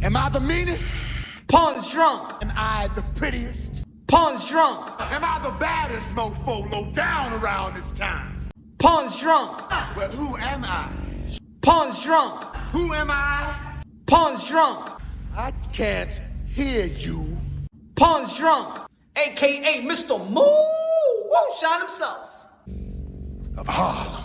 Am I the meanest? Pawn's drunk. Am I the prettiest? Pawn's drunk. Am I the baddest mofo low down around this time? Pawn's drunk. Well, who am I? Pawn's drunk. Who am I? Pawn's drunk. I can't hear you. Pawn's drunk. AKA Mr. Moo Woo Shot himself. Of Harlem.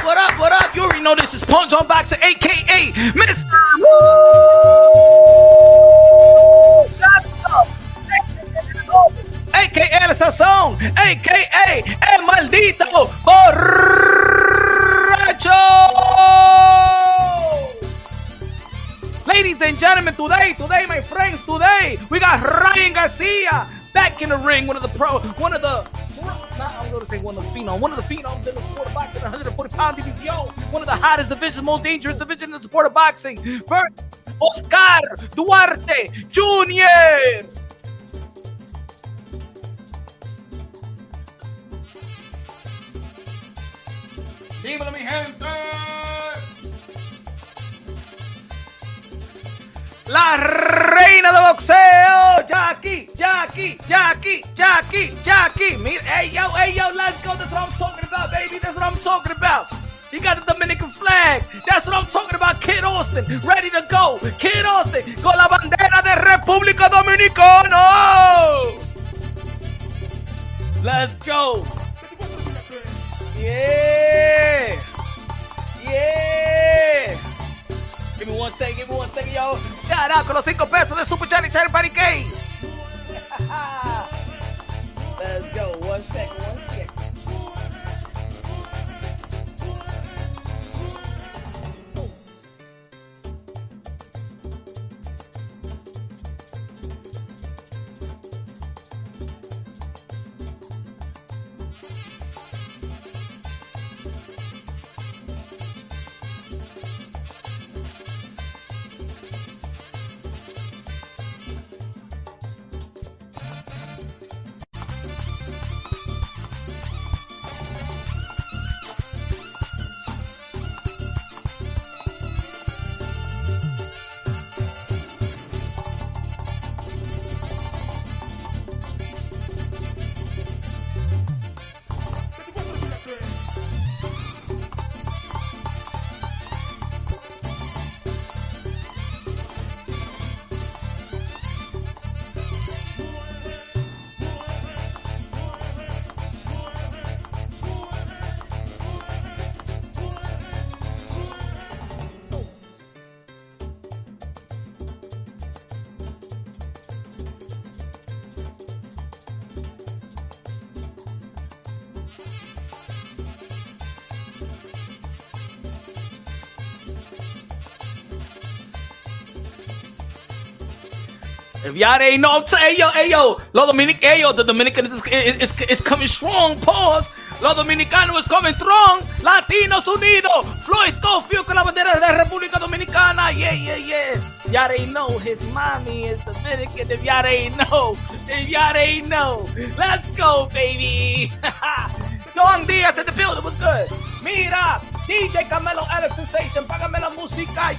What up, what up? You already know this is Punch on Boxer, aka Mr. Woo! AKA El Sazón, AKA El Maldito Borracho! Ladies and gentlemen, today, my friends, today, we got Ryan Garcia back in the ring, one of the phenoms in the sport of boxing, 140-pound division, one of the hottest divisions, most dangerous division in the sport of boxing. First, Oscar Duarte Jr. Dímelo, mi gente. La reina de boxeo, Jackie. Mira, hey yo, let's go. That's what I'm talking about, baby. That's what I'm talking about. You got the Dominican flag. That's what I'm talking about. Kid Austin, ready to go. Kid Austin, con la bandera de República Dominicana. Let's go. Yeah. Give me one second, yo. Shout out con los 5 pesos de Super Johnny Charlie Party Game. Let's go. One second. If y'all ain't know, I'm saying, hey yo, the Dominican is coming strong. Pause. Los Dominicanos is coming strong. Latinos Unidos. Floyd Schofield con la bandera de la República Dominicana. Yeah. Y'all ain't know his mommy is Dominican. If y'all ain't know. Let's go, baby. Don Diaz in the building was good. Mira, DJ Camelo Alex Sensation. Págame la música.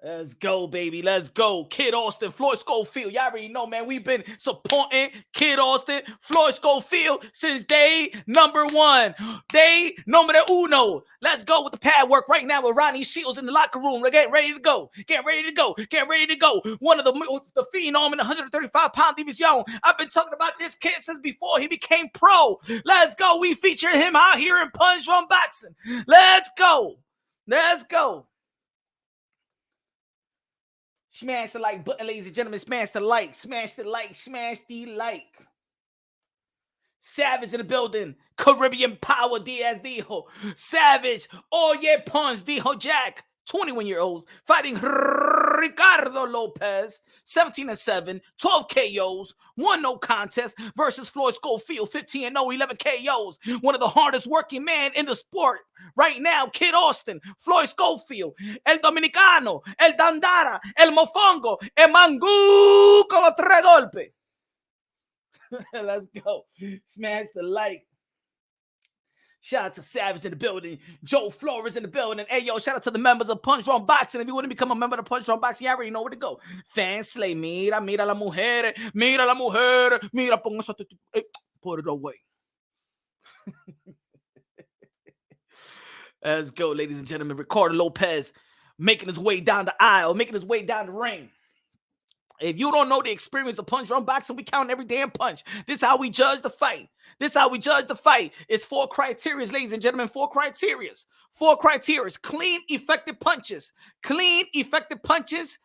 Let's go, baby. Let's go. Kid Austin, Floyd Schofield. Y'all already know, man. We've been supporting Kid Austin, Floyd Schofield since day number 1. Day numero uno. Let's go with the pad work right now with Ronnie Shields in the locker room. We're getting ready to go. One of the phenom in the 135-pound division. I've been talking about this kid since before he became pro. Let's go. We feature him out here in Punch Run Boxing. Let's go. Smash the like button, ladies and gentlemen. Smash the like. Savage in the building. Caribbean Power, Diaz Dijo. Savage. Oh, yeah, Punch, Dijo Jack. 21-year-olds fighting Ricardo Lopez, 17-7, 12 KOs, 1 no contest versus Floyd Schofield, 15-0, 11 KOs. One of the hardest working men in the sport right now, Kid Austin, Floyd Schofield, el Dominicano, el Dandara, el Mofongo, el Mangú con los 3 golpes. Let's go. Smash the like. Shout out to Savage in the building. Joe Flores in the building. Hey, yo, shout out to the members of Punch Drunk Boxing. If you want to become a member of Punch Drunk Boxing, you already know where to go. Fan Slay. Mira la mujer. Mira la mujer. Mira, pon eso. Put it away. Let's go, ladies and gentlemen. Ricardo Lopez making his way down the aisle, making his way down the ring. If you don't know the experience of Punch Drunk Boxing, we count every damn punch. This is how we judge the fight. This is how we judge the fight. It's 4 criteria, ladies and gentlemen. 4 criteria. 4 criteria. Clean, effective punches. Clean, effective punches.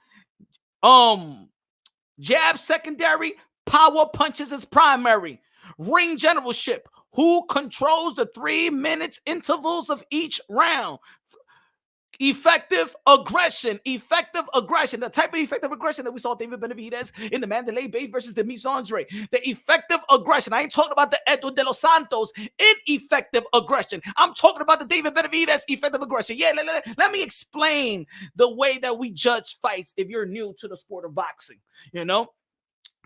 Jab secondary. Power punches is primary. Ring generalship. Who controls the 3 minutes intervals of each round? Effective aggression. Effective aggression. The type of effective aggression that we saw David Benavidez in the Mandalay Bay versus Demis Andre. The effective aggression. I ain't talking about the Edward de los Santos ineffective aggression. I'm talking about the David Benavidez effective aggression. Yeah, let me explain the way that we judge fights if you're new to the sport of boxing. You know?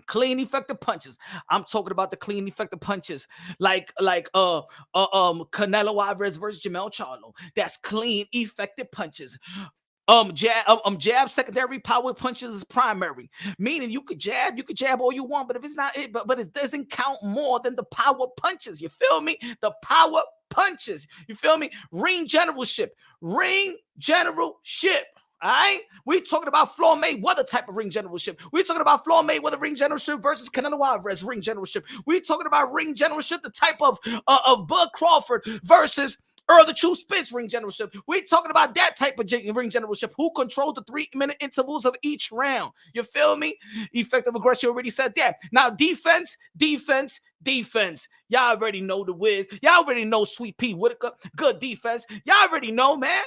Clean, effective punches. I'm talking about the clean, effective punches, like Canelo Alvarez versus Jamel Charlo. That's clean, effective punches. Jab secondary, power punches is primary. Meaning you could jab all you want, but if it's not it, but it doesn't count more than the power punches. You feel me? The power punches. You feel me? Ring generalship. Ring generalship. All right, we talking about Floyd Mayweather type of ring generalship. We're talking about Floyd Mayweather ring generalship versus Canelo Alvarez ring generalship. We're talking about ring generalship, the type of Bud Crawford versus Earl the True Spence ring generalship. We're talking about that type of ring generalship. Who controls the 3-minute intervals of each round? You feel me? Effective aggression, already said that. Now defense. Y'all already know the whiz. Y'all already know Sweet Pea Whitaker. Good defense. Y'all already know, man.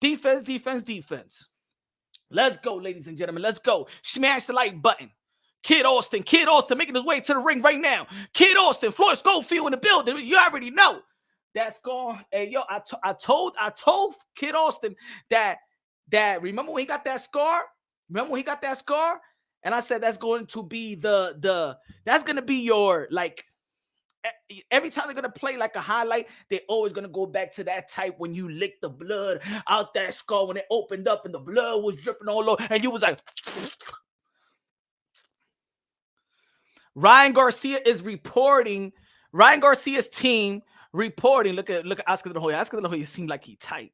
Defense. Let's go, ladies and gentlemen. Let's go. Smash the like button. Kid Austin making his way to the ring right now. Kid Austin, Floyd Schofield in the building. You already know. That's gone. Hey, yo, I told Kid Austin that remember when he got that scar? And I said that's going to be that's going to be your, like, every time they're going to play like a highlight, they're always going to go back to that type when you licked the blood out that skull when it opened up and the blood was dripping all over and you was like... Ryan Garcia's team reporting. Look at Oscar De La Hoya. Oscar De La Hoya seemed like he tight.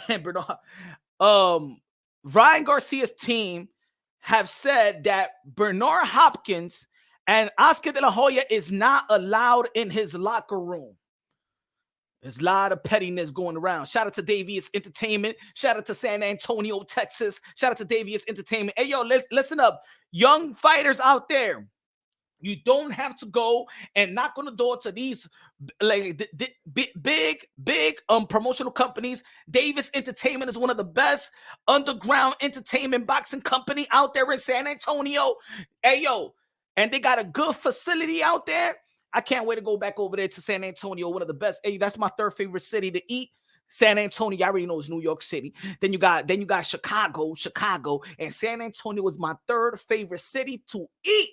And Bernard, Ryan Garcia's team have said that Bernard Hopkins and Oscar De La Hoya is not allowed in his locker room. There's a lot of pettiness going around. Shout out to Davies Entertainment. Shout out to San Antonio, Texas. Shout out to Davies Entertainment. Hey, yo, listen up. Young fighters out there, you don't have to go and knock on the door to these like big promotional companies. Davis Entertainment is one of the best underground entertainment boxing company out there in San Antonio. Hey, yo, and they got a good facility out there. I can't wait to go back over there to San Antonio, one of the best. Hey, that's my 3rd favorite city to eat. San Antonio, you already know, is New York City. Then you got Chicago, and San Antonio is my 3rd favorite city to eat.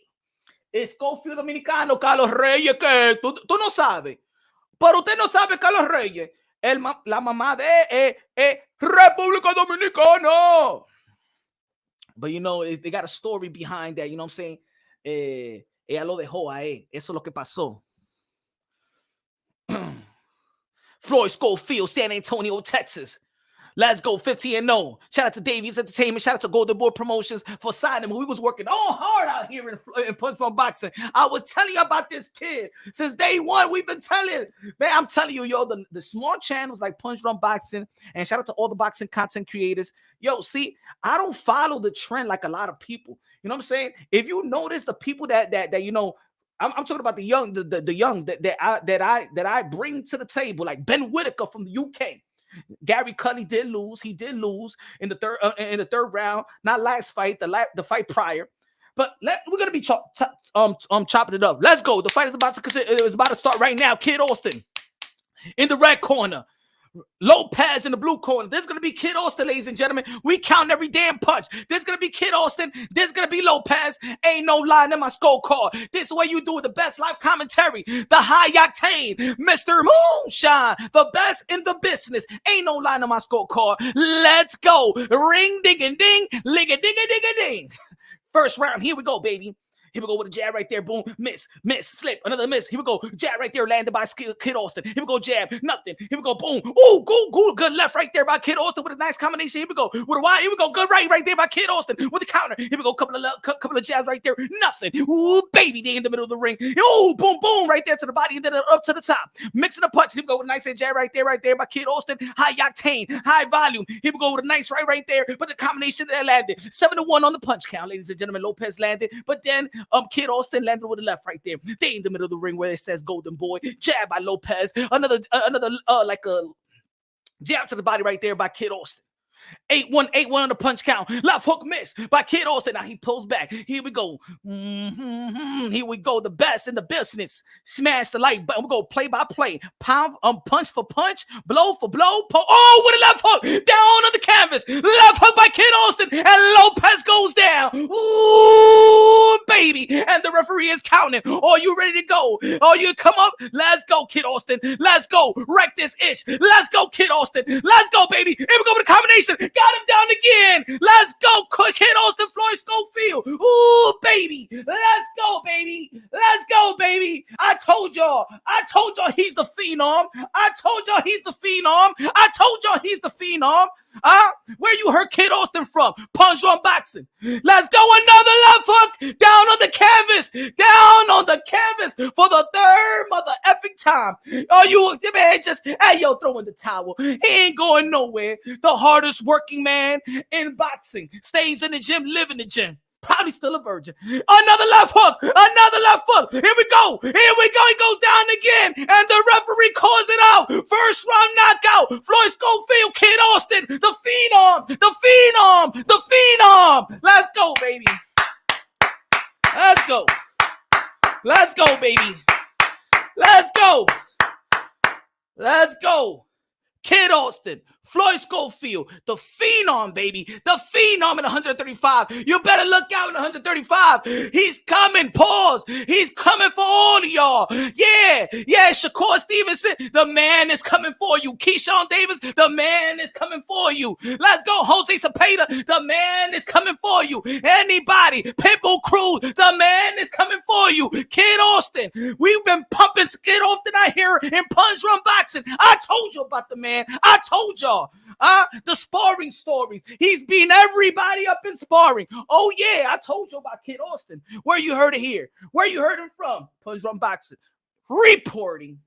Es Schofield Dominicano, Carlos Reyes, que tú no sabes. Pero usted no sabe Carlos Reyes. La mamá de República Dominicana. But you know, they got a story behind that, you know what I'm saying? Ella lo dejó a él. Eso es lo que pasó. Floyd Schofield, San Antonio, Texas. Let's go, 15-0. Shout out to Davies Entertainment. Shout out to Golden Boy Promotions for signing him. We was working all hard out here in Punch Drunk Boxing. I was telling you about this kid. Since day one, we've been telling. Man, I'm telling you, yo, the small channels like Punch Drunk Boxing, and shout out to all the boxing content creators. Yo, see, I don't follow the trend like a lot of people. You know what I'm saying? If you notice the people that you know, I'm talking about the young, the young that I bring to the table, like Ben Whitaker from the UK. Gary Cuddy did lose. He did lose in the third round. Not last fight, the fight prior. But we're gonna be chopping it up. Let's go. The fight is about to start right now. Kid Austin in the red corner. Lopez in the blue corner. There's gonna be Kid Austin, ladies and gentlemen. We count every damn punch. There's gonna be Kid Austin. There's gonna be Lopez. Ain't no line in my scorecard. This is the way you do it. The best live commentary. The high octane, Mr. Moonshine, the best in the business. Ain't no line in my scorecard. Let's go. Ring ding and ding, ling a ding a ding a ding. First round. Here we go, baby. Here we go with a jab right there. Boom. Miss. Slip. Another miss. Here we go. Jab right there. Landed by Kid Austin. Here we go. Jab. Nothing. Here we go. Boom. Ooh. Good left right there by Kid Austin with a nice combination. Here we go. With a wide. Here we go. Good right there by Kid Austin with the counter. Here we go. Couple of jabs right there. Nothing. Ooh, baby. They in the middle of the ring. Ooh, boom. Right there to the body and then up to the top. Mixing the punch. Here we go with a nice jab right there by Kid Austin. High octane. High volume. Here we go with a nice right there. But the combination that landed. 7-1 on the punch count, ladies and gentlemen. Lopez landed. But then Kid Austin landed with the left right there. They in the middle of the ring where it says Golden Boy. Jab by Lopez. Another like a jab to the body right there by Kid Austin. 8-1 on the punch count. Left hook miss by Kid Austin. Now he pulls back. Here we go. Here we go. The best in the business. Smash the like button. We go play by play. Pound, punch for punch. Blow for blow. With a left hook down on the canvas. Left hook by Kid Austin. And Lopez goes down. Ooh, baby. And the referee is counting. Are you ready to go? Are you come up? Let's go, Kid Austin. Let's go. Wreck this ish. Let's go, Kid Austin. Let's go, baby. Here we go with the combination. Got him down again. Let's go. Kid Austin, Floyd Schofield. Ooh, baby. Let's go, baby. Let's go, baby. I told y'all he's the phenom. Where you heard Kid Austin from? Punch on boxing. Let's go. Another left hook. Down on the canvas for the third mother effing time. Oh, you man, throw in the towel. He ain't going nowhere. The hardest working man in boxing. Stays in the gym, live in the gym. Probably still a virgin. Another left hook. Here we go. He goes down again. And the referee calls it out. First round knockout. Floyd Schofield, Kid Austin. The phenom. Let's go, baby. Let's go, baby. Let's go. Kid Austin, Floyd Schofield, the phenom, baby. The phenom in 135. You better look out in 135. He's coming, pause. He's coming for all of y'all. Yeah, Shakur Stevenson, the man is coming for you. Keyshawn Davis, the man is coming for you. Let's go, Jose Cepeda, the man is coming for you. Anybody, Pitbull Cruz, the man is coming for you. Kid Austin, we've been pumping Kid Austin out here in Punch Run Boxing. I told you about the man. I told y'all. The sparring stories. He's beating everybody up in sparring. Oh, yeah, I told you about Kid Austin. Where you heard it here? Where you heard it from? Punch Run Boxing. Reporting.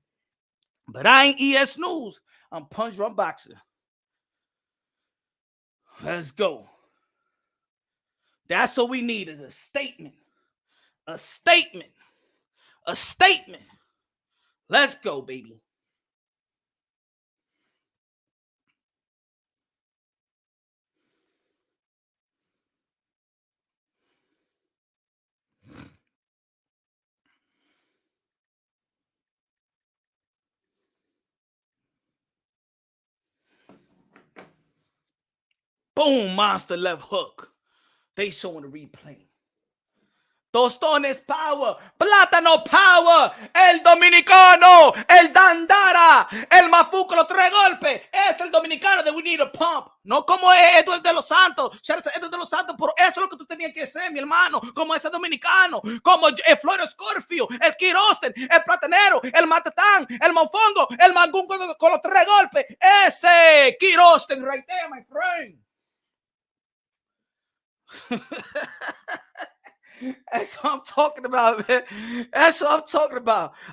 But I ain't ES News. I'm Punch Run Boxing. Let's go. That's what we needed. A statement. Let's go, baby. Boom, monster left hook. They showing the replay. Tostones power, plátano power, el dominicano, el dandara, el mafuco, los tres golpes. Es el dominicano that we need a pump. No como esto el de los Santos. Esto es de los Santos, pero eso es lo que tú tenías que ser, mi hermano. Como ese dominicano, como el Floyd Schofield, el Kid Austin, el platanero, el matatán, el mofongo, el mangún con los tres golpes. Ese Kid Austin right there, my friend. That's what I'm talking about, man.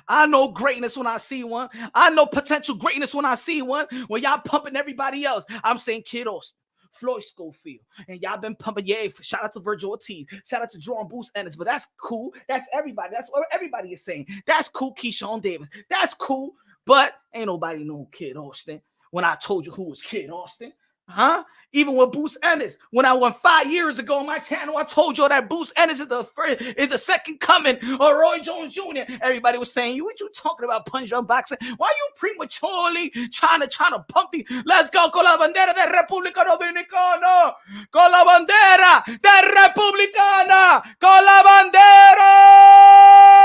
I know greatness when I see one. I know potential greatness when I see one. When y'all pumping everybody else, I'm saying Kid Austin, Floyd Schofield, and y'all been pumping. Yeah, shout out to Virgil Ortiz, shout out to Jordan Boost Ennis, but that's cool. That's everybody. That's what everybody is saying. That's cool. Keyshawn Davis, that's cool. But ain't nobody know Kid Austin. when I told you who was Kid Austin. Huh? Even with Boost Ennis, when I went 5 years ago on my channel, I told you that Boost Ennis is the second coming of Roy Jones Jr. Everybody was saying, "What you talking about, punch up boxing? Why you prematurely trying to pump the? Let's go con la bandera de República Dominicana, con la bandera de Republicana, con la bandera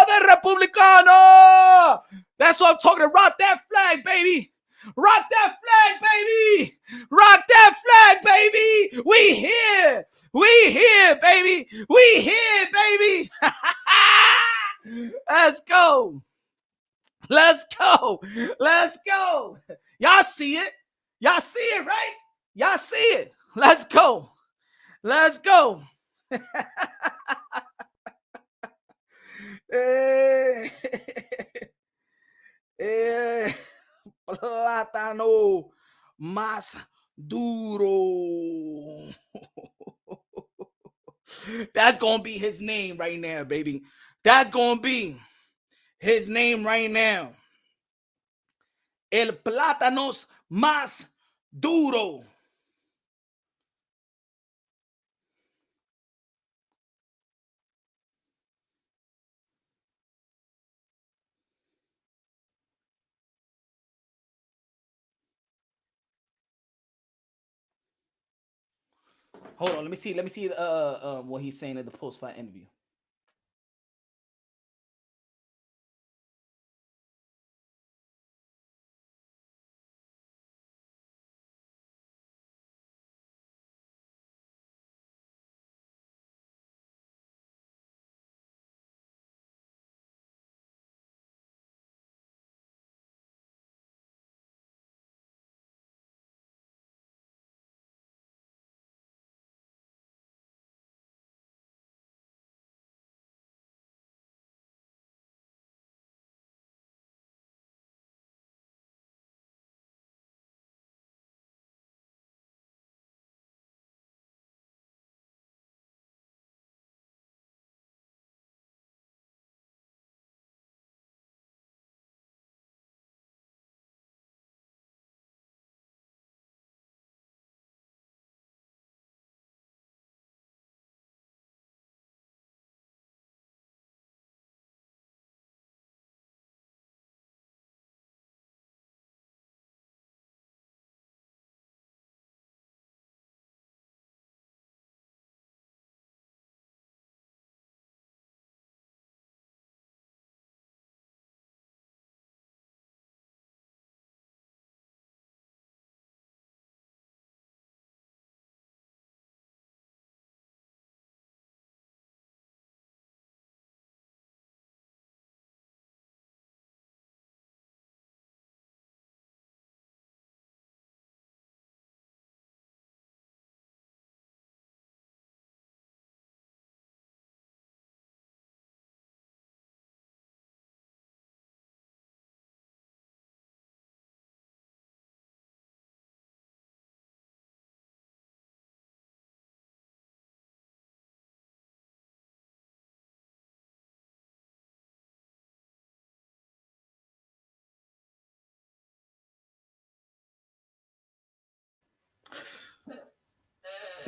de Republicano." That's what I'm talking about. Rock that flag, baby. Rock that flag, baby. Rock that flag, baby. We here. We here, baby. We here, baby. Let's go. Let's go. Let's go. Y'all see it. Y'all see it, right? Y'all see it. Let's go. Let's go. Plátano más duro. That's gonna be his name right now, baby. That's gonna be his name right now. El plátanos más duro. Hold on, let me see what he's saying in the post-fight interview.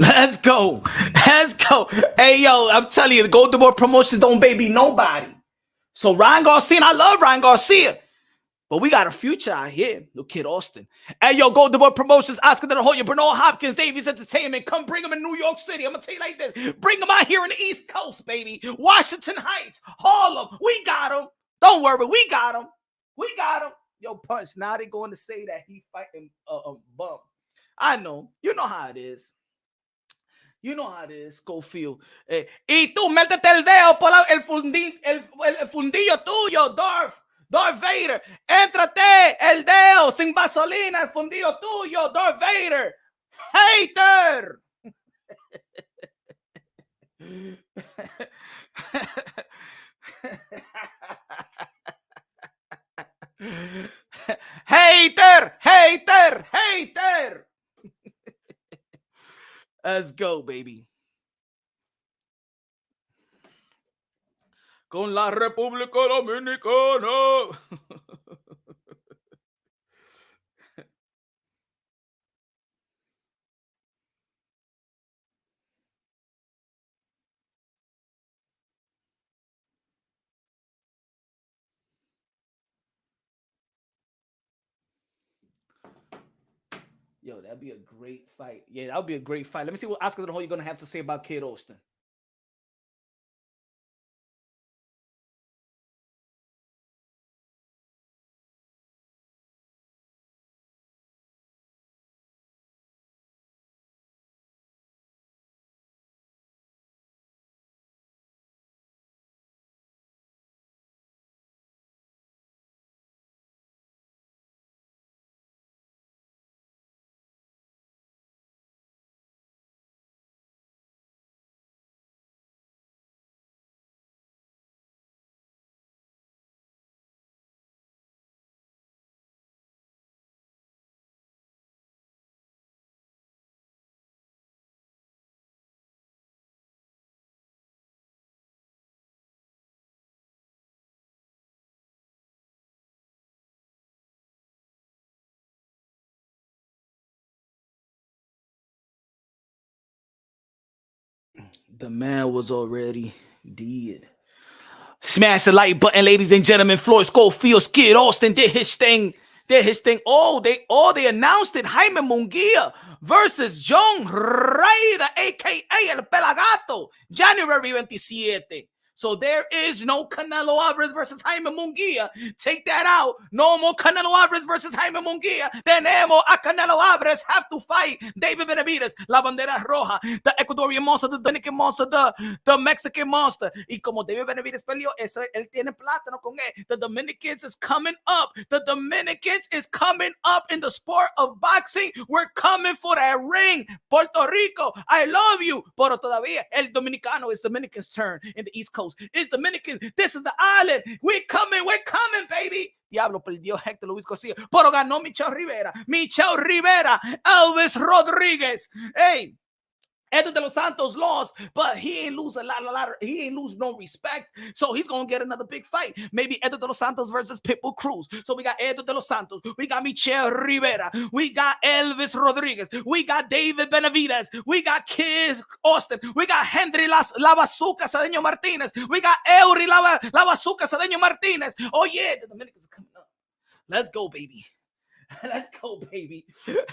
Let's go. Let's go. Hey, yo, I'm telling you, the Golden Boy Promotions don't baby nobody. So Ryan Garcia, and I love Ryan Garcia, but we got a future out here. Look, Kid Austin. Hey, yo, Golden Boy Promotions, Oscar De La Hoya, Bernard Hopkins, Davies Entertainment. Come bring them in New York City. I'm going to tell you like this. Bring them out here in the East Coast, baby. Washington Heights, Harlem. We got them. Don't worry. We got them. We got them. Yo, Punch, now they're going to say that he fighting bum. I know. You know how it is. You know how it is, Schofield. Y tú métete el dedo por el fundillo tuyo, Darth Vader. Éntrate el dedo sin vaselina, el fundillo tuyo, Darth Vader. Hater. Hater. Let's go, baby. Con la República Dominicana. Yo, that'd be a great fight. Yeah, that would be a great fight. Let me see what Oscar the Whole you're gonna have to say about Kid Austin. The man was already dead. Smash the like button, ladies and gentlemen. Floyd Schofield, Kid Austin did his thing. Did his thing. They announced it. Jaime Munguia versus John Raider, aka El Pelagato, January 27. So there is no Canelo Alvarez versus Jaime Munguia. Take that out. No more Canelo Alvarez versus Jaime Munguia. Tenemos a Canelo Alvarez have to fight David Benavidez, La Bandera Roja, the Ecuadorian monster, the Dominican monster, the Mexican monster. Y como David Benavidez peleó, él tiene plátano con él. The Dominicans is coming up. The Dominicans is coming up in the sport of boxing. We're coming for that ring. Puerto Rico, I love you. Pero todavía el Dominicano is Dominican's turn in the East Coast. It's Dominican. This is the island. We're coming, baby. Diablo, perdió Hector Luis Garcia, pero ganó Michel Rivera, Elvis Rodriguez. Hey, Edgar de los Santos lost, but he ain't lose he ain't lose no respect. So he's gonna get another big fight. Maybe Edgar de los Santos versus Pitbull Cruz. So we got Edgar de los Santos, we got Michel Rivera, we got Elvis Rodriguez, we got David Benavidez, we got Kid Austin, we got Henry La Bazooka Cedeño Martinez, we got Eury La Bazooka Cedeño Martinez. Oh yeah, the Dominicans are coming up. Let's go, baby. Let's go, baby.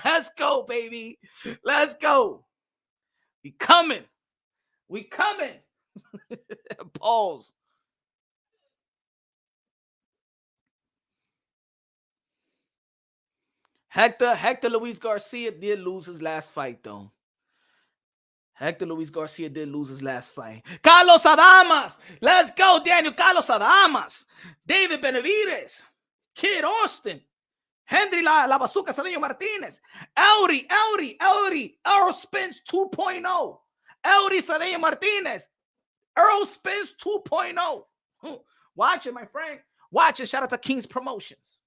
Let's go, baby. Let's go. We coming. Pause. Hector Luis Garcia did lose his last fight, though. Hector Luis Garcia did lose his last fight. Carlos Adamas. Let's go, Daniel. Carlos Adamas. David Benavidez. Kid Austin. Henry La Bazooka Cedeño Martinez. Earl Spence 2.0. Eury Cedeño Martinez. Earl Spence 2.0. Watch it, my friend. Watch it. Shout out to King's Promotions.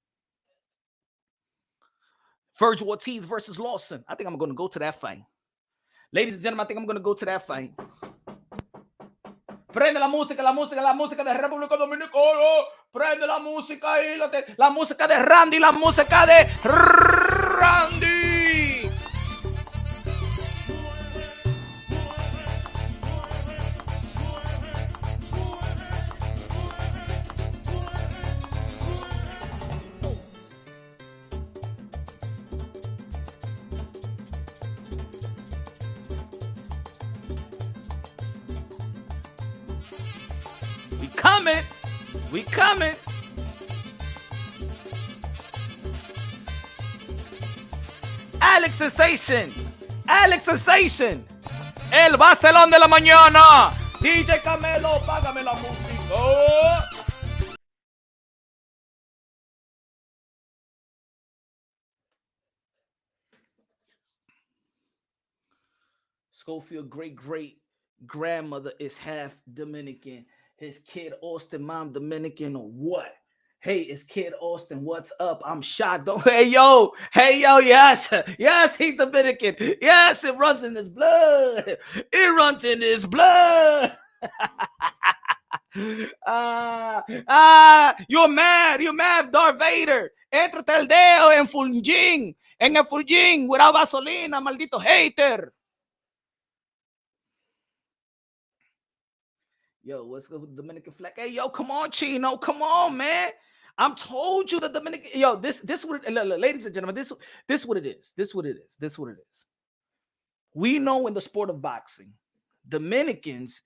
Virgil Ortiz versus Lawson. I think I'm going to go to that fight. Ladies and gentlemen, I think I'm going to go to that fight. Prende la música de República Dominicana. Prende la música y la música de Randy, la música de Randy. We coming. Alex Sensation. El Barcelón de la mañana. DJ Camelo, págame la música. Schofield great grandmother is half Dominican. His kid Austin mom Dominican or what? Hey, it's Kid Austin. What's up? I'm shocked. Oh, hey yo, yes, he's Dominican. Yes, it runs in his blood. You're mad, Darth Vader. Éntrate el dedo en el Fulgin, without gasolina, maldito hater. Yo, what's good with the Dominican flag? Hey, yo, come on, Chino. Come on, man. I'm told you the Dominican. Yo, this what ladies and gentlemen, this what it is. This what it is. This what it is. We know in the sport of boxing, Dominicans,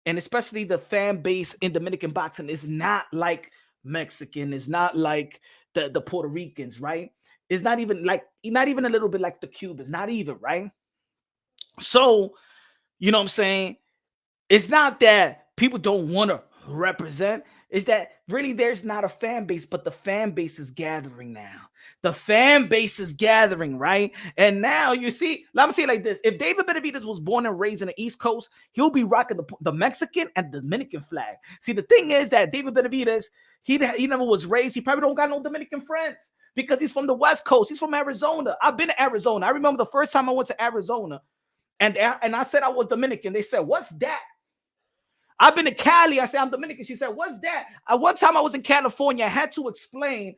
and especially the fan base in Dominican boxing, is not like Mexican, is not like the Puerto Ricans, right? It's not even a little bit like the Cubans, not even, right? So, you know what I'm saying? It's not that people don't want to represent. It's that really there's not a fan base, but the fan base is gathering now. The fan base is gathering, right? And now you see, let me tell you like this. If David Benavidez was born and raised in the East Coast, he'll be rocking the Mexican and Dominican flag. See, the thing is that David Benavidez, he never was raised. He probably don't got no Dominican friends because he's from the West Coast. He's from Arizona. I've been to Arizona. I remember the first time I went to Arizona and I said I was Dominican. They said, "What's that?" I've been to Cali. I said, "I'm Dominican." She said, "What's that?" One time I was in California. I had to explain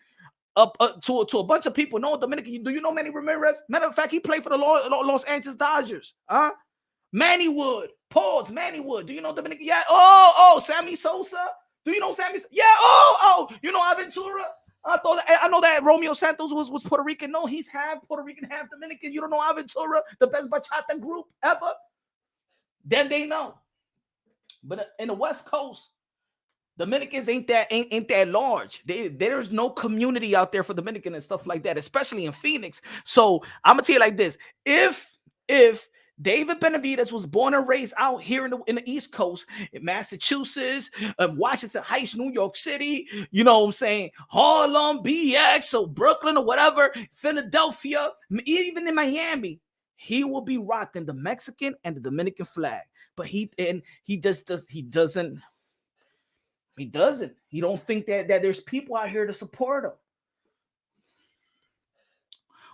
to a bunch of people, "No, Dominican, do you know Manny Ramirez? Matter of fact, he played for the Los Angeles Dodgers. Huh? Manny Wood. Pause. Manny Wood. Do you know Dominican? Yeah. Oh, Sammy Sosa. Do you know Sammy? Yeah. Oh. You know Aventura? I know that Romeo Santos was Puerto Rican. No, he's half Puerto Rican, half Dominican. You don't know Aventura, the best bachata group ever? Then they know. But in the West Coast, Dominicans ain't that large. There's no community out there for Dominican and stuff like that, especially in Phoenix. So I'm gonna tell you like this: if David Benavidez was born and raised out here in the East Coast, in Massachusetts, Washington Heights, New York City, you know what I'm saying, Harlem, BX, or Brooklyn, or whatever, Philadelphia, even in Miami, he will be rocking the Mexican and the Dominican flag. But he doesn't He don't think that there's people out here to support him.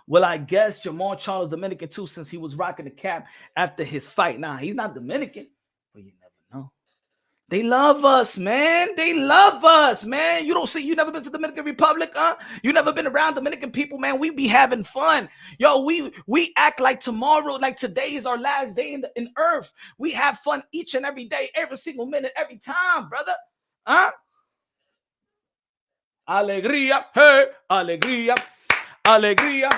Well, I guess Jamal Charles Dominican too, since he was rocking the cap after his fight. Nah, he's not Dominican, but you never know. They love us, man. They love us, man. You never been to Dominican Republic, huh? You never been around Dominican people, man. We be having fun. Yo, we act like tomorrow, like today is our last day in earth. We have fun each and every day, every single minute, every time, brother. Huh? Alegría, hey, alegría, alegría.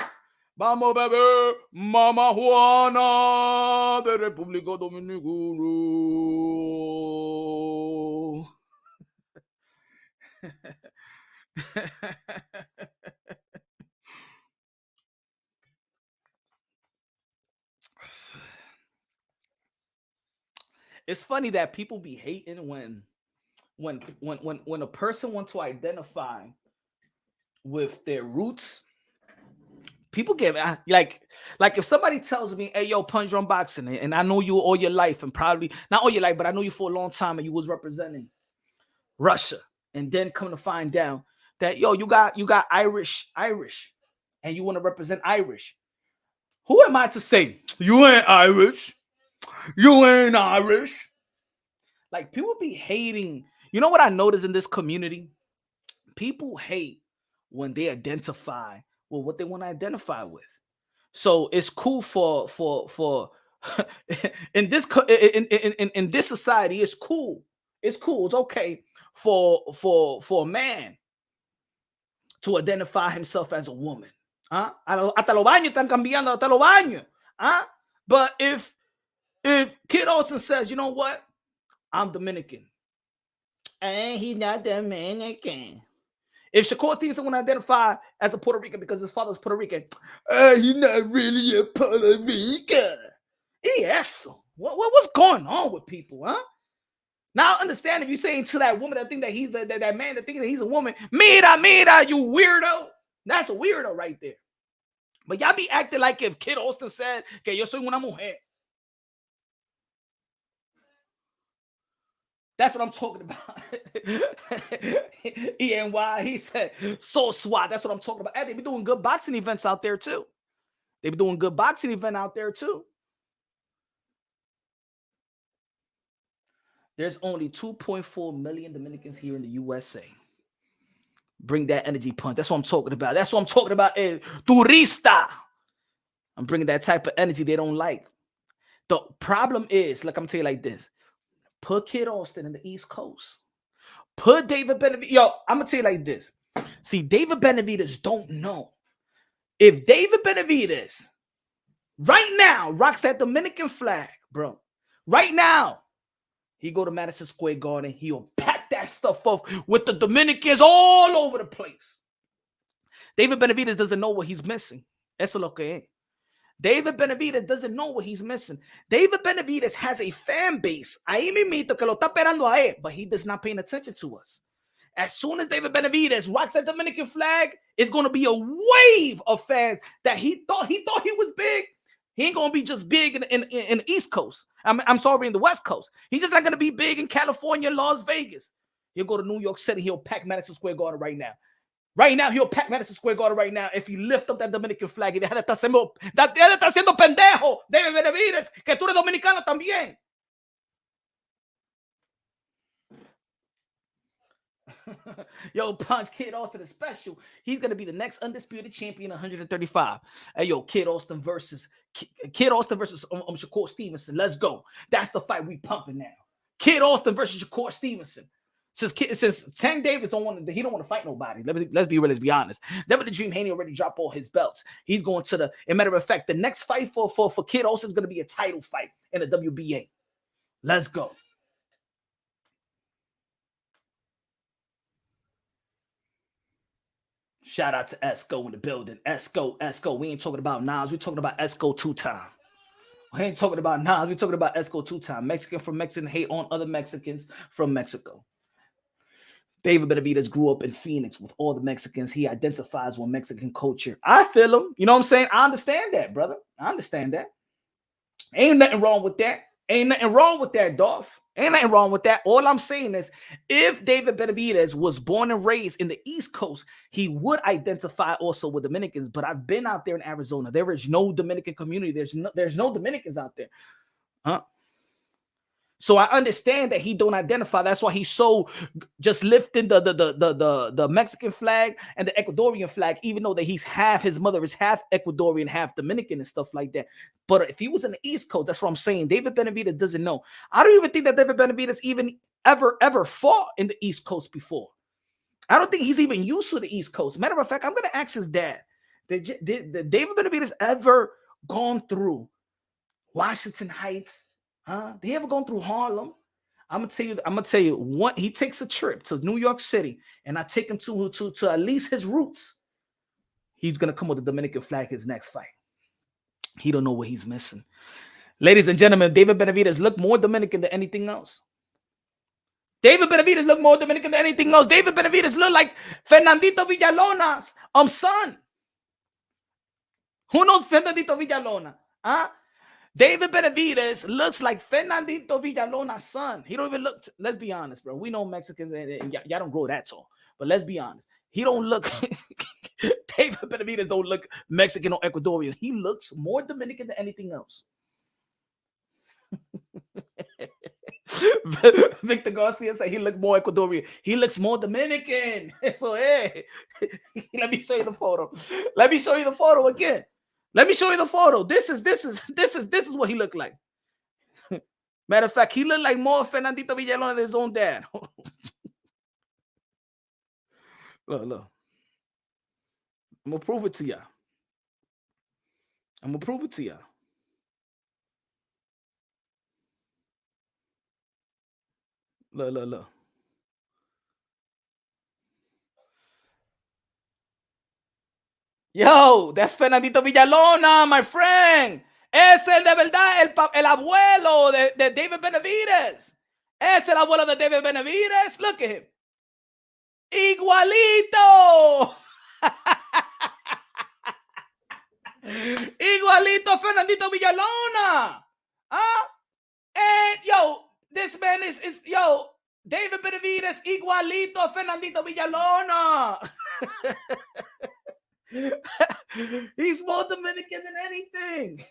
Vamos, bebé, Mama Juana de República Dominicana. It's funny that people be hating when a person wants to identify with their roots. People get like if somebody tells me, "Hey, yo, Punch Drum Boxing," and I know you all your life, and probably not all your life, but I know you for a long time, and you was representing Russia, and then come to find out that yo, you got Irish, and you want to represent Irish. Who am I to say you ain't Irish? You ain't Irish. Like people be hating. You know what I noticed in this community? People hate when they identify with what they want to identify with. So it's cool for in this in this society. It's cool. It's cool. It's okay for a man to identify himself as a woman. Hasta los baños están cambiando, hasta los baños. But if Kid Austin says, "You know what? I'm Dominican," and he's not Dominican. If Shakur Stevenson want to identify as a Puerto Rican because his father's Puerto Rican, he's not really a Puerto Rican. Yes. What's going on with people, huh? Now I understand if you're saying to that woman that think that he's that man that thinks that he's a woman, mira, you weirdo. That's a weirdo right there. But y'all be acting like if Kid Austin said que yo soy una mujer. That's what I'm talking about. ENY, he said, so SWAT. That's what I'm talking about. And they be doing good boxing events out there too. They be doing good boxing event out there too. There's only 2.4 million Dominicans here in the USA. Bring that energy punch. That's what I'm talking about. That's what I'm talking about. Turista. I'm bringing that type of energy they don't like. The problem is, like I'm telling you like this. Put Kid Austin in the East Coast. Put David Benavidez. Yo, I'm gonna tell you like this. See, David Benavidez don't know. If David Benavidez right now rocks that Dominican flag, bro, right now, he go to Madison Square Garden, he'll pack that stuff off with the Dominicans all over the place. David Benavidez doesn't know what he's missing. Eso es lo que es. David Benavidez doesn't know what he's missing. David Benavidez has a fan base. Ahí mismito que lo está esperando a él, but he does not paying attention to us. As soon as David Benavidez rocks that Dominican flag, it's going to be a wave of fans that he thought he was big. He ain't going to be just big in the East Coast. I'm sorry, in the West Coast. He's just not going to be big in California and Las Vegas. He'll go to New York City. He'll pack Madison Square Garden right now. Right now, he'll pack Madison Square Garden right now if he lift up that Dominican flag. Y deja de estar haciendo pendejo, David Benavidez, que tú eres dominicano también. Yo, Punch, Kid Austin is special. He's going to be the next undisputed champion, 135. Hey, yo, Kid Austin versus Shakur Stevenson. Let's go. That's the fight we pumping now. Kid Austin versus Shakur Stevenson. Since Tank Davis don't want to fight nobody. Let's be real, let's be honest. Devin the Dream Haney already dropped all his belts. He's going to as a matter of fact, the next fight for Kid Austin is going to be a title fight in the WBA. Let's go. Shout out to Esco in the building. Esco. We ain't talking about Nas. We're talking about Esco two-time. We ain't talking about Nas. We're talking about Esco two-time. Mexican from Mexican hate on other Mexicans from Mexico. David Benavidez grew up in Phoenix with all the Mexicans. He identifies with Mexican culture. I feel him. You know what I'm saying? I understand that, brother. I understand that. Ain't nothing wrong with that. Ain't nothing wrong with that, Dolph. Ain't nothing wrong with that. All I'm saying is, if David Benavidez was born and raised in the East Coast, he would identify also with Dominicans. But I've been out there in Arizona. There is no Dominican community. There's no Dominicans out there. Huh? So I understand that he don't identify. That's why he's so just lifting the Mexican flag and the Ecuadorian flag, even though that his mother is half Ecuadorian, half Dominican and stuff like that. But if he was in the East Coast, that's what I'm saying. David Benavidez doesn't know. I don't even think that David Benavidez even ever fought in the East Coast before. I don't think he's even used to the East Coast. Matter of fact, I'm going to ask his dad. Did David Benavidez ever gone through Washington Heights? Huh? They ever gone through Harlem? I'm gonna tell you what, he takes a trip to New York City and I take him to at least his roots. He's gonna come with the Dominican flag his next fight. He don't know what he's missing. Ladies and gentlemen, David Benavidez look more Dominican than anything else. David Benavidez look more Dominican than anything else. David Benavidez look like Fernandito Villalona's son. Who knows Fernandito Villalona? Huh? David Benavidez looks like Fernandito Villalona's son. He don't even look, let's be honest, bro. We know Mexicans, and y'all don't grow that tall. But let's be honest. He don't look, David Benavidez don't look Mexican or Ecuadorian. He looks more Dominican than anything else. Victor Garcia said he looked more Ecuadorian. He looks more Dominican. So, hey, let me show you the photo. Let me show you the photo again. Let me show you the photo. This is what he looked like. Matter of fact, he looked like more Fernandito Villalona than his own dad. Look. I'm gonna prove it to y'all. Look. Yo, that's Fernandito Villalona, my friend. Es el de verdad, el abuelo de David Benavidez. Es el abuelo de David Benavidez. Look at him. Igualito. Igualito Fernandito Villalona. And yo, this man is David Benavidez igualito Fernandito Villalona. He's more Dominican than anything.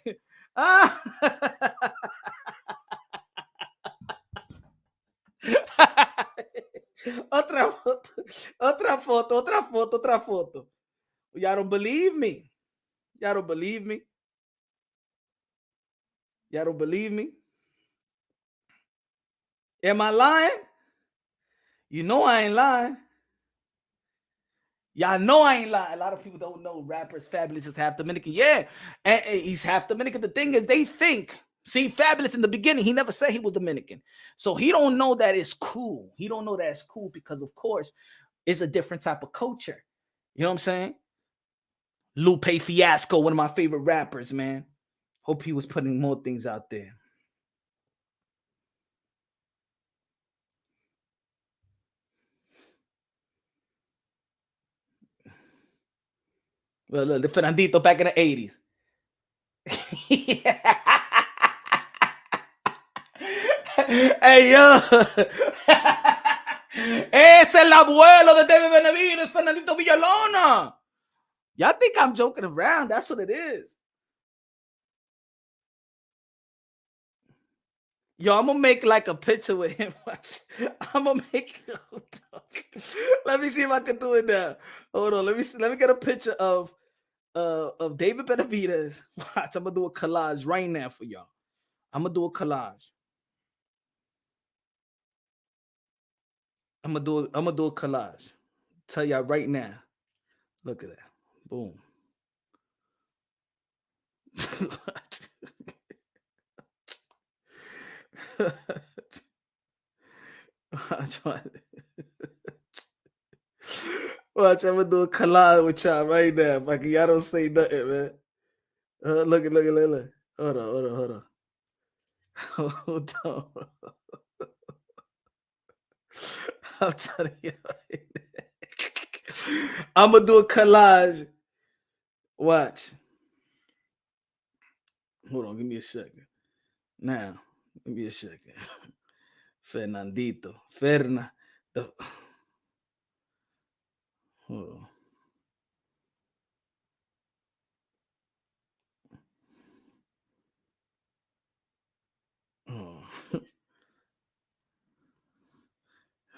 Otra foto. Y'all don't believe me. Am I lying? You know I ain't lying. Y'all know I ain't lying. A lot of people don't know rappers Fabulous is half Dominican. Yeah, and he's half Dominican. The thing is, they think, see, Fabulous in the beginning, he never said he was Dominican. So he don't know that it's cool. He don't know that it's cool because, of course, it's a different type of culture. You know what I'm saying? Lupe Fiasco, one of my favorite rappers, man. Hope he was putting more things out there. Well, look, the Fernandito back in the 80s. Hey, yo. Es el abuelo de David Benavides, Fernandito Villalona. Y'all think I'm joking around. That's what it is. Yo, I'm gonna make like a picture with him. I'm gonna make. Let me see if I can do it now. Hold on. Let me see. Let me get a picture of David Benavides. Watch. I'm gonna do a collage right now for y'all. I'm gonna do a collage. I'm gonna do a collage. Tell y'all right now. Look at that. Boom. Watch, I'm gonna do a collage with y'all right now. Like y'all don't say nothing, man. Look. Hold on. Hold on. I'm telling you right now. I'm gonna do a collage. Watch. Hold on, give me a second. Now, give me a second. Fernandito. Hold on. Oh.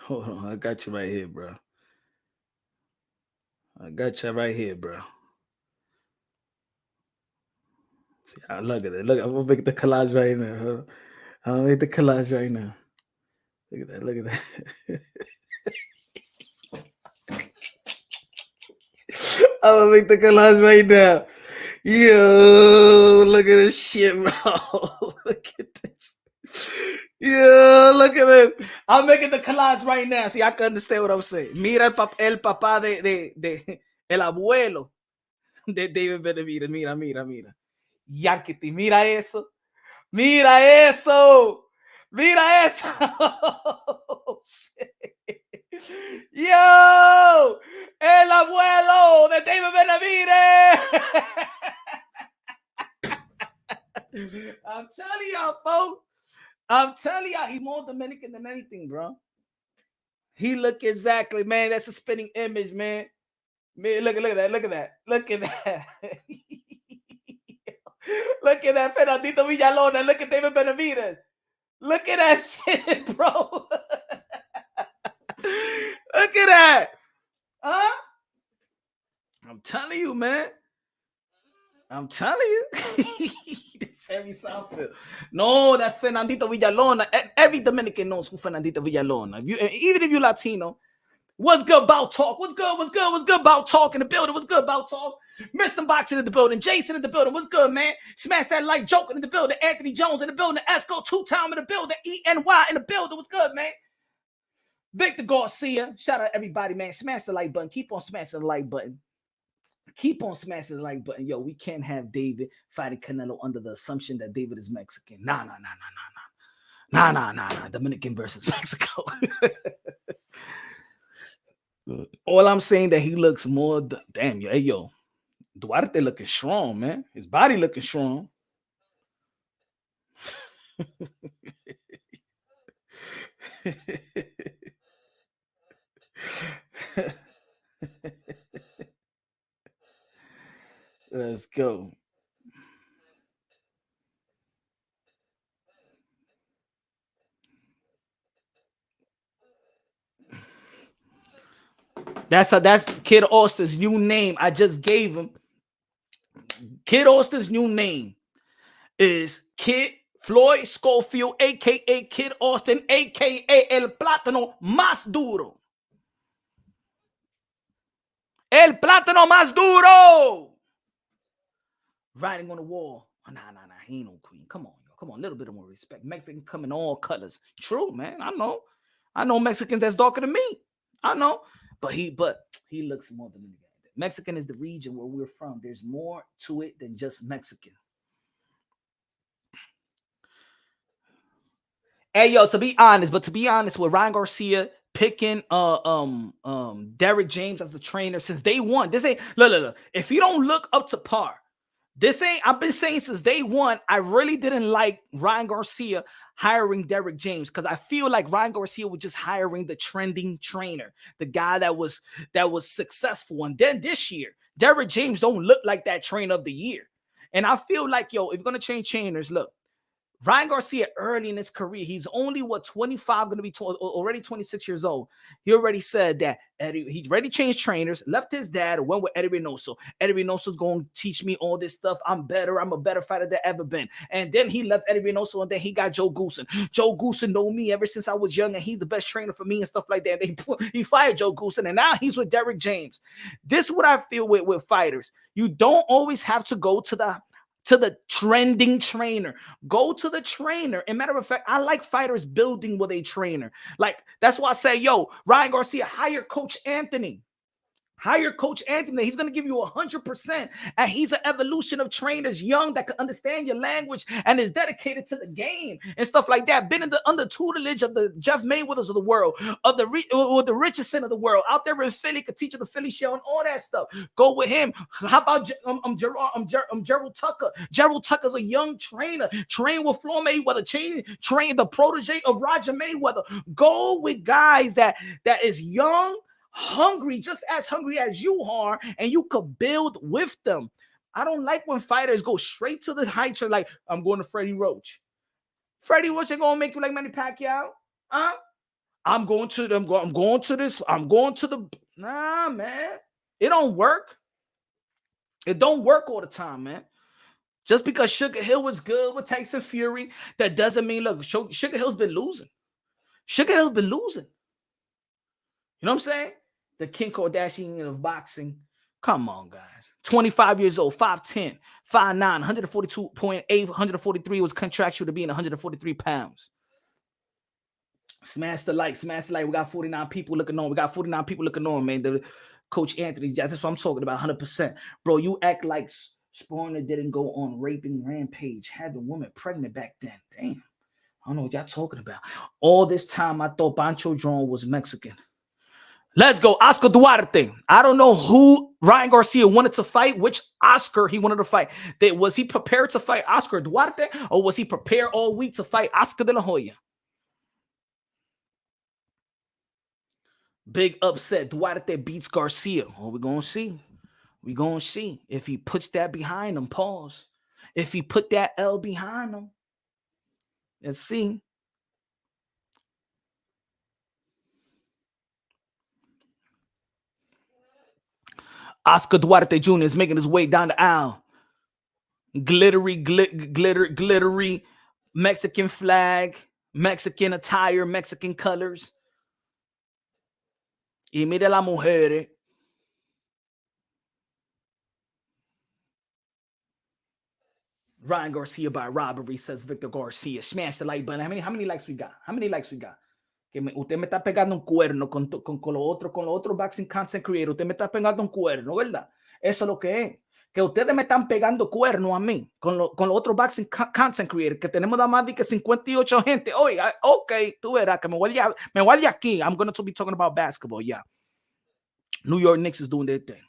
Hold on, I got you right here, bro. I got you right here, bro. See, look at it. Look, I'm gonna make the collage right now. Hold on. I'm gonna make the collage right now. Look at that. Look at that. I'm gonna make the collage right now. Yo, look at this shit, bro. Look at this. Yo, look at it. I'm making the collage right now. See, I can understand what I'm saying. Mira el papá de el abuelo de David Benavides. Mira. Yankiti, mira eso. Mira eso. Mira eso. Yo, el abuelo de David Benavides. I'm telling y'all, folks. I'm telling y'all, he's more Dominican than anything, bro. He look exactly, man. That's a spinning image, man. Man, look at that. Look at that. Look at that. Look at that, Fernandito Villalona. Look at David Benavides. Look at that shit, bro. Look at that. Huh? I'm telling you, man. I'm telling you. Sammy Southfield. No, that's Fernandito Villalona. Every Dominican knows who Fernandito Villalona. Even if you're Latino. What's good about talk? What's good about talk in the building? What's good about talk? Mr. Boxing in the building. Jason in the building. What's good, man? Smash that like, joking in the building. Anthony Jones in the building. Esco 2-time in the building. ENY in the building. What's good, man? Victor Garcia. Shout out everybody, man. Smash the like button. Keep on smashing the like button. Keep on smashing the like button. Yo, we can't have David fighting Canelo under the assumption that David is Mexican. Nah. Dominican versus Mexico. All I'm saying that he looks more. Damn, yo. Duarte looking strong, man. His body looking strong. Let's go. That's Kid Austin's new name. I just gave him. Kid Austin's new name is Kid Floyd Schofield, aka Kid Austin, aka El Plátano Más Duro. El plátano más duro. Writing on the wall. Oh, nah. He ain't no queen. Come on, yo. Come on. A little bit more respect. Mexican come in all colors. True, man. I know Mexicans that's darker than me. I know. But he looks more than me. Mexican is the region where we're from. There's more to it than just Mexican. Hey, yo, to be honest, with Ryan Garcia picking Derek James as the trainer since day one, this ain't look. If you don't look up to par, this ain't. I've been saying since day one. I really didn't like Ryan Garcia hiring Derek James because I feel like Ryan Garcia was just hiring the trending trainer, the guy that was successful. And then this year, Derek James don't look like that trainer of the year. And I feel like, yo, if you're gonna change trainers, look. Ryan Garcia early in his career, he's only 25, going to be already 26 years old. He already said that he already changed trainers, left his dad, went with Eddie Reynoso. Eddie Reynoso's going to teach me all this stuff. I'm a better fighter than ever been. And then he left Eddie Reynoso, and then he got Joe Goosen. Joe Goosen know me ever since I was young, and he's the best trainer for me and stuff like that. He fired Joe Goosen, and now he's with Derek James. This is what I feel with fighters. You don't always have to go to the trending trainer. Go to the trainer. And matter of fact, I like fighters building with a trainer. Like, that's why I say, yo, Ryan Garcia, hire Coach Anthony. Hire Coach Anthony. He's going to give you 100%. And he's an evolution of trainers, young, that can understand your language and is dedicated to the game and stuff like that. Been under tutelage of the Jeff Mayweathers of the world, of the Richardson of the world, out there in Philly, could teach you the Philly show and all that stuff. Go with him. How about Gerald Tucker? Gerald Tucker's a young trainer. Train with Floyd Mayweather. Train the protege of Roger Mayweather. Go with guys that is young, hungry, just as hungry as you are, and you could build with them. I don't like when fighters go straight to the heights, like, I'm going to Freddie Roach. Freddie Roach ain't gonna make you like Manny Pacquiao. I'm going to this. Nah, man. It don't work. It don't work all the time, man. Just because Sugar Hill was good with Tyson Fury, that doesn't mean, look, Sugar Hill's been losing. You know what I'm saying? The Kim Kardashian of boxing. Come on, guys. 25 years old, 5'10", 5'9", 142.8, 143 was contractual to being 143 pounds. Smash the like. We got 49 people looking on. Man. The Coach Anthony, that's what I'm talking about, 100%. Bro, you act like Sporner didn't go on raping rampage, having women pregnant back then. Damn. I don't know what y'all talking about. All this time, I thought Pancho Drone was Mexican. Let's go. Oscar Duarte. I don't know who Ryan Garcia wanted to fight, which Oscar he wanted to fight. Was he prepared to fight Oscar Duarte, or was he prepared all week to fight Oscar de la Hoya? Big upset. Duarte beats Garcia. Oh, we're going to see. We're going to see if he puts that behind him. Pause. If he put that L behind him. Let's see. Oscar Duarte Jr. is making his way down the aisle. Glittery Mexican flag, Mexican attire, Mexican colors. Y mire la mujer. Ryan Garcia by robbery, says Victor Garcia. Smash the like button. How many likes we got? Que usted me está pegando un cuerno con los otros boxing content creator. Usted me está pegando un cuerno, ¿verdad? Eso es lo que es. Que ustedes me están pegando cuerno a mí con los otros boxing content creator, que tenemos más de que 58 gente. Oye, ok, tú verás que me voy de aquí. I'm going to be talking about basketball, yeah. New York Knicks is doing their thing.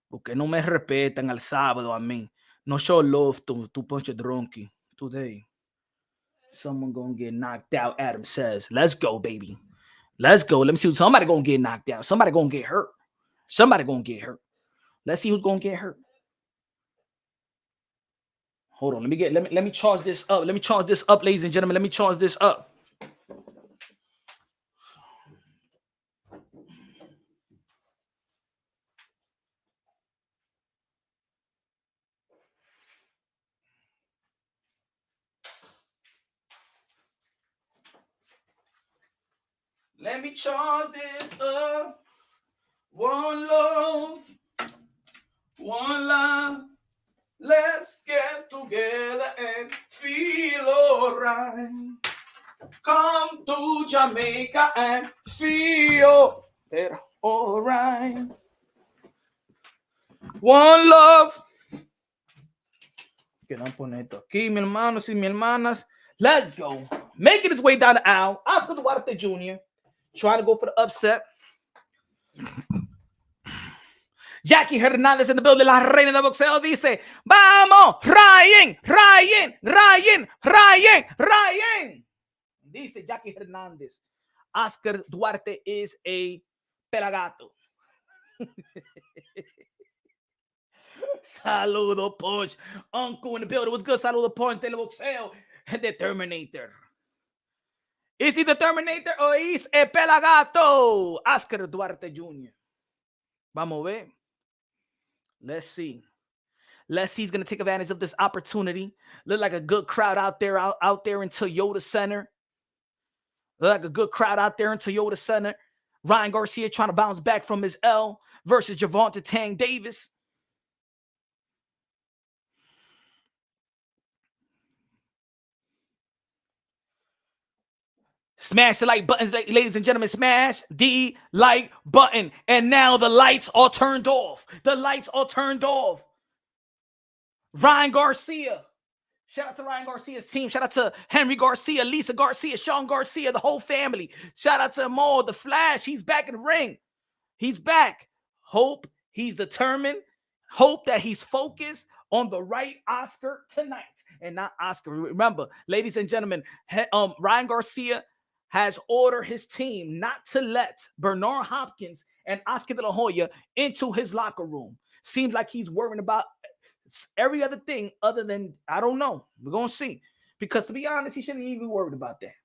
Porque no me respetan al sábado a mí. No show love to Punch Drunky today. Someone gonna get knocked out, Adam says. Let's go, baby. Let's go. Let me see. Somebody gonna get knocked out. Somebody gonna get hurt. Let's see who's gonna get hurt. Hold on. Let me charge this up. Ladies and gentlemen. Let me charge this up. Let me charge this up. One love, one life. Let's get together and feel alright. Come to Jamaica and feel alright. One love. Quedan poner esto aquí, mi hermanos y mi hermanas. Let's go. Making his way down the aisle. Oscar Duarte Jr. trying to go for the upset. Jackie Hernandez in the building. La reina de boxeo dice, vamos, Ryan, Ryan, Ryan, Ryan, Ryan. Dice Jackie Hernandez, Oscar Duarte is a pelagato. Saludo, Punch. Uncle in the building. What's good? Saludo, Punch. Teleboxeo. The Terminator. Is he the Terminator or is a pelagato? Oscar Duarte Jr. Vamos a ver. Let's see. Let's see. He's going to take advantage of this opportunity. Look like a good crowd out there in Toyota Center. Look like a good crowd out there in Toyota Center. Ryan Garcia trying to bounce back from his L versus Gervonta Tank Davis. Smash the like buttons, ladies and gentlemen. Smash the like button. And now the lights are turned off. The lights are turned off. Ryan Garcia. Shout out to Ryan Garcia's team. Shout out to Henry Garcia, Lisa Garcia, Sean Garcia, the whole family. Shout out to them all. The Flash, he's back in the ring. He's back. Hope he's determined. Hope that he's focused on the right Oscar tonight. And not Oscar. Remember, ladies and gentlemen, Ryan Garcia has ordered his team not to let Bernard Hopkins and Oscar De La Hoya into his locker room. Seems like he's worrying about every other thing other than, I don't know. We're going to see. Because to be honest, he shouldn't even be worried about that.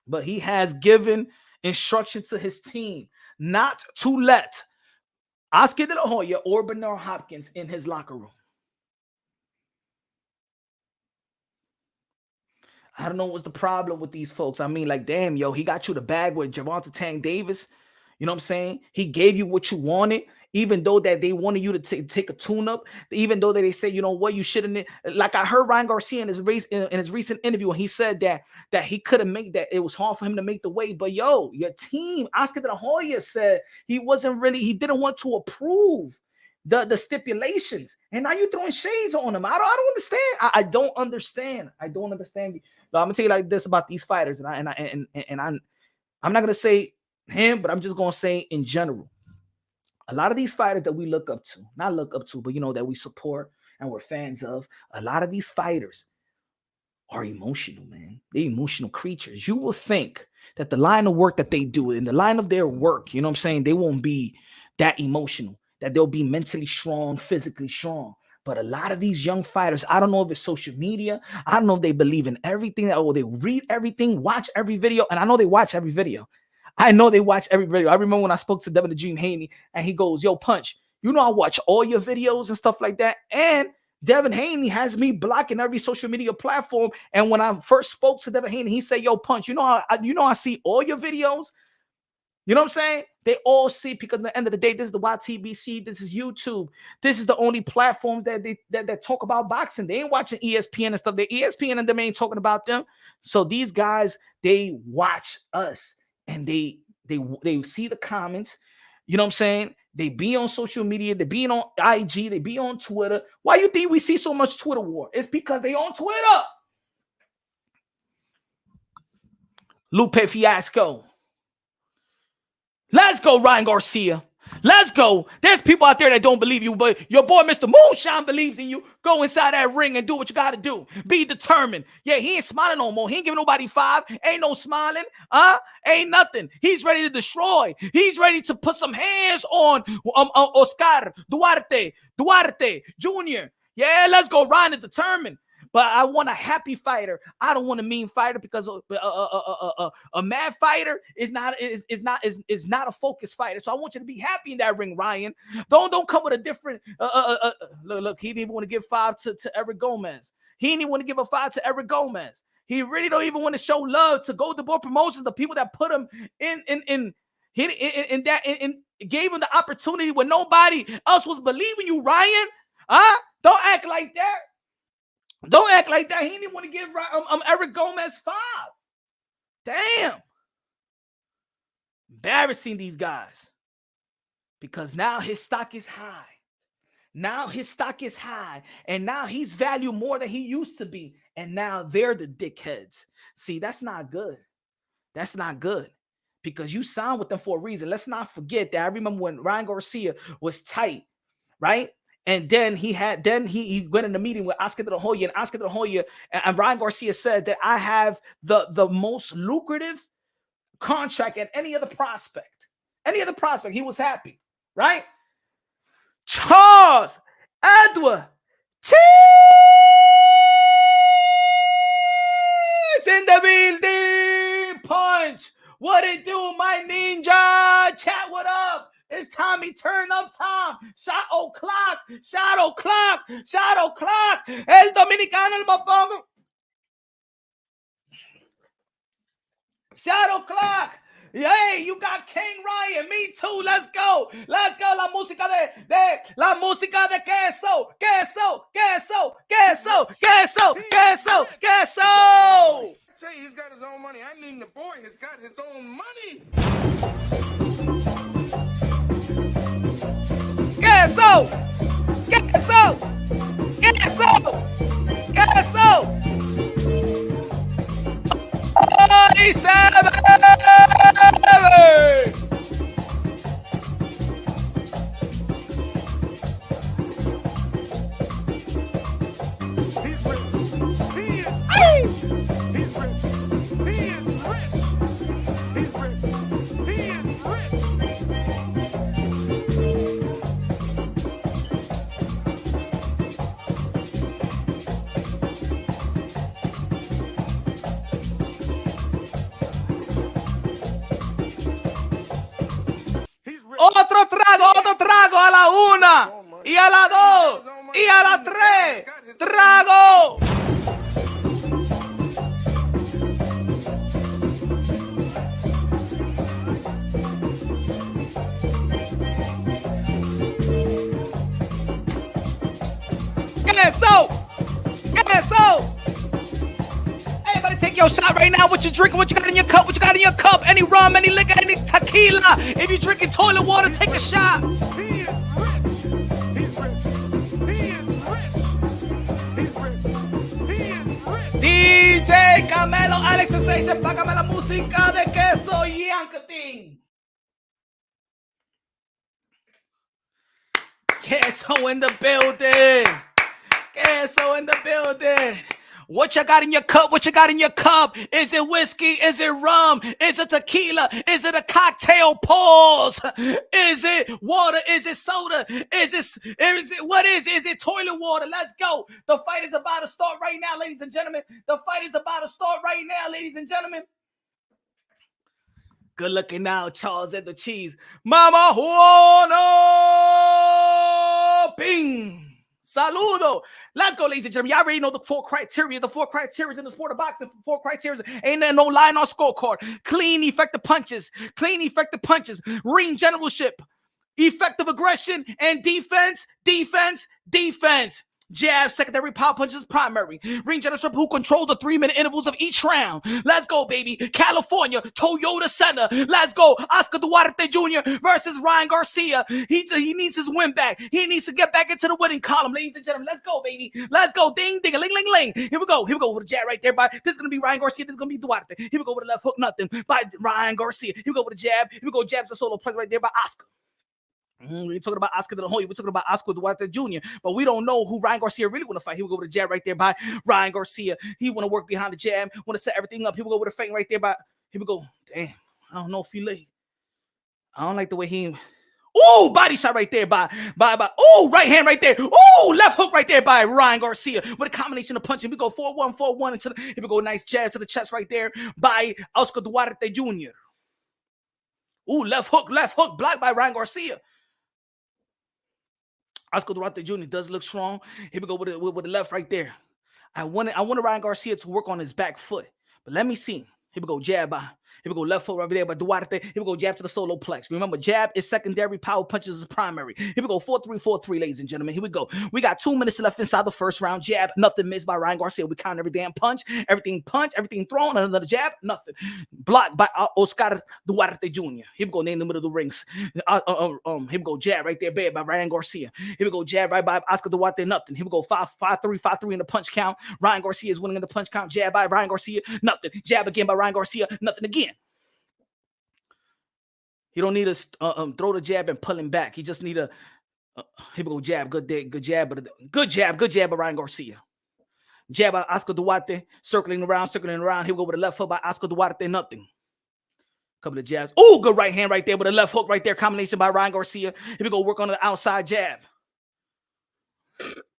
But he has given instruction to his team not to let Oscar De La Hoya or Bernard Hopkins in his locker room. I don't know what's the problem with these folks. I mean, like, damn, yo, he got you the bag with Gervonta Tank Davis. You know what I'm saying? He gave you what you wanted, even though that they wanted you to take a tune-up, even though that they say, you know what, you shouldn't. Like I heard Ryan Garcia in his recent interview, and he said that he couldn't make that. It was hard for him to make the weight. But yo, your team, Oscar De La Hoya said he didn't want to approve the stipulations, and now you're throwing shades on him. I don't understand. I don't understand. I don't understand. But I'm gonna tell you like this about these fighters, and I'm not gonna say him, but I'm just gonna say in general, a lot of these fighters that we look up to, not look up to, but you know that we support and we're fans of. A lot of these fighters are emotional, man. They're emotional creatures. You will think that the line of work that they do, in the line of their work, you know what I'm saying, they won't be that emotional, that they'll be mentally strong, physically strong. But a lot of these young fighters, I don't know if it's social media. I don't know if they believe in everything, or they read everything, watch every video. And I know they watch every video. I know they watch every video. I remember when I spoke to Devin the Dream Haney, and he goes, yo, Punch, you know I watch all your videos and stuff like that. And Devin Haney has me blocking every social media platform. And when I first spoke to Devin Haney, he said, yo, Punch, you know I see all your videos. You know what I'm saying? They all see, because at the end of the day, this is the YTBC, this is YouTube. This is the only platforms that talk about boxing. They ain't watching ESPN and stuff. The ESPN and them ain't talking about them. So these guys, they watch us, and they see the comments. You know what I'm saying? They be on social media. They be on IG. They be on Twitter. Why you think we see so much Twitter war? It's because they on Twitter. Lupe Fiasco. Let's go, Ryan Garcia. Let's go. There's people out there that don't believe you, but your boy, Mr. Moonshine, believes in you. Go inside that ring and do what you got to do. Be determined. Yeah, he ain't smiling no more. He ain't giving nobody five. Ain't no smiling. Ain't nothing. He's ready to destroy. He's ready to put some hands on Oscar Duarte Jr. Yeah, let's go. Ryan is determined. But I want a happy fighter. I don't want a mean fighter, because a mad fighter is not a focused fighter. So I want you to be happy in that ring, Ryan. Don't come with a different look. He didn't even want to give five to Eric Gomez. He didn't even want to give a five to Eric Gomez. He really don't even want to show love to Golden Boy Promotions, the people that put him in gave him the opportunity when nobody else was believing you, Ryan. Huh? Don't act like that. Don't act like that. He didn't want to give Eric Gomez 5. Damn. Embarrassing these guys. Because now his stock is high. Now his stock is high. And now he's valued more than he used to be. And now they're the dickheads. See, that's not good. That's not good. Because you signed with them for a reason. Let's not forget that I remember when Ryan Garcia was tight, right? And then he went in a meeting with Oscar De La Hoya, and Oscar De La Hoya and Ryan Garcia said that I have the most lucrative contract at any other prospect. Any other prospect. He was happy, right? Charles Edward Cheese in the building. Punch. What it do, my ninja? Chat, what up? It's Tommy Turn Up time. Shot o'clock. Shot o'clock. Shot o'clock. El Dominicano, el mofongo. Shot o'clock. Hey, you got King Ryan. Me too. Let's go. Let's go. La música la música de queso. Queso. Queso. Queso. Queso. Queso. Queso. Say he's got his own money. I mean, the boy has got his own money. Queso. Queso. Queso. Queso. 47. He's rich. He is rich. He's rich. He is rich. He's rich. He is rich. Otro trago a la 1 y a la 2 y a la 3. Trago. Queso. Queso. Everybody take your shot right now. What you drinking? What you got in your cup? What you got in your cup? Any rum, any liquor, any tequila. If you drinking toilet water, take a shot. He is rich. He's rich. He is rich. He's rich. He is rich. DJ Camelo Alex Sensation, págame la música de Queso Yankating. Queso in the building. Queso in the building. What you got in your cup? What you got in your cup? Is it whiskey? Is it rum? Is it tequila? Is it a cocktail? Pause. Is it water? Is it soda? Is it what is it? Is it toilet water? Let's go. The fight is about to start right now, ladies and gentlemen. The fight is about to start right now, ladies and gentlemen. Good looking now, Charles at the cheese. Mama Juana. Bing. Saludo. Let's go, ladies and gentlemen. Y'all already know the 4 criteria. The 4 criteria in the sport of boxing. 4 criteria. Ain't there no line on scorecard. Clean, effective punches. Clean, effective punches. Ring generalship. Effective aggression and defense. Defense. Defense. Jab, secondary, power punches, primary. Ring generalship who controls the 3-minute intervals of each round. Let's go, baby. California, Toyota Center. Let's go. Oscar Duarte Jr. versus Ryan Garcia. He needs his win back. He needs to get back into the winning column, ladies and gentlemen. Let's go, baby. Let's go. Ding, ding, ling, ling, ling. Here we go. Here we go with a jab right there. This is going to be Ryan Garcia. This is going to be Duarte. Here we go with a left hook, nothing, by Ryan Garcia. Here we go with a jab. Here we go. Jabs a solo play right there by Oscar. We're talking about Oscar De La Hoya. We're talking about Oscar Duarte Jr., but we don't know who Ryan Garcia really want to fight. He will go with a jab right there by Ryan Garcia. He want to work behind the jab, want to set everything up. He will go with a feint right there by. Here we go. Damn, I don't know if he late. I don't like the way he. Ooh, body shot right there by. Ooh, right hand right there. Ooh, left hook right there by Ryan Garcia with a combination of punching. We go 4-1, 4-1 into the. Here we go, nice jab to the chest right there by Oscar Duarte Jr. Ooh, left hook, blocked by Ryan Garcia. Oscar Duarte Jr. does look strong. Here we go with the left right there. I wanted Ryan Garcia to work on his back foot, but let me see. Here we go, jab by. Here we go, left foot right there by Duarte. Here we go, jab to the solo plex. Remember, jab is secondary, power punches is primary. Here we go, 4-3, 4-3, ladies and gentlemen. Here we go. We got 2 minutes left inside the first round. Jab, nothing missed by Ryan Garcia. We count every damn punch, everything thrown, another jab, nothing. Blocked by Oscar Duarte Jr. Here we go, name the middle of the rings. Here we go, jab right there, bad by Ryan Garcia. Here we go, jab right by Oscar Duarte, nothing. Here we go, 5-3, 5-3 in the punch count. Ryan Garcia is winning in the punch count. Jab by Ryan Garcia, nothing. Jab again by Ryan Garcia, nothing again. He don't need to throw the jab and pull him back. He just need a here we go, jab, good jab, but good jab by Ryan Garcia. Jab by Oscar Duarte, circling around. Here we go with a left hook by Oscar Duarte, nothing. Couple of jabs. Oh, good right hand right there with a left hook right there. Combination by Ryan Garcia. Here we go, work on the outside jab.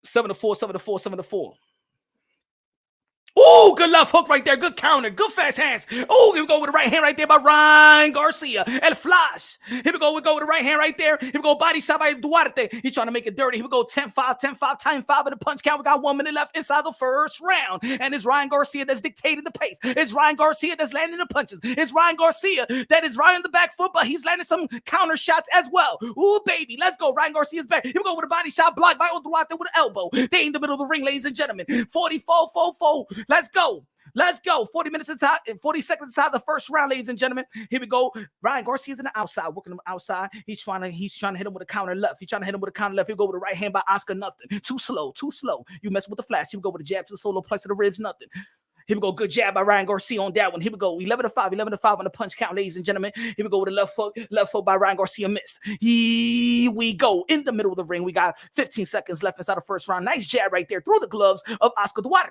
7-4, 7-4, 7-4. Oh, good left hook right there. Good counter. Good fast hands. Oh, here we go with the right hand right there by Ryan Garcia. El Flash. Here we go with the right hand right there. Here we go, body shot by Duarte. He's trying to make it dirty. Here we go, 10-5, 10-5, time 5 in the punch count. We got 1 minute left inside the first round. And it's Ryan Garcia that's dictating the pace. It's Ryan Garcia that's landing the punches. It's Ryan Garcia that is right on the back foot, but he's landing some counter shots as well. Ooh, baby. Let's go. Ryan Garcia's back. Here we go with a body shot blocked by Duarte with an elbow. They in the middle of the ring, ladies and gentlemen. 44-4-4. Let's go. 40 minutes inside, 40 seconds inside the first round, ladies and gentlemen. Here we go. Ryan Garcia's in the outside, working him outside. He's trying to hit him with a counter left. Here we go with the right hand by Oscar, nothing. Too slow. You mess with the flash. Here we go with the jab to the solo plex of the ribs, nothing. Here we go, good jab by Ryan Garcia on that one. Here we go, 11-5 on the punch count, ladies and gentlemen. Here we go with a left hook by Ryan Garcia, missed. Here we go, in the middle of the ring. We got 15 seconds left inside the first round. Nice jab right there through the gloves of Oscar Duarte.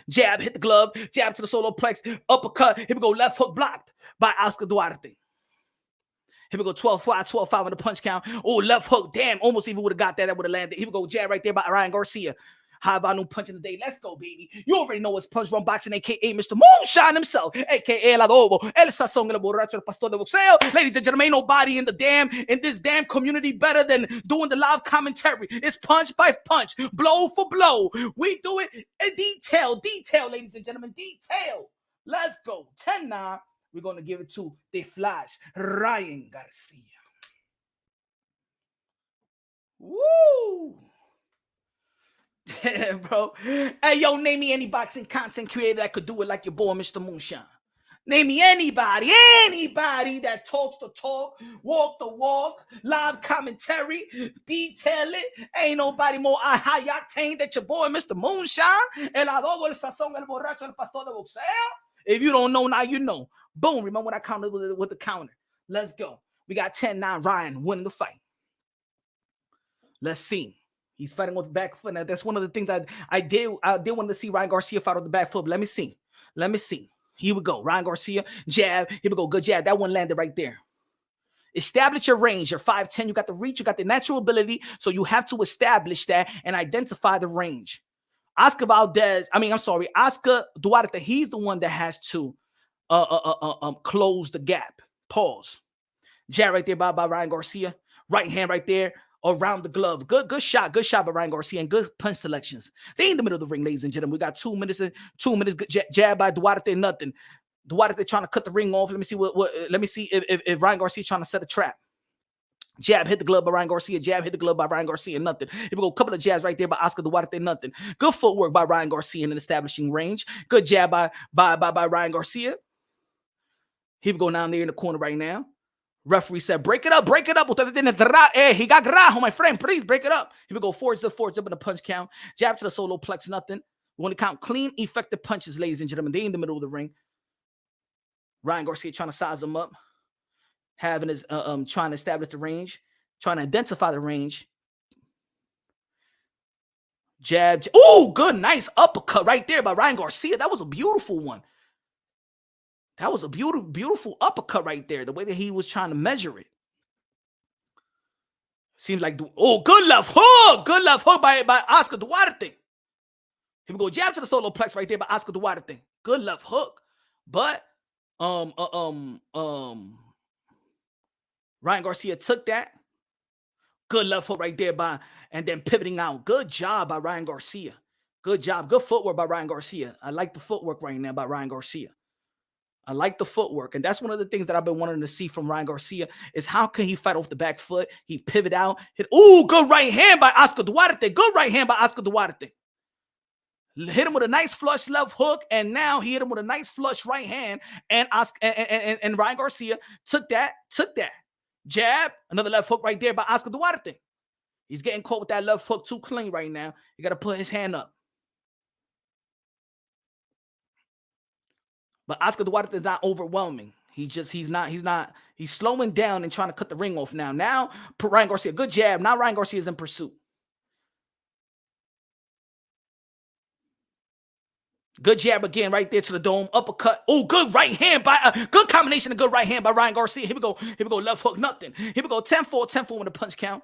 Jab, hit the glove, jab to the solo plex, uppercut. Here we go, left hook blocked by Oscar Duarte. Here we go, 12-5 on the punch count. Oh, left hook, damn, almost even would have got that. That would have landed. Here we go, jab right there by Ryan Garcia. High volume punch in the day. Let's go, baby. You already know it's Punch Run Boxing, a.k.a. Mr. Moonshine himself, a.k.a. El Adobo, El Sazón, El Borracho, El Pastor de Boxeo. Ladies and gentlemen, ain't nobody in this damn community better than doing the live commentary. It's punch by punch, blow for blow. We do it in detail, ladies and gentlemen, detail. Let's go. 10-9. We're going to give it to the Flash, Ryan Garcia. Woo! Yeah, bro. Hey, yo, name me any boxing content creator that could do it like your boy, Mr. Moonshine. Name me anybody that talks the talk, walk the walk, live commentary, detail it. Ain't nobody more high octane than your boy, Mr. Moonshine. El Adobo, El Sazón, El Borracho, El Pastor de Boxeo. If you don't know, now you know. Boom, remember when I counted with the counter. Let's go. We got 10-9, Ryan winning the fight. Let's see. He's fighting with the back foot. Now, that's one of the things I did want to see Ryan Garcia fight with the back foot. But let me see. Here we go. Ryan Garcia, jab. Here we go. Good jab. That one landed right there. Establish your range. You're 5'10". You got the reach. You got the natural ability. So you have to establish that and identify the range. Oscar Duarte, he's the one that has to close the gap. Pause. Jab right there by Ryan Garcia. Right hand right there. Around the glove. Good shot by Ryan Garcia and good punch selections. They in the middle of the ring, ladies and gentlemen. We got 2 minutes. Good jab by Duarte, nothing. Duarte trying to cut the ring off. Let me see if Ryan Garcia trying to set a trap. Jab hit the glove by Ryan Garcia. Jab hit the glove by Ryan Garcia. Nothing. Here we go. A couple of jabs right there by Oscar Duarte. Nothing. Good footwork by Ryan Garcia in establishing range. Good jab by Ryan Garcia. Here we go down there in the corner right now. Referee said, break it up. Hey, he got grajo, my friend. Please break it up. Here we go. Forwards up in the punch count. Jab to the solo plex. Nothing. We want to count clean, effective punches, ladies and gentlemen. They in the middle of the ring. Ryan Garcia trying to size him up. Having his trying to establish the range. Trying to identify the range. Jab. Oh, good. Nice uppercut right there by Ryan Garcia. That was a beautiful one. That was a beautiful uppercut right there. The way that he was trying to measure it. Seems like, good left hook by Oscar Duarte. Here we go, jab to the solo plex right there by Oscar Duarte. Good left hook. But, Ryan Garcia took that. Good left hook right there and then pivoting out. Good job by Ryan Garcia. Good job. Good footwork by Ryan Garcia. I like the footwork right now by Ryan Garcia. I like the footwork. And that's one of the things that I've been wanting to see from Ryan Garcia is how can he fight off the back foot? He pivot out. Good right hand by Oscar Duarte. Good right hand by Oscar Duarte. Hit him with a nice flush left hook, and now he hit him with a nice flush right hand. And and Ryan Garcia took that jab, another left hook right there by Oscar Duarte. He's getting caught with that left hook too clean right now. You got to put his hand up. But Oscar Duarte is not overwhelming. He's slowing down and trying to cut the ring off now. Now, Ryan Garcia, good jab. Now Ryan Garcia is in pursuit. Good jab again right there to the dome. Uppercut. Oh, good right hand by good combination of good right hand by Ryan Garcia. Here we go. Here we go. Left hook, nothing. Here we go. 10-4 with a punch count.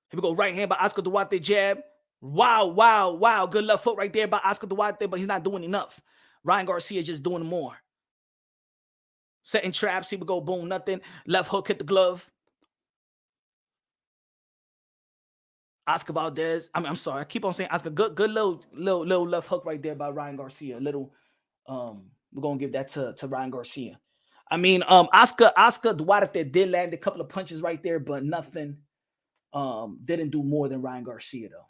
Here we go. Right hand by Oscar Duarte. Jab. Wow. Good left hook right there by Oscar Duarte, but he's not doing enough. Ryan Garcia just doing more. Setting traps. Here we go. Boom, nothing. Left hook hit the glove. Oscar Valdez. I'm sorry. I keep on saying Oscar. Good little left hook right there by Ryan Garcia. We're gonna give that to Ryan Garcia. I mean, Oscar Duarte did land a couple of punches right there, but nothing. Didn't do more than Ryan Garcia though.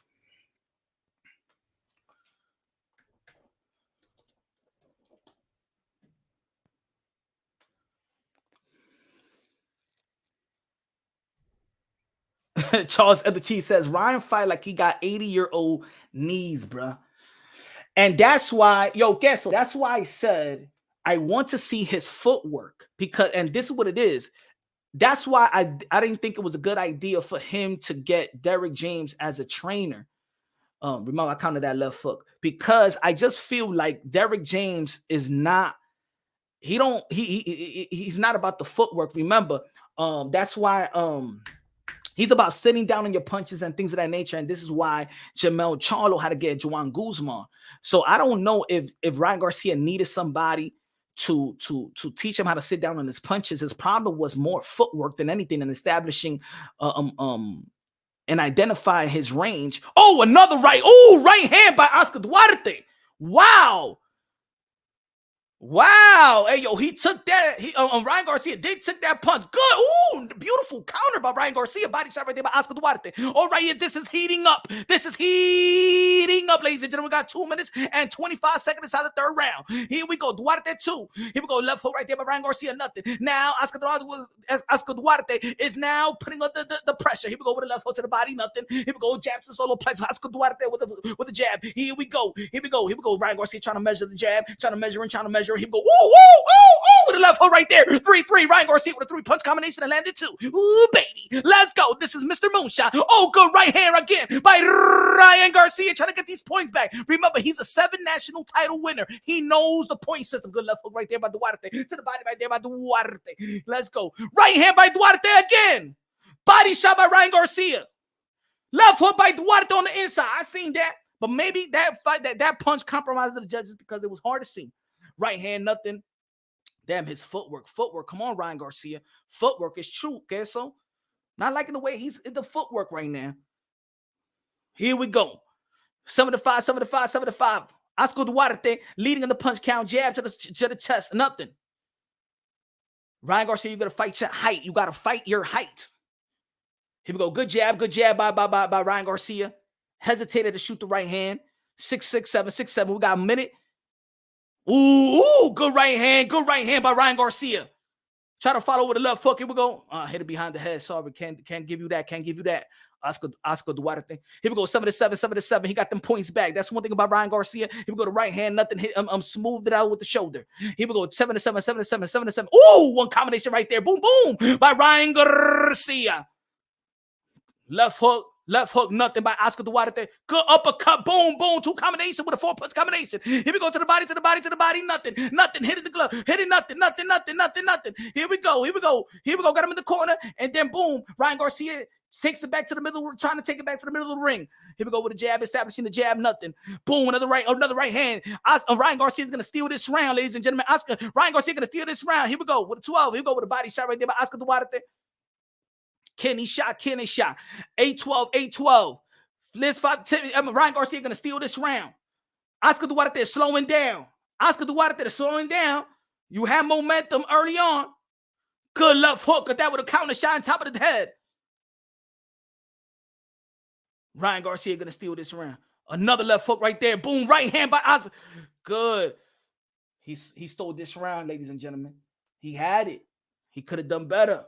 Charles Etherchi says Ryan fight like he got 80-year-old knees, bruh. And that's why, that's why I said I want to see his footwork because, and this is what it is. That's why I didn't think it was a good idea for him to get Derrick James as a trainer. Remember, I counted that left hook because I just feel like Derrick James is not. He's not about the footwork. Remember, that's why he's about sitting down on your punches and things of that nature. And this is why Jamel Charlo had to get Juan Guzman. So I don't know if Ryan Garcia needed somebody to teach him how to sit down on his punches. His problem was more footwork than anything in establishing and identifying his range. Oh, another right. Oh, right hand by Oscar Duarte. Wow. Hey, yo, he took that. Ryan Garcia did took that punch. Good. Ooh, beautiful counter by Ryan Garcia. Body shot right there by Oscar Duarte. All right, yeah, this is heating up. Ladies and gentlemen. We got 2 minutes and 25 seconds inside the third round. Here we go. Duarte 2. Here we go. Left hook right there by Ryan Garcia. Nothing. Now, Oscar Duarte is now putting on the pressure. Here we go with a left hook to the body. Nothing. Here we go. Jab to the solo place. Oscar Duarte with a jab. Here we go. Ryan Garcia trying to measure the jab. Trying to measure. He go, ooh, with the left hook right there. 3-3. Ryan Garcia with a 3-punch combination and landed 2. Ooh, baby. Let's go. This is Mr. Moonshot. Oh, good right hand again by Ryan Garcia trying to get these points back. Remember, he's a 7 national title winner. He knows the point system. Good left hook right there by Duarte. To the body right there by Duarte. Let's go. Right hand by Duarte again. Body shot by Ryan Garcia. Left hook by Duarte on the inside. I seen that. But maybe that punch compromised the judges because it was hard to see. Right hand, nothing. Damn, his footwork. Come on, Ryan Garcia. Footwork is true, queso. Not liking the way he's in the footwork right now. Here we go. 75. Oscar Duarte leading in the punch count. Jab to the chest. Nothing. Ryan Garcia, you got to fight your height. You got to fight your height. Here we go. Good jab by Ryan Garcia. Hesitated to shoot the right hand. 6'7". We got a minute. Ooh, good right hand by Ryan Garcia. Try to follow with the left hook. Here we go. Hit it behind the head. Sorry, can't give you that. Oscar Duarte. Here we go. 7-7. He got them points back. That's one thing about Ryan Garcia. Here we go to right hand. Nothing. Hit. Smoothed it out with the shoulder. Here we go. 7-7. Ooh, one combination right there. Boom, by Ryan Garcia. Left hook, nothing by Oscar Duarte. Good uppercut, boom, 2 combination with a 4-punch combination. Here we go to the body, nothing. Hitting the glove, hitting nothing. Here we go. Got him in the corner, and then boom, Ryan Garcia takes it back to the middle, trying to take it back to the middle of the ring. Here we go with a jab, establishing the jab, nothing. Boom, another right hand. Ryan Garcia is going to steal this round, ladies and gentlemen. Ryan Garcia going to steal this round. Here we go with a 12. Here we go with a body shot right there by Oscar Duarte. Kenny shot. 8-12. Liz 5-10. Ryan Garcia going to steal this round. Oscar Duarte is slowing down. Oscar Duarte slowing down. You had momentum early on. Good left hook, but that would have counted a shot on top of the head. Ryan Garcia gonna steal this round. Another left hook right there. Boom, right hand by Oscar. Good. He stole this round, ladies and gentlemen. He had it. He could have done better.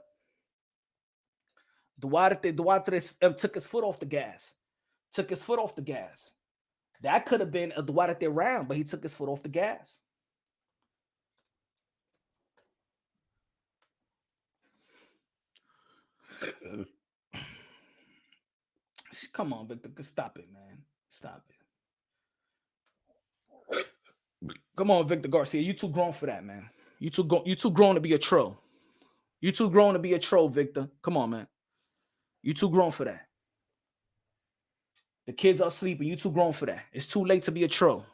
Duarte took his foot off the gas. Took his foot off the gas. That could have been a Duarte round, but he took his foot off the gas. Come on, Victor. Stop it, man. Stop it. Come on, Victor Garcia. You too grown for that, man. You too grown to be a troll. You too grown to be a troll, Victor. Come on, man. You too grown for that. The kids are sleeping. You too grown for that. It's too late to be a troll.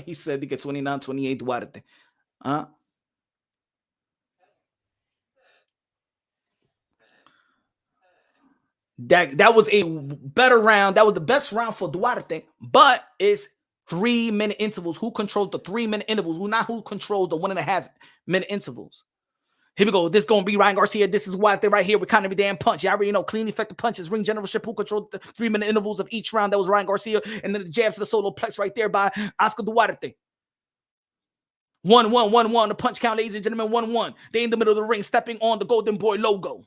He said they get 29, 28 Duarte. That was a better round. That was the best round for Duarte, but it's 3-minute intervals. Who controls the 3-minute intervals? Who controls the 1.5-minute intervals? Here we go. This is going to be Ryan Garcia. This is why they're right here. We're kind of every damn punch. You already know. Clean, effective punches. Ring generalship. Who controlled the 3-minute intervals of each round? That was Ryan Garcia. And then the jab to the solo plex right there by Oscar Duarte. 1-1, 1-1. The punch count, ladies and gentlemen. 1-1. They in the middle of the ring, stepping on the Golden Boy logo.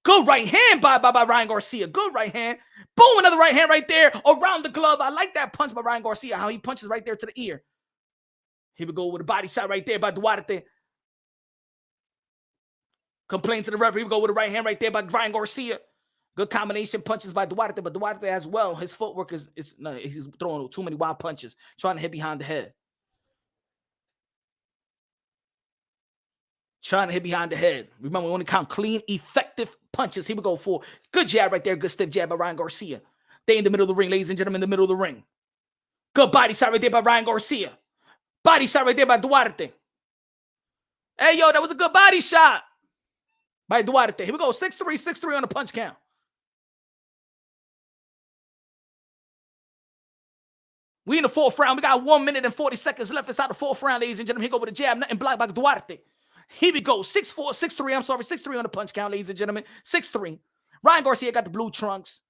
Good right hand by Ryan Garcia. Good right hand. Boom, another right hand right there around the glove. I like that punch by Ryan Garcia, how he punches right there to the ear. Here we go with a body shot right there by Duarte. Complain to the referee. We go with a right hand right there by Ryan Garcia. Good combination punches by Duarte, but Duarte as well. His footwork is he's throwing too many wild punches, trying to hit behind the head. Trying to hit behind the head. Remember, we only count clean, effective punches. Here we go for good jab right there. Good stiff jab by Ryan Garcia. They in the middle of the ring, ladies and gentlemen, in the middle of the ring. Good body shot right there by Ryan Garcia. Body shot right there by Duarte. Hey, yo, that was a good body shot by Duarte. Here we go. 6-3, 6-3 on the punch count. We in the fourth round. We got 1 minute and 40 seconds left inside the fourth round, ladies and gentlemen. Here go with a jab, nothing blocked by Duarte. Here we go. 6-4, 6-3. I'm sorry, 6-3 on the punch count, ladies and gentlemen. 6-3. Ryan Garcia got the blue trunks.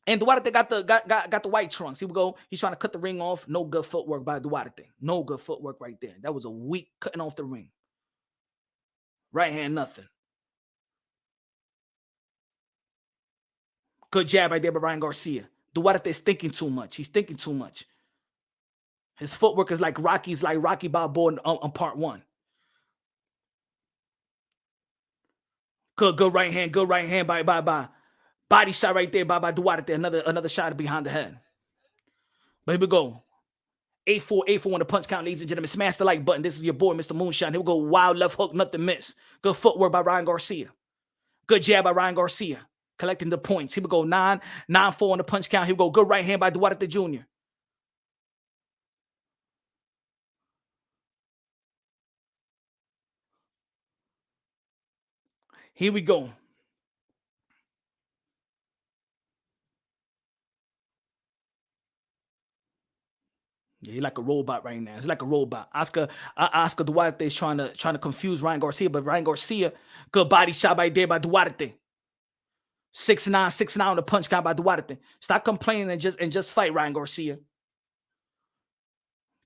And Duarte got the white trunks. Here we go. He's trying to cut the ring off. No good footwork by Duarte. No good footwork right there. That was a weak cutting off the ring. Right hand, nothing. Good jab right there by Ryan Garcia. Duarte is thinking too much. He's thinking too much. His footwork is like Rocky Balboa on part 1. Good right hand by body shot right there by Duarte. Another shot behind the head. But here we go. 8-4 on the punch count, ladies and gentlemen. Smash the like button. This is your boy, Mr. Moonshine. Here we go. Wild left hook, nothing miss. Good footwork by Ryan Garcia. Good jab by Ryan Garcia. Collecting the points. Here we go. 9-4 on the punch count. Here we go. Good right hand by Duarte Jr. Here we go. Yeah, he's like a robot right now. It's like a robot. Oscar Duarte is trying to confuse Ryan Garcia, but Ryan Garcia, good body shot right there by Duarte. 6-9 on the punch count by Duarte. Stop complaining and just fight, Ryan Garcia.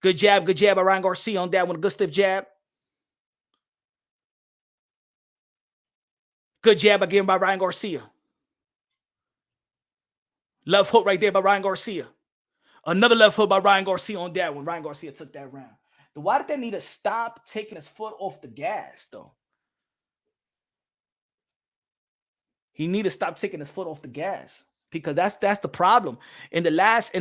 Good jab by Ryan Garcia on that one. Good stiff jab. Good jab again by Ryan Garcia. Left hook right there by Ryan Garcia. Another left hook by Ryan Garcia on that one. Ryan Garcia took that round. Duarte need to stop taking his foot off the gas, though. He need to stop taking his foot off the gas because that's the problem. In the last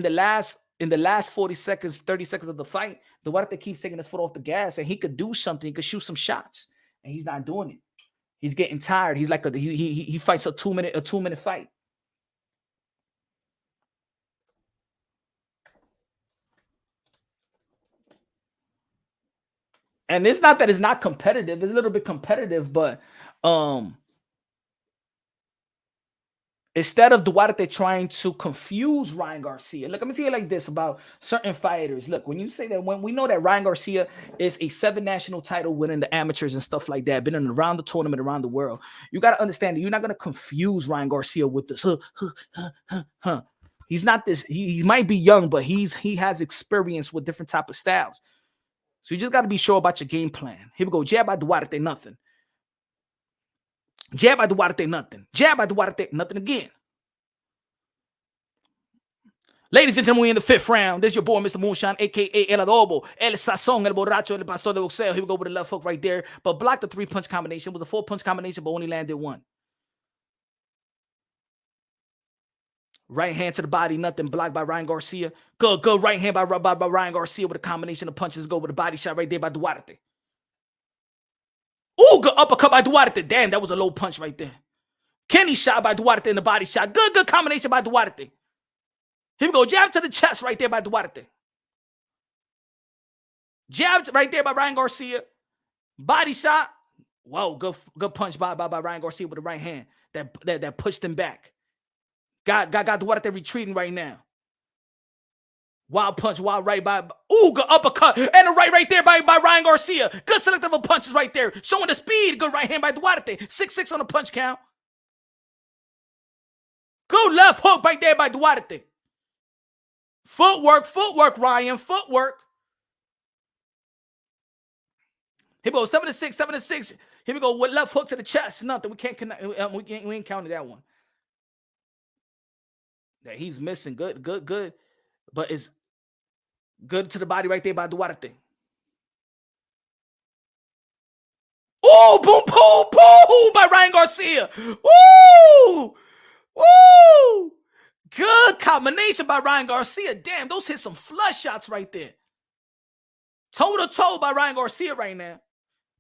40 seconds, 30 seconds of the fight, Duarte keeps taking his foot off the gas, and he could do something. He could shoot some shots, and he's not doing it. He's getting tired. He's like he fights a 2-minute fight. And it's not that it's not competitive. It's a little bit competitive, but Instead of Duarte trying to confuse Ryan Garcia, look, let me say it like this about certain fighters. Look, when you say that, when we know that Ryan Garcia is a 7 national title winning the amateurs and stuff like that, been in around the tournament around the world, you got to understand that you're not going to confuse Ryan Garcia with this. He's not this. He might be young, but he has experience with different type of styles. So you just got to be sure about your game plan. Here we go. Jab by Duarte, nothing. Jab by Duarte, nothing. Jab by Duarte, nothing again. Ladies and gentlemen, we in the 5th round. This is your boy, Mr. Moonshine, a.k.a. El Adobo, El Sazón, El Borracho, El Pastor de Boxeo. Here we go with the left hook right there. But blocked the 3-punch combination. It was a 4-punch combination, but only landed 1. Right hand to the body, nothing. Blocked by Ryan Garcia. Good right hand by Ryan Garcia with a combination of punches. Go with a body shot right there by Duarte. Ooh, good uppercut by Duarte. Damn, that was a low punch right there. Kenny shot by Duarte in the body shot. Good combination by Duarte. Here we go. Jab to the chest right there by Duarte. Jab right there by Ryan Garcia. Body shot. Whoa, good punch by Ryan Garcia with the right hand that pushed him back. Got Duarte retreating right now. Wild punch, wild right by. Ooh, good uppercut. And a right there by Ryan Garcia. Good selective of punches right there. Showing the speed. Good right hand by Duarte. 6-6 on the punch count. Good left hook right there by Duarte. Footwork, Ryan. Footwork. Here we go, 7-6. Here we go with left hook to the chest. Nothing. We can't connect. We ain't counted that one. That he's missing. Good. But it's good to the body right there by Duarte. Oh, boom, by Ryan Garcia. Woo! Good combination by Ryan Garcia. Damn, those hit some flush shots right there. Toe-to-toe by Ryan Garcia right now.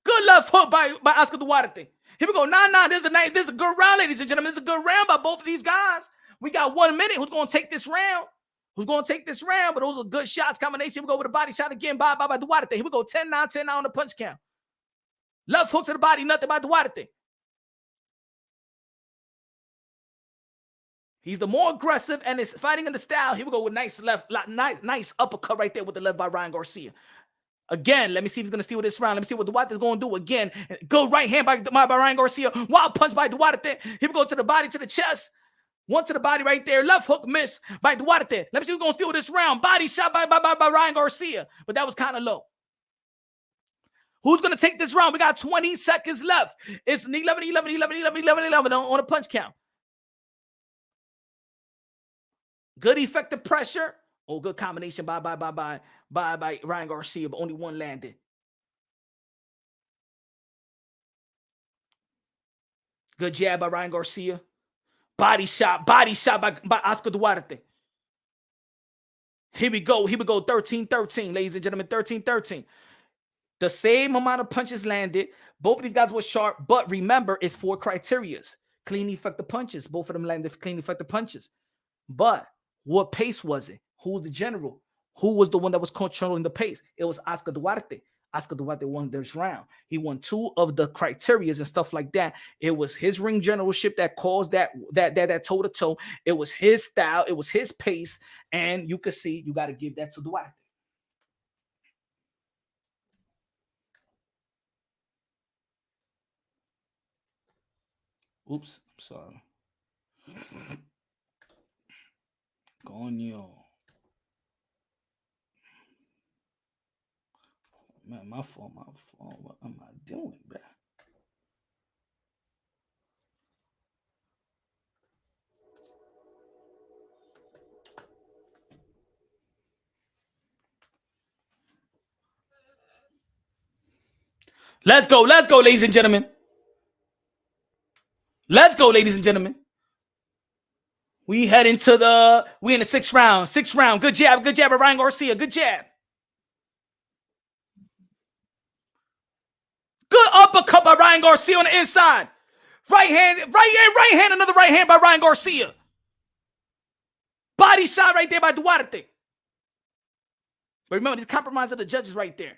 Good left hook by Oscar Duarte. Here we go. Nah. This is a good round, ladies and gentlemen. This is a good round by both of these guys. We got 1 minute. Who's going to take this round? But those are good shots. Combination. We go with a body shot again by Duarte. Here we go. 10-9 on the punch count. Left hook to the body. Nothing by Duarte. He's the more aggressive and is fighting in the style. Here we go with nice uppercut right there with the left by Ryan Garcia. Again, let me see if he's going to steal this round. Let me see what Duarte is going to do again. Go right hand by Ryan Garcia. Wild punch by Duarte. Here we go to the body, to the chest. One to the body right there. Left hook miss by Duarte. Let me see who's going to steal this round. Body shot by Ryan Garcia. But that was kind of low. Who's going to take this round? We got 20 seconds left. It's 11 on the punch count. Good effective pressure. Oh, good combination by Ryan Garcia, but only 1 landed. Good jab by Ryan Garcia. Body shot by Oscar Duarte. Here we go. 13-13, ladies and gentlemen. 13-13. The same amount of punches landed. Both of these guys were sharp, but remember, it's 4 criterias. Clean effective punches. Both of them landed clean effective punches. But what pace was it? Who was the general? Who was the one that was controlling the pace? It was Oscar Duarte. Oscar Duarte won this round. He won 2 of the criterias and stuff like that. It was his ring generalship that caused that toe-to-toe. It was his style. It was his pace. And you can see, you got to give that to Duarte. Oops, sorry. Coño. Man, my fault. What am I doing, bro? Let's go, ladies and gentlemen. We head into we in the 6th round. 6th round. Good jab by Ryan Garcia. Good jab. Good uppercut by Ryan Garcia on the inside. Right hand, another right hand by Ryan Garcia. Body shot right there by Duarte. But remember, these compromise of the judges right there.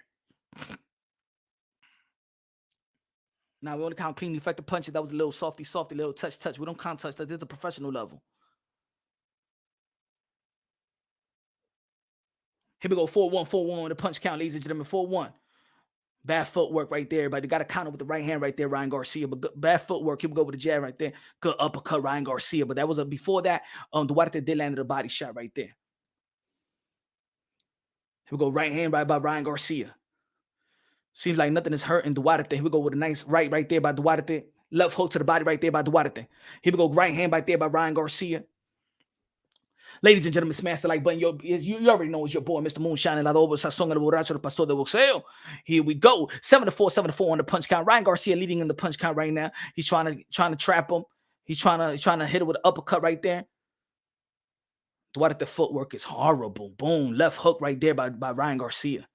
Now we only count clean effective punches. That was a little softy, little touch. We don't count touch. This is the professional level. Here we go, 4-1, 4-1 on the punch count, ladies and gentlemen, 4-1. Bad footwork right there, but you got to counter with the right hand right there, Ryan Garcia. But good, bad footwork. Here we go with the jab right there. Good uppercut, Ryan Garcia. But that was before that. Duarte did land a body shot right there. Here we go, right hand right by Ryan Garcia. Seems like nothing is hurting Duarte. Here we go with a nice right there by Duarte. Left hook to the body right there by Duarte. Here we go, right hand right there by Ryan Garcia. Ladies and gentlemen, smash the like button. You already know it's your boy, Mr. Moonshine, la doble sazón, el borracho, el pastor de boxeo. Here we go. 7-4, 7-4 on the punch count. Ryan Garcia leading in the punch count right now. He's trying to trap him. He's trying to hit it with an uppercut right there. Duarte footwork is horrible. Boom. Left hook right there by Ryan Garcia.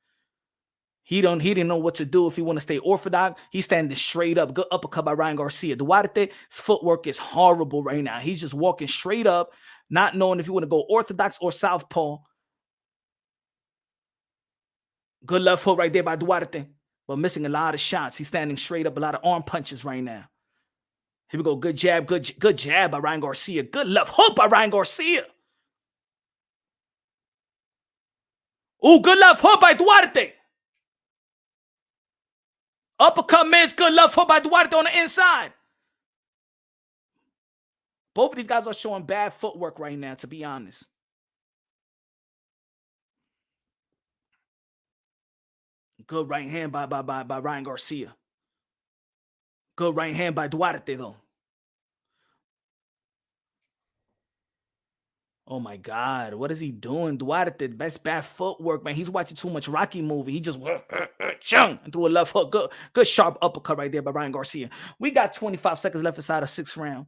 He didn't know what to do if he want to stay orthodox. He's standing straight up. Good uppercut by Ryan Garcia. Duarte's footwork is horrible right now. He's just walking straight up, not knowing if you want to go orthodox or southpaw. Good left hook right there by Duarte, but missing a lot of shots. He's standing straight up, a lot of arm punches right now. Here we go. Good jab, good jab by Ryan Garcia. Good left hook by Ryan Garcia. Oh, good left hook by Duarte. Uppercut miss. Good left hook by Duarte on the inside. Both of these guys are showing bad footwork right now, to be honest. Good right hand by Ryan Garcia. Good right hand by Duarte, though. Oh, my God. What is he doing? Duarte, best bad footwork, man. He's watching too much Rocky movie. He just chung and threw a left hook. Good sharp uppercut right there by Ryan Garcia. We got 25 seconds left inside the 6th round.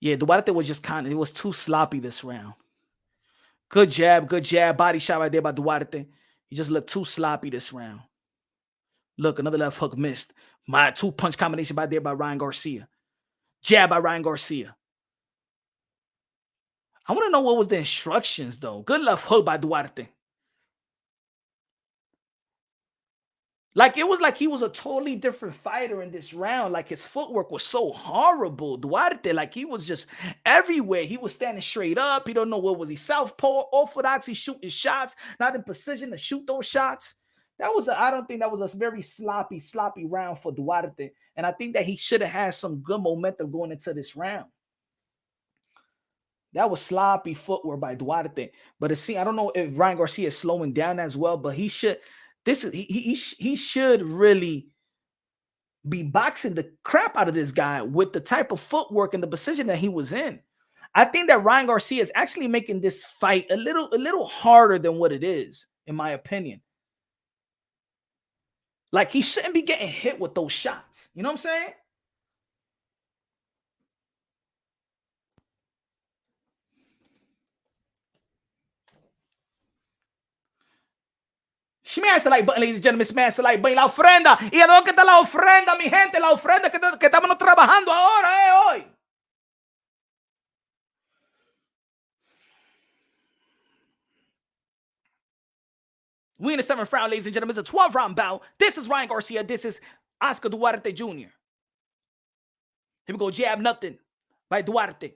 Yeah, Duarte was just it was too sloppy this round. Good jab, body shot right there by Duarte. He just looked too sloppy this round. Look, another left hook missed. My 2-punch combination by Ryan Garcia. Jab by Ryan Garcia. I want to know what was the instructions, though. Good left hook by Duarte. Like, it was like he was a totally different fighter in this round. Like, his footwork was so horrible. Duarte, like, he was just everywhere. He was standing straight up. He don't know what was he, southpaw, orthodox. He shooting shots, not in position to shoot those shots. I don't think that was a very sloppy round for Duarte. And I think that he should have had some good momentum going into this round. That was sloppy footwork by Duarte. But I don't know if Ryan Garcia is slowing down as well, but he should. He should really be boxing the crap out of this guy with the type of footwork and the position that he was in. I think that Ryan Garcia is actually making this fight a little harder than what it is, in my opinion. Like, he shouldn't be getting hit with those shots. You know what I'm saying? Smash the like button, ladies and gentlemen. Smash the like button. La ofrenda. ¿Y a dónde está la ofrenda, mi gente? La ofrenda que estamos trabajando ahora, hoy. We in the 7th round, ladies and gentlemen. It's a 12-round bout. This is Ryan Garcia. This is Oscar Duarte Jr. Here we go. Jab, nothing by Duarte.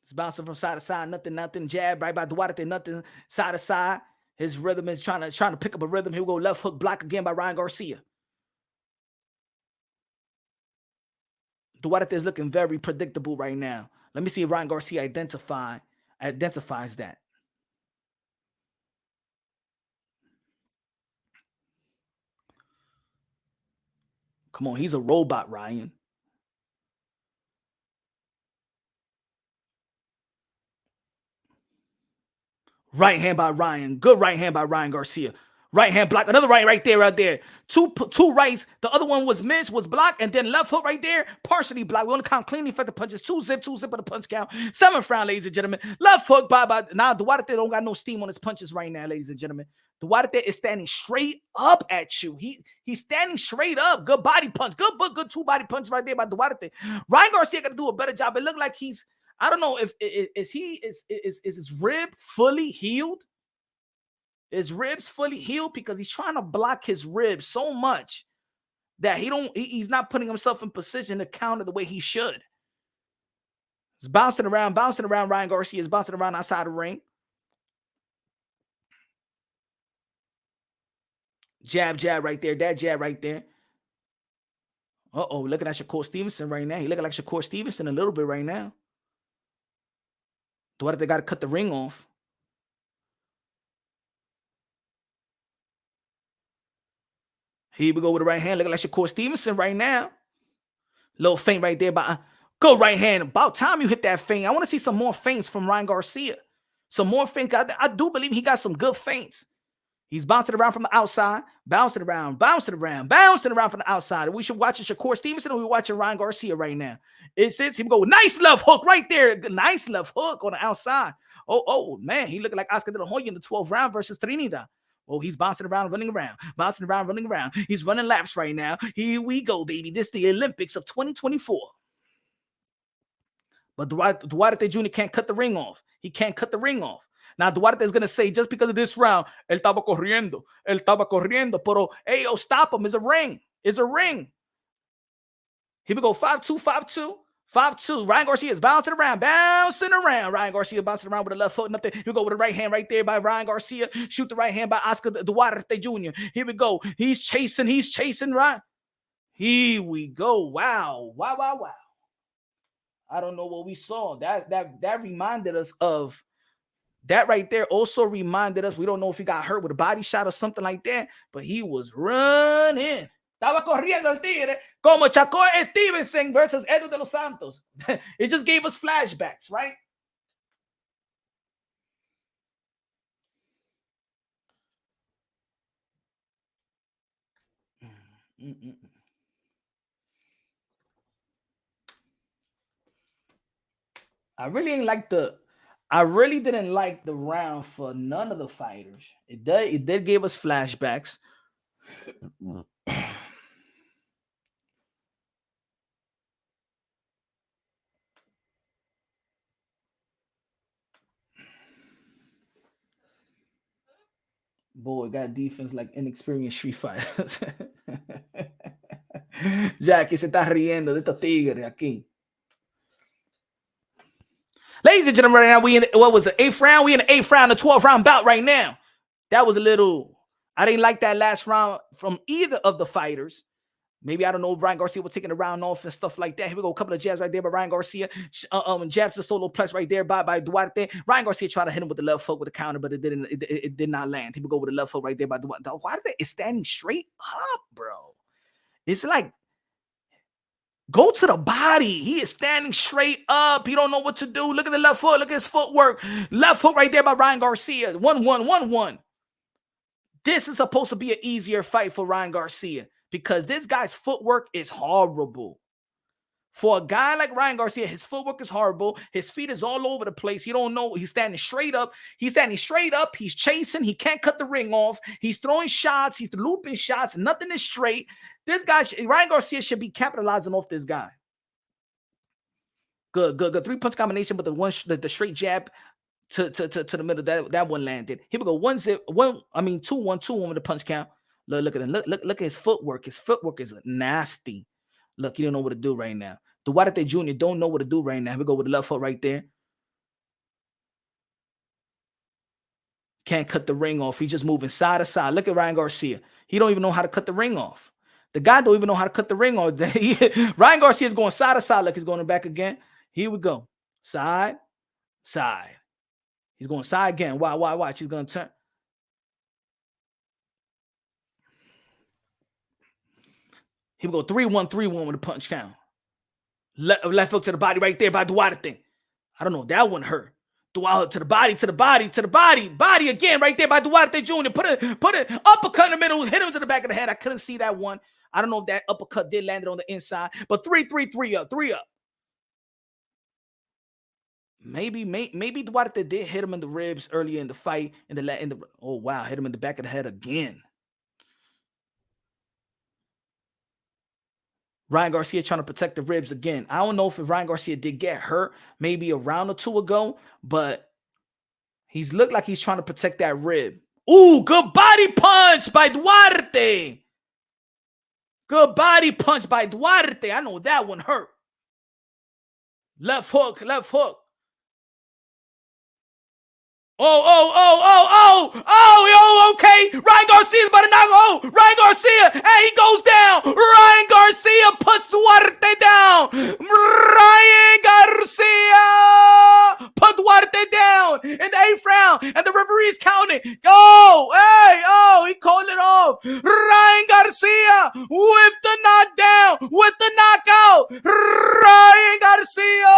It's bouncing from side to side. Nothing. Jab right by Duarte. Nothing. Side to side. His rhythm is trying to pick up a rhythm. Here we go. Left hook block again by Ryan Garcia. Duarte is looking very predictable right now. Let me see if Ryan Garcia identifies that. Come on, he's a robot, Ryan. Right hand by Ryan. Good right hand by Ryan Garcia. Right hand block. Another right there. Two rights. The other one was missed, was blocked, and then left hook right there, partially blocked. We only count cleanly effective punches. Two zip on the punch count. 7th round, ladies and gentlemen. Left hook by now. Duarte don't got no steam on his punches right now, ladies and gentlemen. Duarte is standing straight up at you. He's standing straight up. Good body punch. Good 2 body punches right there by Duarte. Ryan Garcia got to do a better job. It looked like he's. I don't know if is his rib fully healed. His ribs fully healed because he's trying to block his ribs so much that he's not putting himself in position to counter the way he should. He's bouncing around. Ryan Garcia is bouncing around outside the ring. Jab right there. That jab right there. Uh-oh, looking at Shakur Stevenson right now. He looking like Shakur Stevenson a little bit right now. Duarte got to cut the ring off. Here we go with the right hand. Looking like Shakur Stevenson right now. Little feint right there. Go right hand. About time you hit that feint. I want to see some more feints from Ryan Garcia. Some more feints. I do believe he got some good feints. He's bouncing around from the outside, bouncing around from the outside. We should watch Shakur Stevenson, or we watching Ryan Garcia right now. Is this? He go nice left hook right there. Nice left hook on the outside. Oh man, he looking like Oscar De La Hoya in the 12th round versus Trinidad. Oh, he's bouncing around, running around. He's running laps right now. Here we go, baby. This is the Olympics of 2024. But Duarte Jr. can't cut the ring off. He can't cut the ring off. Now, Duarte is going to say, just because of this round, él estaba corriendo. Pero, hey, yo, stop him. It's a ring. Here we go, 5-2. Ryan Garcia is bouncing around. Ryan Garcia bouncing around with a left foot. Nothing. Here we go with the right hand right there by Ryan Garcia. Shoot the right hand by Oscar Duarte Jr. Here we go. He's chasing Ryan. Here we go. Wow. I don't know what we saw. That reminded us of... That right there also reminded us, we don't know if he got hurt with a body shot or something like that, but he was running. Estaba corriendo el tigre como Shakur Stevenson versus Edu de los Santos. It just gave us flashbacks, right? I really didn't like the round for none of the fighters. It did give us flashbacks. Boy, got defense like inexperienced street fighters. Jackie se está riendo de estos tigres aquí. Ladies and gentlemen, right now we in what was the 8th round? We in the 8th round, the 12th round bout right now. That was a little... I didn't like that last round from either of the fighters. Maybe, I don't know if Ryan Garcia was taking the round off and stuff like that. Here we go, a couple of jabs right there by Ryan Garcia. Jabs to the solo plus right there by Duarte. Ryan Garcia tried to hit him with the left hook with the counter, but it did not land. He would go with the left hook right there by Duarte. Duarte is standing straight up, bro. It's like, go to the body. He is standing straight up. He don't know what to do. Look at the left foot. Look at his footwork. Left hook right there by Ryan Garcia. 1-1. This is supposed to be an easier fight for Ryan Garcia because this guy's footwork is horrible. For a guy like Ryan Garcia, his footwork is horrible. His feet is all over the place. You don't know. He's standing straight up. He's chasing. He can't cut the ring off. He's throwing shots. He's looping shots. Nothing is straight. This guy, Ryan Garcia, should be capitalizing off this guy. Good. 3-punch combination, but the straight jab to the middle. That one landed. Here we go. 2-1 with the punch count. Look at him. Look at his footwork. His footwork is nasty. Look, he don't know what to do right now. Duarte Jr. don't know what to do right now. Here we go with the left foot right there. Can't cut the ring off. He's just moving side to side. Look at Ryan Garcia. He don't even know how to cut the ring off. The guy don't even know how to cut the ring off. Ryan Garcia is going side to side. Look, he's going back again. Here we go. Side. He's going side again. Watch. He's going to turn. Here we go. 3-1 with a punch count. Left hook to the body right there by Duarte. I don't know if that one hurt. Duarte to the body again right there by Duarte Jr. Put an uppercut in the middle, hit him to the back of the head. I couldn't see that one. I don't know if that uppercut did land on the inside, but 3 up. Maybe Duarte did hit him in the ribs earlier in the fight. Oh wow, hit him in the back of the head again. Ryan Garcia trying to protect the ribs again. I don't know if Ryan Garcia did get hurt maybe a round or two ago, but he's looked like he's trying to protect that rib. Ooh, good body punch by Duarte. Good body punch by Duarte. I know that one hurt. Left hook, left hook. Okay. Ryan Garcia's about to knock. Ryan Garcia. And he goes down. Ryan Garcia puts Duarte down. Ryan Garcia put Duarte down in the 8th round. And the referee's counting. He called it off. Ryan Garcia with the knockdown, with the knockout. Ryan Garcia.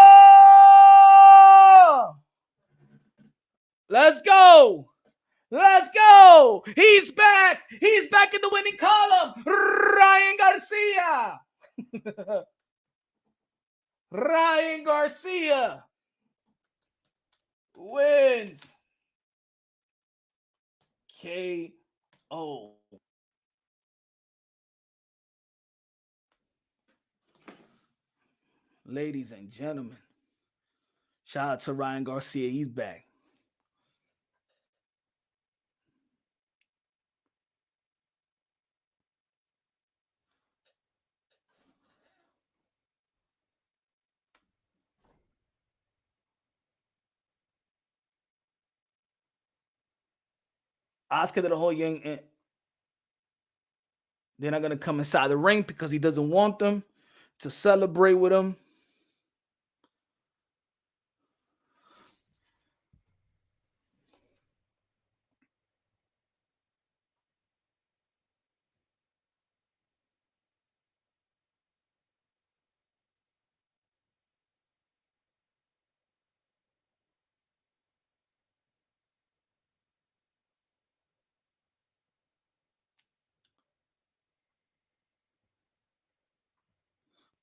Let's go. Let's go. He's back. He's back in the winning column. Ryan Garcia. Ryan Garcia wins. KO. Ladies and gentlemen, shout out to Ryan Garcia. He's back. Oscar de la Hoya, they're not going to come inside the ring because he doesn't want them to celebrate with him.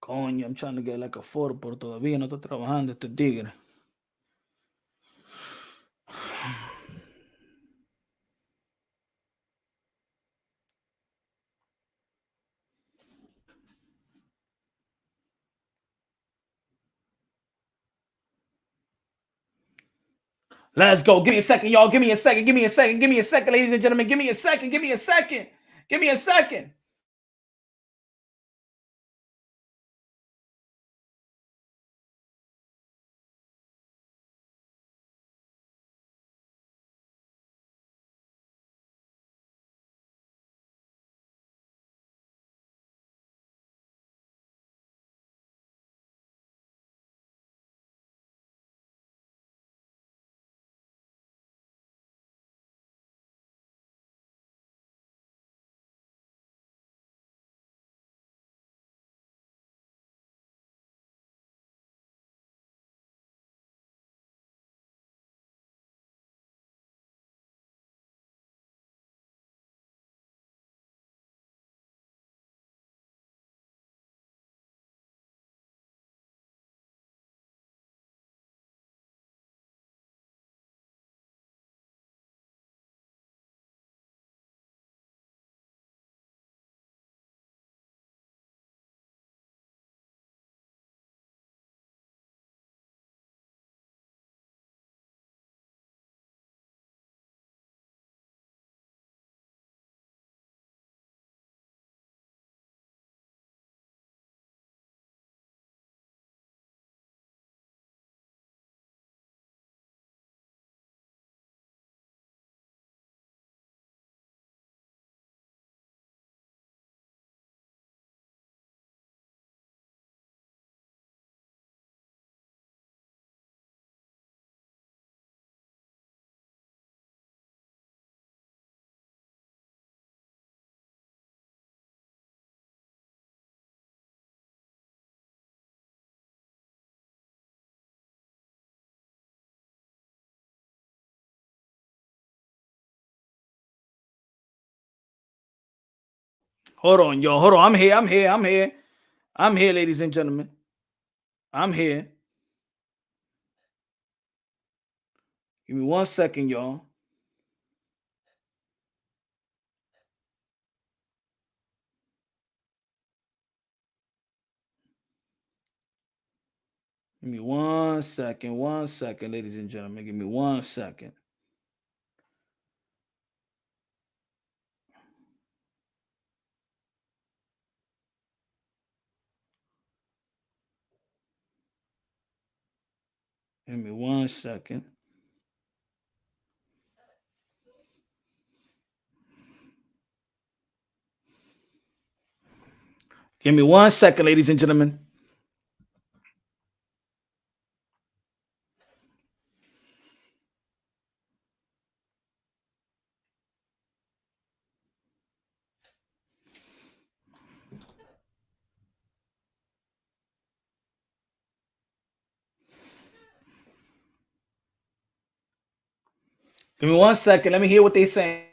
Coño, I'm trying to get like a photo, pero todavía no está trabajando este tigre. Let's go. Give me a second, y'all. Give me a second. Give me a second. Give me a second, ladies and gentlemen. Give me a second. Give me a second. Give me a second. Hold on, y'all. Hold on. I'm here. I'm here. I'm here. I'm here, ladies and gentlemen. I'm here. Give me 1 second, y'all. Give me 1 second. 1 second, ladies and gentlemen. Give me 1 second. Give me 1 second. Give me 1 second, ladies and gentlemen. Give me 1 second. Let me hear what they saying.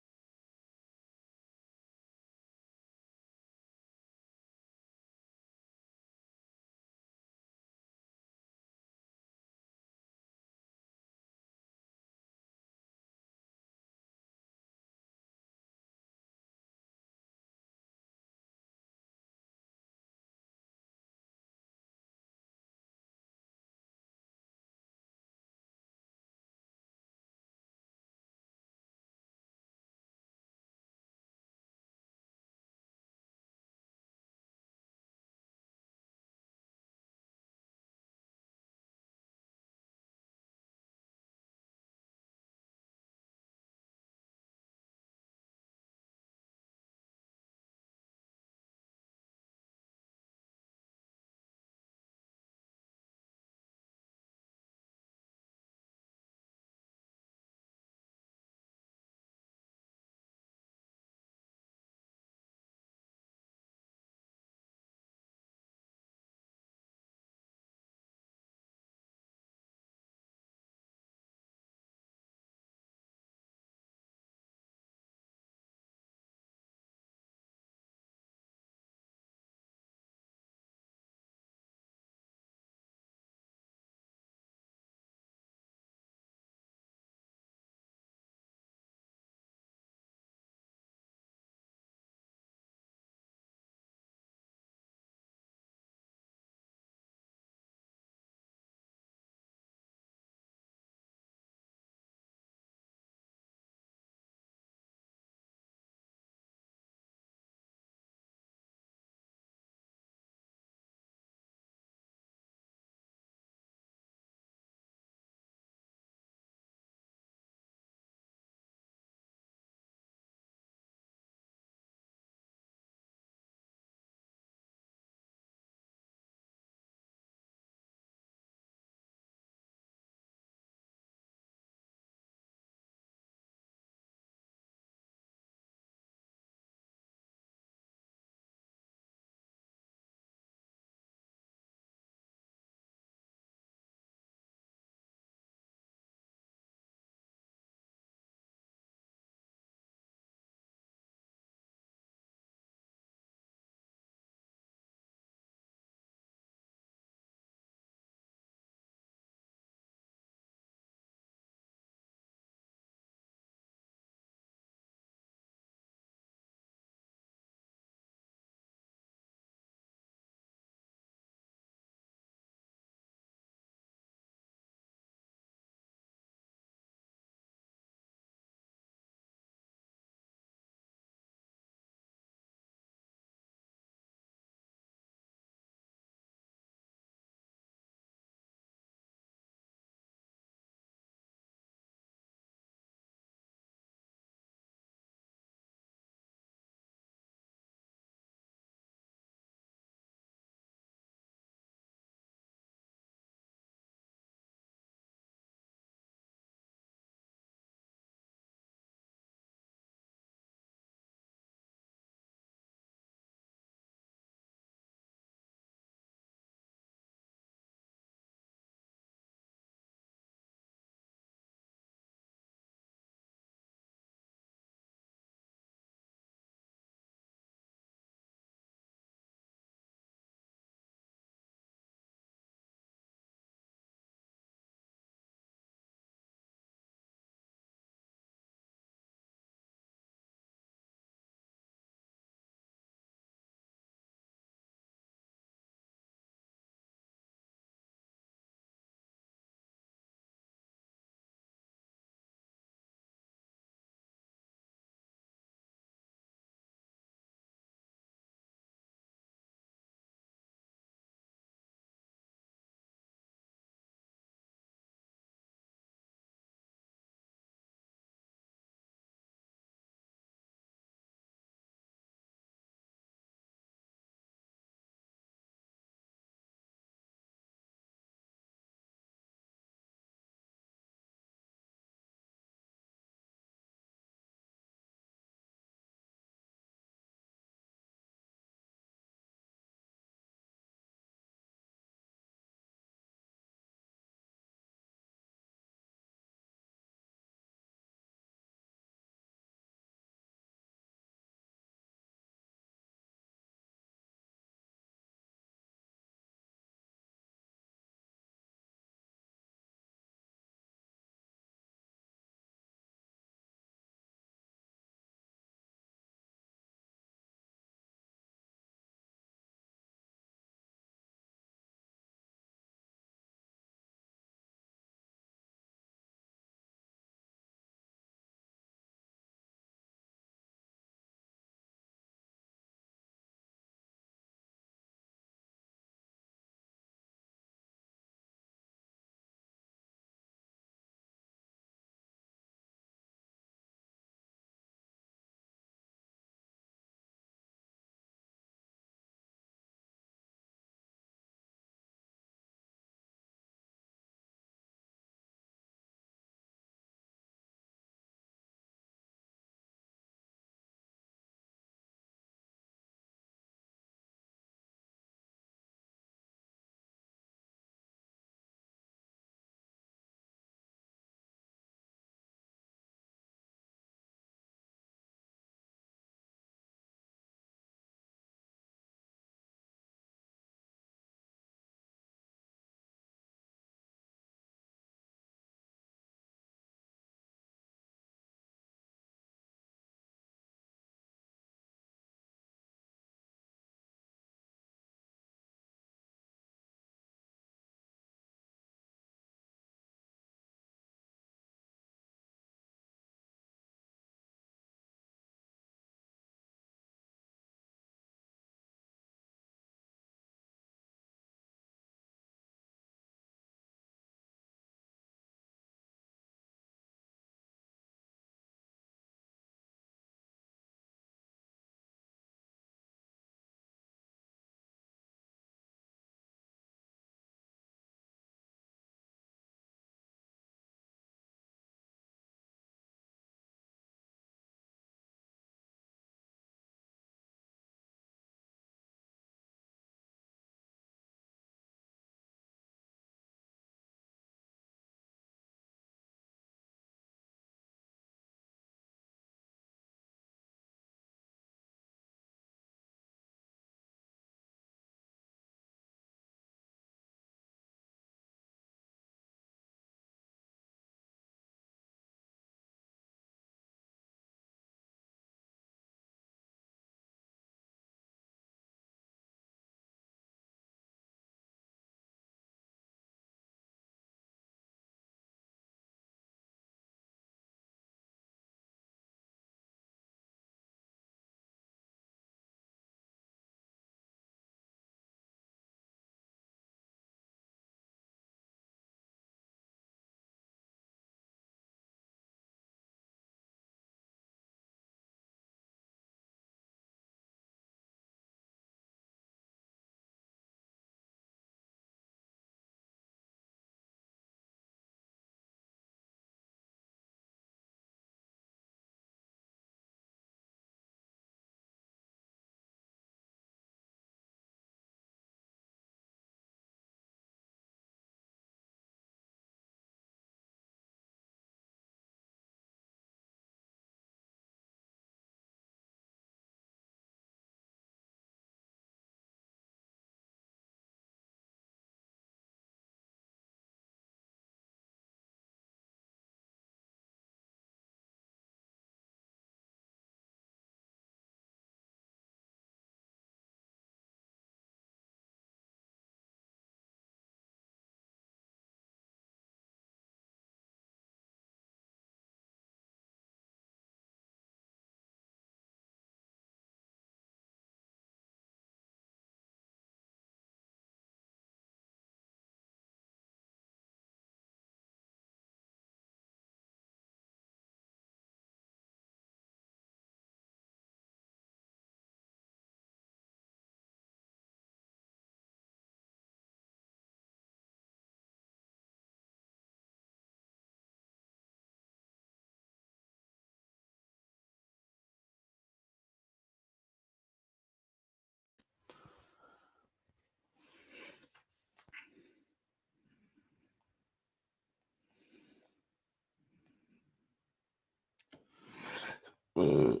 Dímelo,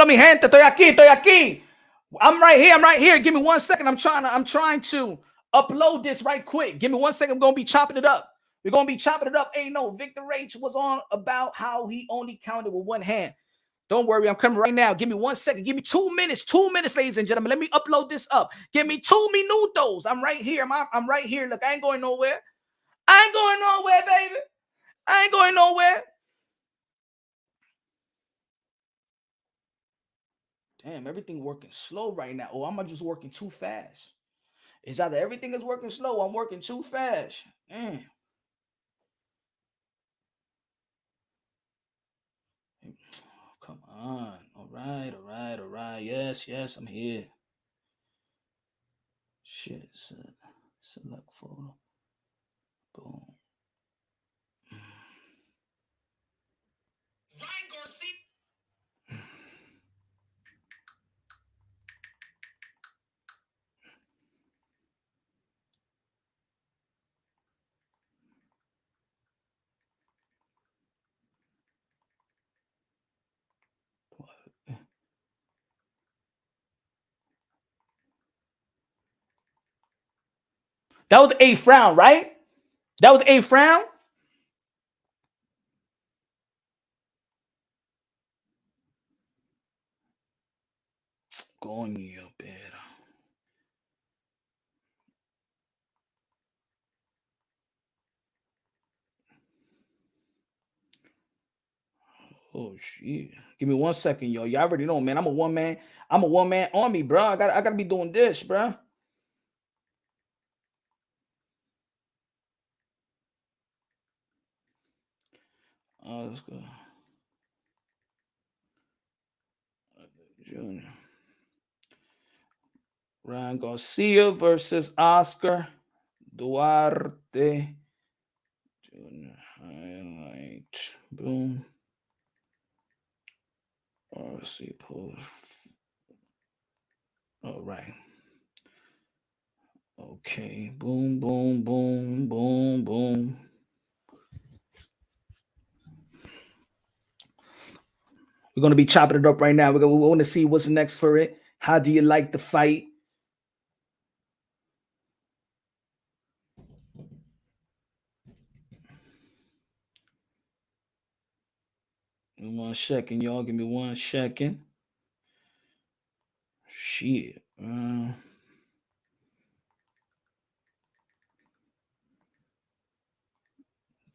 mi gente. Estoy aquí. Estoy aquí. I'm right here. I'm right here. Give me 1 second. I'm trying to upload this right quick. Give me 1 second. I'm gonna be chopping it up. We're gonna be chopping it up. Ain't no Victor H was on about how he only counted with one hand. Don't worry, I'm coming right now. Give me 1 second. Give me 2 minutes. 2 minutes, ladies and gentlemen. Let me upload this up. Give me 2 minutos. I'm right here. I'm right here. Look, I ain't going nowhere. I ain't going nowhere, baby. I ain't going nowhere. Damn, everything working slow right now. Oh, I'm just working too fast. It's either everything is working slow, I'm working too fast. Damn. Oh, come on. All right, all right, all right. Yes, yes, I'm here. Shit, select photo. Boom. Garcia. That was the 8th round, right? That was the 8th round? Coño, pero. Oh shit. Give me 1 second, yo. Y'all already know, man. I'm a one man army, bro. I gotta be doing this, bro. Let's go. Junior. Ryan Garcia versus Oscar Duarte. Junior. Highlight. Boom. Let's see. Pull. All right. Okay. Boom, boom, boom, boom, boom. We're going to be chopping it up right now. We want to see what's next for it. How do you like the fight? Give me 1 second, y'all. Give me 1 second. Shit.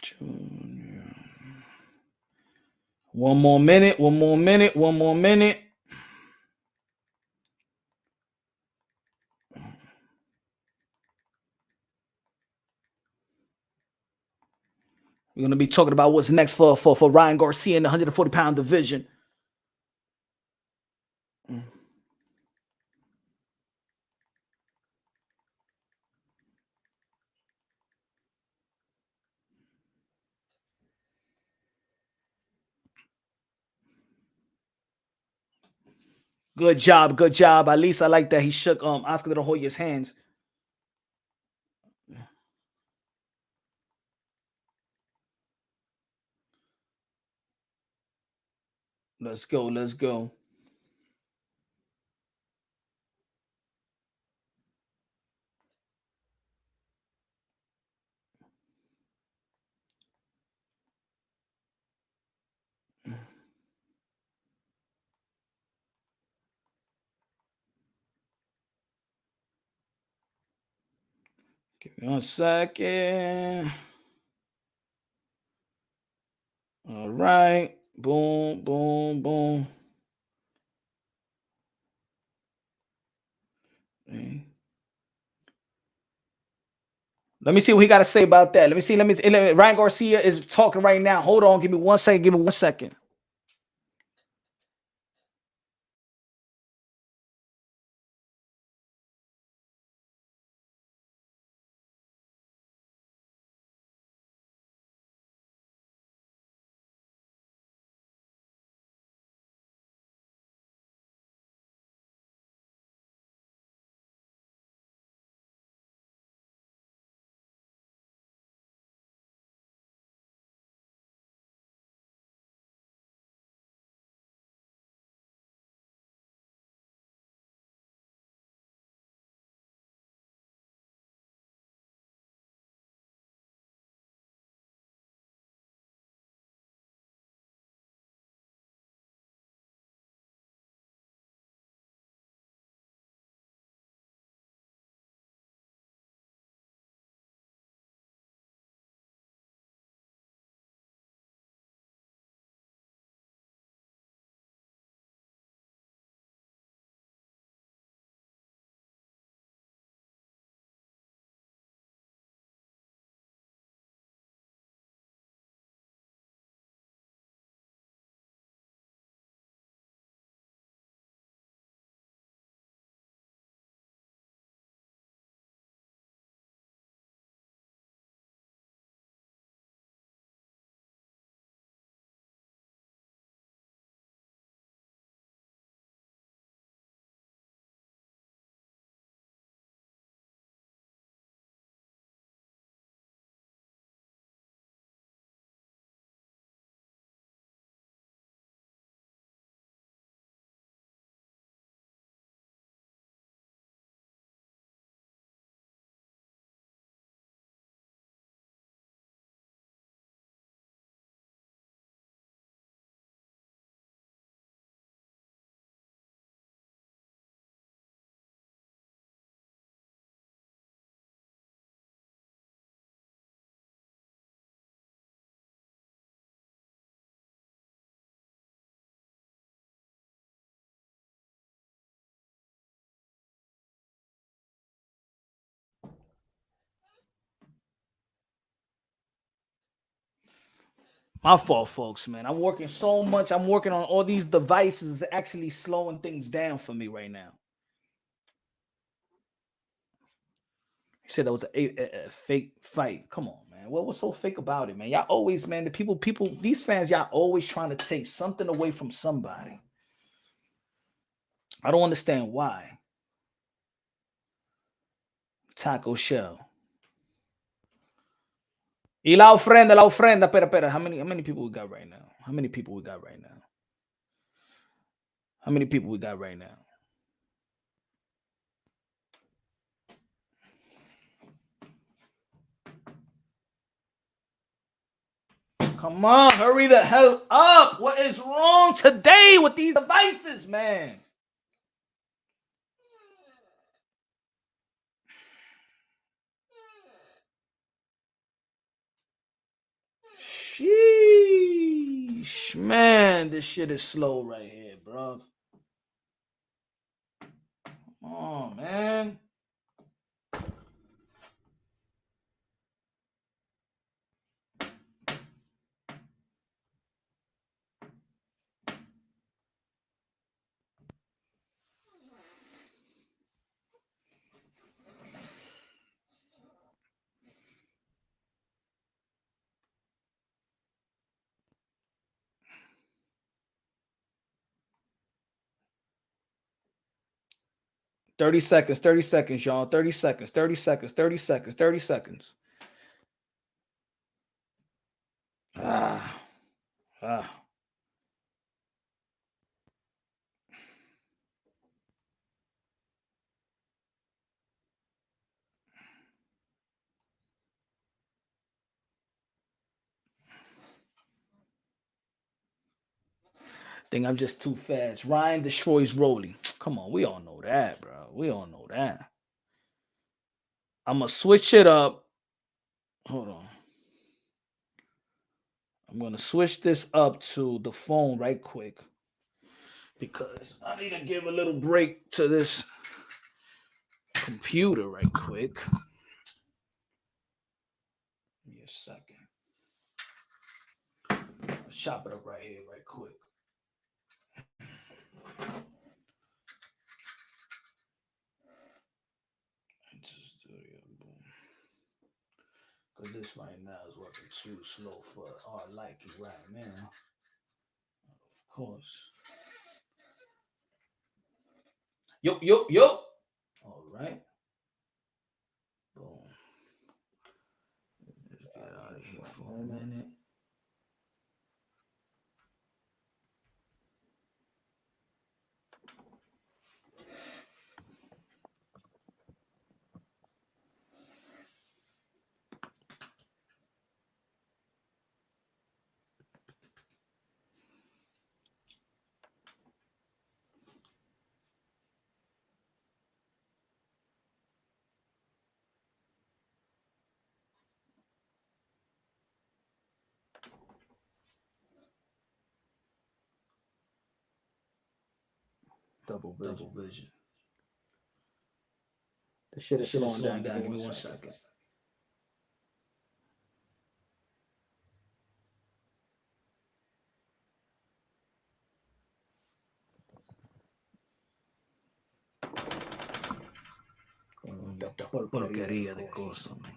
Junior. 1 more minute. 1 more minute. 1 more minute. We're going to be talking about what's next for Ryan Garcia in the 140-pound division. Good job, good job. At least I like that he shook Oscar De La Hoya's hands. Let's go, let's go. Give me 1 second. All right. Boom, boom, boom. Let me see what he got to say about that. Let me see. Ryan Garcia is talking right now. Hold on. Give me 1 second. Give me 1 second. My fault, folks, man. I'm working so much. I'm working on all these devices, actually slowing things down for me right now. He said that was a fake fight. Come on, man. What was so fake about it, man? Y'all always, man, the people, these fans, y'all always trying to take something away from somebody. I don't understand why. Taco Shell. Y la ofrenda. Espera. How many people we got right now? How many people we got right now? How many people we got right now? Come on, hurry the hell up. What is wrong today with these devices, man? Sheesh, man, this shit is slow right here, bro. Come on, man. Thirty seconds, y'all. 30 seconds. Ah. Think I'm just too fast. Ryan destroys Rolly. Come on, we all know that, bro. We all know that. I'm gonna switch it up. Hold on. I'm gonna switch this up to the phone right quick because I need to give a little break to this computer right quick. Give me a second. Let's chop it up right here, right quick. Because this right now is working too slow for our liking right now. Of course. Yo. All right. Boom. Let's get out of here for a minute. Double vision. The shit is slowing down. Give me 1 second. Porquería de cosas, man.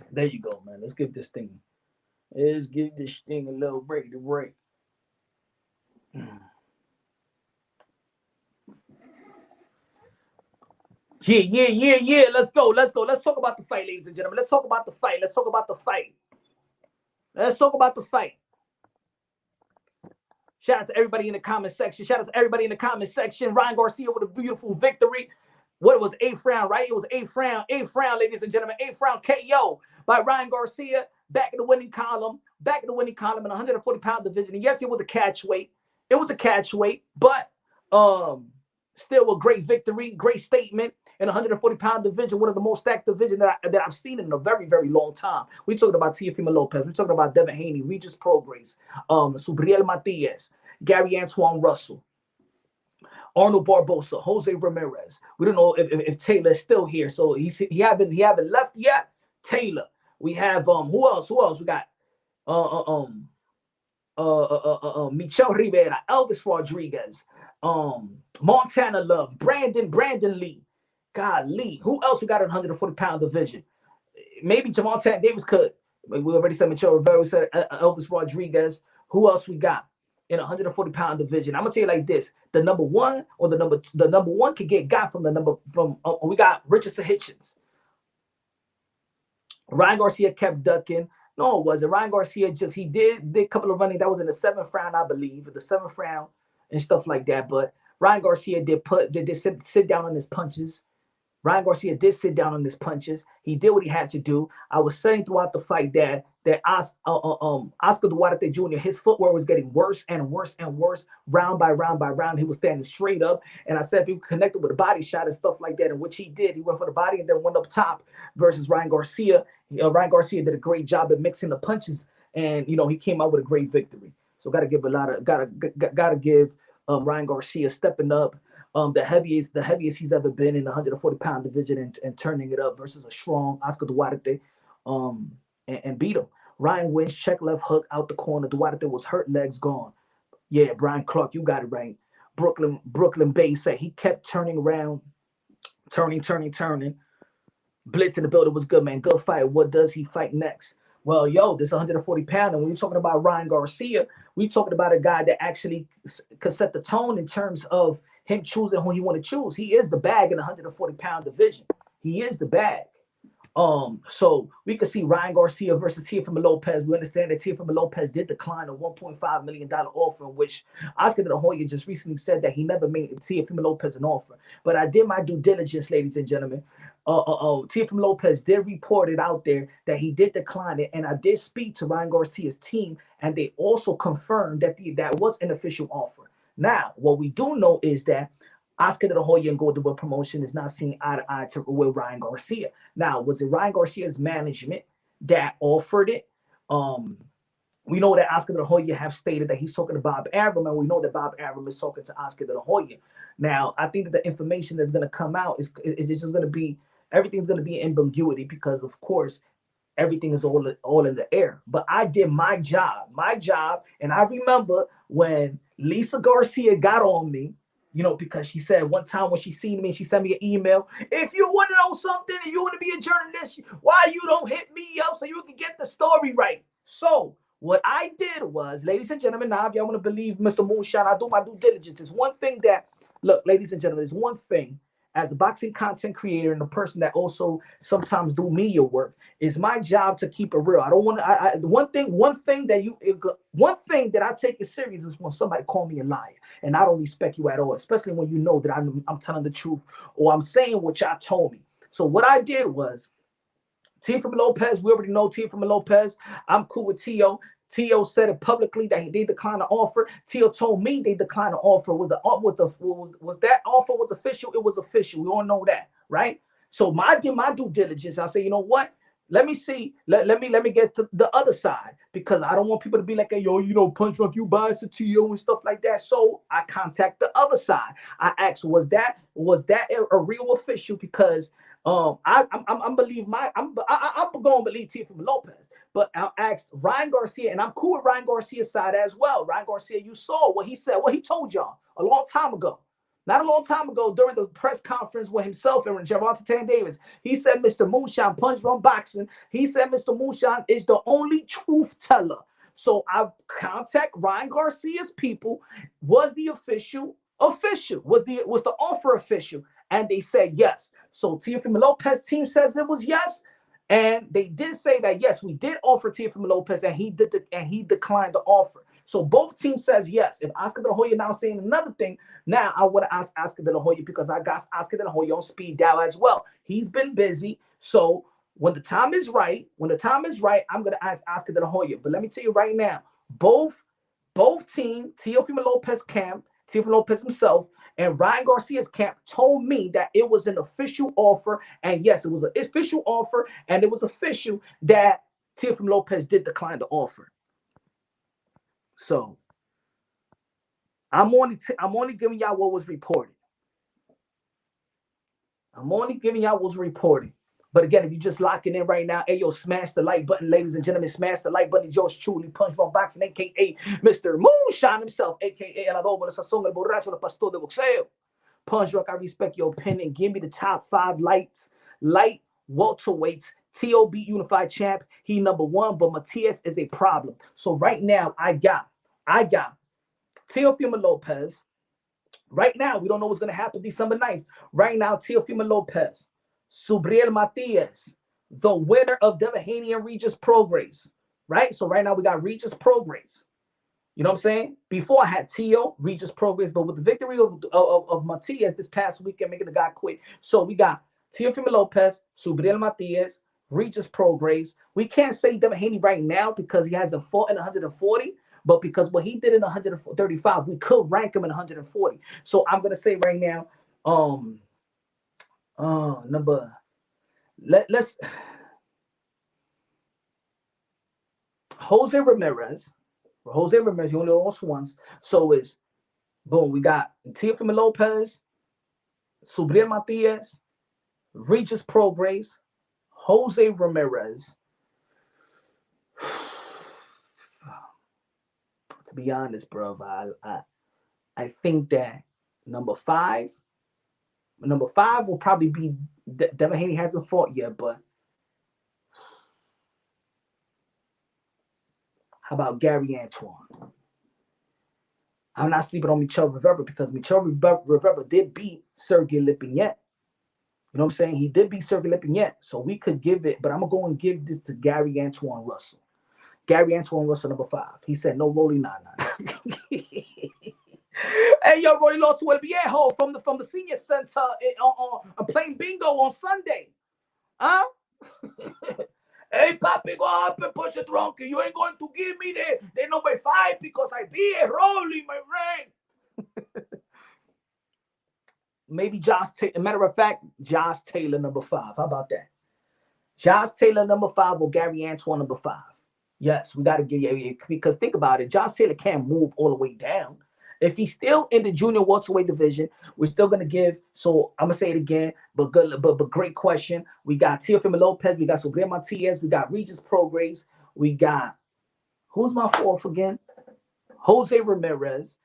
There you go, man. Let's give this thing a little break to break. Yeah. Let's go. Let's talk about the fight, ladies and gentlemen. Let's talk about the fight. Shout out to everybody in the comment section. Ryan Garcia with a beautiful victory. What was 8th round, right? It was 8th round, ladies and gentlemen. 8th round KO by Ryan Garcia. Back in the winning column in the 140-pound division. And yes, it was a catch weight. But still a great victory, great statement in a 140-pound division, one of the most stacked divisions that I've seen in a very, very long time. We talking about Teofimo Lopez. We talking about Devin Haney, Regis Prograis, Subriel Matias, Gary Antoine Russell. Arnold Barbosa, Jose Ramirez. We don't know if Taylor is still here, so he haven't left yet. Taylor. We have who else? Who else? We got uh, uh um Michel Rivera, Elvis Rodriguez, Montana Love, Brandon Lee. God, Lee. Who else we got in 140-pound division? Maybe Jamontan Davis could. We already said Michel Rivera. We said Elvis Rodriguez. Who else we got in 140-pound division? I'm gonna tell you like this: the number one or the number one could get got from the number from. We got Richardson Hitchens. Ryan Garcia kept ducking. No, it wasn't. Ryan Garcia he did a couple of running. That was in the seventh round, I believe, the seventh round and stuff like that. But Ryan Garcia did sit down on his punches. Ryan Garcia did sit down on his punches. He did what he had to do. I was saying throughout the fight that Oscar Duarte Jr., his footwork was getting worse and worse and worse, round by round by round. He was standing straight up. And I said if he connected with a body shot and stuff like that, and which he did. He went for the body and then went up top versus Ryan Garcia. Ryan Garcia did a great job at mixing the punches, and he came out with a great victory. So got to give Ryan Garcia stepping up. The heaviest he's ever been in the 140-pound division and turning it up versus a strong Oscar Duarte, and beat him. Ryan wins, check left hook out the corner. Duarte was hurt, legs gone. Yeah, Brian Clark, you got it right. Brooklyn Bay said he kept turning around, turning. Blitz in the building was good, man. Good fight. What does he fight next? Well, this 140-pound, and when we're talking about Ryan Garcia, we're talking about a guy that actually could set the tone in terms of him choosing who he want to choose. He is the bag in the 140-pound division. He is the bag. So we could see Ryan Garcia versus Teofimo Lopez. We understand that Teofimo Lopez did decline a $1.5 million offer, in which Oscar De La Hoya just recently said that he never made Teofimo Lopez an offer. But I did my due diligence, ladies and gentlemen. Teofimo Lopez did report it out there that he did decline it, and I did speak to Ryan Garcia's team, and they also confirmed that that was an official offer. Now, what we do know is that Oscar De La Hoya and Golden Boy Promotion is not seeing eye to eye with Ryan Garcia. Now, was it Ryan Garcia's management that offered it? We know that Oscar De La Hoya have stated that he's talking to Bob Arum, and we know that Bob Arum is talking to Oscar De La Hoya. Now, I think that the information that's going to come out is just going to be, everything's going to be in ambiguity because, of course, everything is all in the air. But I did my job, and I remember when Lisa Garcia got on me, because she said one time when she seen me, she sent me an email. If you want to know something and you want to be a journalist, why you don't hit me up so you can get the story right? So what I did was, ladies and gentlemen, now if y'all want to believe Mr. Moonshine, I do my due diligence. There's one thing that, look, ladies and gentlemen, there's one thing as a boxing content creator and a person that also sometimes do media work, it's my job to keep it real. I don't want to. One thing that I take it serious is when somebody call me a liar, and I don't respect you at all, especially when you know that I'm telling the truth or I'm saying what y'all told me. So what I did was, Teofimo Lopez, we already know Teofimo Lopez. I'm cool with Tio. Tio said it publicly that they declined the offer. Tio told me they declined the offer. Was that offer was official? It was official. We all know that, right? So my due diligence. I say, you know what? Let me see. Let me get the other side, because I don't want people to be like, hey, yo, Punch Drunk, you biased to Tio and stuff like that. So I contact the other side. I asked, was that a real official? Because I'm going to believe Teofimo Lopez. But I asked Ryan Garcia, and I'm cool with Ryan Garcia's side as well. Ryan Garcia, you saw what he said, what he told y'all a long time ago. Not a long time ago, during the press conference with himself and Gervonta Davis, he said Mr. Moonshine, Punch Drunk Boxing, he said Mr. Moonshine is the only truth teller. So I contact Ryan Garcia's people. Was the official? Was the offer official? And they said yes. So Teofimo Lopez team says it was yes. And they did say that, yes, we did offer Teofimo Lopez, and he declined the offer. So both teams says yes. If Oscar De La Hoya now saying another thing, now I want to ask Oscar De La Hoya, because I got Oscar De La Hoya on speed dial as well. He's been busy. So when the time is right, I'm going to ask Oscar De La Hoya. But let me tell you right now, both teams, Teofimo Lopez camp, Teofimo Lopez himself, and Ryan Garcia's camp told me that it was an official offer. And yes, it was an official offer. And it was official that Teofimo Lopez did decline the offer. So I'm only giving y'all what was reported. I'm only giving y'all what was reported. But again, if you're just locking in right now, hey, yo, smash the like button, ladies and gentlemen. Smash the like button. Yours truly, Punch Wrong Boxing, a.k.a. Mr. Moonshine himself, a.k.a. El Adobo, el Sazón, el Borracho, el Pastor de Boxeo. Punch Drunk, I respect your opinion. Give me the top 5 light welterweights. T.O. beat Unified Champ. He #1, but Matias is a problem. So right now, I got Teofimo Lopez. Right now, we don't know what's going to happen December 9th. Right now, Teofimo Lopez, Subriel Matias, the winner of Devin Haney and Regis Prograis. Right? So right now, we got Regis Prograis. You know what I'm saying? Before I had Tio, Regis Prograis, but with the victory of Matias this past weekend, making the guy quit. So we got Teofimo Lopez, Subriel Matias, Regis Prograis. We can't say Devin Haney right now because he hasn't fought in 140. But because what he did in 135, we could rank him in 140. So I'm gonna say right now, let's Jose Ramirez. Jose Ramirez, he only lost once. So it's boom. We got Teofimo Lopez, Subriel Matias, Regis Prograis, Jose Ramirez. To be honest, bro, I think that number five will probably be Devin Haney hasn't fought yet, but how about Gary Antoine? I'm not sleeping on Michel Rivera because Michel Rivera did beat Sergey Lipinets. You know what I'm saying? He did beat Sergey Lipinets, so we could give it, but I'm gonna go and give this to Gary Antoine Russell. Gary Antoine Russell, #5. He said, no rolling, nah. Hey, yo, Roy lost to El Viejo from the senior center playing bingo on Sunday. Huh? Hey, papi, go up and push it drunk. You ain't going to give me the #5 because I be a rolling, my friend. Maybe Josh Taylor. Matter of fact, Josh Taylor, #5. How about that? Josh Taylor, #5, or Gary Antoine, #5. Yes, we got to give you, because think about it. Josh Taylor can't move all the way down. If he's still in the junior welterweight division, we're still gonna give. So I'm gonna say it again, but good, but great question. We got Teofimo Lopez, we got Subriel Matias, we got Regis Prograis, we got who's my fourth again? Jose Ramirez,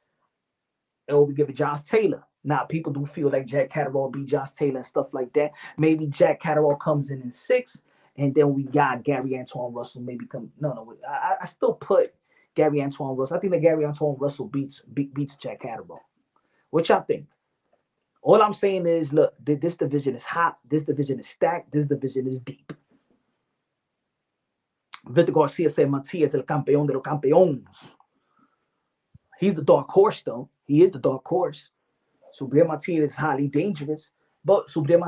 and we give it Josh Taylor. Now people do feel like Jack Catterall beat Josh Taylor and stuff like that. Maybe Jack Catterall comes in 6th. And then we got Gary Antoine Russell maybe come. No. I still put Gary Antoine Russell. I think that Gary Antoine Russell beats Jack Catterall. What y'all think? All I'm saying is, look, this division is hot. This division is stacked. This division is deep. Victor Garcia said Matias el campeón de los campeones. He's the dark horse, though. He is the dark horse. Subriel Matias is highly dangerous. But Subriel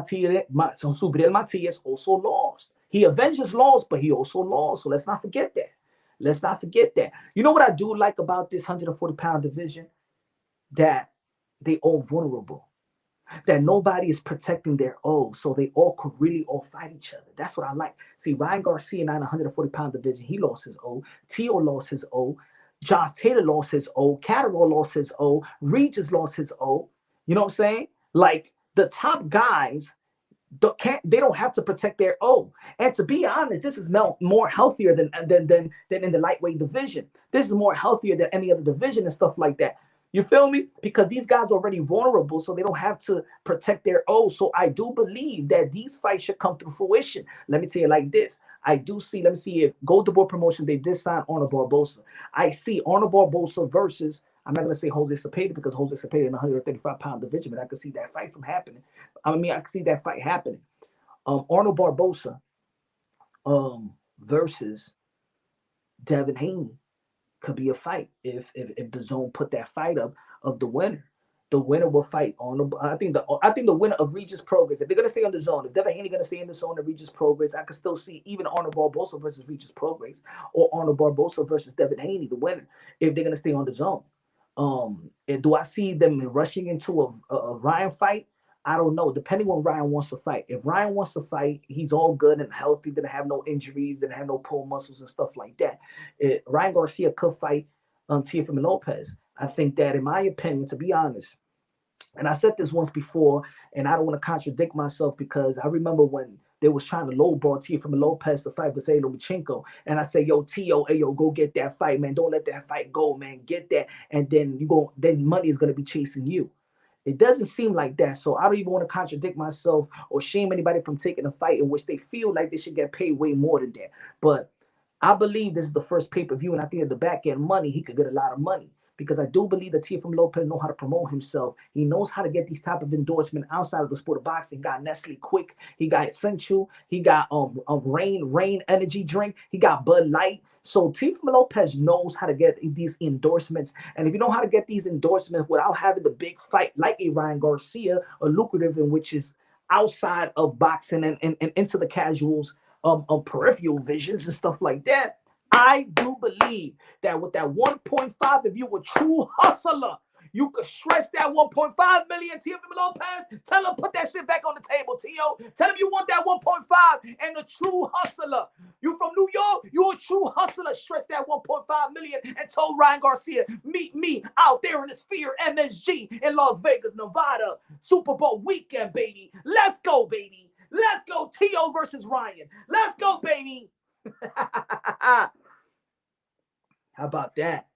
Matias also lost. He avenged his loss, but he also lost. So let's not forget that. You know what I do like about this 140-pound division? That they all vulnerable. That nobody is protecting their O. So they all could really all fight each other. That's what I like. See, Ryan Garcia in the 140-pound division, he lost his O. Tio lost his O. Josh Taylor lost his O. Catterall lost his O. Regis lost his O. You know what I'm saying? Like, the top guys they don't have to protect their O. And to be honest, this is more healthier than in the lightweight division. This is more healthier than any other division and stuff like that. You feel me? Because these guys are already vulnerable, so they don't have to protect their O. So I do believe that these fights should come to fruition. Let me tell you like this. I do see, let me see if Golden Boy Promotion, they did sign Arnold Barbosa. I see Arnold Barbosa versus, I'm not going to say Jose Cepeda because Jose Cepeda in the 135-pound division, but I can see that fight from happening. I can see that fight happening. Arnold Barbosa versus Devin Haney could be a fight if the zone put that fight up of the winner. The winner will fight Arnold. I think the winner of Regis Prograis. If they're gonna stay on the zone, if Devin Haney gonna stay in the zone of Regis Prograis, I could still see even Arnold Barbosa versus Regis Prograis or Arnold Barbosa versus Devin Haney, the winner, if they're gonna stay on the zone. And do I see them rushing into a Ryan fight? I don't know. Depending on Ryan wants to fight. If Ryan wants to fight, he's all good and healthy, didn't have no injuries, didn't have no pull muscles and stuff like that. Ryan Garcia could fight Teofimo Lopez. I think that, in my opinion, to be honest, and I said this once before, and I don't want to contradict myself because I remember when they was trying to lowball Teofimo Lopez to fight Vasily Lomachenko, and I say, "Yo, Tio, hey, yo, go get that fight, man. Don't let that fight go, man. Get that, and then then money is gonna be chasing you." It doesn't seem like that, so I don't even want to contradict myself or shame anybody from taking a fight in which they feel like they should get paid way more than that. But I believe this is the first pay-per-view, and I think at the back end money, he could get a lot of money because I do believe that Teofimo Lopez know how to promote himself. He knows how to get these type of endorsement outside of the sport of boxing. He got Nestle Quick, he got Essential, he got Rain Energy Drink, he got Bud Light. So Teofimo Lopez knows how to get these endorsements, and if you know how to get these endorsements without having the big fight like a Ryan Garcia, a lucrative in which is outside of boxing and into the casuals peripheral visions and stuff like that. I do believe that with that 1.5, if you a true hustler, you could stretch that 1.5 million. Teofimo Lopez, tell him put that shit back on the table, Tio. Tell him you want that 1.5 and a true hustler. You from New York, you a true hustler. Stretch that 1.5 million and told Ryan Garcia, meet me out there in the Sphere MSG in Las Vegas, Nevada. Super Bowl weekend, baby. Let's go, baby. Let's go, Tio versus Ryan. Let's go, baby. How about that?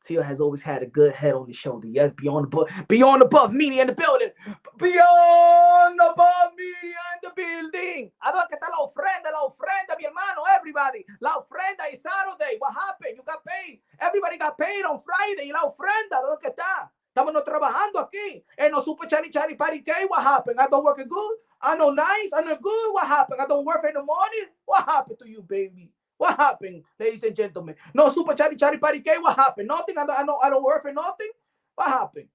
Tio has always had a good head on his shoulder. Yes, beyond above media in the building. Beyond above media in the building. ¿A dónde está la ofrenda, mi hermano? Everybody. La ofrenda is Saturday. What happened? You got paid. Everybody got paid on Friday. Y la ofrenda, ¿dónde está? Estamos no trabajando aquí. And no super chari party day. What happened? I don't working good. I know nice. I know good. What happened? I don't work in the morning. What happened to you, baby? What happened, ladies and gentlemen? No super chari party day. What happened? Nothing. I don't work for nothing. What happened?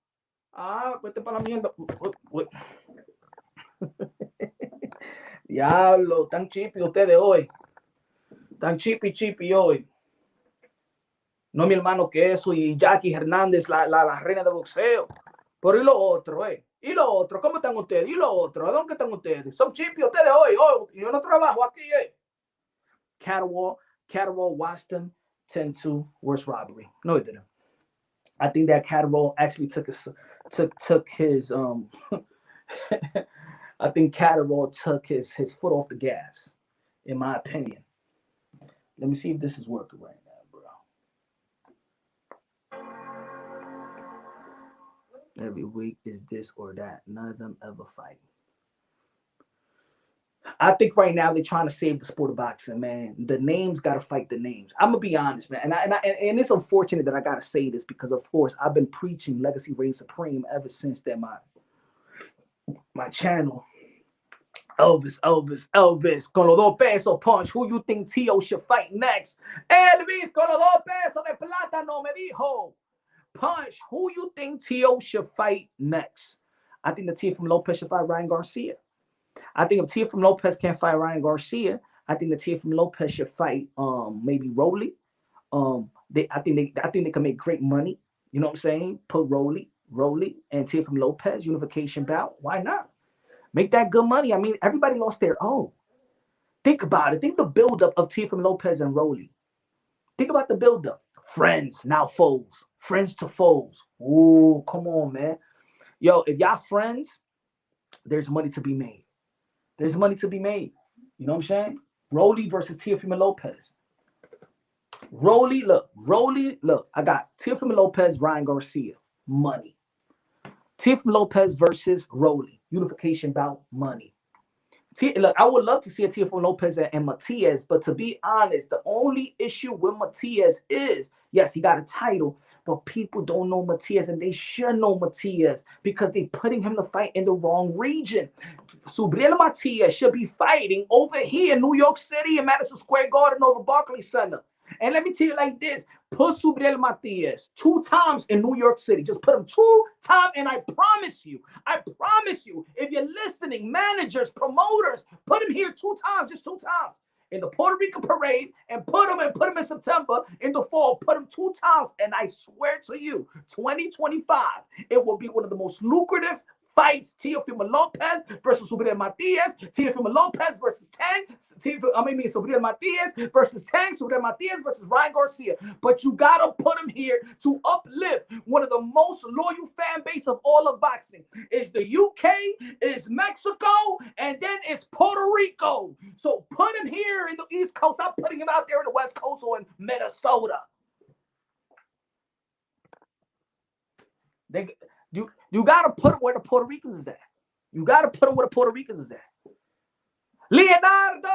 Vete para la mierda. Diablo, tan chippy ustedes hoy. Tan chippy hoy. No, mi hermano, que eso y Jackie Hernández, la reina de boxeo. Pero y lo otro, ¿Y lo otro? ¿Cómo están ustedes? ¿Y lo otro? ¿A dónde están ustedes? Son chippy ustedes hoy. Yo no trabajo aquí, Catterwall watched them 10-2 worst robbery. No, he didn't. I think that Catterwall actually took his I think Catterwall took his foot off the gas, in my opinion. Let me see if this is working right now, bro. Every week is this or that. None of them ever fight. I think right now they're trying to save the sport of boxing, man. The names got to fight the names. I'm gonna be honest, man, and it's unfortunate that I gotta say this because, of course, I've been preaching Legacy Reign Supreme ever since that my channel. Elvis, con los 2 pesos punch. Who you think Tio should fight next? Elvis, con los 2 pesos de plátano me dijo. Punch. Who you think Tio should fight next? I think the Teofimo Lopez should fight Ryan Garcia. I think if Teofimo Lopez can't fight Ryan Garcia, I think the Teofimo Lopez should fight maybe Rolly. I think they can make great money. You know what I'm saying? Put Rolly and Teofimo Lopez unification bout. Why not? Make that good money. I mean, everybody lost their own. Think about it. Think the buildup of Teofimo Lopez and Rolly. Think about the buildup. Friends, now foes. Friends to foes. Ooh, come on, man. Yo, if y'all friends, there's money to be made. There's money to be made. You know what I'm saying? Rolly versus Teofimo Lopez. Rolly, look. I got Teofimo Lopez, Ryan Garcia. Money. Teofimo Lopez versus Rolly. Unification bout, money. Look, I would love to see a Teofimo Lopez and Matias, but to be honest, the only issue with Matias is, yes, he got a title, but people don't know Matias, and they should know Matias because they're putting him to fight in the wrong region. Subriel Matias should be fighting over here in New York City in Madison Square Garden over Barclays Center. And let me tell you like this, put Subriel Matias 2 times in New York City. Just put him 2 times, and I promise you, if you're listening, managers, promoters, put him here 2 times, just 2 times. In the Puerto Rican parade, and put him in September, in the fall, put him 2 times, and I swear to you, 2025, it will be one of the most lucrative fights Teofimo Lopez versus Subriel Matias, Teofimo Lopez versus Tank, Subriel Matias versus Tank, Subriel Matias versus Ryan Garcia. But you gotta put him here to uplift one of the most loyal fan base of all of boxing. It's the UK, it's Mexico, and then it's Puerto Rico. So put him here in the East Coast. Stop putting him out there in the West Coast or in Minnesota. You gotta put him where the Puerto Ricans is at. You gotta put him where the Puerto Ricans is at. Leonardo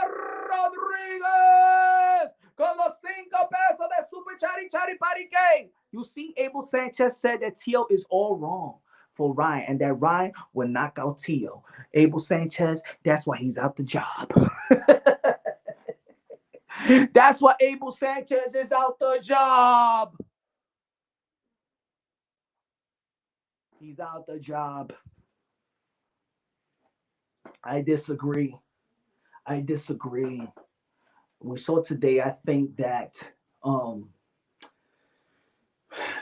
Rodriguez con los 5 pesos de Super Chari Chari Parique. You see, Abel Sanchez said that Tio is all wrong for Ryan, and that Ryan will knock out Tio. Abel Sanchez, that's why he's out the job. That's why Abel Sanchez is out the job. He's out the job. I disagree. We saw today, I think that,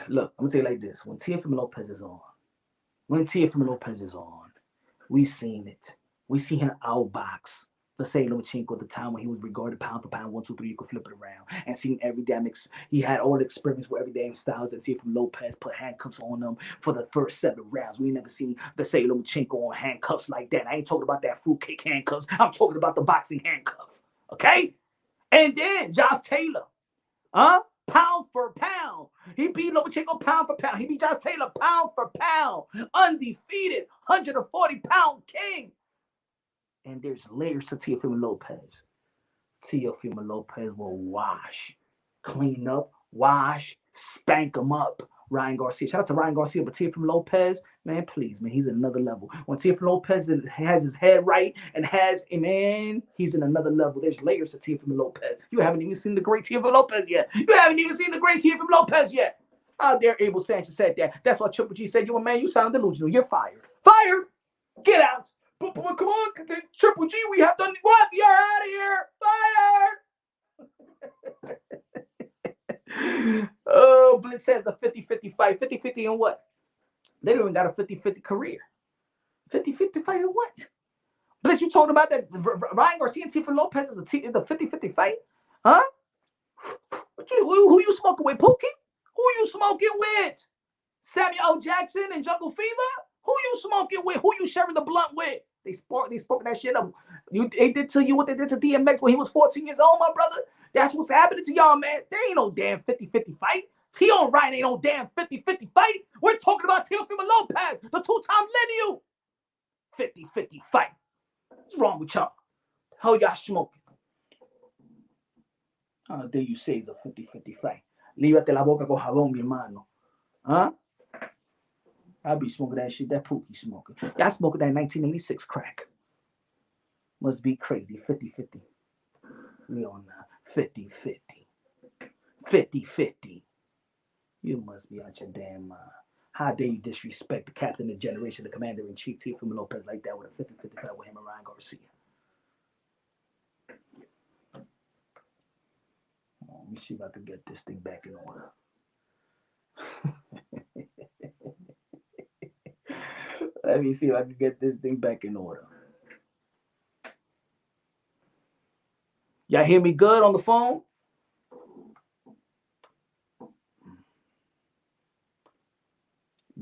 look, I'm going to say it like this. When Teofimo Lopez is on, we seen it. We see him outbox Vasily Lomachenko at the time when he was regarded pound for pound, 1, 2, 3, you could flip it around. And seeing every damn, he had all the experience with every damn styles that Teofimo Lopez put handcuffs on him for the first 7 rounds. We never seen Vasily Lomachenko on handcuffs like that. I ain't talking about that fruitcake handcuffs. I'm talking about the boxing handcuff. Okay? And then Josh Taylor. Pound for pound. He beat Lomachenko pound for pound. He beat Josh Taylor pound for pound. Undefeated 140-pound king. And there's layers to Teofimo Lopez. Teofimo Lopez will wash, clean up, wash, spank him up. Ryan Garcia. Shout out to Ryan Garcia, but Teofimo Lopez, man, please, man, he's another level. When Teofimo Lopez has his head right and has a man, he's in another level. There's layers to Teofimo Lopez. You haven't even seen the great Teofimo Lopez yet. How dare Abel Sanchez said that? That's why Triple G said, you a man, you sound delusional. You're fired. Fired! Get out! But come on, Triple G, we have done what? You're out of here! Fired! Oh, Blitz says a 50-50 fight. 50-50 in what? They don't even got a 50-50 career. 50-50 fight in what? Blitz, you talking about that Ryan Garcia and Teofimo Lopez is a 50-50 fight? Huh? Who you smoking with, Pookie? Who you smoking with? Samuel L. Jackson and Jungle Fever? Who you smoking with? Who you sharing the blunt with? They spoke that shit up. They did to you what they did to DMX when he was 14 years old, my brother. That's what's happening to y'all, man. There ain't no damn 50-50 fight. Tio and Ryan ain't no damn 50-50 fight. We're talking about Teofimo Lopez, the 2-time lineal. 50-50 fight. What's wrong with y'all? Hell y'all smoking? How dare you say it's a 50-50 fight? Líbrate la boca con jabón, mi hermano. Huh? I be smoking that shit that Pookie smoking. Y'all smoking that 1986 crack. Must be crazy. 50-50. We on 50-50. 50-50. You must be out your damn mind. How dare you disrespect the captain of the generation, the commander-in-chief, Teofimo Lopez, like that with a 50-50 fight with him and Ryan Garcia? Let me see if I can get this thing back in order. Let me see if I can get this thing back in order. Y'all hear me good on the phone?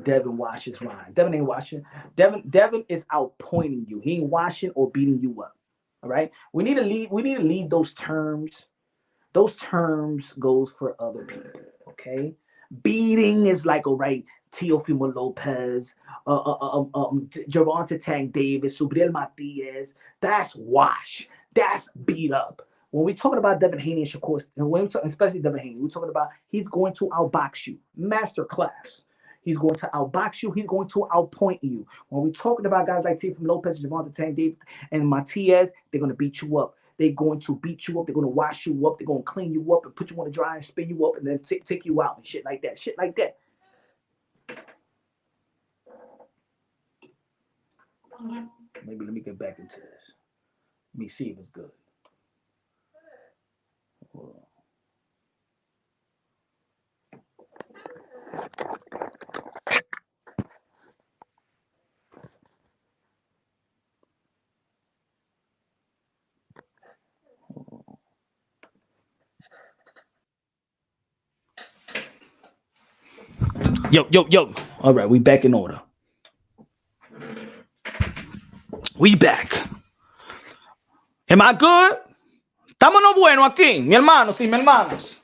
Devin washes Ryan. Devin ain't washing. Devin is outpointing you. He ain't washing or beating you up. All right. We need to leave those terms. Those terms goes for other people. Okay. Beating is like, all right, Teofimo Lopez, Gervonta Tank Davis, Subriel Matias. That's wash. That's beat up. When we're talking about Devin Haney and Shakur, and when we're talking, especially Devin Haney, we're talking about he's going to outbox you. Master class. He's going to outbox you. He's going to outpoint you. When we're talking about guys like Teofimo Lopez, Gervonta Tank Davis, and Matias, they're going to beat you up. They're going to beat you up. They're going to wash you up. They're going to clean you up and put you on the dry and spin you up and then take you out and shit like that. Shit like that. Maybe let me get back into this. Let me see if it's good. Yo. All right, we back in order. We back. Am I good? Estamos no bueno aquí, mi hermano, sí, mi hermanos.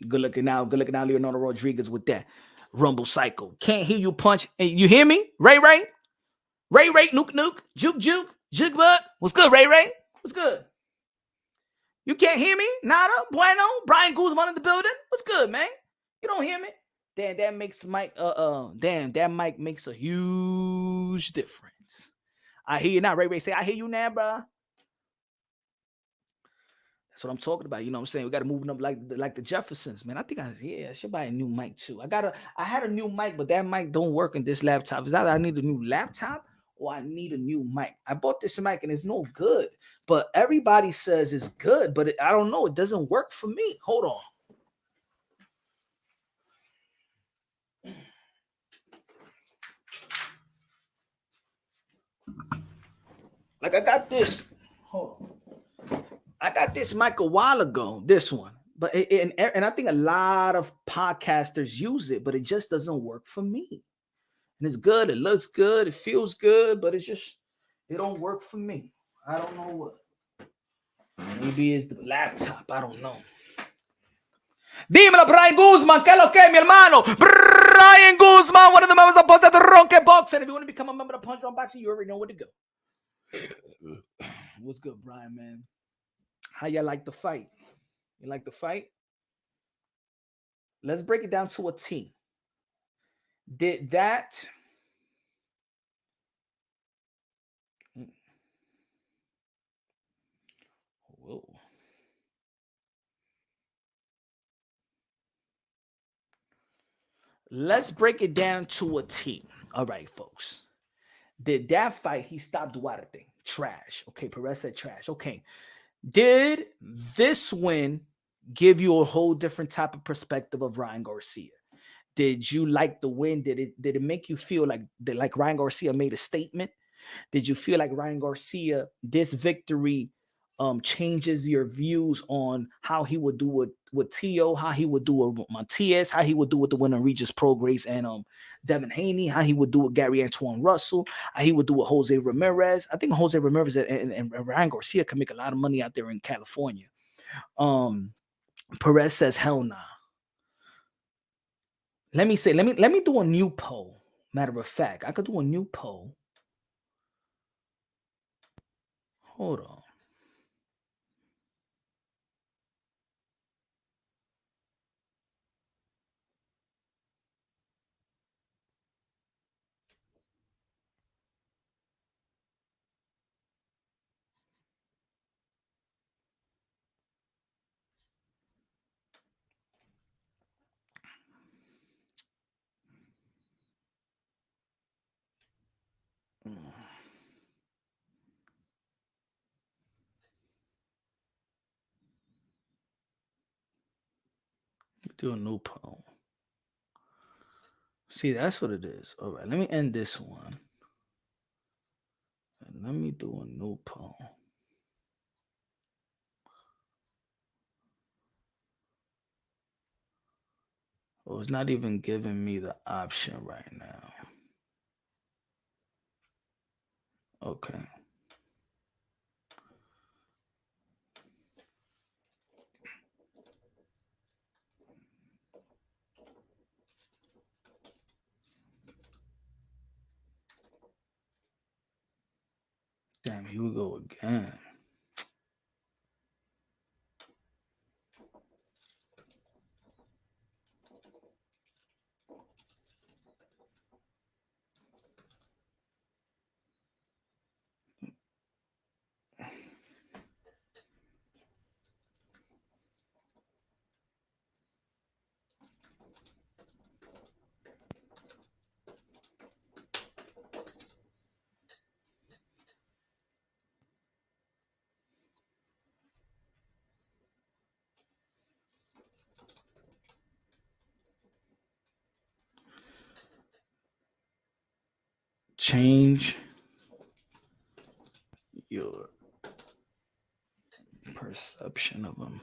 Good looking out, Leonardo Rodriguez with that rumble cycle. Can't hear you punch. Hey, you hear me? Ray, nuke, juke bud. What's good, Ray? What's good? You can't hear me? Nada, bueno. Brian Guzman in the building. What's good, man? You don't hear me? Damn, that makes Mike. That mic makes a huge difference. I hear you now, Ray. Say, I hear you now, bro. That's what I'm talking about. You know what I'm saying? We got to move up like the Jeffersons, man. I think I should buy a new mic too. I had a new mic, but that mic don't work in this laptop. It's either I need a new laptop or I need a new mic. I bought this mic and it's no good, but everybody says it's good, but I don't know. It doesn't work for me. Hold on. Like I got this. Hold on. I got this mic a while ago, this one, but and I think a lot of podcasters use it, but it just doesn't work for me. And it's good, it looks good, it feels good, but it don't work for me. I don't know what. Maybe it's the laptop, I don't know. Dímelo, Brian Guzman, ¿qué lo que, mi hermano? Brian Guzman, one of the members of the Ronque Box. And if you want to become a member of Punch Drunk Boxing, you already know where to go. What's good, Brian, man? How you like the fight? You like the fight? Let's break it down to a T. Did that... Whoa. Let's break it down to a T. All right, folks. Did that fight, he stopped Duarte? Trash. Okay, Perez said trash. Okay. Did this win give you a whole different type of perspective of Ryan Garcia? Did you like the win? Did it make you feel like Ryan Garcia made a statement? Did you feel like Ryan Garcia, this victory changes your views on how he would do with Tio, how he would do with Matias, how he would do with the winner Regis Prograis and Devin Haney, how he would do with Gary Antoine Russell, how he would do with Jose Ramirez. I think Jose Ramirez and Ryan Garcia can make a lot of money out there in California. Perez says hell nah. Let me do a new poll. Matter of fact, I could do a new poll. Hold on. Do a new poll. See, that's what it is. All right, let me end this one. And let me do a new poll. Oh, it's not even giving me the option right now. Okay. Damn, here we go again. Change your perception of them.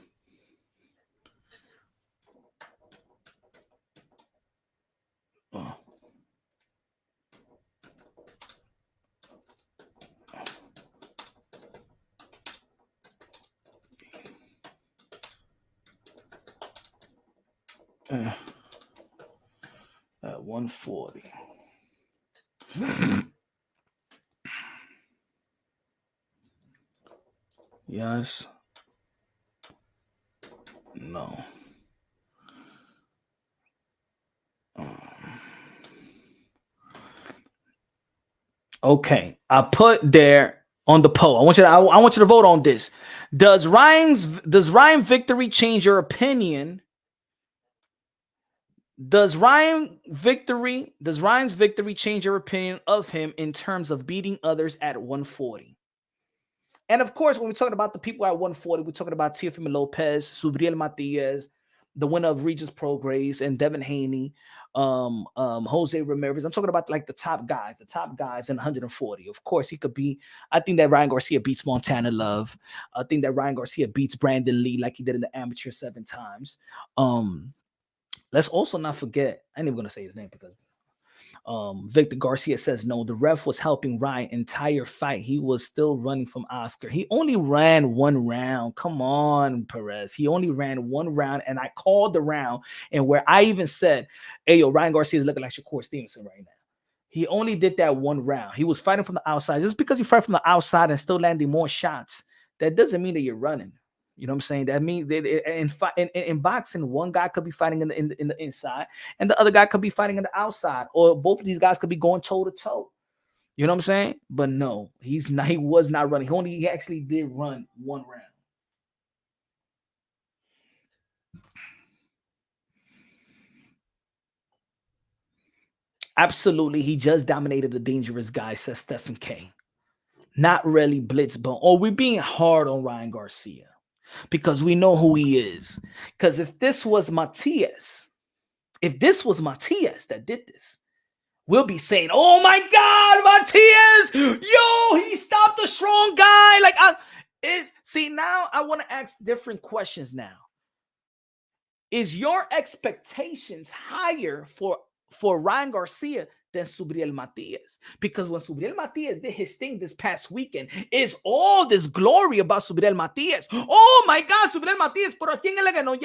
At 140. Yes. No. Okay, I put there on the poll. I want you to vote on this. Does Ryan victory change your opinion? Does Ryan's victory change your opinion of him in terms of beating others at 140? And of course, when we're talking about the people at 140, we're talking about Teofimo Lopez, Subriel Matias, the winner of Regis Prograis, and Devin Haney, Jose Ramirez. I'm talking about like the top guys in 140. Of course, he could be. I think that Ryan Garcia beats Montana Love. I think that Ryan Garcia beats Brandon Lee like he did in the amateur 7 times. Let's also not forget, I ain't even gonna say his name because Victor Garcia says no, the ref was helping Ryan entire fight. He was still running from Oscar. He only ran 1 round. Come on, Perez. He only ran 1 round, and I called the round, and where I even said, hey, yo, Ryan Garcia is looking like Shakur Stevenson right now. He only did that 1 round. He was fighting from the outside. Just because you fight from the outside and still landing more shots, that doesn't mean that you're running. You know what I'm saying? That means in boxing, one guy could be fighting in the inside, and the other guy could be fighting in the outside, or both of these guys could be going toe to toe. You know what I'm saying? But no, he's not. He was not running. He actually did run 1 round. Absolutely, he just dominated the dangerous guy, says Stephen K. Not really blitz, but we're being hard on Ryan Garcia because we know who he is. Because if this was Matias that did this, we'll be saying, "Oh my God, Matias! Yo, he stopped a strong guy." See, now I want to ask different questions. Now, is your expectations higher for Ryan Garcia than Subriel Matias? Because when Subriel Matias did his thing this past weekend, is all this glory about Subriel Matias. Oh my God, Subriel Matias, pero quién le ganó?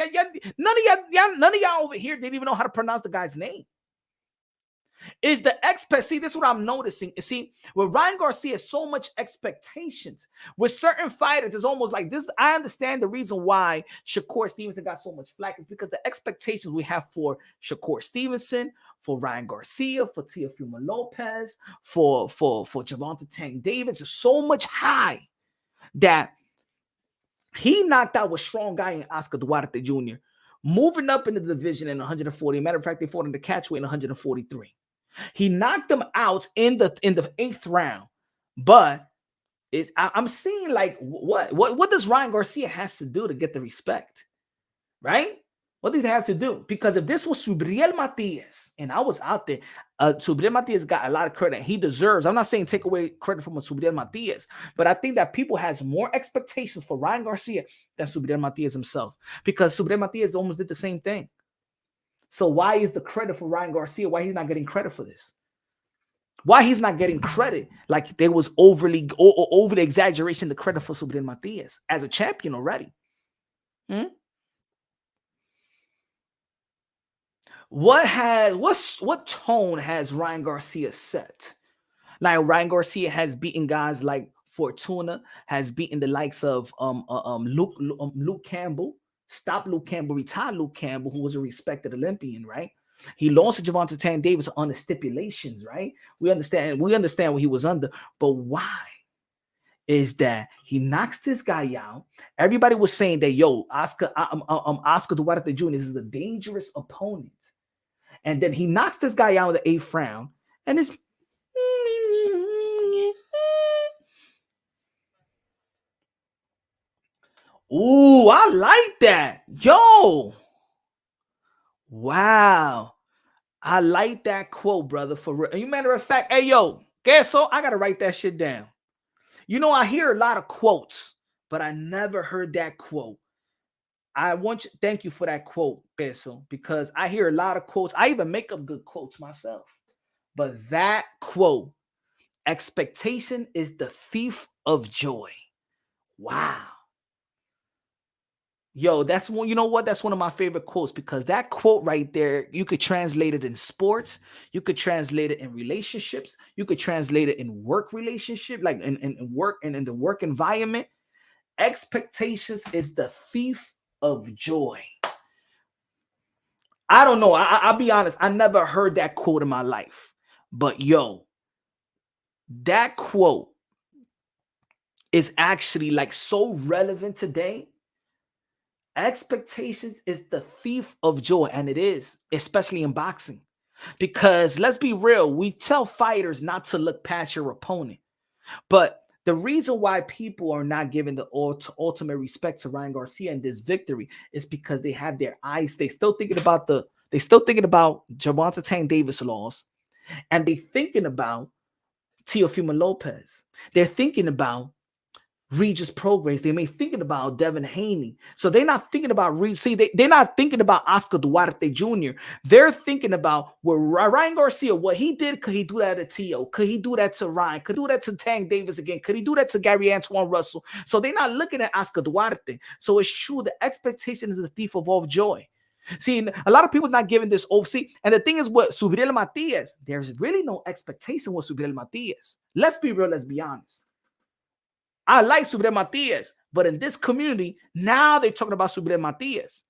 None of y'all over here didn't even know how to pronounce the guy's name. Is the see, this is what I'm noticing. See, with Ryan Garcia, so much expectations. With certain fighters, it's almost like this. I understand the reason why Shakur Stevenson got so much flack is because the expectations we have for Shakur Stevenson, for Ryan Garcia, for Teofimo Lopez, for Gervonta Tank Davis is so much high that he knocked out a strong guy in Oscar Duarte Jr., moving up in the division in 140. Matter of fact, they fought in the catchweight in 143. He knocked them out in the 8th round, but I'm seeing like what does Ryan Garcia has to do to get the respect, right? What does he have to do? Because if this was Subriel Matias and I was out there, Subriel Matias got a lot of credit. He deserves. I'm not saying take away credit from Subriel Matias, but I think that people has more expectations for Ryan Garcia than Subriel Matias himself, because Subriel Matias almost did the same thing. So why is the credit for Ryan Garcia? Why he's not getting credit for this? Why he's not getting credit? Like there was over the exaggeration, the credit for Subriel Matias as a champion already. What tone has Ryan Garcia set? Like Ryan Garcia has beaten guys like Fortuna, has beaten the likes of Luke Campbell. Stop Luke Campbell, retire Luke Campbell, who was a respected Olympian, right? He lost to Gervonta Tank Davis on the stipulations, right? We understand what he was under, but why? Is that he knocks this guy out. Everybody was saying that, yo, Oscar Duarte Jr. is a dangerous opponent. And then he knocks this guy out in the 8th round, and it's ooh, I like that. Yo. Wow. I like that quote, brother. For real. You matter of fact, hey, yo, guess so? I gotta write that shit down. You know, I hear a lot of quotes, but I never heard that quote. Thank you for that quote, Peso, because I hear a lot of quotes. I even make up good quotes myself. But that quote, expectation is the thief of joy. Wow. Yo, that's one. You know what? That's one of my favorite quotes because that quote right there, you could translate it in sports, you could translate it in relationships, you could translate it in work relationship, like in work and in the work environment. Expectations is the thief of joy. I don't know. I'll be honest. I never heard that quote in my life, but yo, that quote is actually like so relevant today. Expectations is the thief of joy, and it is, especially in boxing. Because let's be real, we tell fighters not to look past your opponent. But the reason why people are not giving the ultimate respect to Ryan Garcia in this victory is because they have their eyes. They still thinking about Gervonta Tank Davis loss, and they thinking about Teofimo Lopez. They're thinking about Regis Prograis. They may thinking about Devin Haney. So they're not thinking about they're not thinking about Oscar Duarte Jr. They're thinking about Ryan Garcia, what he did. Could he do that to Tio? Could he do that to Ryan? Could he do that to Tank Davis again? Could he do that to Gary Antoine Russell? So they're not looking at Oscar Duarte. So it's true. The expectation is the thief of all joy. See, a lot of people's not giving this over. See, and the thing is what Subriel Matias, there's really no expectation with Subriel Matias. Let's be real. Let's be honest. I like Subriel Matias, but in this community, now they're talking about Subriel Matias.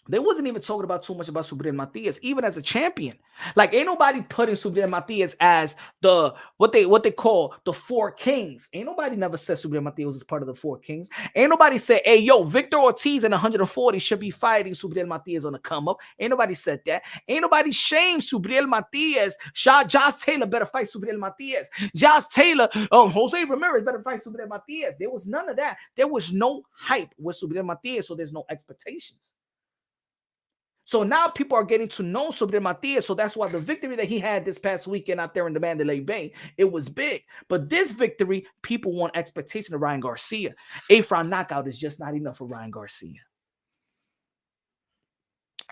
They wasn't even talking about too much about Subriel Matias, even as a champion. Like, ain't nobody putting Subriel Matias as the what they call the Four Kings. Ain't nobody never said Subriel Matias was part of the Four Kings. Ain't nobody said, hey, yo, Victor Ortiz in 140 should be fighting Subriel Matias on the come up. Ain't nobody said that. Ain't nobody shamed Subriel Matias. Josh Taylor better fight Subriel Matias. Josh Taylor, Jose Ramirez better fight Subriel Matias. There was none of that. There was no hype with Subriel Matias, so there's no expectations. So now people are getting to know Subriel Matias. So that's why the victory that he had this past weekend out there in the Mandalay Bay, it was big. But this victory, people want expectation of Ryan Garcia. 8th-round knockout is just not enough for Ryan Garcia.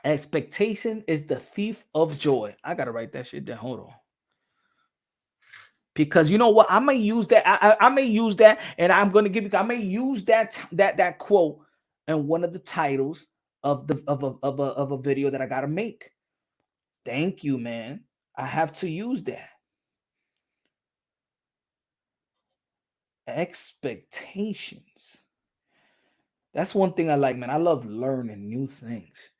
Expectation is the thief of joy. I got to write that shit down. Hold on. Because you know what? I may use that. I may use that, and I'm going to give you, I may use that quote in one of the titles of a video that I gotta make. Thank you, man. I have to use that. Expectations. That's one thing I like, man. I love learning new things.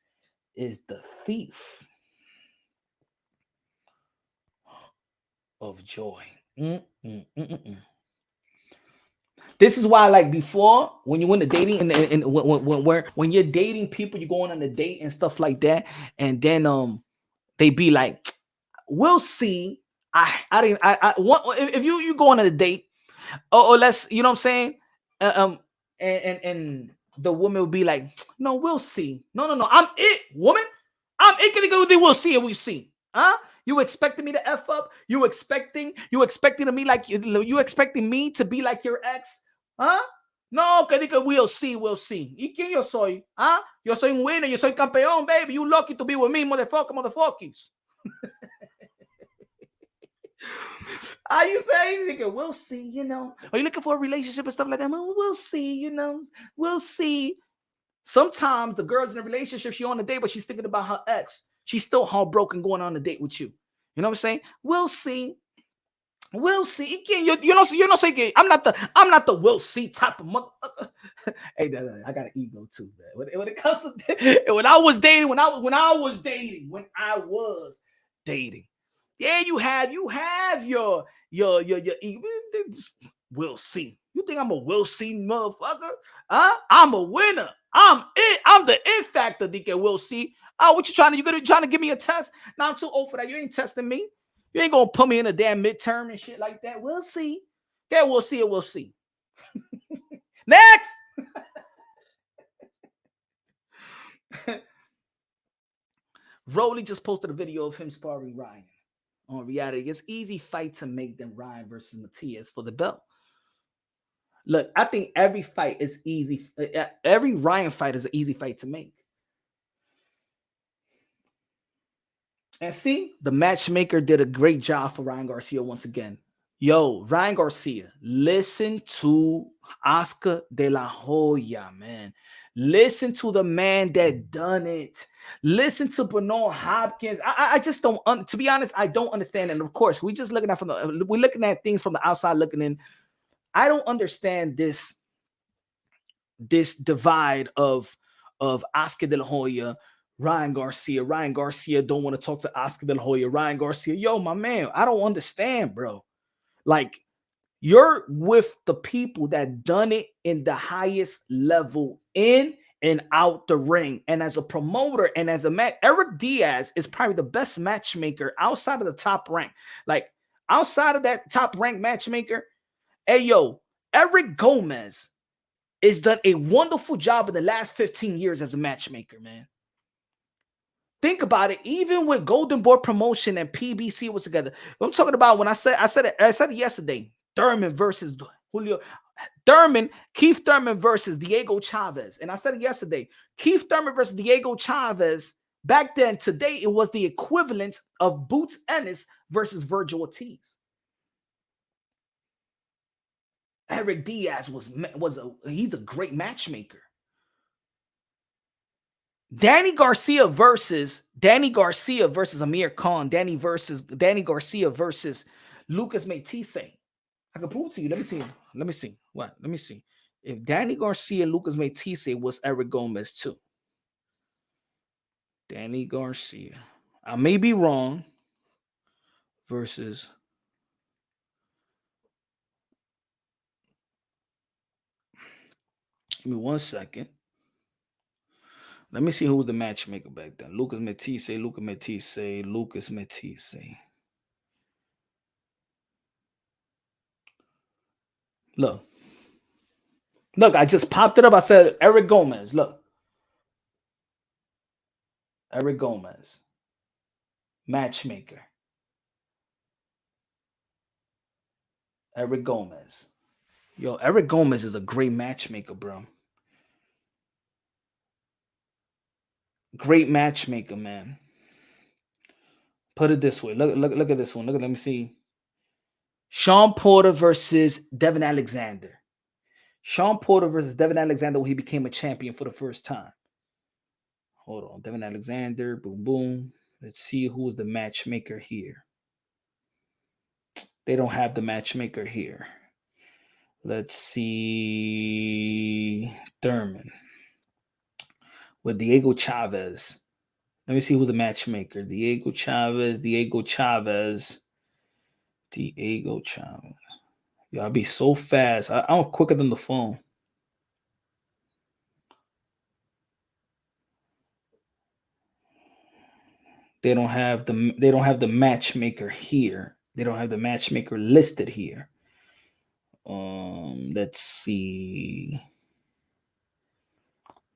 Is the thief of joy. This is why, like before, when you went to dating and when you're dating people, you're going on a date and stuff like that, and then they be like, "We'll see." I want if you go on a date, or let's, you know what I'm saying, and the woman will be like, "No, we'll see." No, I'm it, woman. I'm it. Gonna go with it. We'll see and we see. Huh? You expecting me to F up? You expecting to me like you expecting me to be like your ex? Huh? No, que diga we'll see. ¿Y quién yo soy? Huh? Yo soy un winner, yo soy campeón, baby. You lucky to be with me, motherfuckers. Are you saying, nigga, we'll see, you know? Are you looking for a relationship and stuff like that? We'll see, you know? We'll see. Sometimes the girl's in a relationship, she's on a date, but she's thinking about her ex. She's still heartbroken going on a date with you. You know what I'm saying? We'll see. We'll see. You know, saying I'm not the we'll see type of mother. Hey, no, I got an ego too, man. When it comes to when I was dating, yeah, you have your ego. We'll see. You think I'm a we'll see motherfucker? Huh? I'm a winner. I'm it. I'm the it factor, DK. We'll see. Oh, what you trying to give me a test? Now I'm too old for that. You ain't testing me. You ain't gonna put me in a damn midterm and shit like that. We'll see. Yeah, we'll see. We'll see. Next. Rolly just posted a video of him sparring Ryan on reality. It's easy fight to make than Ryan versus Matias for the belt. Look, I think every fight is easy. Every Ryan fight is an easy fight to make. And see, the matchmaker did a great job for Ryan Garcia once again. Yo, Ryan Garcia, listen to Oscar De La Hoya, man. Listen to the man that done it. Listen to Bernard Hopkins. I just don't. To be honest, I don't understand. And of course, we're looking at things from the outside looking in. I don't understand this divide of Oscar De La Hoya, Ryan Garcia. Ryan Garcia don't want to talk to Oscar De La Hoya. Ryan Garcia, yo, my man, I don't understand, bro. Like, you're with the people that done it in the highest level, in and out the ring. And as a promoter and as a match, Eric Diaz is probably the best matchmaker outside of the top rank. Like, outside of that top rank matchmaker, hey, yo, Eric Gomez has done a wonderful job in the last 15 years as a matchmaker, man. Think about it. Even when Golden Boy Promotion and PBC was together, I'm talking about when I said it yesterday. Thurman versus Julio. Keith Thurman versus Diego Chavez. And I said it yesterday. Keith Thurman versus Diego Chavez. Back then, today, it was the equivalent of Boots Ennis versus Virgil Ortiz. Eric Diaz he's a great matchmaker. Danny Garcia versus Amir Khan. Danny Garcia versus Lucas Matthysse. I can prove it to you. Let me see. What? Let me see. If Danny Garcia and Lucas Matthysse was Eric Gomez too. Danny Garcia. I may be wrong. Versus. Give me 1 second. Let me see who was the matchmaker back then. Lucas Matthysse. Look, I just popped it up. I said Eric Gomez. Look. Eric Gomez. Matchmaker. Eric Gomez. Yo, Eric Gomez is a great matchmaker, bro. Great matchmaker, man. Put it this way. Look at this one. Let me see. Sean Porter versus Devin Alexander. Sean Porter versus Devin Alexander when he became a champion for the first time. Hold on. Devin Alexander. Boom, boom. Let's see who is the matchmaker here. They don't have the matchmaker here. Let's see. Thurman. With Diego Chavez. Let me see who's the matchmaker. Diego Chavez. Yo, I'll be so fast. I'm quicker than the phone. They don't have the matchmaker here. They don't have the matchmaker listed here. Let's see.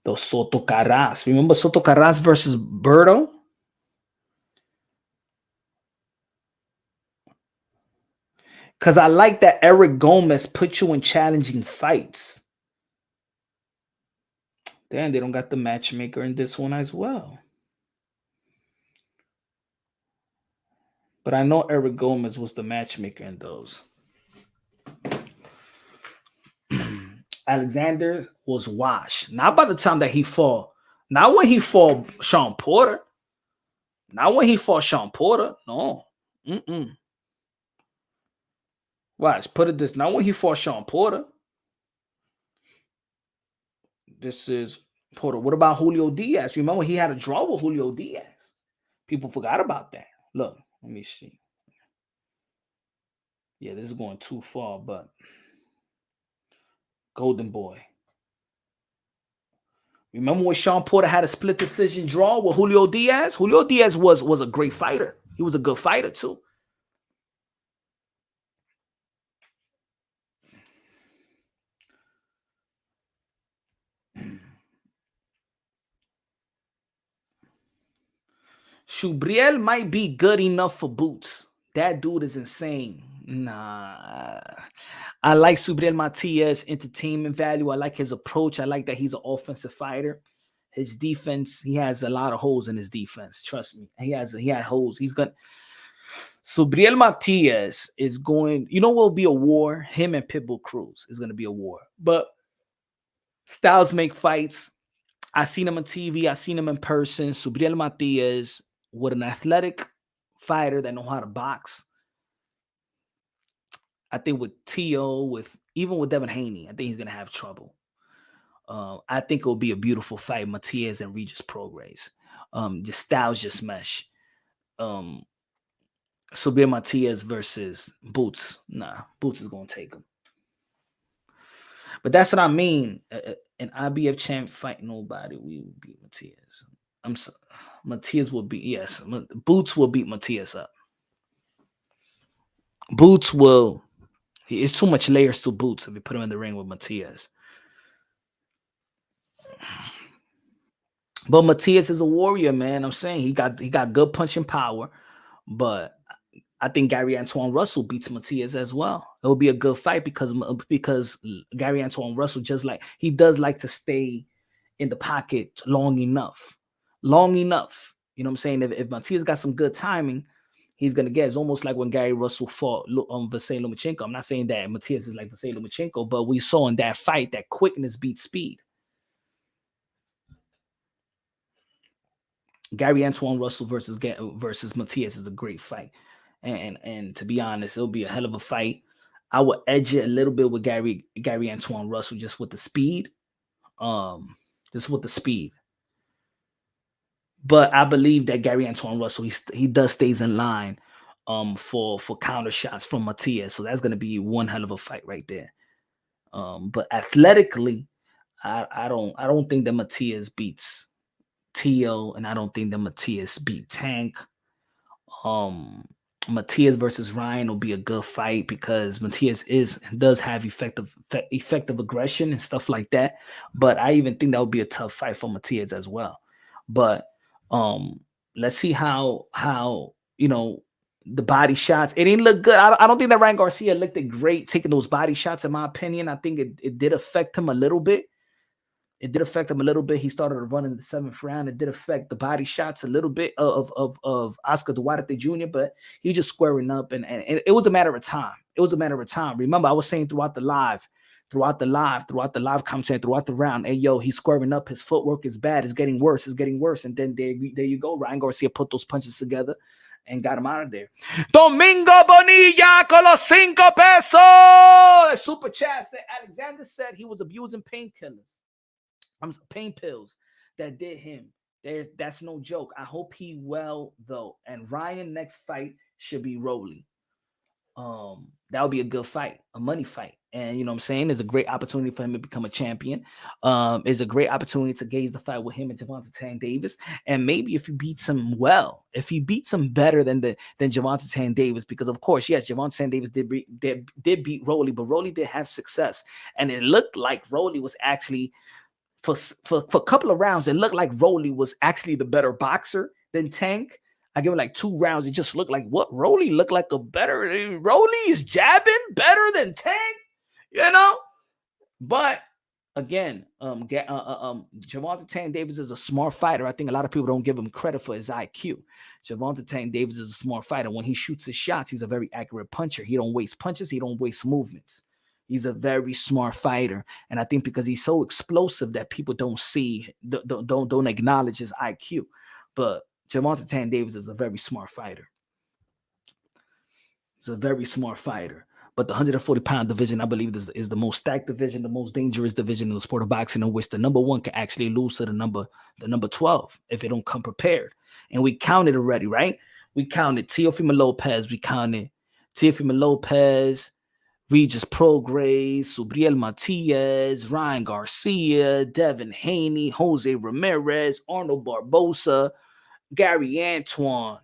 The Soto Carras. Remember Soto Carras versus Berto? Because I like that Eric Gomez put you in challenging fights. Then they don't got the matchmaker in this one as well. But I know Eric Gomez was the matchmaker in those. Alexander was washed. Not by the time that he fought. Not when he fought Sean Porter. No. Watch, put it this. Not when he fought Sean Porter. This is Porter. What about Julio Diaz? Remember he had a draw with Julio Diaz. People forgot about that. Look, let me see. Yeah, this is going too far, but Golden Boy. Remember when Sean Porter had a split decision draw with Julio Diaz? Julio Diaz was a great fighter. He was a good fighter too. Shubriel might be good enough for Boots. That dude is insane. Nah. I like Subriel Matias' entertainment value. I like his approach. I like that he's an offensive fighter. His defense, he has a lot of holes in his defense. Trust me. He had holes. Subriel Matias is going, you know what will be a war? Him and Pitbull Cruz is going to be a war. But styles make fights. I seen him on TV. I seen him in person. Subriel Matias with an athletic fighter that know how to box. I think with T.O., with even with Devin Haney, I think he's going to have trouble. I think it will be a beautiful fight, Matias and Regis Prograis. The styles just mesh. Subriel Matias versus Boots. Nah, Boots is going to take him. But that's what I mean. An IBF champ fight nobody. We will beat Matias. Matias will beat, yes. Boots will beat Matias up. Boots will. It's too much layers to Boots if you put him in the ring with Matias. But Matias is a warrior, man. I'm saying he got good punching power, but I think Gary Antoine Russell beats Matias as well. It will be a good fight because Gary Antoine Russell he does like to stay in the pocket long enough. You know what I'm saying? If Matias got some good timing, he's gonna get. It's almost like when Gary Russell fought Vasily Lomachenko. I'm not saying that Matias is like Vasily Lomachenko, but we saw in that fight that quickness beats speed. Gary Antoine Russell versus Matias is a great fight. And to be honest, it'll be a hell of a fight. I would edge it a little bit with Gary Antoine Russell just with the speed. But I believe that Gary Antoine Russell, he does stays in line for counter shots from Matias. So that's gonna be one hell of a fight right there. But athletically, I don't think that Matias beats T.O., and I don't think that Matias beat Tank. Matias versus Ryan will be a good fight because Matias does have effective aggression and stuff like that. But I even think that would be a tough fight for Matias as well. But let's see how the body shots. It didn't look good. I don't think that Ryan Garcia looked great taking those body shots. In my opinion, I think it did affect him a little bit. He started to run in the 7th round. It did affect the body shots a little bit of Oscar Duarte Jr., but he was just squaring up, and it was a matter of time. Remember, I was saying throughout the live conversation, throughout the round, hey, yo, he's squaring up. His footwork is bad. It's getting worse. And then there you go. Ryan Garcia put those punches together and got him out of there. Domingo Bonilla con los 5 pesos. Super chat said Alexander said he was abusing painkillers. Pain pills that did him. That's no joke. I hope he well though. And Ryan next fight should be Rolly. That would be a good fight, a money fight. And you know what I'm saying? It's a great opportunity for him to become a champion. It's a great opportunity to gauge the fight with him and Gervonta Tank Davis. And maybe if he beats him well, if he beats him better than Gervonta Tank Davis, because of course, yes, Gervonta Tank Davis did beat Rolly, but Rolly did have success. And it looked like Rolly was actually for a couple of rounds, it looked like Rolly was actually the better boxer than Tank. I give it like 2 rounds. It just looked like what Rolly looked like Rolly is jabbing better than Tank, But again, Gervonta Tank Davis is a smart fighter. I think a lot of people don't give him credit for his IQ. Gervonta Tank Davis is a smart fighter. When he shoots his shots, he's a very accurate puncher. He don't waste punches. He don't waste movements. He's a very smart fighter, and I think because he's so explosive that people don't acknowledge his IQ. But Gervonta Tank Davis is a very smart fighter. He's a very smart fighter. But the 140-pound division, I believe, is the most stacked division, the most dangerous division in the sport of boxing, in which the number 1 can actually lose to the number 12 if they don't come prepared. And we counted already, right? We counted Teofimo Lopez. We counted Teofimo Lopez, Regis Prograis, Subriel Matias, Ryan Garcia, Devin Haney, Jose Ramirez, Arnold Barbosa, Gary Antoine,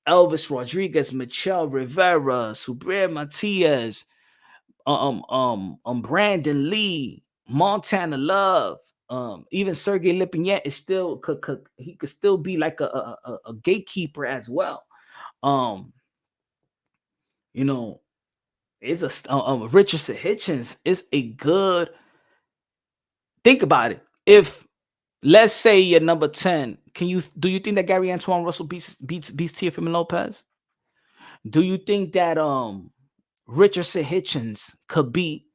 Elvis Rodriguez, Michel Rivera, Subriel Matias, Brandon Lee, Montana Love, even Sergey Lipinets is still he could still be like a gatekeeper as well. It's Richardson Hitchens is a good. Think about it. If let's say you're number 10, do you think that Gary Antoine Russell beats Teofimo Lopez? Do you think that Richardson Hitchens could beat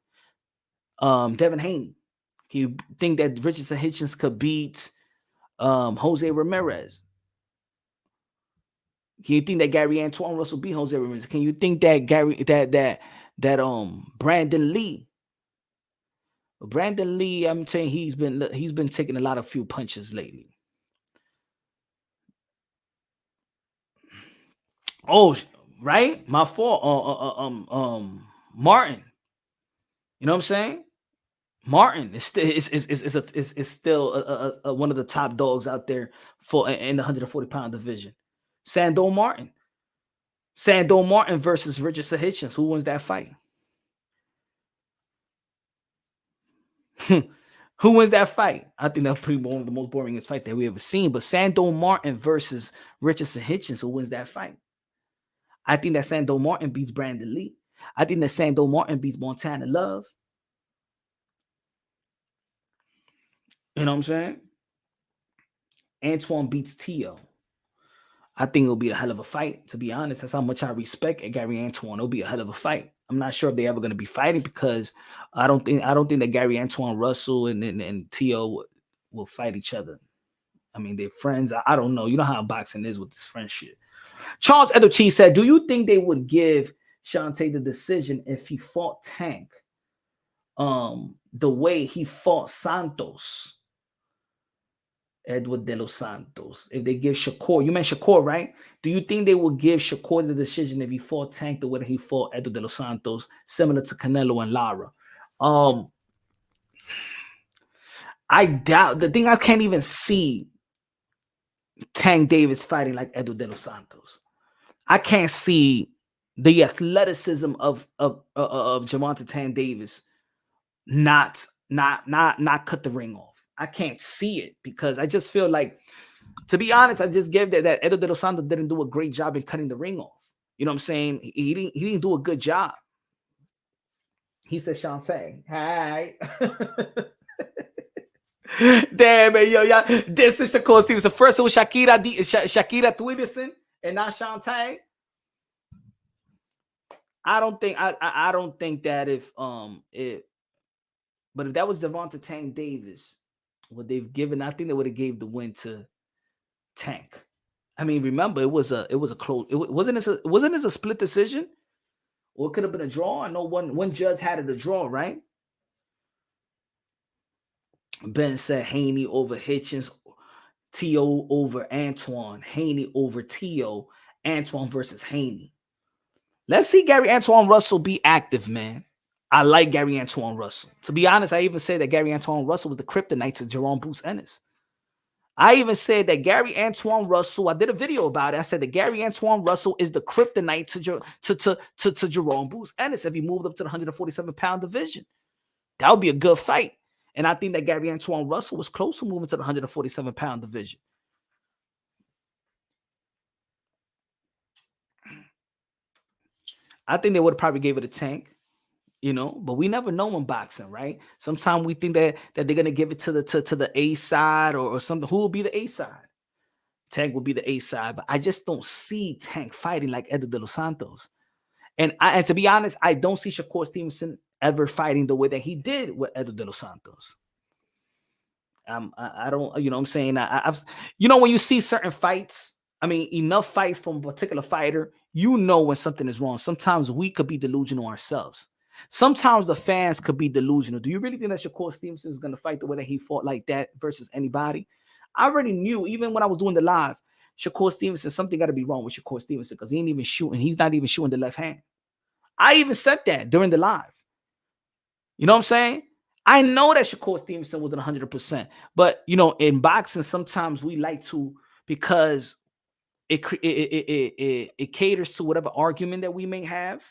Devin Haney? Can you think that Richardson Hitchens could beat Jose Ramirez? Can you think that Gary Antoine Russell beat Jose Ramirez? Can you think that Brandon Lee? Brandon Lee, I'm saying he's been taking a lot of few punches lately. Oh, right, my fault. Martin. You know what I'm saying? Martin is still one of the top dogs out there for in the 140-pound division. Sandor Martin versus Richardson Hitchens. Who wins that fight? Who wins that fight? I think that's pretty one of the most boringest fight that we ever seen. But Sandor Martin versus Richardson Hitchens. Who wins that fight? I think that Sandor Martin beats Brandon Lee. I think that Sandor Martin beats Montana Love. You know what I'm saying? Antoine beats Tio. I think it'll be a hell of a fight, to be honest. That's how much I respect Gary Antoine. It'll be a hell of a fight. I'm not sure if they're ever going to be fighting because I don't think that Gary Antoine Russell and Tio will fight each other. I mean, they're friends. I don't know. You know how boxing is with this friendship. Charles Edochie said, do you think they would give Shante the decision if he fought Tank the way he fought Santos? Edward De Los Santos. If they give Shakur, you meant Shakur, right? Do you think they will give Shakur the decision if he fought Tank the way that he fought Edward De Los Santos, similar to Canelo and Lara? I doubt. The thing, I can't even see Tank Davis fighting like Edward De Los Santos. I can't see the athleticism of Gervonta Tank Davis not cut the ring off. I can't see it because I just feel like, to be honest, I just gave that Edward De Los Santos didn't do a great job in cutting the ring off. You know what I'm saying? He didn't do a good job. He said, Shante, hi. Damn, man, yo, y'all. This is Shakur Stevenson. First it was Shakira Tweederson, and now Shante. I don't think that if but if that was Gervonta Tank Davis, what they've given, I think they would have gave the win to Tank. I mean, remember, it was a close. Wasn't this a split decision? Or it could have been a draw. I know one judge had it a draw, right? Ben said Haney over Hitchens, Tio over Antoine, Haney over Tio, Antoine versus Haney. Let's see Gary Antoine Russell be active, man. I like Gary Antoine Russell. To be honest, I even said that Gary Antoine Russell was the kryptonite to Jerome Bruce Ennis. I even said that Gary Antoine Russell, I did a video about it. I said that Gary Antoine Russell is the kryptonite to Jerome Bruce Ennis if he moved up to the 147-pound division. That would be a good fight. And I think that Gary Antoine Russell was close to moving to the 147-pound division. I think they would have probably gave it a Tank. You know, but we never know in boxing, right? Sometimes we think that they're gonna give it to the A side or something. Who will be the A side? Tank will be the A side, but I just don't see Tank fighting like Edward De Los Santos. And to be honest, I don't see Shakur Stevenson ever fighting the way that he did with Edward De Los Santos. I don't, you know what I'm saying? I've, you know, when you see certain fights, I mean, enough fights from a particular fighter, you know when something is wrong. Sometimes we could be delusional ourselves. Sometimes the fans could be delusional. Do you really think that Shakur Stevenson is going to fight the way that he fought like that versus anybody? I already knew, even when I was doing the live, Shakur Stevenson, something got to be wrong with Shakur Stevenson because he ain't even shooting. He's not even shooting the left hand. I even said that during the live. You know what I'm saying? I know that Shakur Stevenson wasn't 100%. But, you know, in boxing, sometimes we like to, because it caters to whatever argument that we may have.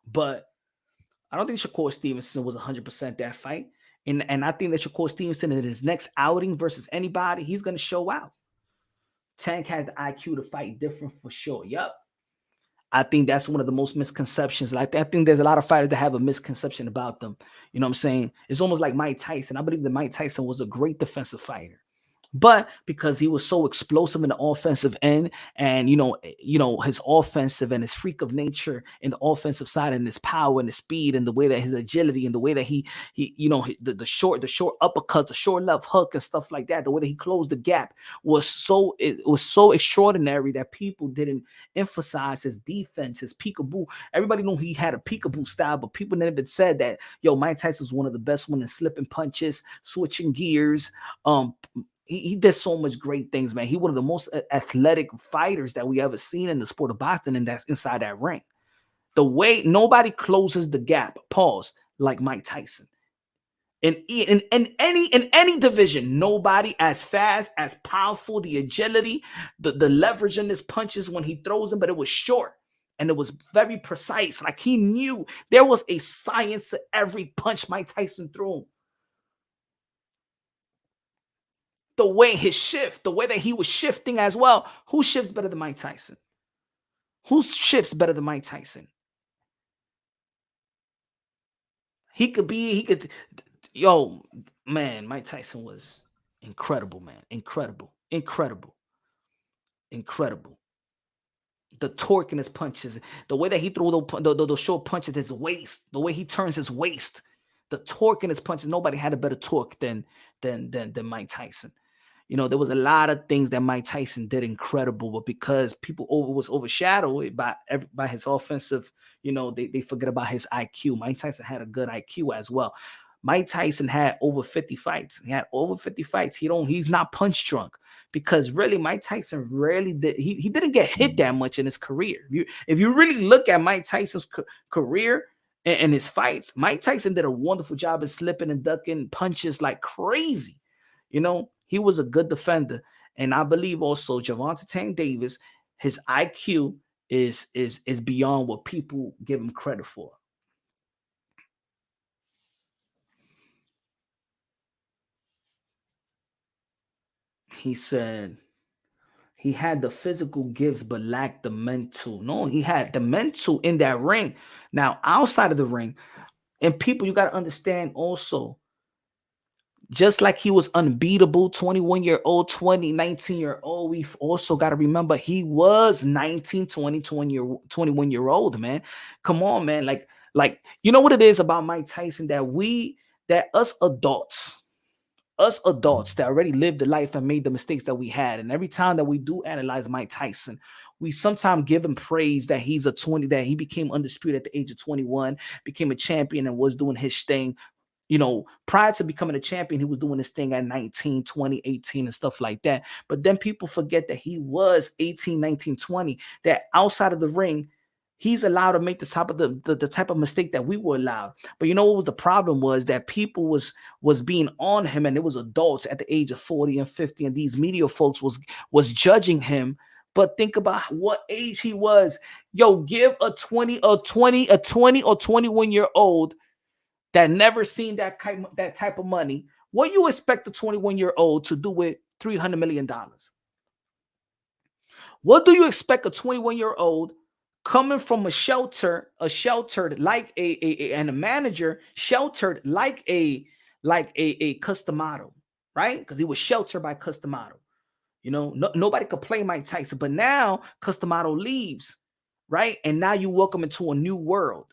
But I don't think Shakur Stevenson was 100% that fight. And I think that Shakur Stevenson in his next outing versus anybody, he's going to show out. Tank has the IQ to fight different for sure. Yep. I think that's one of the most misconceptions. Like, I think there's a lot of fighters that have a misconception about them. You know what I'm saying? It's almost like Mike Tyson. I believe that Mike Tyson was a great defensive fighter. But because he was so explosive in the offensive end, and his offensive and his freak of nature in the offensive side, and his power and his speed and the way that his agility and the way that the short uppercuts, the short left hook and stuff like that, the way that he closed the gap was so extraordinary that people didn't emphasize his defense, his peekaboo. Everybody knew he had a peekaboo style, but people never said that, yo, Mike Tyson was one of the best one in slipping punches, switching gears. He did so much great things, man. He one of the most athletic fighters that we ever seen in the sport of boxing, and that's inside that ring. The way nobody closes the gap, pause, like Mike Tyson. In any division, nobody as fast, as powerful, the agility, the leverage in his punches when he throws them, but it was short and it was very precise. Like he knew there was a science to every punch Mike Tyson threw him. The way his shift, the way that he was shifting as well. Who shifts better than Mike Tyson? Who shifts better than Mike Tyson? Yo, man, Mike Tyson was incredible, man. Incredible, incredible, incredible. The torque in his punches, the way that he threw the short punches, his waist, the way he turns his waist, the torque in his punches. Nobody had a better torque than Mike Tyson. There was a lot of things that Mike Tyson did incredible, but because people was overshadowed by his offensive, they forget about his IQ. Mike Tyson had a good IQ as well. Mike Tyson had over 50 fights. He had over 50 fights. He's not punch drunk, because really Mike Tyson rarely did. He didn't get hit that much in his career. If you really look at Mike Tyson's career and his fights, Mike Tyson did a wonderful job of slipping and ducking punches like crazy. He was a good defender. And I believe also Gervonta Tank Davis, his IQ is beyond what people give him credit for. He said he had the physical gifts but lacked the mental. No, he had the mental in that ring. Now, outside of the ring, and people, you got to understand also, just like he was unbeatable, 21-year-old, 19-year-old, we've also got to remember he was 19, 20, 21-year-old, man. Come on, man. Like, you know what it is about Mike Tyson, that us adults that already lived the life and made the mistakes that we had. And every time that we do analyze Mike Tyson, we sometimes give him praise that that he became undisputed at the age of 21, became a champion and was doing his thing. Prior to becoming a champion, he was doing this thing at 19, 20, 18 and stuff like that. But then people forget that he was 18, 19, 20, that outside of the ring, he's allowed to make the type of mistake that we were allowed. But you know what was the problem was that people was being on him, and it was adults at the age of 40 and 50, and these media folks was judging him. But think about what age he was. Yo, give a 20 or 21-year-old that never seen that type of money. What you expect a 21-year-old to do with $300 million? What do you expect a 21-year-old coming from a sheltered like and a manager sheltered like a Customado, right? Because he was sheltered by Customado. Nobody could play Mike Tyson, but now Customado leaves, right? And now you welcome into a new world.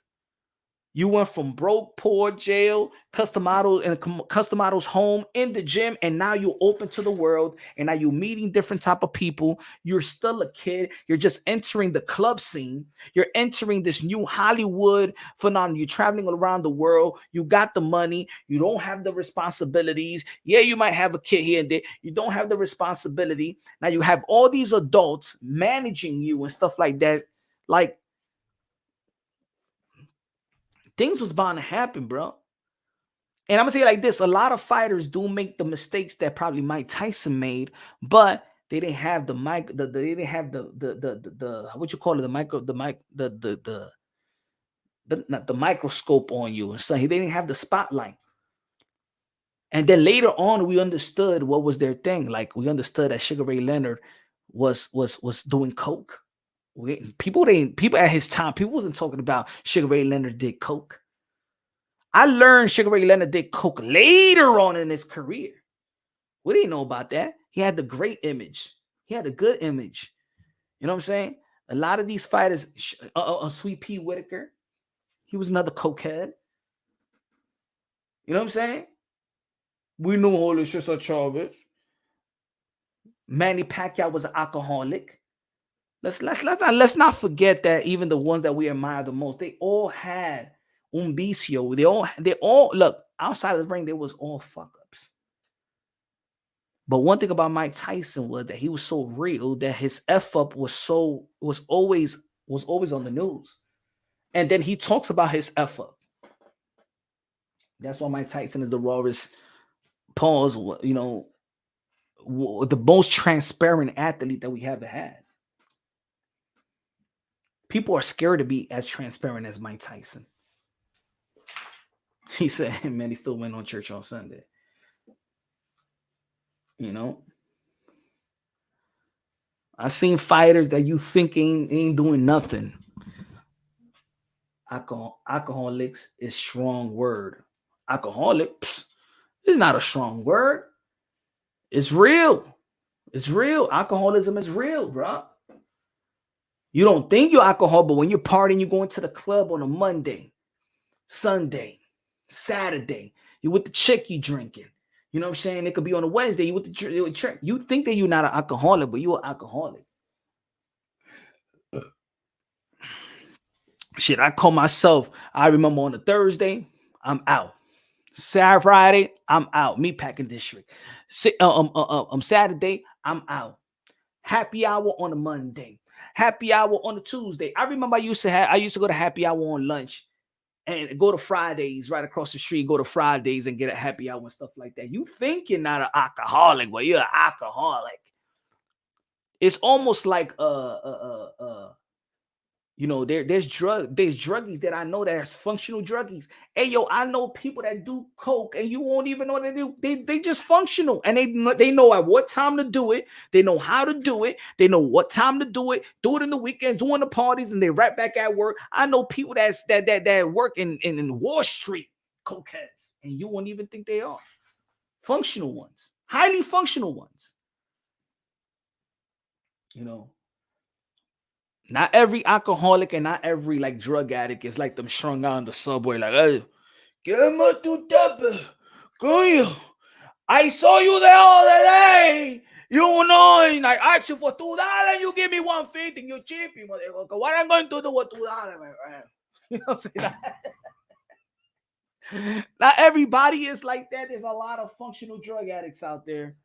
You went from broke, poor, jail, Customado's home, in the gym, and now you're open to the world, and now you're meeting different type of people. You're still a kid. You're just entering the club scene. You're entering this new Hollywood phenomenon. You're traveling around the world. You got the money. You don't have the responsibilities. Yeah, you might have a kid here and there. You don't have the responsibility. Now you have all these adults managing you and stuff like that. Like, things was bound to happen, bro. And I'm gonna say it like this: a lot of fighters do make the mistakes that probably Mike Tyson made, but they didn't have the mic. They didn't have the what you call it, not the microscope on you, and so they didn't have the spotlight. And then later on, we understood what was their thing. Like, we understood that Sugar Ray Leonard was doing coke. People at his time, people wasn't talking about Sugar Ray Leonard did coke. I learned Sugar Ray Leonard did coke later on in his career. We didn't know about that. He had the great image. He had a good image. You know what I'm saying? A lot of these fighters, Sweet Pea Whitaker, he was another cokehead. You know what I'm saying? We know Julio Cesar Chavez. Manny Pacquiao was an alcoholic. Let's not forget that even the ones that we admire the most, they all had un vicio. They all look outside of the ring. They was all fuck ups. But one thing about Mike Tyson was that he was so real that his f up was always on the news, and then he talks about his f up. That's why Mike Tyson is the rawest, pause, you know, the most transparent athlete that we ever had. People are scared to be as transparent as Mike Tyson. He said, man, he still went on church on Sunday. You know? I've seen fighters that you think ain't doing nothing. Alcoholics is strong word. Alcoholic is not a strong word. It's real. It's real. Alcoholism is real, bro. You don't think you're alcohol, but when you're partying, you're going to the club on a Monday, Sunday, Saturday. You with the chick you drinking. You know what I'm saying? It could be on a Wednesday. You with the church. You think that you're not an alcoholic, but you're an alcoholic. Shit, I call myself. I remember on a Thursday, I'm out. Saturday, Friday, I'm out. Meatpacking district. Saturday, I'm out. Happy hour on a Monday. Happy hour on a Tuesday. I remember I used to go to happy hour on lunch and go to Fridays right across the street. Go to Fridays and get a happy hour and stuff like that. You think you're not an alcoholic, but you're an alcoholic. It's almost like you know, there's druggies that I know that's functional druggies. Hey, yo, I know people that do coke and you won't even know what they do. They just functional, and they know at what time to do it. They know how to do it. They know what time to do it. Do it in the weekends, doing the parties, and they right back at work. I know people that work in Wall Street, cokeheads, and you won't even think they are functional ones, highly functional ones. You know. Not every alcoholic and not every like drug addict is like them strung out on the subway, like, hey, get my tu tape. Coño, I saw you the other day. You know, and I asked you for $2, you give me $1.50, you cheapy, motherfucker. What I'm going to do with $2, my friend? You know what I'm saying? Not everybody is like that. There's a lot of functional drug addicts out there.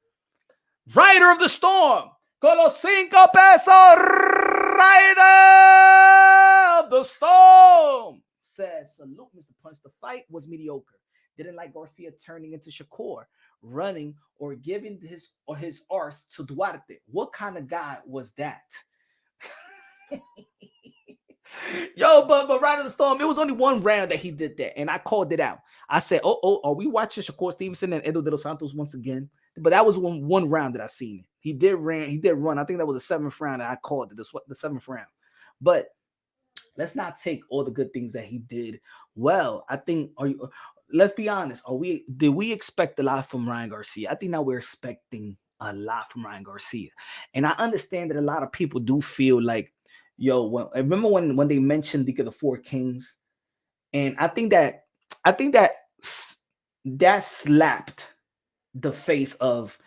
Rider of the Storm. Con los 5 pesos. Rider of the Storm says, salute, Mr. Punch. The fight was mediocre. Didn't like Garcia turning into Shakur, running or giving his arse to Duarte. What kind of guy was that? Yo, but Rider of the Storm, it was only one round that he did that, and I called it out. I said, are we watching Shakur Stevenson and Edo de los Santos once again? But that was one round that I seen it. He did run. I think that was the 7th round that I called it, the 7th round. But let's not take all the good things that he did. Well, I think, let's be honest. Did we expect a lot from Ryan Garcia? I think now we're expecting a lot from Ryan Garcia. And I understand that a lot of people do feel like, yo, I remember when they mentioned the 4 Kings, and I think that slapped the face of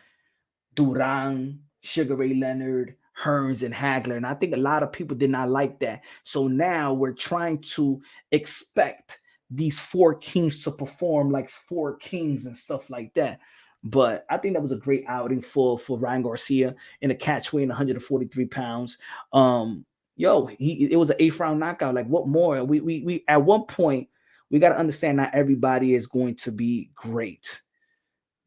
Duran, Sugar Ray Leonard, Hearns, and Hagler. And I think a lot of people did not like that. So now we're trying to expect these 4 Kings to perform like 4 Kings and stuff like that. But I think that was a great outing for Ryan Garcia in a catch weight, 143 pounds. It was an 8th round knockout. Like, what more? We at one point, we got to understand not everybody is going to be great.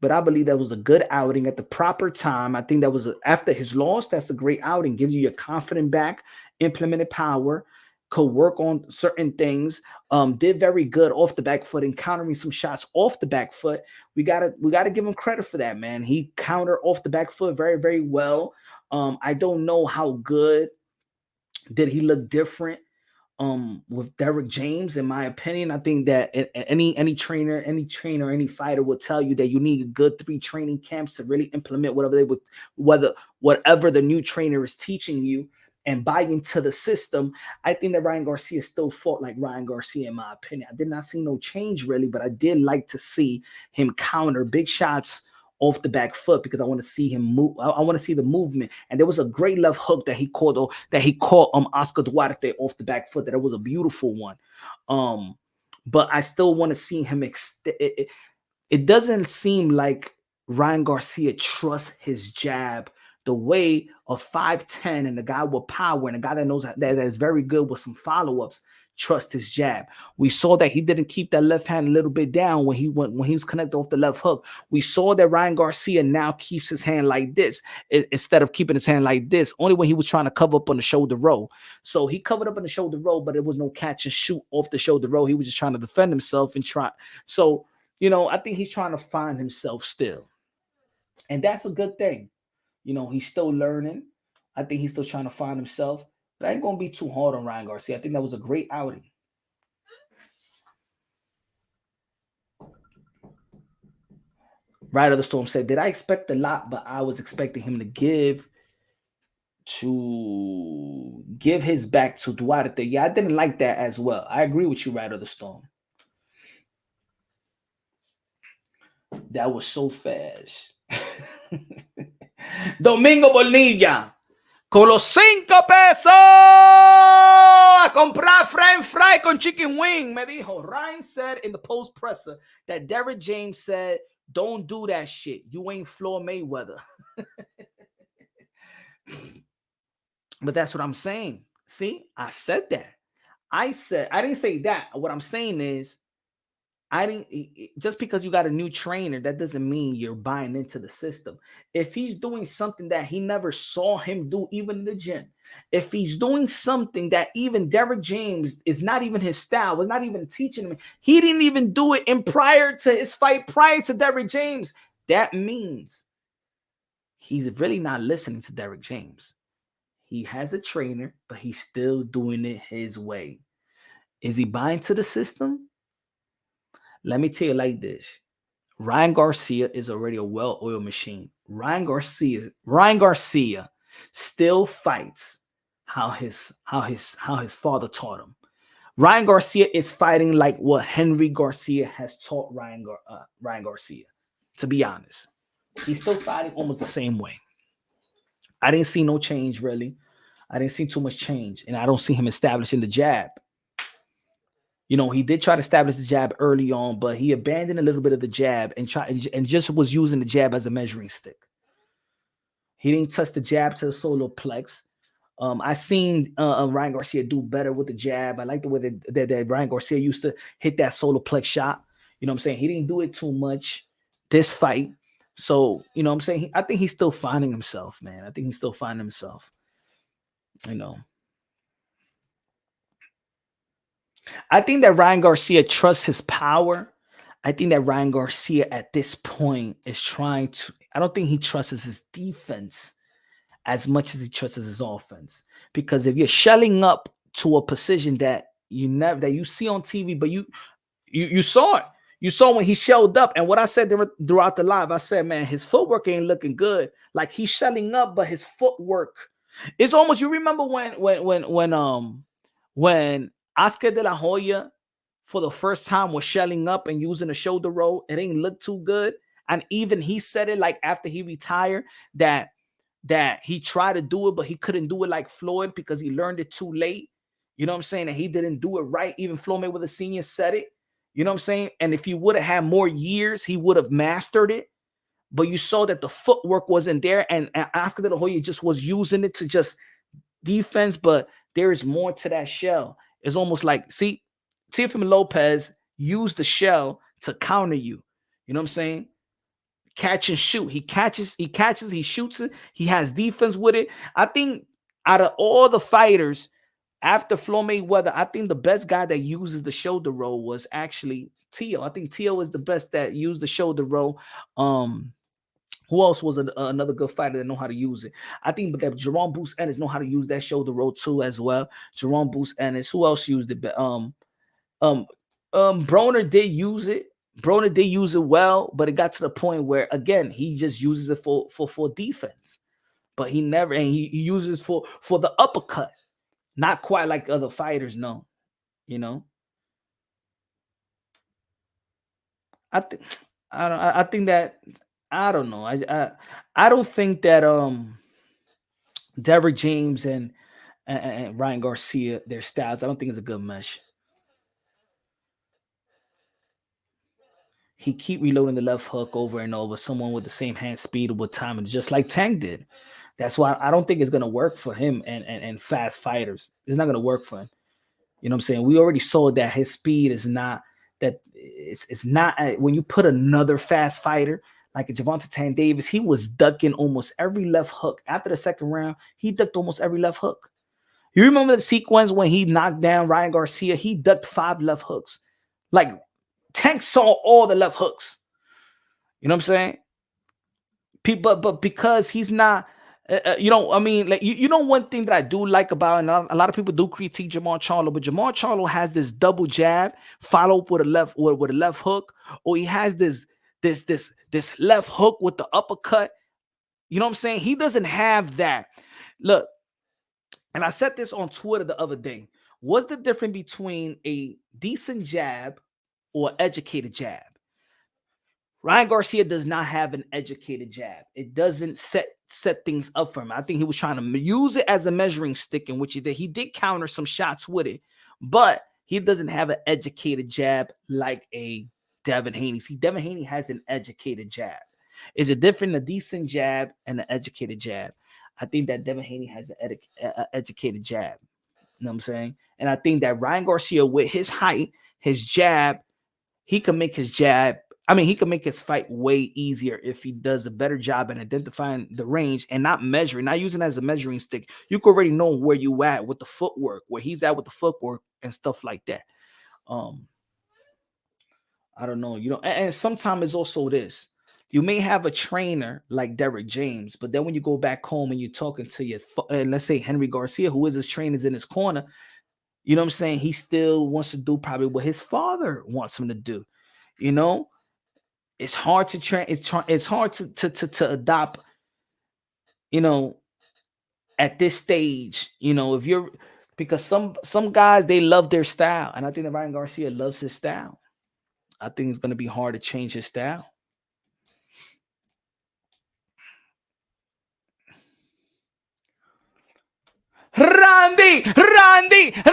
But I believe that was a good outing at the proper time. I think that was after his loss. That's a great outing. Gives you your confidence back, implemented power, could work on certain things. Did very good off the back foot, encountering some shots off the back foot. We gotta give him credit for that, man. He countered off the back foot very, very well. I don't know how good did he look different with Derrick James, in my opinion. I think that any trainer, any fighter will tell you that you need a good 3 training camps to really implement whatever they would, whatever the new trainer is teaching you, and buy into the system. I think that Ryan Garcia still fought like Ryan Garcia, in my opinion. I did not see no change really, but I did like to see him counter big shots off the back foot, because I want to see him move. I want to see the movement. And there was a great left hook that he caught, Oscar Duarte off the back foot. That it was a beautiful one. But I still want to see him it doesn't seem like Ryan Garcia trusts his jab the way of 5'10" and the guy with power, and a guy that knows that is very good with some follow-ups, trust his jab. We saw that he didn't keep that left hand a little bit down when he was connected off the left hook. We saw that Ryan Garcia now keeps his hand like this instead of keeping his hand like this, only when he was trying to cover up on the shoulder roll. So he covered up on the shoulder roll, but it was no catch and shoot off the shoulder roll. He was just trying to defend himself and try. So, I think he's trying to find himself still. And that's a good thing. He's still learning. I think he's still trying to find himself. But I ain't going to be too hard on Ryan Garcia. I think that was a great outing. Ride of the Storm said, did I expect a lot, but I was expecting him to give his back to Duarte. Yeah, I didn't like that as well. I agree with you, Ride of the Storm. That was so fast. Domingo Bonilla, con los 5 pesos a comprar french fry con chicken wing. Me dijo, Ryan said in the post presser that Derrick James said, don't do that shit. You ain't Floyd Mayweather. But that's what I'm saying. See, I said that. I didn't say that. What I'm saying is, just because you got a new trainer, that doesn't mean you're buying into the system. If he's doing something that he never saw him do, even in the gym, if he's doing something that even Derrick James is not even his style, was not even teaching him, he didn't even do it prior to his fight, prior to Derrick James, that means he's really not listening to Derrick James. He has a trainer, but he's still doing it his way. Is he buying to the system? Let me tell you like this. Ryan Garcia is already a well-oiled machine. Ryan Garcia still fights how his father taught him. Ryan Garcia is fighting like what Henry Garcia has taught Ryan Garcia. To be honest, he's still fighting almost the same way. I didn't see no change really. I didn't see too much change, and I don't see him establishing the jab. He did try to establish the jab early on, but he abandoned a little bit of the jab and just was using the jab as a measuring stick. He didn't touch the jab to the solar plex. I seen Ryan Garcia do better with the jab. I like the way that Ryan Garcia used to hit that solar plex shot. You know what I'm saying? He didn't do it too much this fight. So, you know what I'm saying? I think he's still finding himself, man. I think he's still finding himself. I think that Ryan Garcia trusts his power. I think that Ryan Garcia at this point is trying to, I don't think he trusts his defense as much as he trusts his offense. Because if you're shelling up to a position that you see on TV, but you saw it. You saw when he shelled up. And what I said throughout the live, I said, man, his footwork ain't looking good. Like he's shelling up, but his footwork, it's almost, you remember when Oscar de la Hoya for the first time was shelling up and using a shoulder roll, it ain't look too good. And even he said it like after he retired that he tried to do it, but he couldn't do it like Floyd because he learned it too late. You know what I'm saying? And he didn't do it right. Even Floyd Mayweather Sr. said it. You know what I'm saying? And if he would have had more years, he would have mastered it. But you saw that the footwork wasn't there. And Oscar de la Hoya just was using it to just defense. But there is more to that shell. It's almost like, see, Teofimo Lopez used the shell to counter you. You know what I'm saying? Catch and shoot. He catches, he shoots it. He has defense with it. I think out of all the fighters after Floyd Mayweather, I think the best guy that uses the shoulder roll was actually Teo. I think Teo is the best that used the shoulder roll. Who else was another good fighter that know how to use it? I think that Jerome Bruce Ennis know how to use that shoulder roll too as well. Jerome Bruce Ennis. Who else used it? Um, Broner did use it. Broner did use it well, but it got to the point where again he just uses it for defense, but he never and he uses for the uppercut, not quite like other fighters. No, you know. I think I don't. I think that I don't know. I don't think that Derrick James and Ryan Garcia their styles. I don't think it's a good mesh. He keep reloading the left hook over and over. Someone with the same hand speed with timing, just like Tank did. That's why I don't think it's gonna work for him and fast fighters. It's not gonna work for him. You know what I'm saying? We already saw that his speed is not that it's not when you put another fast fighter like a Gervonta Tank Davis, he was ducking almost every left hook. After the second round, he ducked almost every left hook. You remember the sequence when he knocked down Ryan Garcia? He ducked 5 left hooks. Like Tank saw all the left hooks. You know what I'm saying? People, but because he's not, I mean, like you know, one thing that I do like about, and a lot of people do critique Jamal Charlo, but Jamal Charlo has this double jab followed with a left hook, or he has this left hook with the uppercut. You know what I'm saying? He doesn't have that. Look, and I said this on Twitter the other day. What's the difference between a decent jab or educated jab? Ryan Garcia does not have an educated jab. It doesn't set things up for him. I think he was trying to use it as a measuring stick, in which he did. He did counter some shots with it, but he doesn't have an educated jab like a Devin Haney. See, Devin Haney has an educated jab. Is it different, a decent jab and an educated jab? I think that Devin Haney has an educated jab. You know what I'm saying? And I think that Ryan Garcia, with his height, his jab, he can make his jab. I mean, he can make his fight way easier if he does a better job in identifying the range and not measuring, not using it as a measuring stick. You can already know where you at with the footwork, where he's at with the footwork and stuff like that. I don't know, and sometimes it's also this. You may have a trainer like Derrick James, but then when you go back home and you're talking to your, let's say Henry Garcia, who is his trainers in his corner, you know what I'm saying? He still wants to do probably what his father wants him to do. You know, it's hard to train. It's hard to adopt. You know, at this stage, if you're because some guys they love their style, and I think that Ryan Garcia loves his style. I think it's going to be hard to change his style. Randy in the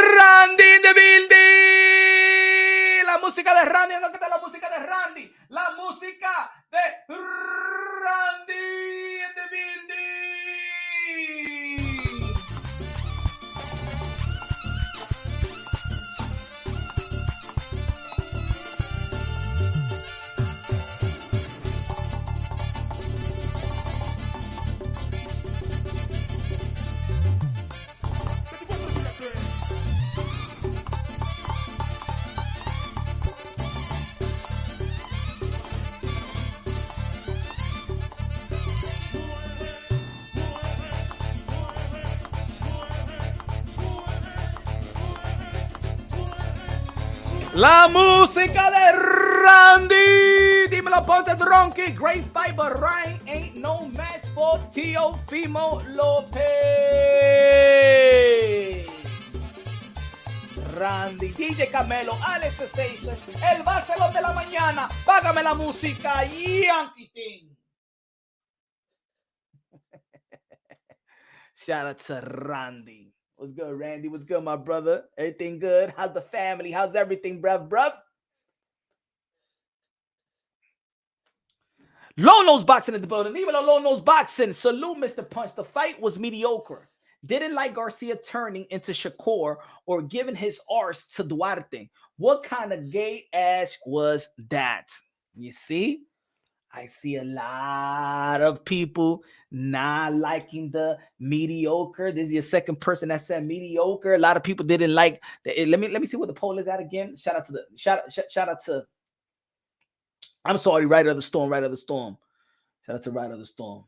building. La música de Randy, no que la música de Randy. La música de Randy in the building. La música de Randy. Dímelo, ponte Dronky. Great fight, but Ryan ain't no match for Teofimo Lopez. Randy, DJ Camelo, Alex Sensation, el Barcelona de la mañana. Págame la música, Yankee Team. Shout out to Randy. What's good, Randy? What's good, my brother? Everything good? How's the family? How's everything, bruv? Low Nose Boxing in the building. Even a Low Nose Boxing. Salute, Mr. Punch. The fight was mediocre. Didn't like Garcia turning into Shakur or giving his arse to Duarte. What kind of gay ass was that? You see? I see a lot of people not liking the mediocre. This is your second person that said mediocre. A lot of people didn't like that. Let me see what the poll is at again. Shout out to I'm sorry, Right of the Storm. Shout Shout out to Ride of the Storm.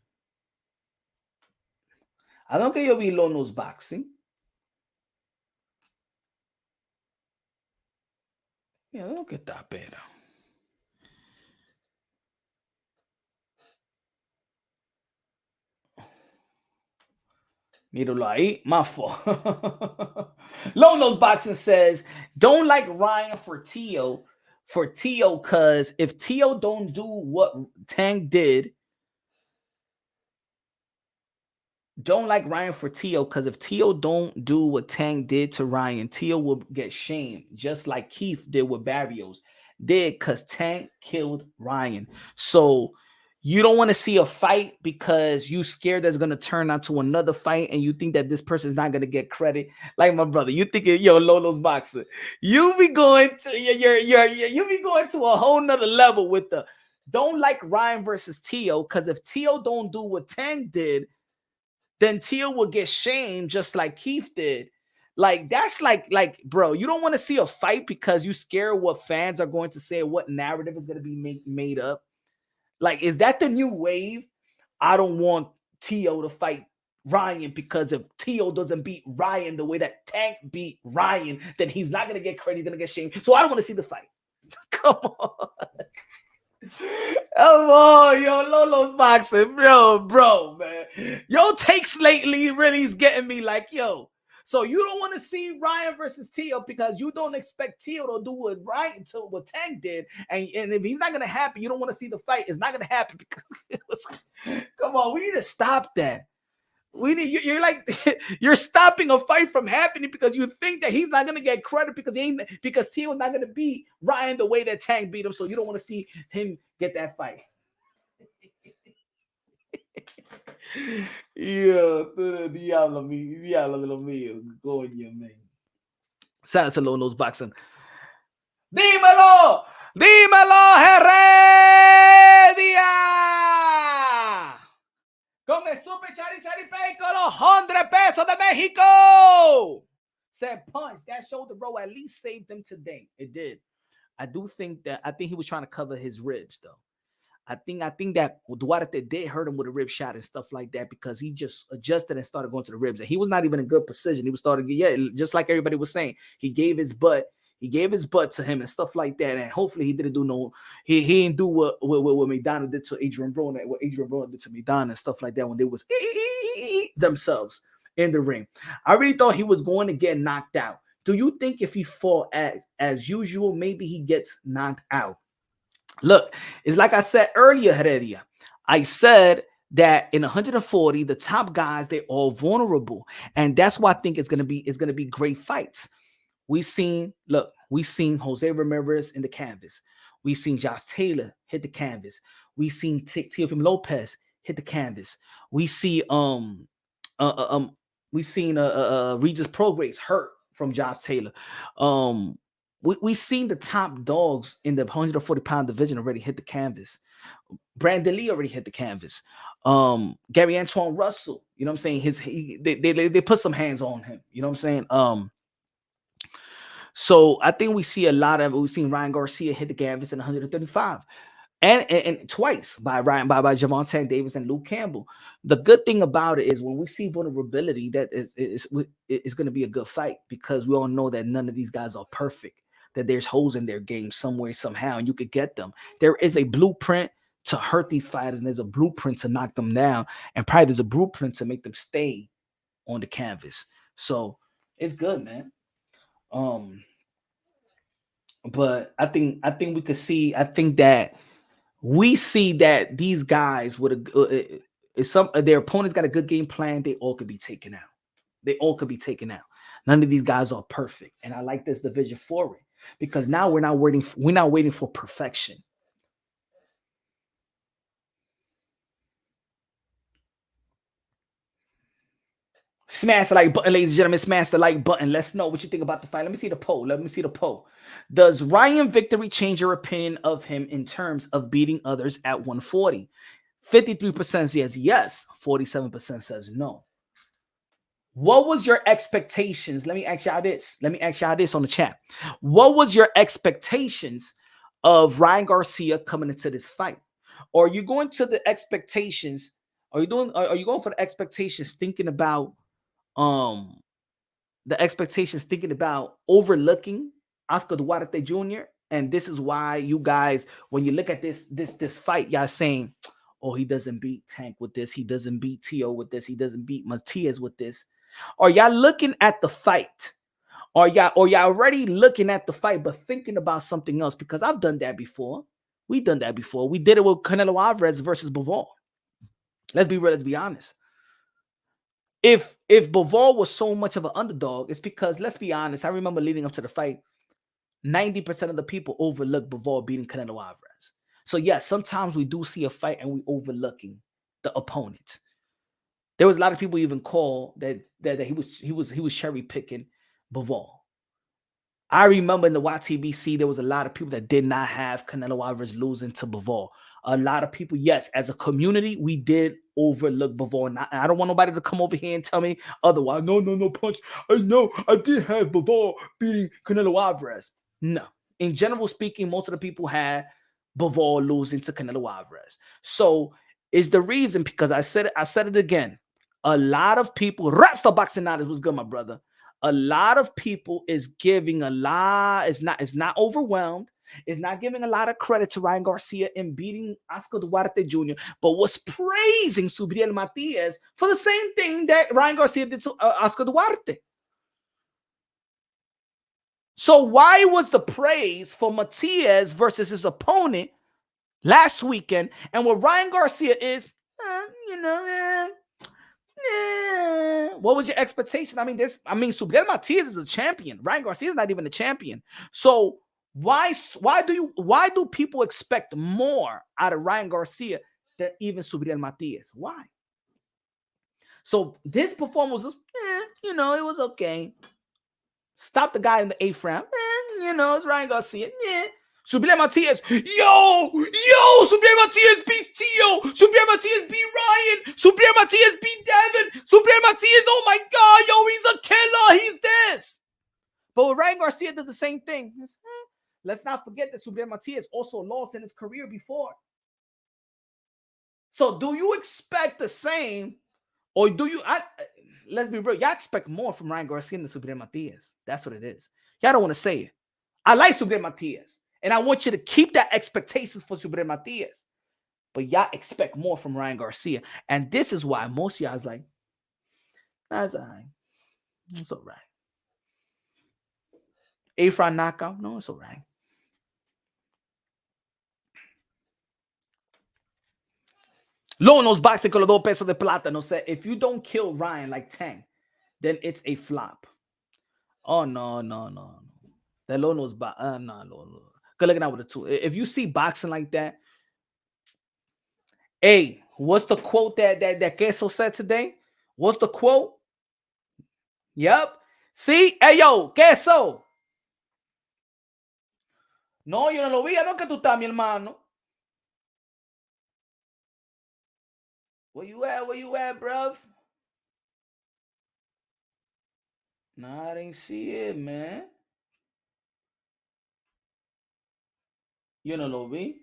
I don't que yo vi Lono's boxing. Mira, ¿dónde que está? Espera. Míralo ahí, my fault. Lono's boxing says, don't like Ryan for Tio, because if Tio don't do what Tank did, don't like Ryan for Tio, because if Tio don't do what Tank did to Ryan, Tio will get shamed, just like Keith did with Barrios. Did, because Tank killed Ryan. So you don't want to see a fight because you scared that's going to turn out to another fight, and you think that this person is not going to get credit. Like my brother, you think, yo, Lolo's boxer, you be going to you be going to a whole nother level with the don't like Ryan versus Tio, because if Tio don't do what Tank did, then Tio will get shamed just like Keith did. Like, that's like, bro, you don't want to see a fight because you scared what fans are going to say, what narrative is going to be made up. Like, is that the new wave? I don't want Tio to fight Ryan because if Tio doesn't beat Ryan the way that Tank beat Ryan, then he's not going to get credit. He's going to get shamed. So I don't want to see the fight. Come on. Come on, yo, Lolo's boxing, bro, man. Yo, takes lately really is getting me like, yo. So you don't want to see Ryan versus Tio because you don't expect Tio to do what Ryan to what Tank did, and if he's not gonna happen, you don't want to see the fight. It's not gonna happen because come on, we need to stop that. You're like you're stopping a fight from happening because you think that he's not gonna get credit because Tio is not gonna beat Ryan the way that Tank beat him, so you don't want to see him get that fight. Yeah, diablo de lo mío, coño, man. Shout out to Lono's boxing. Dímelo, Heredia. Con el super Charipay con los 100 pesos de Mexico. Said punch. That shoulder roll at least saved him today. It did. I think he was trying to cover his ribs though. I think that Duarte did hurt him with a rib shot and stuff like that because he just adjusted and started going to the ribs. And he was not even in good position. He was starting to just like everybody was saying. He gave his butt to him and stuff like that. And hopefully he didn't do he didn't do what Maidana did to Adrian Broner, what Adrian Broner did to Maidana and stuff like that when they was themselves in the ring. I really thought he was going to get knocked out. Do you think if he fought as usual, maybe he gets knocked out? Look, it's like I said earlier, Heredia. I said that in 140, the top guys, they're all vulnerable. And that's why I think it's gonna be great fights. We seen Jose Ramirez in the canvas. We seen Josh Taylor hit the canvas. We seen Teofimo Lopez hit the canvas. We see Regis Prograis hurt from Josh Taylor. We seen the top dogs in the 140-pound division already hit the canvas. Brandon Lee already hit the canvas. Gary Antoine Russell, you know what I'm saying? They put some hands on him, you know what I'm saying? So I think we've seen Ryan Garcia hit the canvas in 135. And twice by Javon Davis and Luke Campbell. The good thing about it is when we see vulnerability, that is going to be a good fight because we all know that none of these guys are perfect, that there's holes in their game somewhere, somehow, and you could get them. There is a blueprint to hurt these fighters, and there's a blueprint to knock them down, and probably there's a blueprint to make them stay on the canvas. So it's good, man. But I think we could see. I think that we see that these guys if their opponents got a good game plan, they all could be taken out. None of these guys are perfect, and I like this division for it because now we're not waiting for perfection. Smash the like button, ladies and gentlemen. Smash the like button. Let's know what you think about the fight. Let me see the poll. Does Ryan victory change your opinion of him in terms of beating others at 140? 53% says yes. 47% says no. What was your expectations? Let me ask y'all this on the chat. What was your expectations of Ryan Garcia coming into this fight? Or are you going to the expectations? Are you going for the expectations thinking about um overlooking Oscar Duarte Jr.? And this is why you guys, when you look at this fight, y'all saying, oh, he doesn't beat Tank with this, he doesn't beat Tio with this, he doesn't beat Matias with this. Are y'all looking at the fight? Or y'all already looking at the fight but thinking about something else? Because I've done that before. We've done that before. We did it with Canelo Alvarez versus Bivol. Let's be real, let's be honest. If Bivol was so much of an underdog, it's because, let's be honest, I remember leading up to the fight, 90% of the people overlooked Bivol beating Canelo Alvarez. So yes, sometimes we do see a fight and we overlooking the opponent. There was a lot of people even call that he was cherry picking Bivol. I remember in the YTBC, there was a lot of people that did not have Canelo Alvarez losing to Bivol. A lot of people, yes, as a community, we did overlook Bivol. And I don't want nobody to come over here and tell me otherwise. No, Punch. I know I did have Bivol beating Canelo Alvarez. No. In general speaking, most of the people had Bivol losing to Canelo Alvarez. So is the reason, because I said it again. A lot of people, Rapstar Boxing Knowledge was good, my brother. A lot of people is giving a lot, it's not overwhelmed. It's not giving a lot of credit to Ryan Garcia in beating Oscar Duarte Jr., but was praising Subriel Matias for the same thing that Ryan Garcia did to Oscar Duarte. So why was the praise for Matias versus his opponent last weekend, and what Ryan Garcia is, what was your expectation? I mean, Subriel Matias is a champion. Ryan Garcia is not even a champion. So why do people expect more out of Ryan Garcia than even Subriel Matias? Why? So this performance was, it was okay. Stop the guy in the 8th round. It's Ryan Garcia. Subriel Matias, Subriel Matias beats Tio. Subriel Matias beat Ryan. Subriel Matias beat Devin. Subriel Matias, oh my God, he's a killer. He's this. But Ryan Garcia does the same thing. Let's not forget that Subriel Matias also lost in his career before. So do you expect the same, or do you? Let's be real. Y'all expect more from Ryan Garcia than Subriel Matias. That's what it is. Y'all don't want to say it. I like Subriel Matias, and I want you to keep that expectations for Subriel Matias. But y'all expect more from Ryan Garcia. And this is why most of y'all is like, that's all right. It's all right. 8th round knockout? No, it's all right. Lonos boxing con los 2 pesos de plátano said, if you don't kill Ryan like Tang, then it's a flop. Oh, no. That Lonos no. Good looking out with the 2. If you see boxing like that, hey, what's the quote that Queso said today? What's the quote? Yep. See? Hey, yo, Queso. No, yo no lo vi. ¿A dónde tú estás, mi hermano? Where you at, bruv? Nah, I didn't see it, man. Yo no lo vi.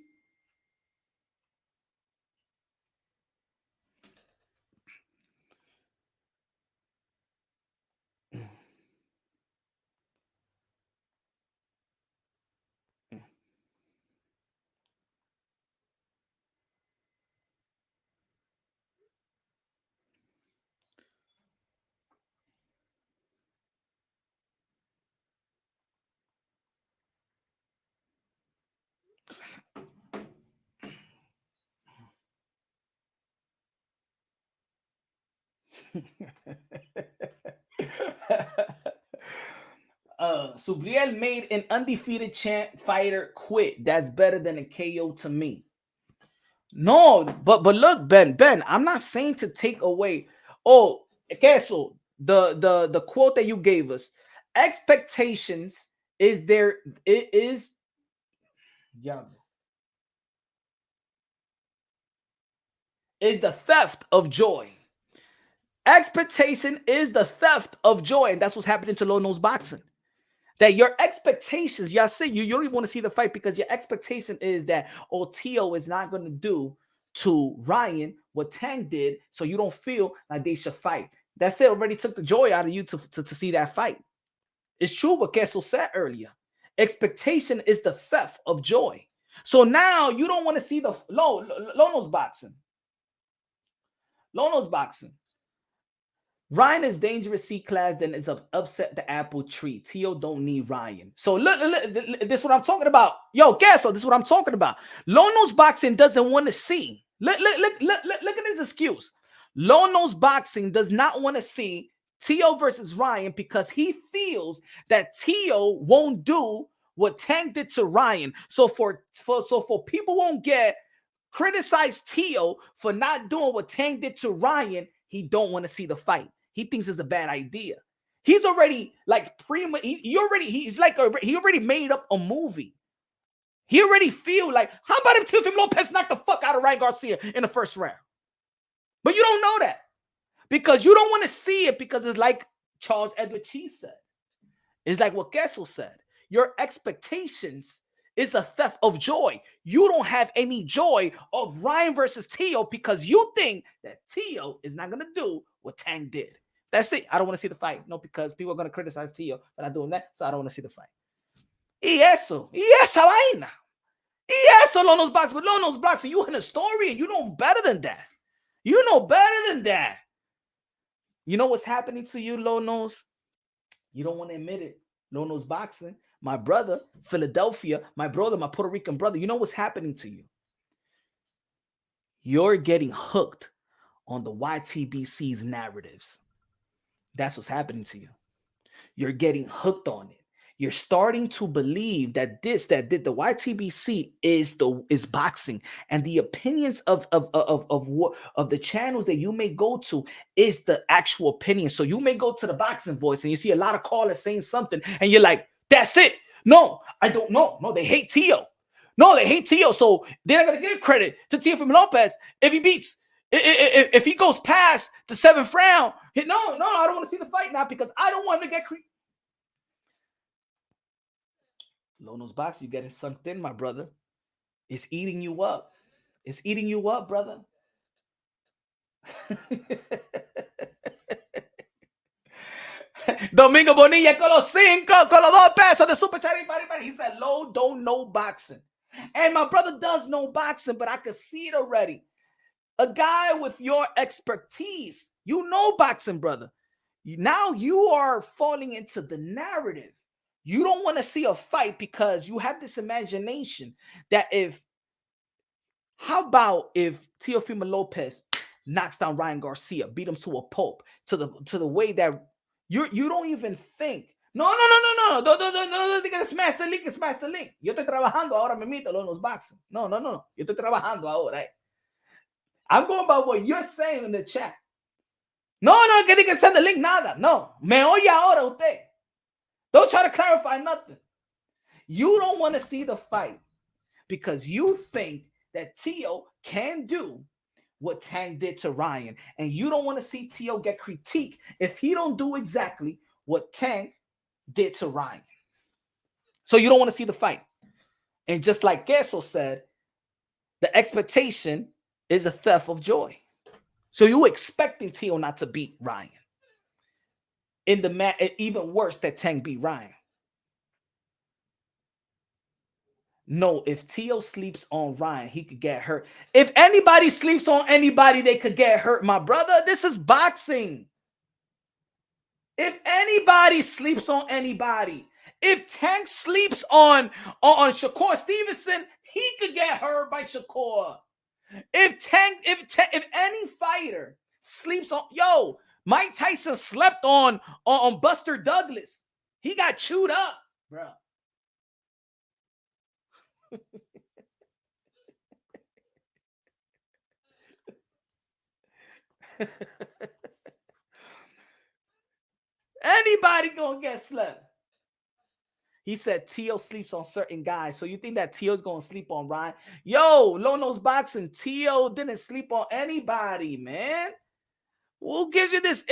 Subriel made an undefeated champ fighter quit. That's better than a KO to me. No, but look, Ben, I'm not saying to take away. Oh, Queso, the quote that you gave us. Expectations is there. It is. Yeah. Is the theft of joy. Expectation is the theft of joy, and that's what's happening to Low Nose Boxing. That your expectations, y'all say you don't even want to see the fight because your expectation is that Tio is not going to do to Ryan what Tank did, so you don't feel like they should fight. That's it. Already took the joy out of you to see that fight. It's true what Kessel said earlier. Expectation is the theft of joy. So now you don't want to see the Lono's boxing. Lono's boxing. Ryan is dangerous C-class, then it's upset the apple tree. Tio don't need Ryan. So look, this is what I'm talking about. Yo, Kessel, this is what I'm talking about. Lono's boxing doesn't want to see. Look at his excuse. Lono's boxing does not want to see Tio versus Ryan because he feels that Tio won't do what Tank did to Ryan. So for people won't criticize Tio for not doing what Tank did to Ryan, he don't want to see the fight. He thinks it's a bad idea. He's already like he already made up a movie. He already feel like, how about if Teofimo Lopez knocked the fuck out of Ryan Garcia in the first round? But you don't know that because you don't want to see it because it's like Charles Edward Cheese said. It's like what Kessel said. Your expectations is a theft of joy. You don't have any joy of Ryan versus Tio because you think that Tio is not going to do what Tank did. That's it. I don't want to see the fight. No, because people are going to criticize Tio for not doing that, so I don't want to see the fight. Y esa vaina. Y eso, Lono's boxing. But Lono's boxing, you an historian. You know better than that. You know better than that. You know what's happening to you, Lonos? You don't want to admit it. Lono's boxing. My brother, Philadelphia, my brother, my Puerto Rican brother. You know what's happening to you? You're getting hooked on the YTBC's narratives. That's what's happening to you. You're getting hooked on it. You're starting to believe that the YTBC is boxing, and the opinions of the channels that you may go to is the actual opinion. So you may go to the Boxing Voice and you see a lot of callers saying something, and you're like, "That's it. No, I don't know. No, they hate Tio. No, they hate Tio. So they're not gonna give credit to Teofimo Lopez if he beats." If he goes past the 7th round, I don't want to see the fight now because I don't want to get Lono's box, you getting sunk in, my brother. It's eating you up. It's eating you up, brother. Domingo Bonilla con los 5, con los 2 pesos de Super Chat. He said, Lo don't know boxing. And my brother does know boxing, but I could see it already. A guy with your expertise, you know boxing, brother. Now you are falling into the narrative. You don't want to see a fight because you have this imagination that how about if Teofimo Lopez knocks down Ryan Garcia, beat him to a pulp, to the way that you don't even think. No, they can smash the link, Yo estoy trabajando ahora mismo Lono's boxing. No. Yo estoy trabajando ahora. I'm going by what you're saying in the chat. No, que they can send the link, nada. No, me oye ahora usted. Don't try to clarify nothing. You don't want to see the fight because you think that Tio can do what Tank did to Ryan, and you don't want to see Tio get critiqued if he don't do exactly what Tank did to Ryan. So you don't want to see the fight. And just like Kessel said, the expectation is a theft of joy. So you expecting Tio not to beat Ryan. In the match, even worse that Tank beat Ryan. No, if Tio sleeps on Ryan, he could get hurt. If anybody sleeps on anybody, they could get hurt. My brother, this is boxing. If anybody sleeps on anybody, if Tank sleeps on Shakur Stevenson, he could get hurt by Shakur. If any fighter sleeps on, Mike Tyson slept on Buster Douglas. He got chewed up, bro. Anybody gonna get slept. He said Tio sleeps on certain guys. So you think that Tio's gonna sleep on Ryan? Lono's boxing. Tio didn't sleep on anybody, man. Who gives you this?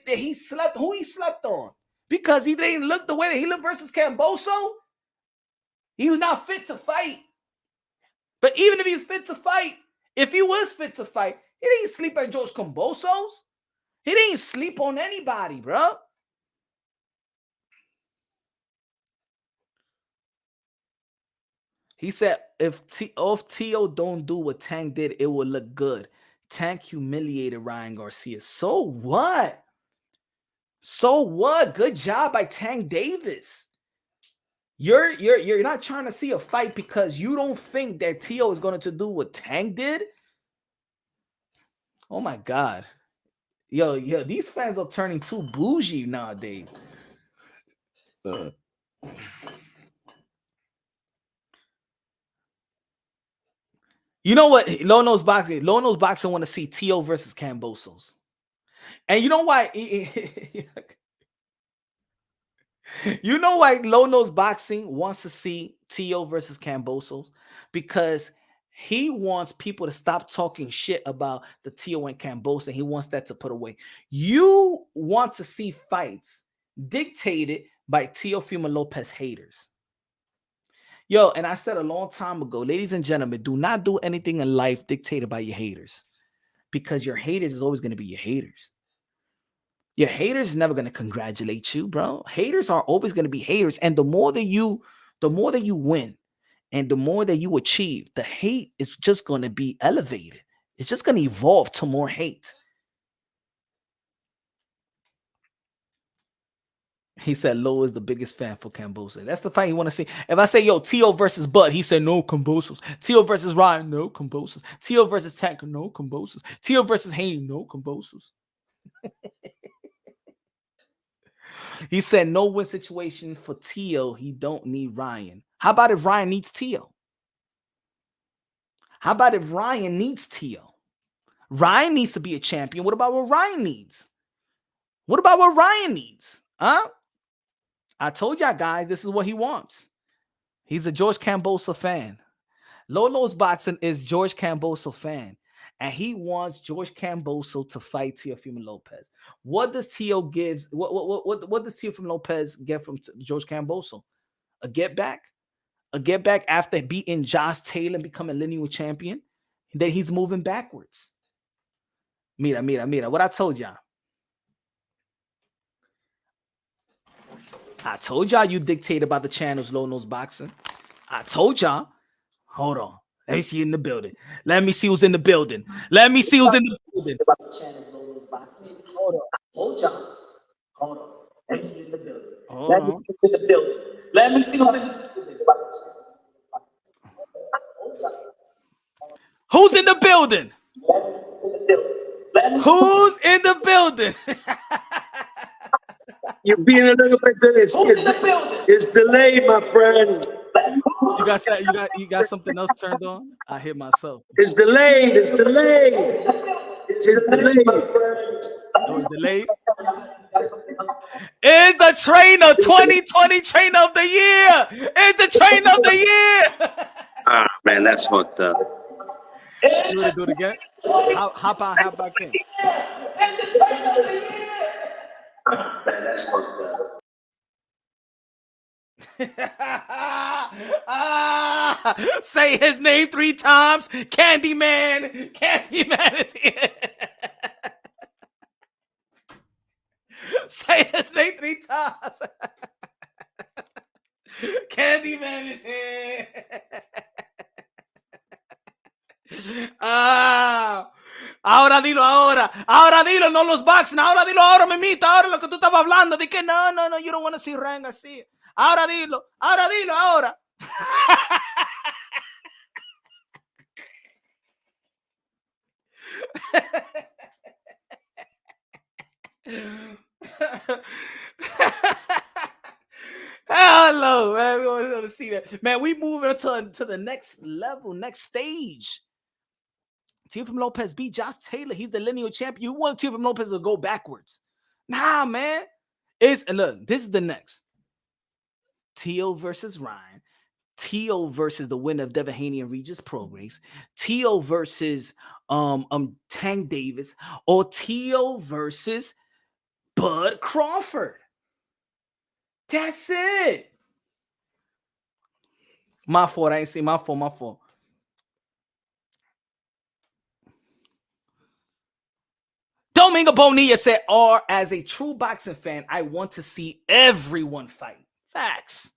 He slept. Who he slept on? Because he didn't look the way that he looked versus Camboso. He was not fit to fight. But even if he's fit to fight, if he was fit to fight, he didn't sleep at George Camboso's. He didn't sleep on anybody, bro. He said, if Tio don't do what Tank did, it will look good. Tank humiliated Ryan Garcia. So what? So what? Good job by Tank Davis. You're not trying to see a fight because you don't think that Tio is going to do what Tank did? Oh my God. Yo, these fans are turning too bougie nowadays. You know what? Lono's boxing want to see Tio versus Cambosos. And you know why? You know why Lono's boxing wants to see Tio versus Cambosos? Because he wants people to stop talking shit about the Tio and Camboso, and he wants that to put away. You want to see fights dictated by Teofimo Lopez haters. Yo, and I said a long time ago, ladies and gentlemen, do not do anything in life dictated by your haters, because your haters is always going to be your haters. Your haters is never going to congratulate you, bro. Haters are always going to be haters. And the more that you win and the more that you achieve, the hate is just going to be elevated. It's just going to evolve to more hate. He said Lowe is the biggest fan for Camboso. That's the fight you want to see. If I say, yo, Tio versus Bud, he said, no Cambosos. Tio versus Ryan, no Cambosos. Tio versus Tank, no Cambosos. Tio versus Haney, no Cambosos. He said, no win situation for Tio. He don't need Ryan. How about if Ryan needs Tio? How about if Ryan needs Tio? Ryan needs to be a champion. What about what Ryan needs? What about what Ryan needs? Huh? I told y'all guys, this is what he wants. He's a George Camboso fan. Lolo's Boxing is George Camboso fan. And he wants George Camboso to fight Teofimo Lopez. What does Tio gives? What does Teofimo Lopez get from George Camboso? A get back? A get back after beating Josh Taylor and becoming lineal champion? Then he's moving backwards. Mira. What I told y'all. I told y'all you dictate about the channels, Lolo's Boxing. I told y'all. Hold on. Let me see you in the building. Let me see who's in the building. Let me see who's in the building. Hold on. I told y'all. Hold on. Let me see you in the building. Let me see who's in the building. Let me see who's in the building. Who's in the building? Who's in the building? You're being a little bit it's delayed, my friend. You got something else turned on? I hit myself. It's delayed. It's delayed. It's delayed, my friend. Oh, it's delayed. Is the trainer 2020 trainer of the year? Is the trainer of the year? Ah, man, that's fucked up. You want to do it again? Hop back in. Is the trainer of the year? Ah, man, that's fucked up. Say his name 3 times. Candyman is here. Say his name 3 times. Candyman is here. Ahora dilo, no los boxing, ahora dilo, ahora mimita, ahora lo que tú estabas hablando, de que no, you don't want to see Ryan Garcia. Ahora dilo, ahora. Hello, man. We want to see that. Man, we moving to the next level, next stage. Teofimo Lopez beat Josh Taylor. He's the lineal champion. You want Teofimo Lopez to go backwards. Nah, man. And look, this is the next. Tio versus Ryan. Tio versus the winner of Devin Haney and Regis Prograis. Tio versus Tank Davis. Or Tio versus Bud Crawford. That's it. My fault. I ain't see my fault. Domingo Bonilla said, or as a true boxing fan, I want to see everyone fight. Facts.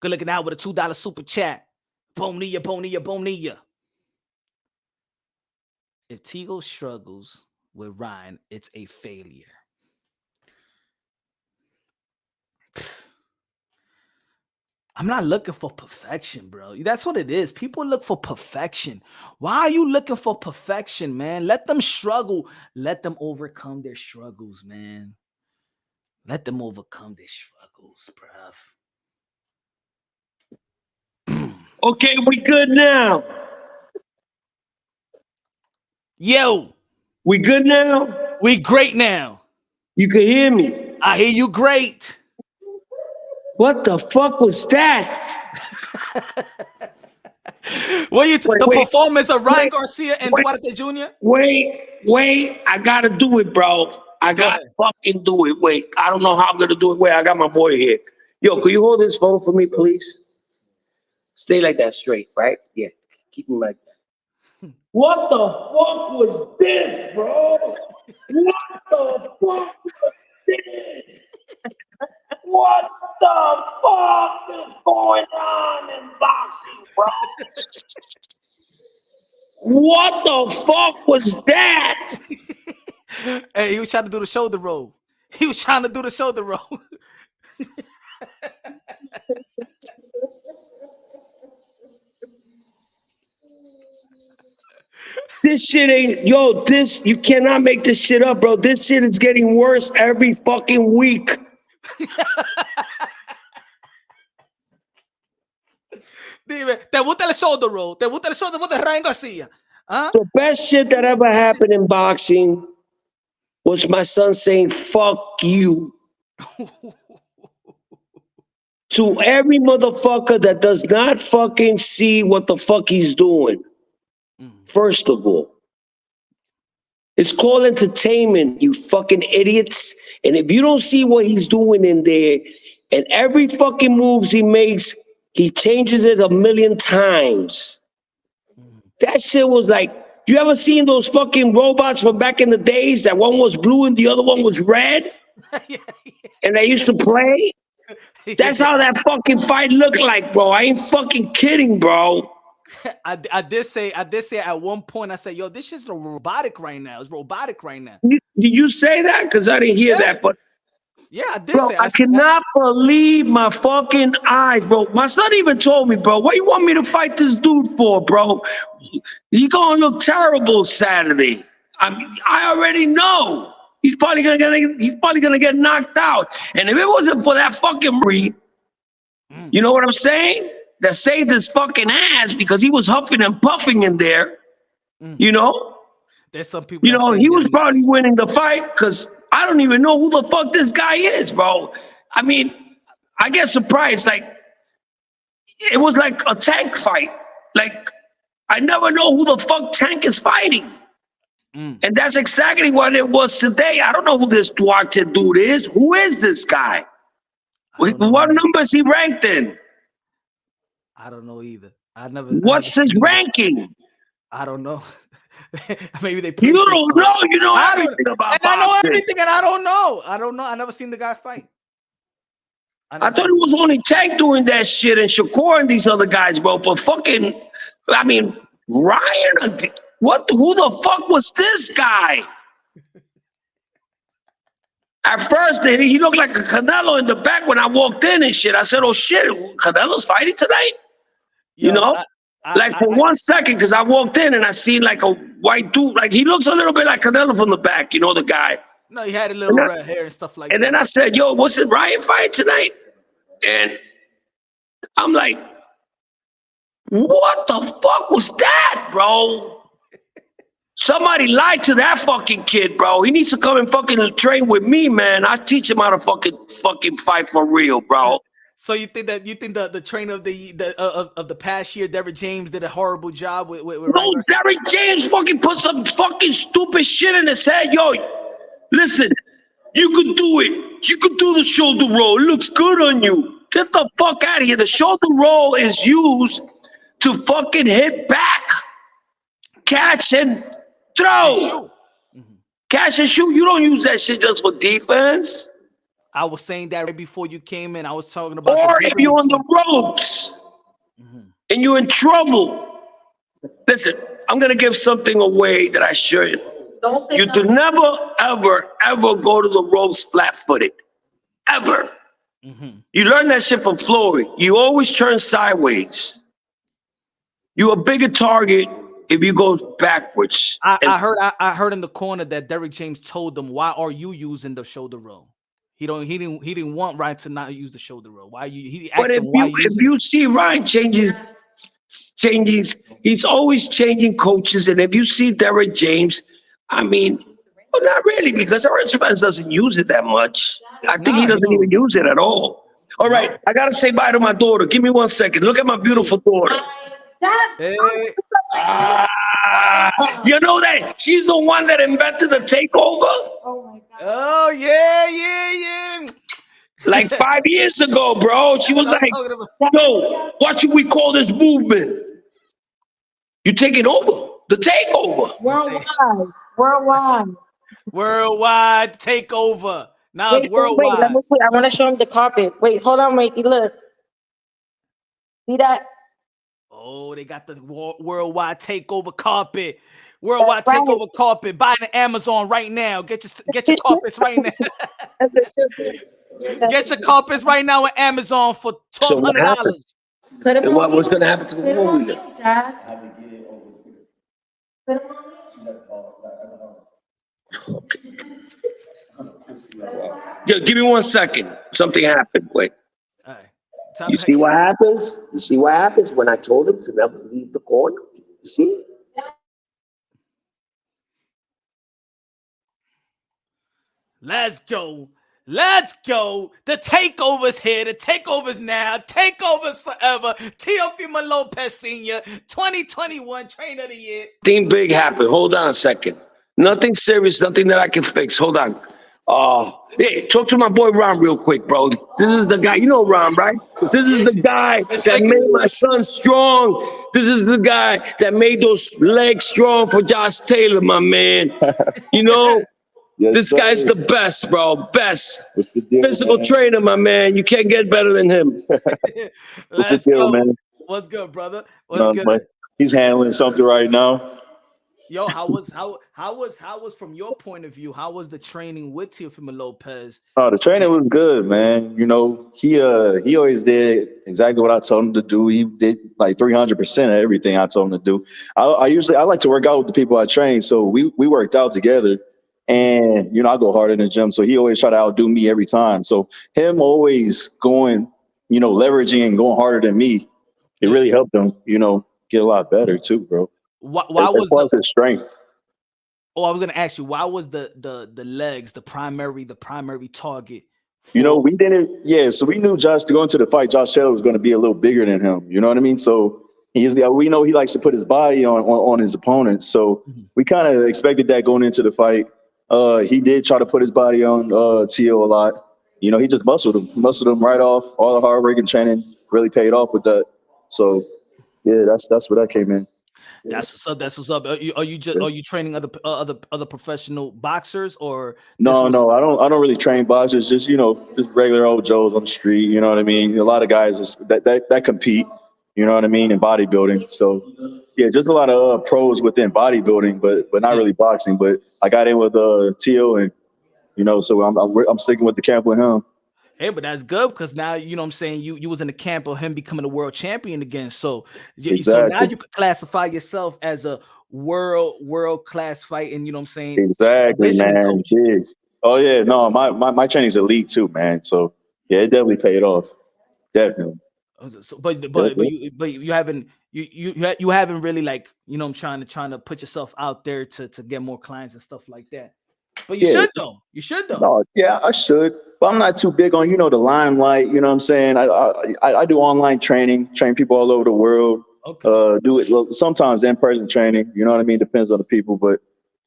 Good looking out with a $2 super chat. Bonilla. If Tigo struggles with Ryan, it's a failure. I'm not looking for perfection, bro. That's what it is. People look for perfection. Why are you looking for perfection, man? Let them struggle. Let them overcome their struggles, man. Let them overcome their struggles, bruv. Okay, we good now. Yo. We good now? We great now. You can hear me. I hear you great. What the fuck was that? The performance of Ryan Garcia and Duarte Jr.? Wait. I gotta do it, bro. I gotta fucking do it. Wait, I don't know how I'm gonna do it. Wait, I got my boy here. Yo, could you hold this phone for me, please? Stay like that straight, right? Yeah, keep him like that. What the fuck was this, bro? What the fuck was this? What the fuck is going on in boxing, bro? What the fuck was that? Hey, he was trying to do the shoulder roll. This shit ain't, you cannot make this shit up, bro. This shit is getting worse every fucking week. Dime, ¿te gusta el shoulder roll? ¿Te gusta el shoulder roll de Ryan Garcia? ¿Ah? The best shit that ever happened in boxing was my son saying, fuck you. To every motherfucker that does not fucking see what the fuck he's doing. First of all, it's called entertainment, you fucking idiots. And if you don't see what he's doing in there, and every fucking moves he makes, he changes it 1,000,000 times. That shit was like, you ever seen those fucking robots from back in the days that one was blue and the other one was red? And they used to play? That's how that fucking fight looked like, bro. I ain't fucking kidding, bro. I did say at one point, I said, yo, this is robotic right now. It's robotic right now. Did you say that? Because I didn't hear that, but yeah, I did bro, say I cannot believe my fucking eyes, bro. My son even told me, bro, what you want me to fight this dude for, bro? He gonna look terrible Saturday. I already know. He's probably gonna get knocked out. And if it wasn't for that fucking you know what I'm saying? That saved his fucking ass because he was huffing and puffing in there. You know? There's some people. You know, he was probably winning the fight because I don't even know who the fuck this guy is, bro. I mean, I get surprised. Like, it was like a Tank fight. Like, I never know who the fuck Tank is fighting. And that's exactly what it was today. I don't know who this Duarte dude is. Who is this guy? What number is he ranked in? I don't know either. What's his ranking? I don't know. Maybe they. You don't know. You know everything about boxing. I know everything, and I don't know. I never seen the guy fight. I thought it was only Tank doing that shit and Shakur and these other guys, bro. But fucking, I mean, Ryan, who the fuck was this guy? At first, he looked like a Canelo in the back when I walked in and shit. I said, oh shit, Canelo's fighting tonight? You know? Like for 1 second, because I walked in and I seen like a white dude. Like he looks a little bit like Canelo from the back, you know, the guy. No, he had a little red hair and stuff like that. And then I said, yo, what's it, Ryan fight tonight? And I'm like, what the fuck was that, bro? Somebody lied to that fucking kid, bro. He needs to come and fucking train with me, man. I teach him how to fucking fight for real, bro. So you think the trainer of the past year, Derrick James, did a horrible job with no, Derrick James fucking put some fucking stupid shit in his head. Yo, listen, You could do it. You could do the shoulder roll. It looks good on you. Get the fuck out of here. The shoulder roll is used to fucking hit back, catch and throw. Catch and shoot. You don't use that shit just for defense. I was saying that right before you came in. I was talking about. Or if you're on the ropes and you're in trouble. Listen, I'm gonna give something away that I shouldn't. You do never, ever go to the ropes flat-footed. Ever. You learn that shit from Floyd. You always turn sideways. You're a bigger target if you go backwards. I heard in the corner that Derrick James told them, "Why are you using the shoulder roll?" He didn't want Ryan to not use the shoulder roll. Why you? He asked him why if you see Ryan changing, he's always changing coaches. And if you see Derrick James, I mean, well, not really, because our Spence doesn't use it that much. I think he doesn't even use it at all. All right, I gotta say bye to my daughter. Give me 1 second. Look at my beautiful daughter. Hey. You know that she's the one that invented the takeover? Oh my God. Oh yeah. Like 5 years ago, bro. She was like, "Yo, what should we call this movement? You taking over the takeover." Worldwide takeover. Now it's worldwide. Wait, let me see. I want to show him the carpet. Wait, hold on, Mikey. Look. See that? Oh, they got the worldwide takeover carpet. Worldwide takeover carpet. Buy it on Amazon right now. Get your carpets right now. Get your carpets right now on Amazon for $1,200. What's gonna happen to the movie? Yo, give me 1 second. Something happened. Wait. All right. You see what happens? You see what happens when I told him to never leave the corner? You see? Let's go. The takeover's here. The takeover's now. Takeover's forever. Teofimo Lopez Sr., 2021 Trainer of the Year. Nothing big happened. Hold on a second. Nothing serious. Nothing that I can fix. Hold on. Hey, talk to my boy Ron real quick, bro. This is the guy. You know Ron, right? This is the guy that made my son strong. This is the guy that made those legs strong for Josh Taylor, my man. You know? Yes, this guy's the best, bro. Best physical trainer, my man. You can't get better than him. What's the deal, man? What's good, brother? What's good? Man. He's handling something right now. Yo, how was from your point of view? How was the training with Teofimo Lopez? Oh, the training was good, man. You know, he always did exactly what I told him to do. He did like 300% of everything I told him to do. I like to work out with the people I train, so we worked out together. And, you know, I go hard in the gym, so he always try to outdo me every time. So him always going, you know, leveraging and going harder than me, it really helped him, you know, get a lot better too, bro. Why was his strength? Oh, I was gonna ask you, why was the legs the primary target? You know, we didn't. Yeah, so we knew Josh to go into the fight. Josh Taylor was going to be a little bigger than him. You know what I mean? So we know he likes to put his body on his opponents. So we kind of expected that going into the fight. He did try to put his body on T.O. a lot. You know, he just muscled him right off. All the hard work and training really paid off with that. So yeah, that's where that came in. That's what's up. Are you training other professional boxers or no? I don't really train boxers. Just just regular old Joes on the street. You know what I mean? A lot of guys that compete. You know what I mean, in bodybuilding. So yeah, just a lot of pros within bodybuilding, but not really boxing. But I got in with Tio, and so I'm sticking with the camp with him. Hey, but that's good because now you know what I'm saying you was in the camp of him becoming a world champion again. So exactly. So now you can classify yourself as a world class fight, and you know what I'm saying. Exactly, man. Big. Oh yeah, no, my training's elite too, man. So yeah, it definitely paid off. Definitely. So, but you haven't really, like, I'm trying to put yourself out there to get more clients and stuff like that. But you should though. You should though. No, yeah, I should. But I'm not too big on, the limelight. You know what I'm saying? I do online train people all over the world. Okay. Do it sometimes in-person training. You know what I mean? Depends on the people. But,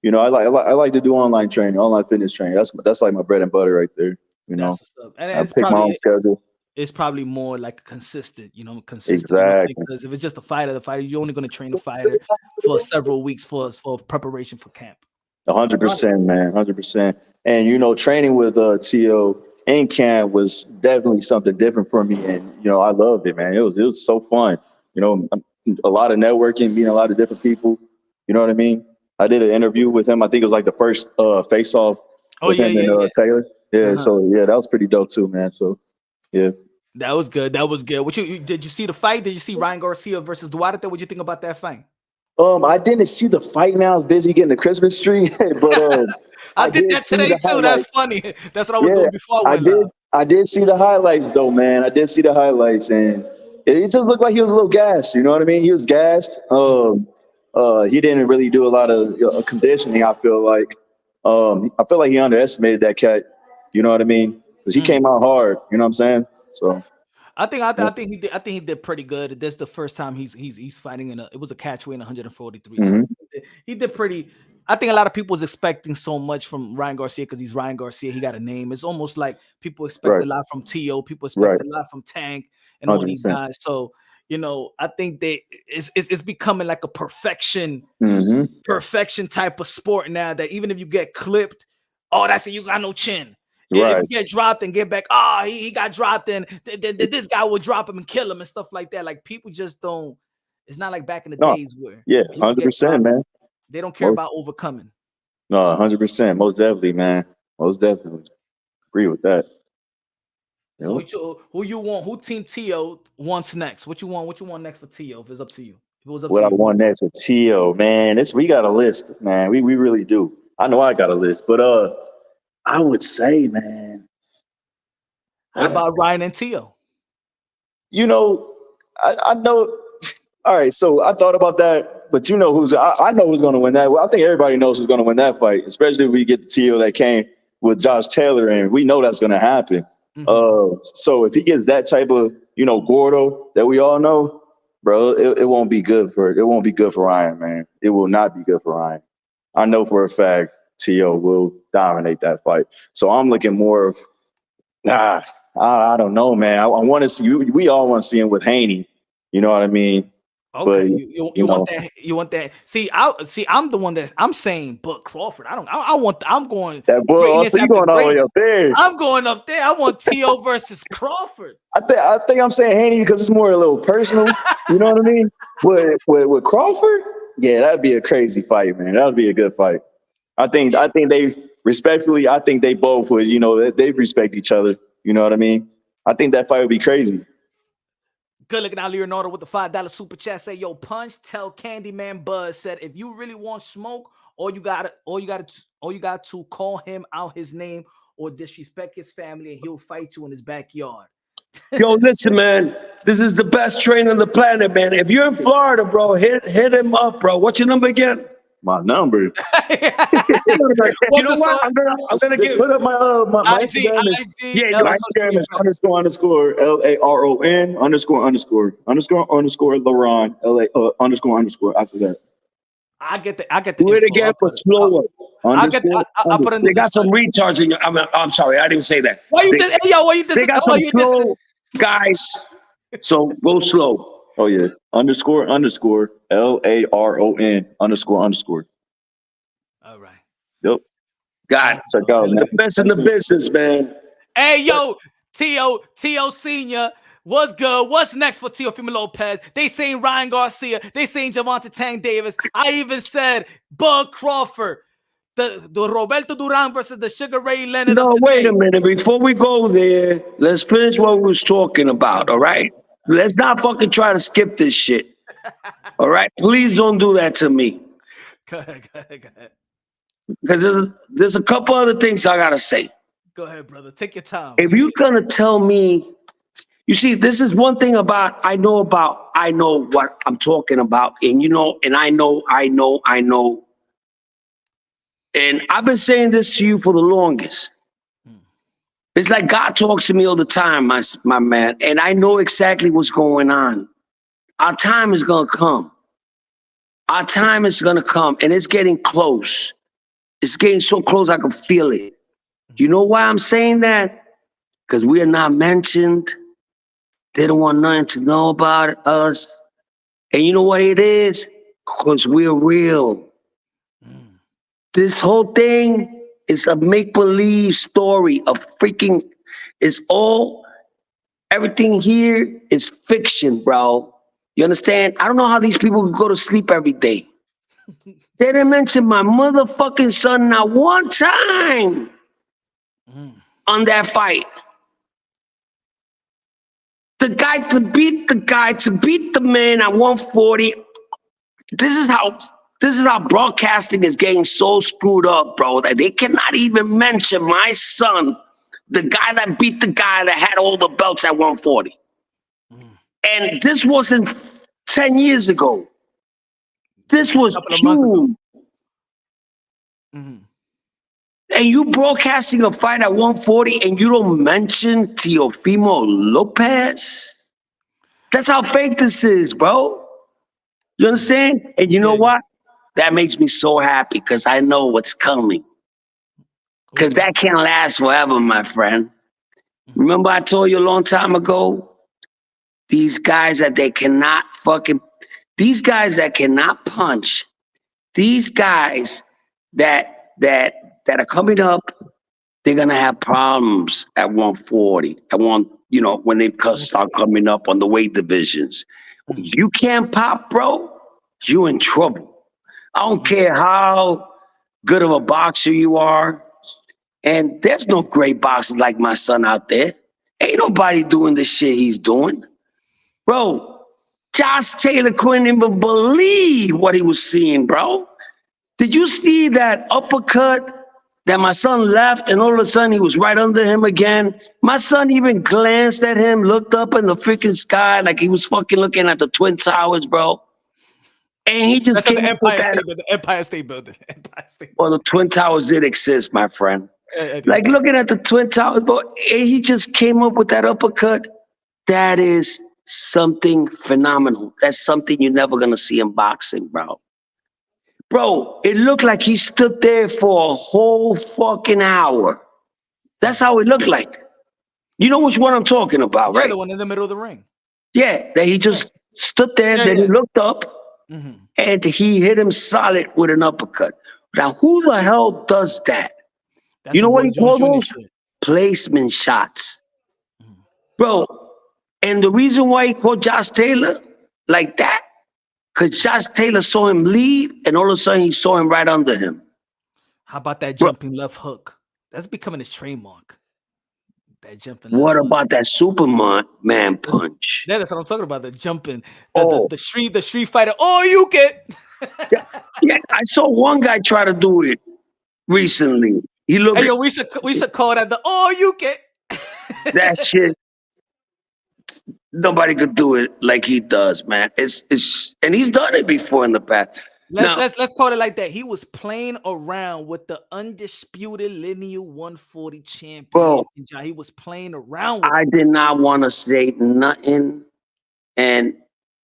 you know, I like to do online training, online fitness training. That's like my bread and butter right there. You know, That's what's up. And I it's pick my own probably schedule. it's probably more like consistent, consistent. Exactly. Because if it's just the fighter, you're only going to train the fighter for several weeks for preparation for camp. 100%, man, 100%. And you know, training with T.O. and Cam was definitely something different for me, and you know, I loved it, man. It was so fun. You know, a lot of networking, meeting a lot of different people. You know what I mean? I did an interview with him. I think it was like the first face off with him and Taylor. Yeah, so yeah, that was pretty dope too, man. So yeah. That was good. That was good. Did you see the fight? Did you see Ryan Garcia versus Duarte? What'd you think about that fight? I didn't see the fight. Man, I was busy getting the Christmas tree, but I did that today too. Highlights. That's funny. That's what I was doing before I went live. I did see the highlights though, man. I did see the highlights, and it just looked like he was a little gassed. You know what I mean? He was gassed. He didn't really do a lot of conditioning. I feel like he underestimated that cat. You know what I mean? Because he came out hard. You know what I'm saying? So. I think he did pretty good. This is the first time he's fighting it was a catch weight in 143. So he did pretty. I think a lot of people was expecting so much from Ryan Garcia because he's Ryan Garcia. He got a name. It's almost like people expect a lot from T.O. People expect a lot from Tank and all these guys. So I think it's becoming like a perfection type of sport now. That even if you get clipped, that's it. You got no chin. If you get dropped and get back, he got dropped, and this guy will drop him and kill him and stuff like that. Like people just don't. It's not like back in the days where 100%, man. They don't care about overcoming. No, 100%, most definitely, man. Most definitely, agree with that. So who you want? Who Team T.O. wants next? What you want? What you want next for T.O.? If it's up to you. If it was up what to I you. want next for T.O., man. We got a list, man. We really do. I know I got a list, but I would say, man. What about Ryan and T.O.? You know, I know. All right, so I thought about that, but I know who's going to win that. Well, I think everybody knows who's going to win that fight, especially if we get the T.O. that came with Josh Taylor, and we know that's going to happen. So if he gets that type of, Gordo that we all know, bro, it won't be good for Ryan, man. It will not be good for Ryan. I know for a fact T.O. will dominate that fight. So I'm looking more of, I don't know, man. I want to see. We all want to see him with Haney. You know what I mean? Okay, but, you want that? You want that? I'm the one that I'm saying, but Crawford. I'm going. That boy. So you going all the way up there? I'm going up there. I want T.O. versus Crawford. I think I'm saying Haney because it's more a little personal. You know what I mean? With Crawford, yeah, that'd be a crazy fight, man. That would be a good fight. I think they respectfully. I think they both would. They respect each other. You know what I mean? I think that fight would be crazy. Good looking out, Leonardo with the $5 super chat. Say, yo, Punch, tell Candyman Buzz said if you really want smoke, all you got to call him out his name or disrespect his family, and he'll fight you in his backyard. Yo, listen, man. This is the best trainer on the planet, man. If you're in Florida, bro, hit him up, bro. What's your number again? My number. You know what? I'm gonna put up my IG. Yeah, Instagram is __ LARON __ LaRon _ after that. I get the. Do it again for slower. I put in. They got some retards in your. I'm sorry, I didn't say that. Why you did? Hey, yo, why you did? They got some slow guys. So go slow. Oh yeah, __ LARON __ All right. Yep. God, check out, man. The best in the business, man. Hey, yo, T.O. Senior, what's good? What's next for Teofimo Lopez? They saying Ryan Garcia. They saying Gervonta Tank Davis. I even said Bud Crawford. The Roberto Duran versus the Sugar Ray Leonard. No, wait a minute. Before we go there, let's finish what we was talking about, all right? Let's not fucking try to skip this shit. All right? Please don't do that to me. Go ahead. Because there's a couple other things I got to say. Go ahead, brother. Take your time. If you're going to tell me, you see, this is one thing I know what I'm talking about. And I know. And I've been saying this to you for the longest. It's like God talks to me all the time, my man. And I know exactly what's going on. Our time is going to come. Our time is going to come, and it's getting close. It's getting so close, I can feel it. You know why I'm saying that? Because we are not mentioned. They don't want nothing to know about us. And you know what it is? Because we're real. This whole thing is a make-believe story. Everything here is fiction, bro. You understand? I don't know how these people can go to sleep every day. They didn't mention my motherfucking son not one time on that fight. To beat the man at 140. This is how broadcasting is getting so screwed up, bro, that they cannot even mention my son, the guy that beat the guy that had all the belts at 140. And this wasn't 10 years ago. This was June. And you broadcasting a fight at 140 and you don't mention Teofimo Lopez? That's how fake this is, bro. You understand? And you know what? That makes me so happy because I know what's coming. Because that can't last forever, my friend. Remember I told you a long time ago? These guys that cannot punch, these guys that are coming up, they're gonna have problems at 140. When they start coming up on the weight divisions. You can't pop, bro, you in trouble. I don't care how good of a boxer you are. And there's no great boxers like my son out there. Ain't nobody doing the shit he's doing. Bro, Josh Taylor couldn't even believe what he was seeing, bro. Did you see that uppercut that my son left and all of a sudden he was right under him again? My son even glanced at him, looked up in the freaking sky like he was fucking looking at the Twin Towers, bro. And he just came up with that. The Empire State Building. Well, the Twin Towers did exist, my friend. Like looking at the Twin Towers, bro, and he just came up with that uppercut. That is something phenomenal. That's something you're never gonna see in boxing, bro. Bro, it looked like he stood there for a whole fucking hour. That's how it looked like. You know which one I'm talking about, right? The one in the middle of the ring. Yeah, that he just stood there, then he looked up, and he hit him solid with an uppercut. Now, who the hell does that? You know what he called those? Placement shots. Bro, and the reason why he called Josh Taylor like that, because Josh Taylor saw him leave, and all of a sudden he saw him right under him. How about that jumping left hook? That's becoming his trademark. That jumping left What hook. about that Superman punch? That's what I'm talking about. The jumping, the street fighter. Oh, you get. Yeah, I saw one guy try to do it recently. He looked. Hey, yo, we should call that the you get. That shit. Nobody could do it like he does, man. And he's done it before in the past. Let's call it like that. He was playing around with the undisputed lineal 140 champion. Bro, he was playing around with I did not want to say nothing. And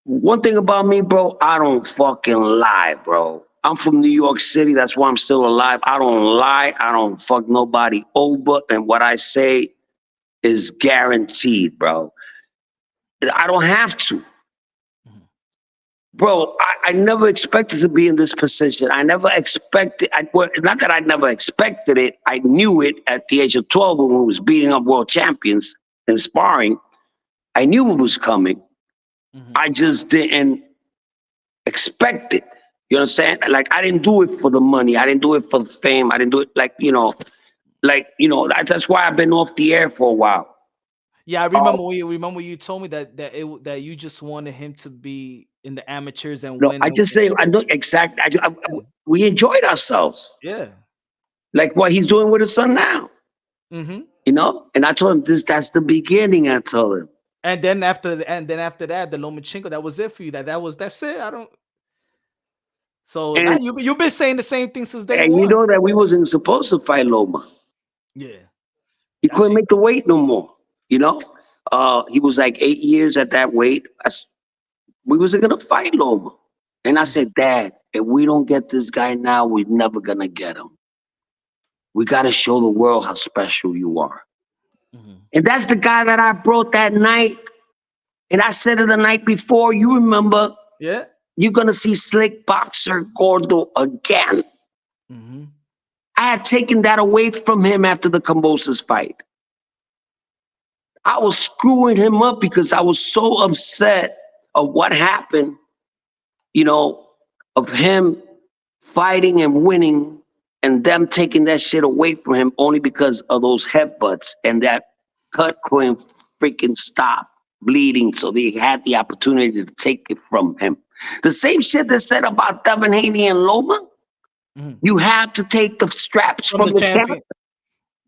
one thing about me, bro, I don't fucking lie, bro. I'm from New York City. That's why I'm still alive. I don't lie. I don't fuck nobody over. And what I say is guaranteed, bro. I don't have to. Bro, I never expected to be in this position. I never expected, not that I never expected it. I knew it at the age of 12 when we was beating up world champions and sparring. I knew it was coming. I just didn't expect it. You understand? Like, I didn't do it for the money. I didn't do it for the fame. I didn't do it that's why I've been off the air for a while. Yeah, I remember when you told me that you just wanted him to be in the amateurs and win. I just say I know exactly. We enjoyed ourselves. Yeah, like what he's doing with his son now. You know, and I told him that's the beginning. I told him. And then after that, the Lomachenko, that was it for you. That's it. I don't. So you've been saying the same thing since day one. And you know that we wasn't supposed to fight Loma. Yeah, he couldn't make the weight no more. You know, he was like 8 years at that weight. We wasn't gonna fight Loma, and I said, Dad, if we don't get this guy now, we're never gonna get him. We got to show the world how special you are. Mhm. And that's the guy that I brought that night. And I said it the night before. You remember, Yeah. you're going to see Slick Boxer Gordo again. Mhm. I had taken that away from him after the Cambosos fight. I was screwing him up because I was so upset of what happened, you know, of him fighting and winning and them taking that shit away from him only because of those headbutts and that cut couldn't freaking stop bleeding. So they had the opportunity to take it from him. The same shit they said about Devin Haney and Loma. Mhm. You have to take the straps From the the champion.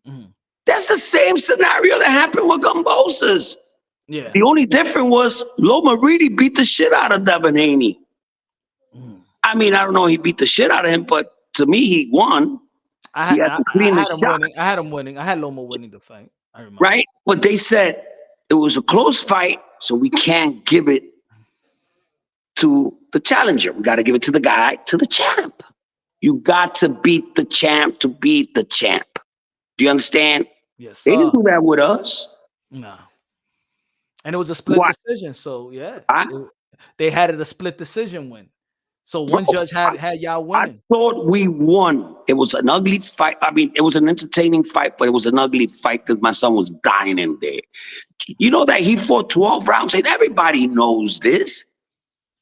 champion. That's the same scenario that happened with Gumbosas. Yeah. The only difference was Loma really beat the shit out of Devin Haney. I mean, I don't know, he beat the shit out of him, but to me, he won. He had the I cleanest had him winning. shots. I had him winning. I had Loma winning the fight. I remember. Right? But they said it was a close fight, so we can't give it to the challenger. We got to give it to the guy, to the champ. You got to beat the champ to beat the champ. Do you understand? Yes, They sir. didn't do that with us. No. And it was a split Why? decision. So yeah, I, they had it a split decision win. So bro, one judge had y'all I winning. thought we won. It was an ugly fight. I mean, it was an entertaining fight, but it was an ugly fight because my son was dying in there. You know that he fought 12 rounds, and everybody knows this,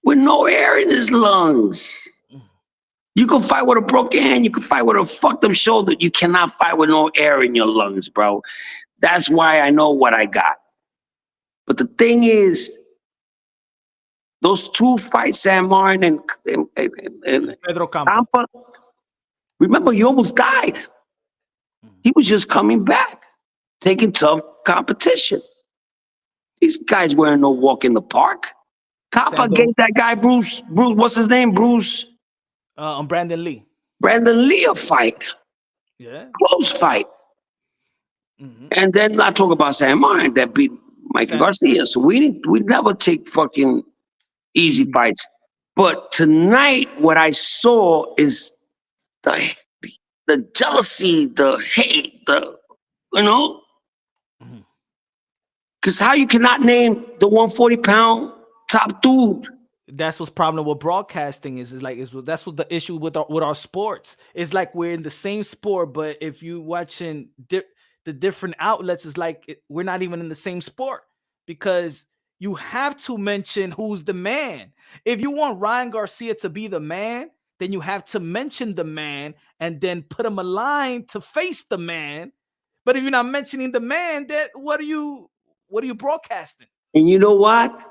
with no air in his lungs. You can fight with a broken hand. You can fight with a fucked up shoulder. You cannot fight with no air in your lungs, bro. That's why I know what I got. But the thing is, those two fights, San Martin and Pedro Campo. Tampa, remember, he almost died. He was just coming back, taking tough competition. These guys weren't no walk in the park. Tampa Sando. gave that guy Bruce, what's his name? Brandon Lee. Brandon Lee a fight. Yeah. Close fight. And then I talk about San Martin that beat Mikey Garcia. So we never take fucking easy fights. But tonight, what I saw is the jealousy, the hate, you know, because how you cannot name the 140-pound top dude? That's what's problem with broadcasting is like that's what the issue with our sports. It's like we're in the same sport, but if you watching the different outlets, it's like we're not even in the same sport because you have to mention who's the man. If you want Ryan Garcia to be the man, then you have to mention the man and then put him a line to face the man. But if you're not mentioning the man, then what are you broadcasting? And you know what?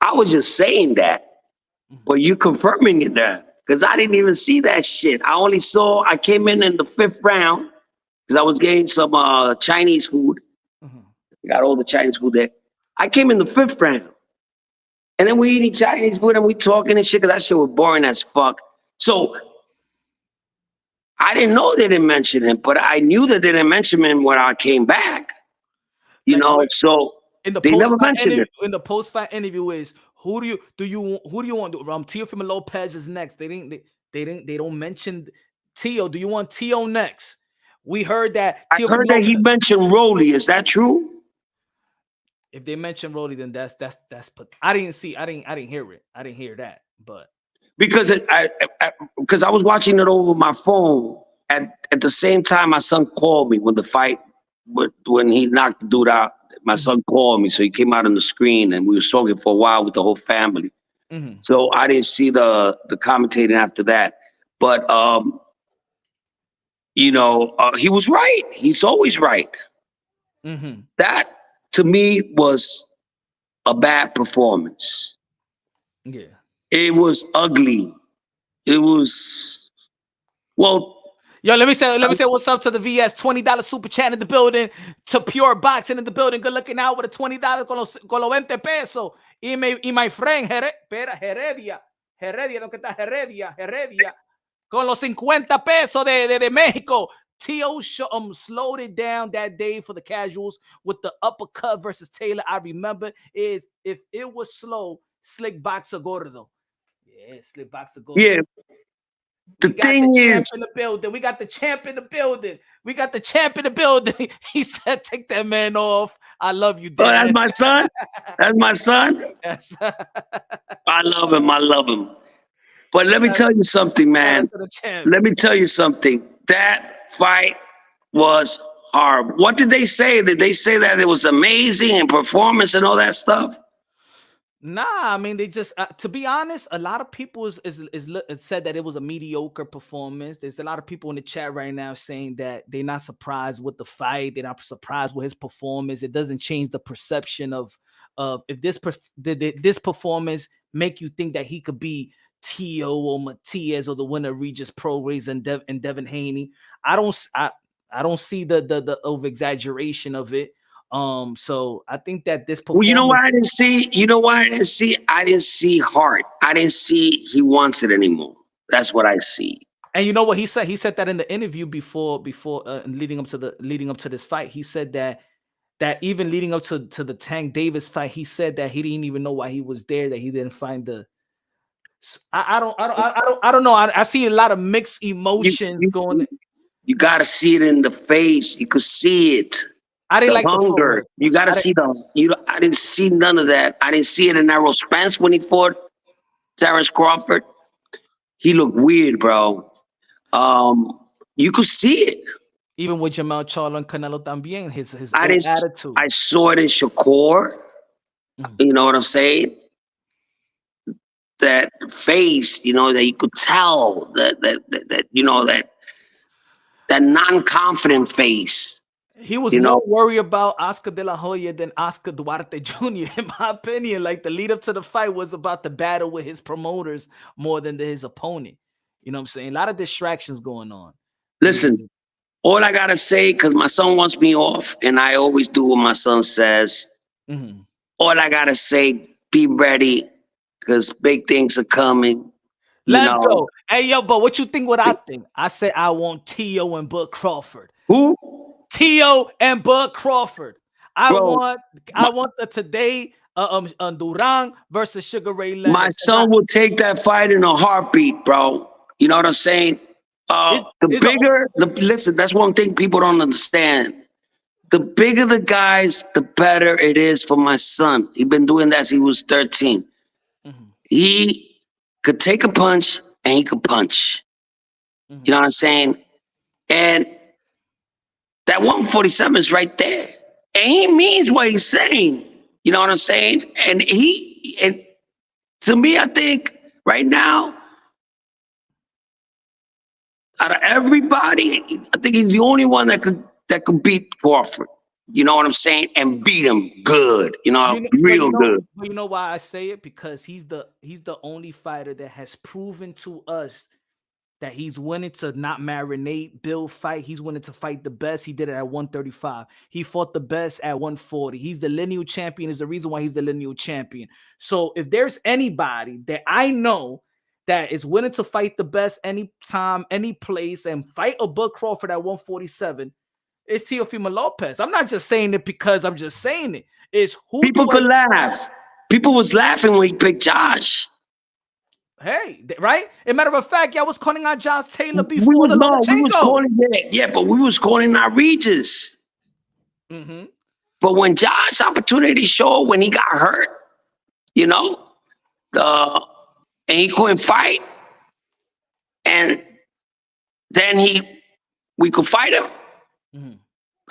I was just saying that, but you confirming it there because I didn't even see that shit. I came in the 5th round because I was getting some Chinese food. Got all the Chinese food there. I came in the 5th round. And then we eating Chinese food and we talking and shit because that shit was boring as fuck. So I didn't know they didn't mention him, but I knew that they didn't mention him when I came back. You know, so they never mentioned it. In the post-fight interview is who do you want? Teofimo Lopez is next. They don't mention Tio. Do you want Tio next? We heard that. I heard that he mentioned Rolly. Is that true? If they mention Rolly, then that's. I didn't hear it. I didn't hear that, but because I was watching it over my phone at the same time my son called me when the fight when he knocked the dude out. My son called me, so he came out on the screen, and we were talking for a while with the whole family. So I didn't see the commentating after that, but you know, he was right. He's always right. That to me was a bad performance. Yeah, it was ugly. It was Yo, let me say what's up to the VS $20 super chat in the building, to Pure Boxing in the building. Good looking out with a $20 con los 20 pesos. Y my friend Heredia, ¿dónde está Heredia? Con los 50 pesos de Mexico. T.O. slowed it down that day for the casuals with the uppercut versus Taylor. I remember is if it was slow, Slick Boxer Gordo. Yeah, Slick Boxer Gordo. yeah. The thing is, champ in the building. We got the champ in the building. We got the champ in the building. He said, "Take that man off. I love you, Dad." oh, that's my son. That's my son. Yes. I love him. I love him. But let me tell you something, man. To the champ. Let me tell you something. That fight was horrible. What did they say? Did they say that it was amazing and performance and all that stuff? Nah, I mean, they just to be honest, a lot of people is said that it was a mediocre performance. There's a lot of people in the chat right now saying that they're not surprised with the fight. They're not surprised with his performance. It doesn't change the perception of if this performance make you think that he could be Tio or Matias or the winner of Regis Pro Race and Devin Haney. I don't see the over exaggeration of it. So I think that this performance. Well, you know what I didn't see? You know why I didn't see? I didn't see heart. I didn't see he wants it anymore. That's what I see. And you know what he said? He said that in the interview before leading up to this fight. He said that even leading up to the Tank Davis fight, he said that he didn't even know why he was there, that he didn't find the. I don't know. I see a lot of mixed emotions going. You gotta see it in the face. You could see it. I didn't like hunger. You gotta see I didn't see none of that. I didn't see it in Errol Spence when he fought Terrence Crawford. He looked weird, bro. You could see it. Even with Jamal Charlo and Canelo también, his attitude. I saw it in Shakur. You know what I'm saying? That face, you know, that you could tell that you know that non-confident face. He was more worried about Oscar De La Hoya than Oscar Duarte Jr. In my opinion. Like the lead up to the fight was about the battle with his promoters more than his opponent. You know what I'm saying? A lot of distractions going on. Listen, all I gotta say, because my son wants me off, and I always do what my son says. All I gotta say, be ready, because big things are coming. Let's go. Hey, yo, but what you think what I think? I say I want Tio and Bud Crawford. Who? Tio and Bud Crawford. I want the today Duran versus Sugar Ray Leonard. My son will take that fight in a heartbeat, bro. You know what I'm saying? Listen, that's one thing people don't understand. The bigger the guys, the better it is for my son. He's been doing that since he was 13. He could take a punch and he could punch. You know what I'm saying? And that 147 is right there. And he means what he's saying. You know what I'm saying? And to me, I think right now, out of everybody, I think he's the only one that could beat Crawford. You know what I'm saying? And beat him good. Real good. You know why I say it? Because he's the only fighter that has proven to us that he's willing to not marinate, build fight. He's willing to fight the best. He did it at 135. He fought the best at 140. He's the lineal champion. Is the reason why he's the lineal champion. So if there's anybody that I know that is willing to fight the best anytime, any place, and fight a Bud Crawford at 147, it's Teofimo Lopez. I'm not just saying it because I'm just saying it. It's who people could laugh. People was laughing when he picked Josh. Hey, right? As a matter of fact, y'all was calling out Josh Taylor before the Lomachenko. But we was calling out Regis. But when Josh opportunity showed when he got hurt, and he couldn't fight, and then we could fight him.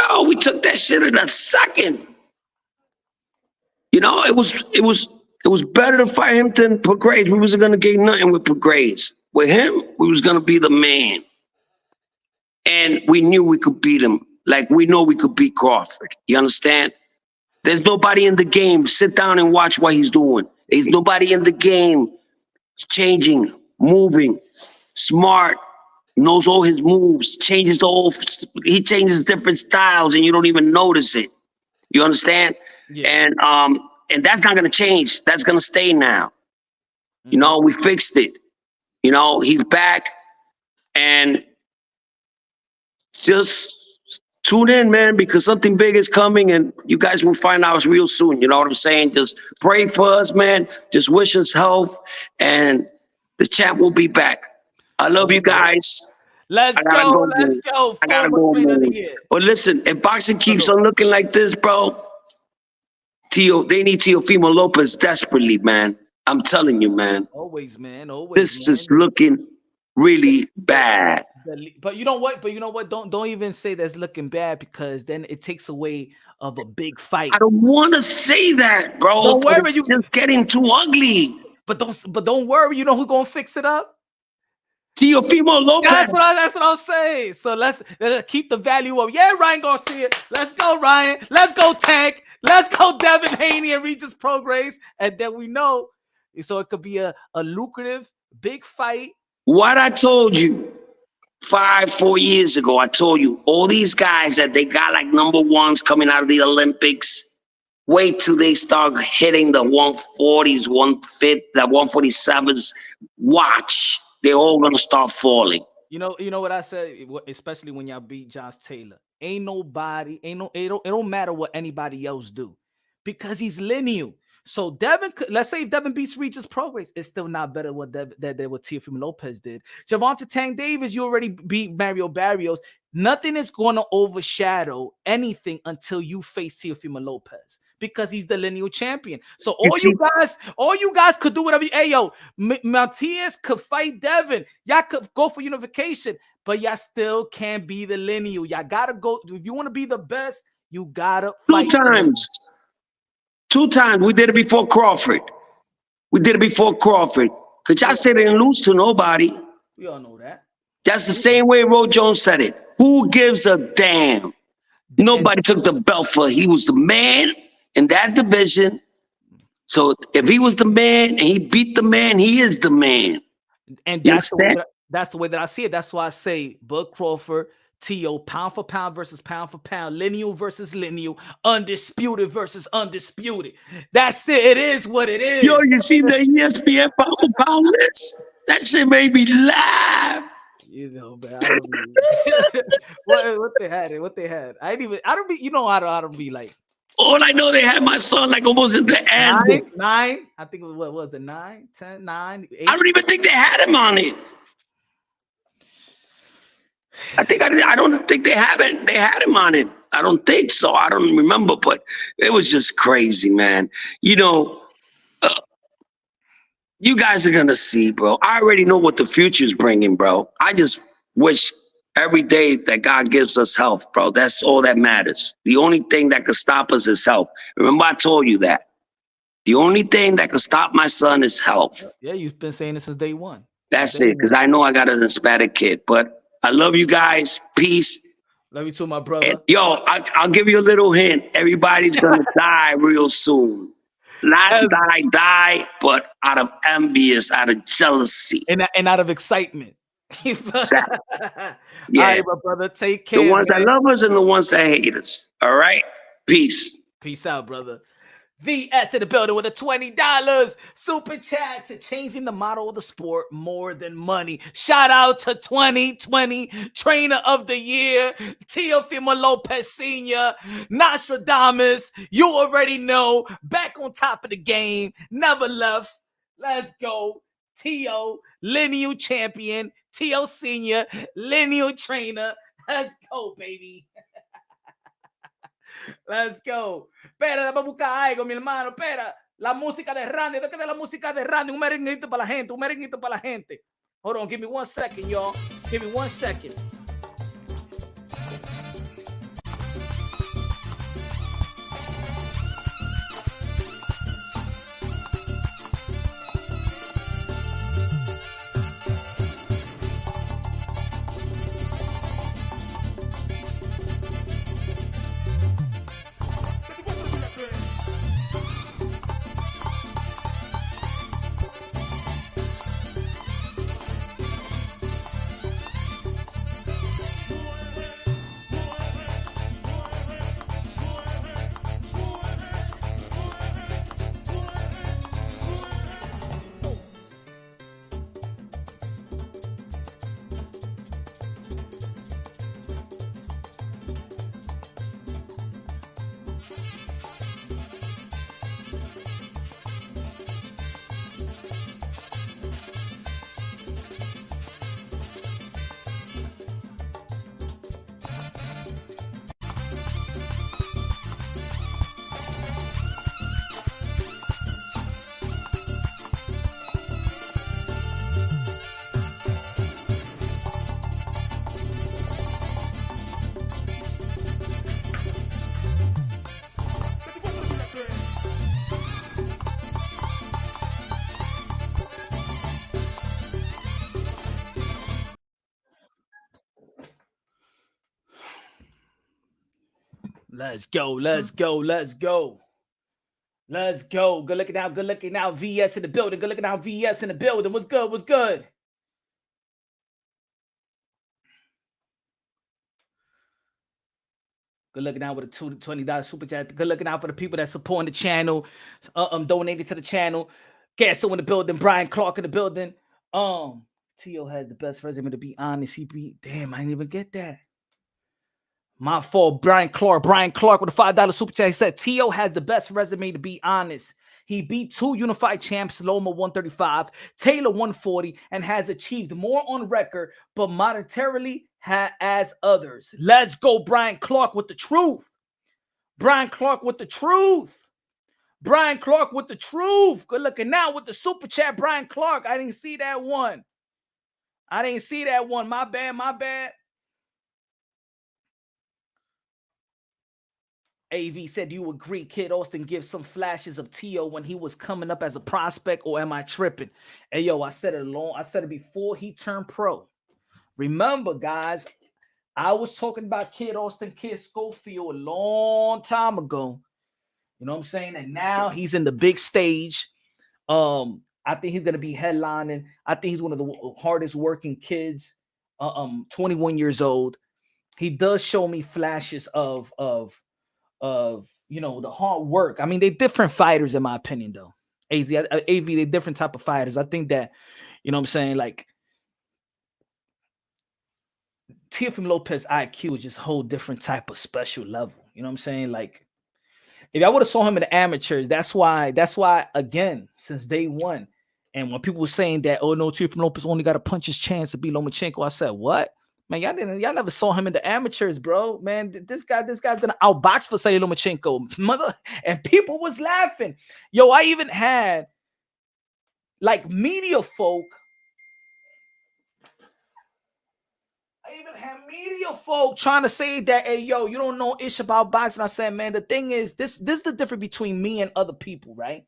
Oh, we took that shit in a second. It was better to fight him than Prograis. We wasn't going to gain nothing with Prograis. With him, we was going to be the man. And we knew we could beat him. Like we know we could beat Crawford. You understand? There's nobody in the game. Sit down and watch what he's doing. There's nobody in the game changing, moving, smart, knows all his moves, he changes different styles and you don't even notice it. You understand? Yeah. And that's not going to change. That's going to stay now. We fixed it. He's back. And just tune in, man, because something big is coming and you guys will find out real soon. You know what I'm saying? Just pray for us, man. Just wish us health and the champ will be back. I love you guys. Let's I gotta go. go, Let's man. go. I gotta Former go, trainer of man. the year. But listen, if boxing keeps on looking like this, bro, they need Teofimo Lopez desperately, man. I'm telling you, man. Always, man. Always, This man. is looking really bad. But you know what? Don't even say that's looking bad, because then it takes away of a big fight. I don't want to say that, bro. Don't But worry, it's just getting too ugly. But don't worry. You know who's gonna fix it up? Teofimo Lopez. That's what I'm saying. So let's keep the value up. Yeah, Ryan Garcia. Let's go, Ryan. Let's go, Tank. Let's go, Devin Haney and Regis Prograis. And then we know, so it could be a lucrative big fight. What I told you 4 years ago, I told you all these guys that they got like number ones coming out of the Olympics. Wait till they start hitting the 140s, 150, the 147s. Watch, they're all gonna start falling. You know what I said, especially when y'all beat Josh Taylor. It don't matter what anybody else do, because he's lineal. So Devin, let's say if Devin beats Regis Prograis, it's still not better what Teofimo Lopez did. Javante Tank Davis, you already beat Mario Barrios. Nothing is going to overshadow anything until you face Teofimo Lopez, because he's the lineal champion. So all you guys could do whatever. Hey, yo, Matias could fight Devin. Y'all could go for unification, but y'all still can't be the lineal. Y'all gotta go. If you want to be the best, you gotta fight. Two times. We did it before Crawford. Because y'all said they didn't lose to nobody. We all know that. That's the same way Roy Jones said it. Who gives a damn? Nobody took the belt for. He was the man in that division. So if he was the man and he beat the man, he is the man. And that's the way that I see it. That's why I say Bud Crawford, T.O., pound for pound versus pound for pound, lineal versus lineal, undisputed versus undisputed. That's it. It is what it is. Yo, you see the ESPN pound for pound list? That shit made me laugh. You know, man. What they had. I don't be. You know, I don't be like. All I know, they had my son like almost at the end. 9. I think what was it? 9, 10, 9, 8. I don't even think they had him on it. I don't think they had him on it. I don't think so. I don't remember, but it was just crazy, man. You know, you guys are gonna see, bro. I already know what the future's bringing, bro. I just wish every day that God gives us health, bro. That's all that matters. The only thing that could stop us is health. Remember, I told you that. The only thing that could stop my son is health. Yeah, you've been saying it since day one. That's it, because I know I got an Hispanic kid, but I love you guys. Peace. Love you too, my brother. And, yo, I'll give you a little hint. Everybody's going to die real soon. Not die, but out of envious, out of jealousy. And out of excitement. Exactly. Yeah. Yeah. All right, my brother. Take care. The ones man. that love us and the ones that hate us. All right? Peace. Peace out, brother. VS in the building with a $20 super chat to changing the model of the sport more than money. Shout out to 2020 Trainer of the Year, Teofimo Lopez Sr., Nostradamus. You already know. Back on top of the game. Never left. Let's go. Teo, lineal champion. Teo Sr., lineal trainer. Let's go, baby. Let's go. Espera, déjame buscar algo, mi hermano. Espera. La música de Randy. ¿Dónde queda la música de Randy? Un merenguito para la gente. Hold on. Give me 1 second, y'all. Give me 1 second. Let's go. Let's go. Let's go. Let's go. Good looking out. Good looking out. VS in the building. Good looking out. VS in the building. What's good? What's good? Good looking out with a $20 super chat. Good looking out for the people that supporting the channel, donating to the channel. Garcia in the building. Brian Clark in the building. T.O. has the best resume, to be honest. Damn, I didn't even get that. My fault. Brian Clark with a $5 super chat. He said T.O. has the best resume, to be honest. He beat 2 unified champs, Loma 135, Taylor 140, and has achieved more on record, but monetarily as others. Let's go, Brian Clark with the truth. Brian Clark with the truth. Brian Clark with the truth. Good looking now with the super chat, Brian Clark. I didn't see that one. My bad. AV said, do you agree Kid Austin gives some flashes of T.O. when he was coming up as a prospect, or am I tripping? Hey, yo, I said it before he turned pro. Remember, guys, I was talking about Kid Austin, Kid Schofield a long time ago. You know what I'm saying? And now he's in the big stage. I think he's going to be headlining. I think he's one of the hardest working kids, 21 years old. He does show me flashes of the hard work. I mean, they're different fighters in my opinion, though. AV, they're different type of fighters. I think that, you know what I'm saying, like Teofimo Lopez IQ is just a whole different type of special level. You know what I'm saying? Like, if I would have saw him in the amateurs, that's why again, since day one, and when people were saying that, oh no, Teofimo Lopez only got a puncher's chance to beat Lomachenko, I said, what? Man, y'all never saw him in the amateurs, bro. Man, this guy's gonna outbox for Vasily Lomachenko, mother, and people was laughing. Yo, I even had like media folk. Trying to say that, hey, yo, you don't know ish about boxing. I said, man, the thing is, this is the difference between me and other people, right?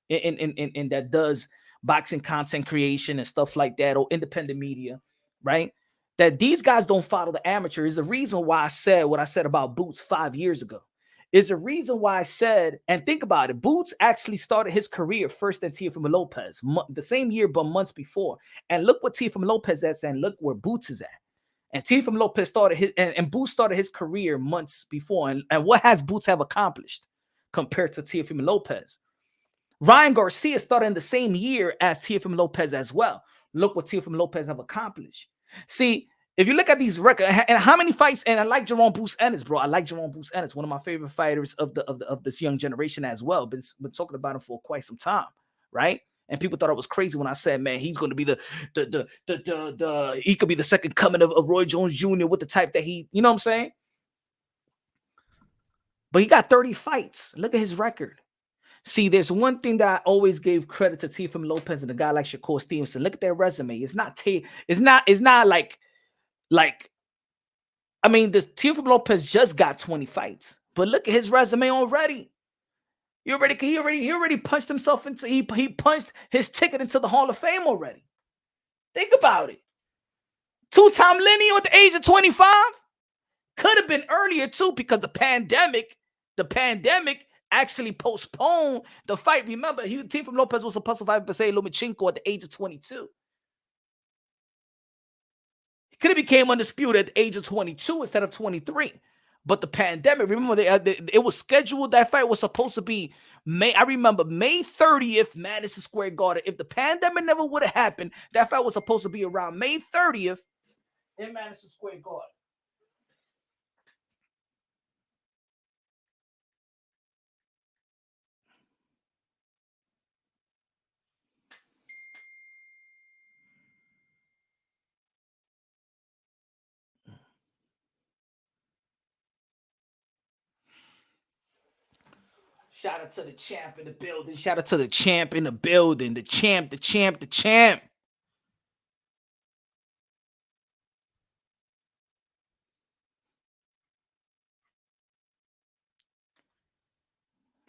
In that does boxing content creation and stuff like that, or independent media, right? That these guys don't follow the amateur is the reason why I said what I said about Boots 5 years ago. Is the reason why I said, and think about it, Boots actually started his career first than Teofimo Lopez, the same year, but months before. And look what Teofimo Lopez is at, and look where Boots is at. And Teofimo Lopez started his, and Boots started his career months before. And what has Boots have accomplished compared to Teofimo Lopez? Ryan Garcia started in the same year as Teofimo Lopez as well. Look what Teofimo Lopez have accomplished. See, if you look at these records and how many fights, and I like Jerome Bruce Ennis, bro. I like Jerome Bruce Ennis, one of my favorite fighters of this young generation as well. Been talking about him for quite some time, right? And people thought it was crazy when I said, man, he's going to be he could be the second coming of Roy Jones Jr. with the type that he, you know what I'm saying? But he got 30 fights. Look at his record. See, there's one thing that I always gave credit to Teofimo Lopez and a guy like Shakur Stevenson. Look at their resume. It's not like, I mean, this Teofimo Lopez just got 20 fights, but look at his resume already. He already punched himself into, he punched his ticket into the Hall of Fame already. Think about it. 2-time lineal at the age of 25. Could have been earlier too, because the pandemic actually postponed the fight. Remember, Teofimo Lopez was supposed to fight Vasily Lomachenko at the age of 22. He could have became undisputed at the age of 22 instead of 23. But the pandemic, remember, it was scheduled. That fight was supposed to be May 30th, Madison Square Garden. If the pandemic never would have happened, that fight was supposed to be around May 30th in Madison Square Garden. Shout out to the champ in the building. Shout out to the champ in the building. The champ.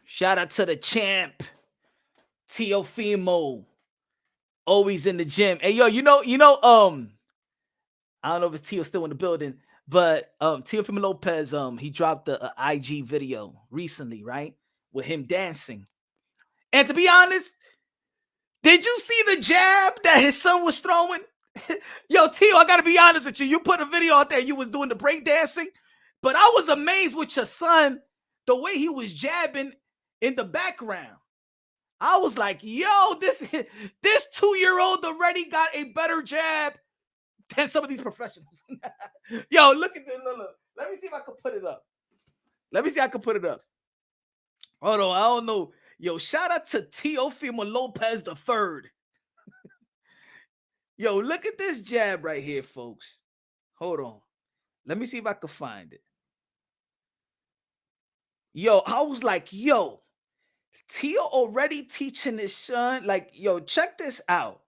Shout out to the champ. Teofimo. Always in the gym. Hey, yo, you know, I don't know if it's Teo still in the building, But Teofimo Lopez, he dropped a IG video recently, right, with him dancing. And to be honest, did you see the jab that his son was throwing? Yo, Tio, I gotta be honest with you. You put a video out there, you was doing the break dancing, but I was amazed with your son, the way he was jabbing in the background. I was like, yo, this 2-year-old already got a better jab than some of these professionals. Yo, look at this. Look. Let me see if I can put it up. Let me see if I can put it up. Hold on, I don't know. Yo, shout out to Teofimo Lopez III. Yo, look at this jab right here, folks. Hold on. Let me see if I can find it. Yo, I was like, yo, Tio already teaching his son. Like, yo, check this out.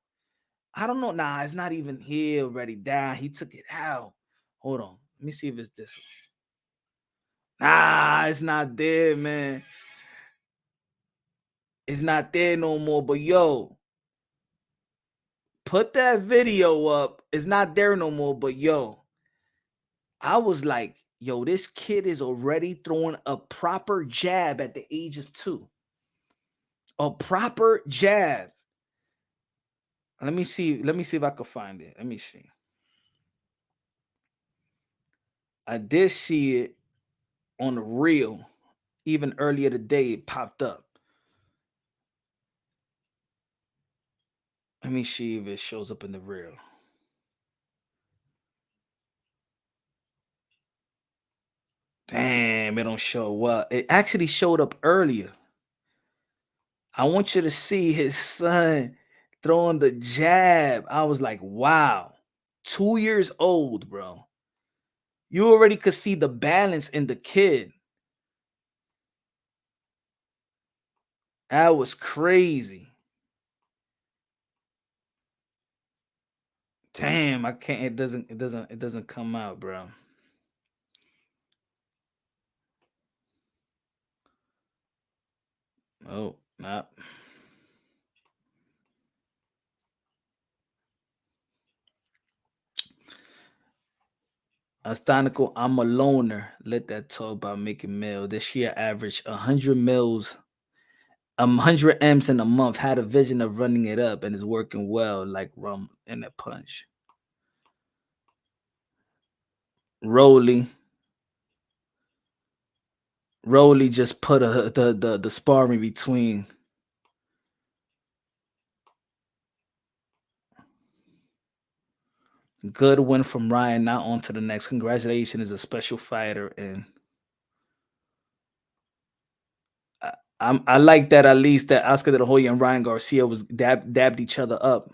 I don't know. Nah, it's not even here already. Down. He took it out. Hold on. Let me see if it's this one. Nah, it's not there, man. It's not there no more. But yo, put that video up. It's not there no more. But yo, I was like, yo, this kid is already throwing a proper jab at the age of 2. A proper jab. Let me see. Let me see if I can find it. Let me see. I did see it on the reel. Even earlier today, it popped up. Let me see if it shows up in the reel. Damn, it don't show up. It actually showed up earlier. I want you to see his son throwing the jab. I was like, wow. 2 years old, bro. You already could see the balance in the kid. That was crazy. Damn, I can't. It doesn't come out, bro. Oh, not. Astonical, I'm a loner. Let that talk about making mail. This year average 100 mils, 100 M's in a month. Had a vision of running it up and is working well like rum in a punch. Rolly just put the sparring between. Good win from Ryan. Now on to the next. Congratulations, is a special fighter, and I like that at least that Oscar De La Hoya and Ryan Garcia was dabbed each other up.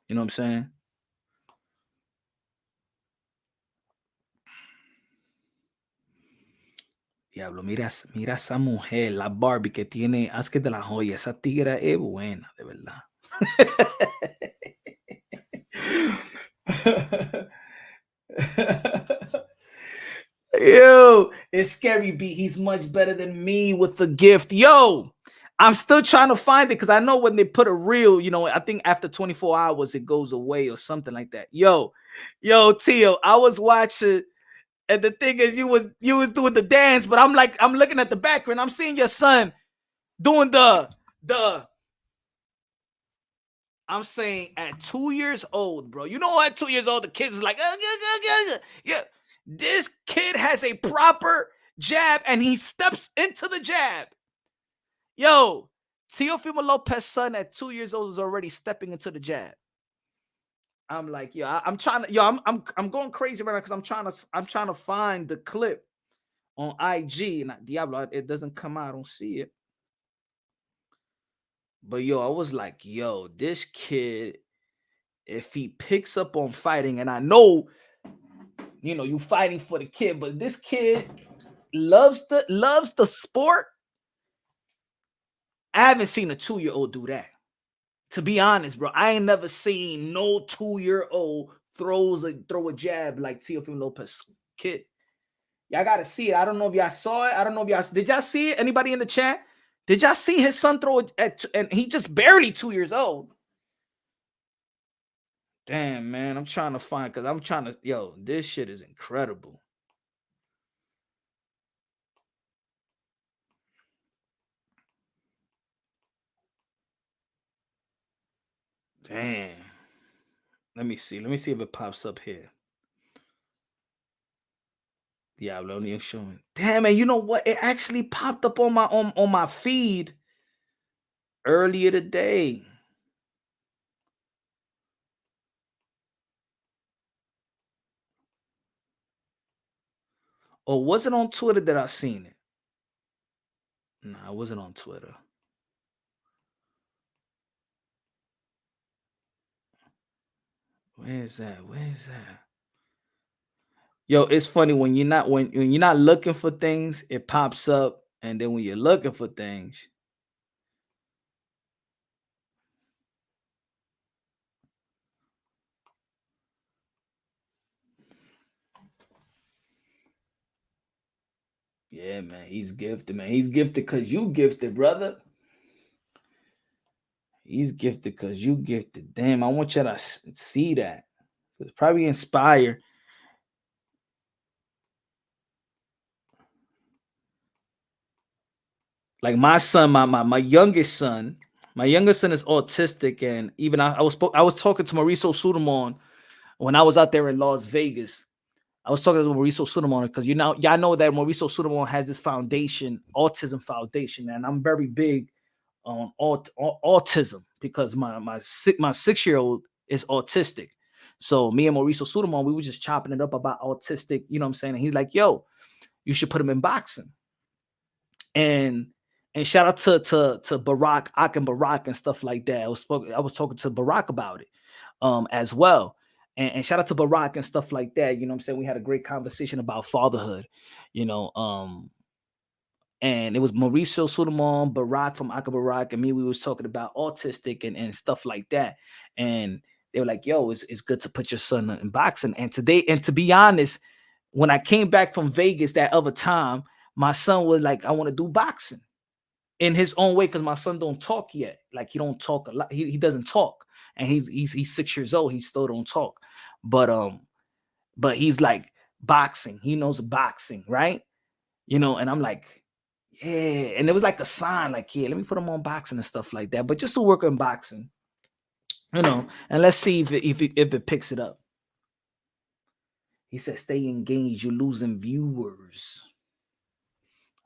You know what I'm saying? Diablo, mira esa mujer, la Barbie que tiene Oscar De La Hoya. Esa tigra es buena, de verdad. Yo, it's Scary Beat. He's much better than me with the gift. Yo, I'm still trying to find it because I know when they put a reel, you know, I think after 24 hours it goes away or something like that. Yo, Tio, I was watching, and the thing is, you was doing the dance, but I'm looking at the background. I'm seeing your son doing I'm saying at 2 years old, bro. You know, at 2 years old, the kids is like, yeah. This kid has a proper jab, and he steps into the jab. Yo, Teofimo Lopez's son at 2 years old is already stepping into the jab. I'm like, yo, I'm trying to, I'm going crazy right now because I'm trying to find the clip on IG, and Diablo, it doesn't come out. I don't see it. But yo, I was like, yo, this kid, if he picks up on fighting, and I know, you know, you fighting for the kid, but this kid loves the sport. I haven't seen a 2-year-old do that. To be honest, bro, I ain't never seen no 2-year-old throw a jab like Teofimo Lopez kid. Y'all gotta see it. I don't know if y'all saw it. I don't know if y'all did. Y'all see it? Anybody in the chat? Did y'all see his son throw it and he just barely 2 years old? Damn, man, I'm trying to find, because I'm trying to, yo, this shit is incredible. Damn. Let me see. Let me see if it pops up here. Diablo Neil showing. Damn, man, you know what? It actually popped up on my feed earlier today. Or was it on Twitter that I seen it? Nah, it wasn't on Twitter. Where is that? Where is that? Yo, it's funny when you're not looking for things, it pops up, and then when you're looking for things, yeah, man, he's gifted, man. He's gifted because you gifted, brother. He's gifted because you gifted. Damn, I want you to see that. It's probably inspire. Like my son, my youngest son, is autistic, and even I was talking to Mauricio Sudamon when I was out there in Las Vegas. I was talking to Mauricio Sudamon because y'all know that Mauricio Sudamon has this foundation, autism foundation, and I'm very big on autism because my 6-year-old is autistic. So me and Mauricio Sudamon, we were just chopping it up about autistic, you know what I'm saying? And he's like, yo, you should put him in boxing. And shout out to Barack, Akin Barack and stuff like that. I was talking to Barack about it as well. And shout out to Barack and stuff like that. You know what I'm saying? We had a great conversation about fatherhood, you know. And it was Mauricio Sudamon, Barack from Akin Barack, and me. We was talking about autistic and stuff like that. And they were like, yo, it's good to put your son in boxing. And to be honest, when I came back from Vegas that other time, my son was like, I want to do boxing in his own way because my son don't talk yet. Like he don't talk a lot. He doesn't talk, and he's 6 years old. He still don't talk, but he's like boxing. He knows boxing, right? You know, and I'm like, yeah. And it was like a sign, like, yeah, let me put him on boxing and stuff like that. But just to work on boxing, you know, and let's see if it picks it up. He said, stay engaged. You're losing viewers.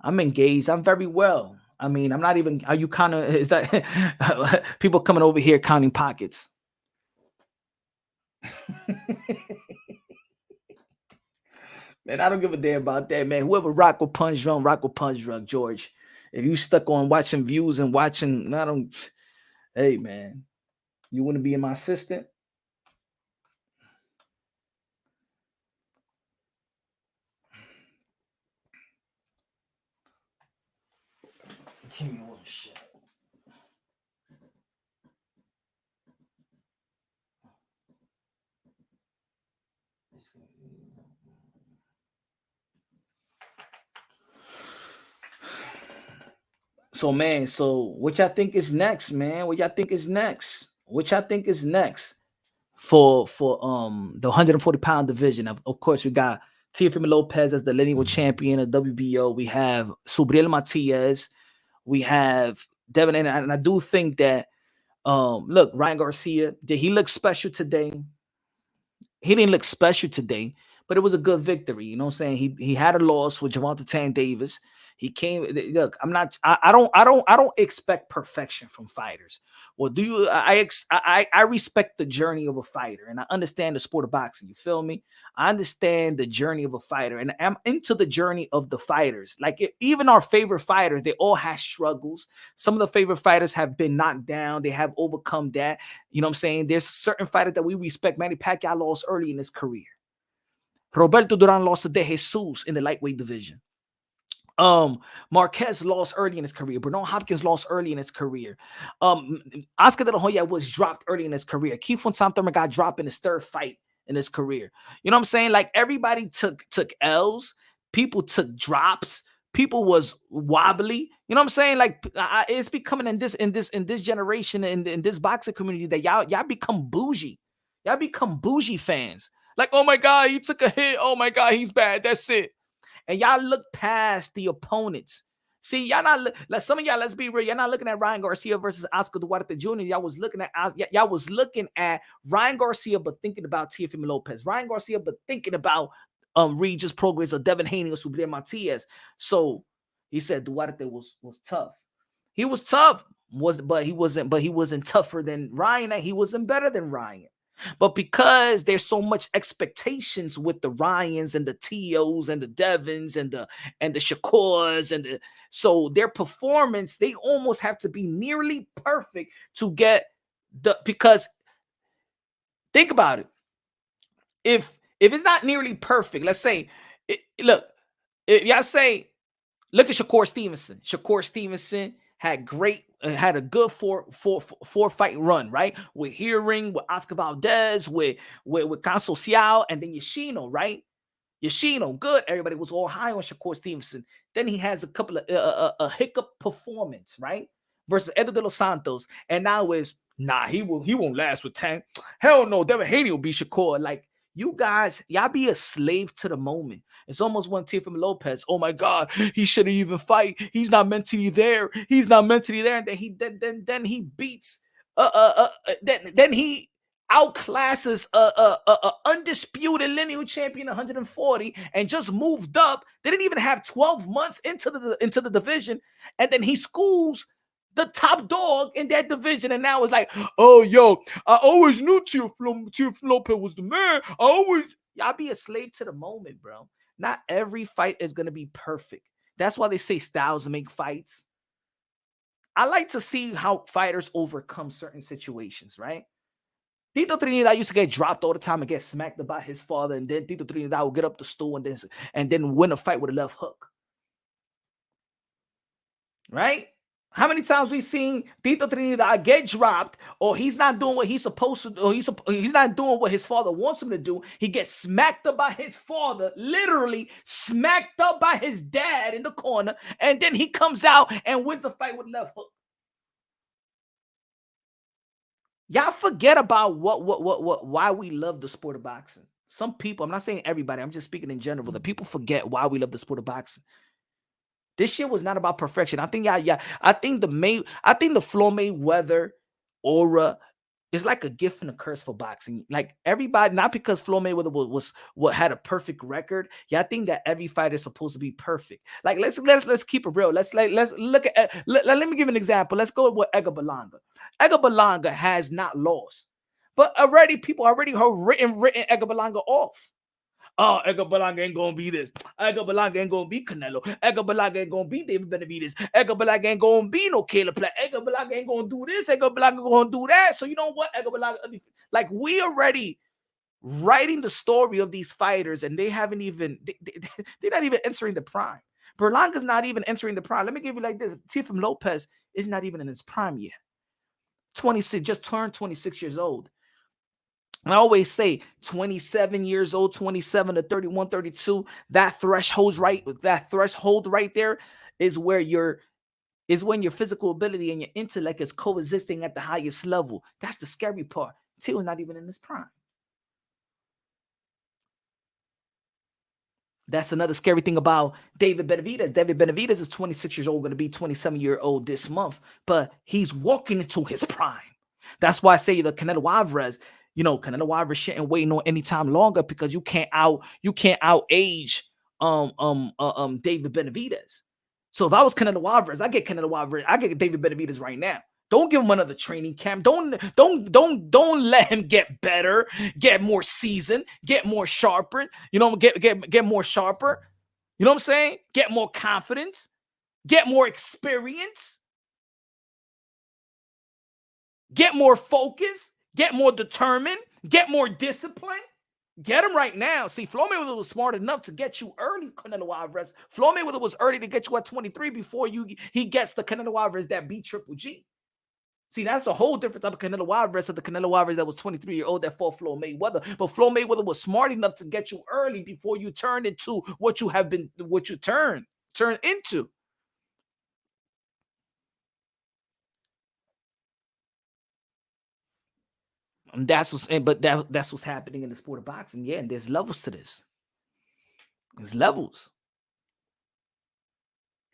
I'm engaged. I'm very well. I mean, I'm not even, are you kind of, is that people coming over here counting pockets? Man, I don't give a damn about that, man. Whoever rock with punch drunk, George. If you stuck on watching views and watching, hey, man, you want to be my assistant? Give me one shit. So, man, what y'all think is next, man? What y'all think is next? For the 140-pound division? Of course, we got Teofimo Lopez as the lineal champion of WBO. We have Subriel Matias. We have Devin, and I do think that look, Ryan Garcia, did he look special today? He didn't look special today, but it was a good victory. You know what I'm saying? He had a loss with Javante Tan Davis. He came. Look, I don't expect perfection from fighters. Well, do you? I respect the journey of a fighter, and I understand the sport of boxing. You feel me? I understand the journey of a fighter, and I'm into the journey of the fighters. Like even our favorite fighters, they all have struggles. Some of the favorite fighters have been knocked down. They have overcome that. You know what I'm saying? There's certain fighters that we respect. Manny Pacquiao lost early in his career. Roberto Duran lost to De Jesus in the lightweight division. Marquez lost early in his career. Bernard Hopkins lost early in his career. Oscar De La Hoya was dropped early in his career. Keith Thurman got dropped in his third fight in his career. You know what I'm saying? Like everybody took L's. People took drops. People was wobbly. You know what I'm saying? Like it's becoming in this generation in this boxing community that y'all become bougie. Y'all become bougie fans. Like, oh my God, he took a hit. Oh my God, he's bad. That's it. And y'all look past the opponents. See, y'all not like some of y'all. Let's be real. Y'all not looking at Ryan Garcia versus Oscar Duarte Jr. Y'all was looking at Ryan Garcia, but thinking about Teofimo Lopez. Ryan Garcia, but thinking about Regis Progress or Devin Haney or Subriel Matias. So he said Duarte was tough. He was tough, but he wasn't tougher than Ryan. And he wasn't better than Ryan. But because there's so much expectations with the Ryans and the Tios and the Devins and the Shakors so their performance, they almost have to be nearly perfect to get because think about it. If it's not nearly perfect, let's say, look, if y'all say, look at Shakur Stevenson. Shakur Stevenson had a good four fight run, right? With Hearing, with Oscar Valdez, with Canso Ciao, and then Yoshino, right? Yoshino, good. Everybody was all high on Shakur Stevenson. Then he has a couple of a hiccup performance, right? Versus Edo de los Santos, and now he won't last with Tank. Hell no, Devin Haney will be Shakur. Like, you guys, y'all be a slave to the moment. It's almost one Teofimo Lopez. Oh my God, he shouldn't even fight. He's not mentally there. He's not mentally there. And then he beats. Then he outclasses a undisputed lineal champion 140 and just moved up. They didn't even have 12 months into the division, and then he schools the top dog in that division, and now it's like, oh, yo, I always knew Teofimo Lopez was the man. Y'all be a slave to the moment, bro. Not every fight is going to be perfect. That's why they say styles make fights. I like to see how fighters overcome certain situations, right? Tito Trinidad used to get dropped all the time and get smacked about his father, and then Tito Trinidad would get up the stool and then win a fight with a left hook. Right? How many times we've seen Tito Trinidad get dropped, or he's not doing what he's supposed to do, or he's not doing what his father wants him to do. He gets smacked up by his father, literally smacked up by his dad in the corner, and then he comes out and wins a fight with left hook. Y'all forget about why we love the sport of boxing. Some people, I'm not saying everybody, I'm just speaking in general, that people forget why we love the sport of boxing. This shit was not about perfection. I think I think the Floyd Mayweather aura is like a gift and a curse for boxing. Like, everybody, not because Floyd Mayweather was what had a perfect record. Yeah, I think that every fighter is supposed to be perfect. Like, let's keep it real. Let's look at let me give an example. Let's go with Edgar Berlanga. Edgar Berlanga has not lost, but people already have written Edgar Berlanga off. Oh, Edgar Berlanga ain't gonna be this. Edgar Berlanga ain't gonna be Canelo. Edgar Berlanga ain't gonna be David Benavidez. Edgar Berlanga ain't gonna be no Caleb Plant. Edgar Berlanga ain't gonna do this. Edgar Berlanga gonna do that. So you know what? Edgar Berlanga, like, we already writing the story of these fighters, and they haven't even they're not even entering the prime. Berlanga's not even entering the prime. Let me give you like this: Teofimo Lopez is not even in his prime yet. 26, just turned 26 years old. And I always say 27 years old, 27 to 31, 32, that threshold right there is when your physical ability and your intellect is coexisting at the highest level. That's the scary part. Teo's not even in his prime. That's another scary thing about David Benavidez. David Benavidez is 26 years old, going to be 27-year-old this month, but he's walking into his prime. That's why I say the Canelo Alvarez, Canelo Alvarez shouldn't wait no any time longer, because you can't age David Benavidez. So if I was Canelo Alvarez, I get David Benavidez right now. Don't give him another training camp. Don't let him get better, get more seasoned, get more sharper. Get more sharper. You know what I'm saying? Get more confidence, get more experience, get more focus, get more determined, get more discipline. Get him right now. See, Floyd Mayweather was smart enough to get you early, Canelo Alvarez. Floyd Mayweather was early to get you at 23 before he gets the Canelo Alvarez that beat Triple G. See, that's a whole different type of Canelo Alvarez, of the Canelo Alvarez that was 23-year-old that fought Floyd Mayweather. But Floyd Mayweather was smart enough to get you early before you turned into what you turned into. And that's what's happening in the sport of boxing. Yeah, and there's levels to this. There's levels.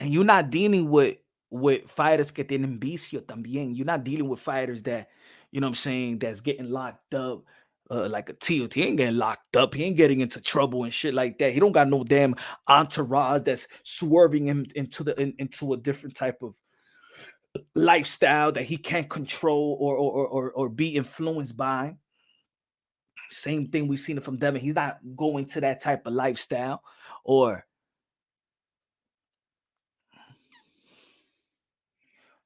And you're not dealing with fighters que tienen vicio también. You're not dealing with fighters that, you know what I'm saying, that's getting locked up. Like a TOT, he ain't getting locked up. He ain't getting into trouble and shit like that. He don't got no damn entourage that's swerving him into a different type of lifestyle that he can't control or be influenced by. Same thing we seen it from Devin. He's not going to that type of lifestyle. Or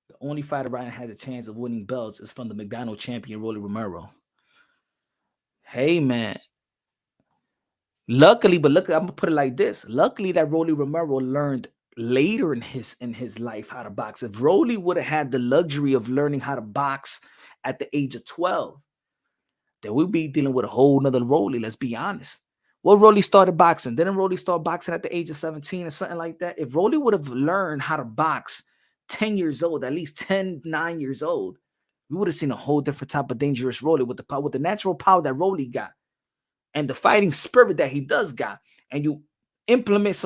the only fighter Ryan has a chance of winning belts is from the McDonald champion Rolly Romero. Hey man. Luckily, but look, I'm gonna put it like this. Luckily that Rolly Romero learned later in his life how to box. If Rolly would have had the luxury of learning how to box at the age of 12, then we'd be dealing with a whole nother Rolly, let's be honest. Well, Rolly started boxing. Didn't Rolly start boxing at the age of 17 or something like that? If Rolly would have learned how to box 10 years old, at least 10, 9 years old, we would have seen a whole different type of dangerous Rolly with the natural power that Rolly got and the fighting spirit that he does got. And you implement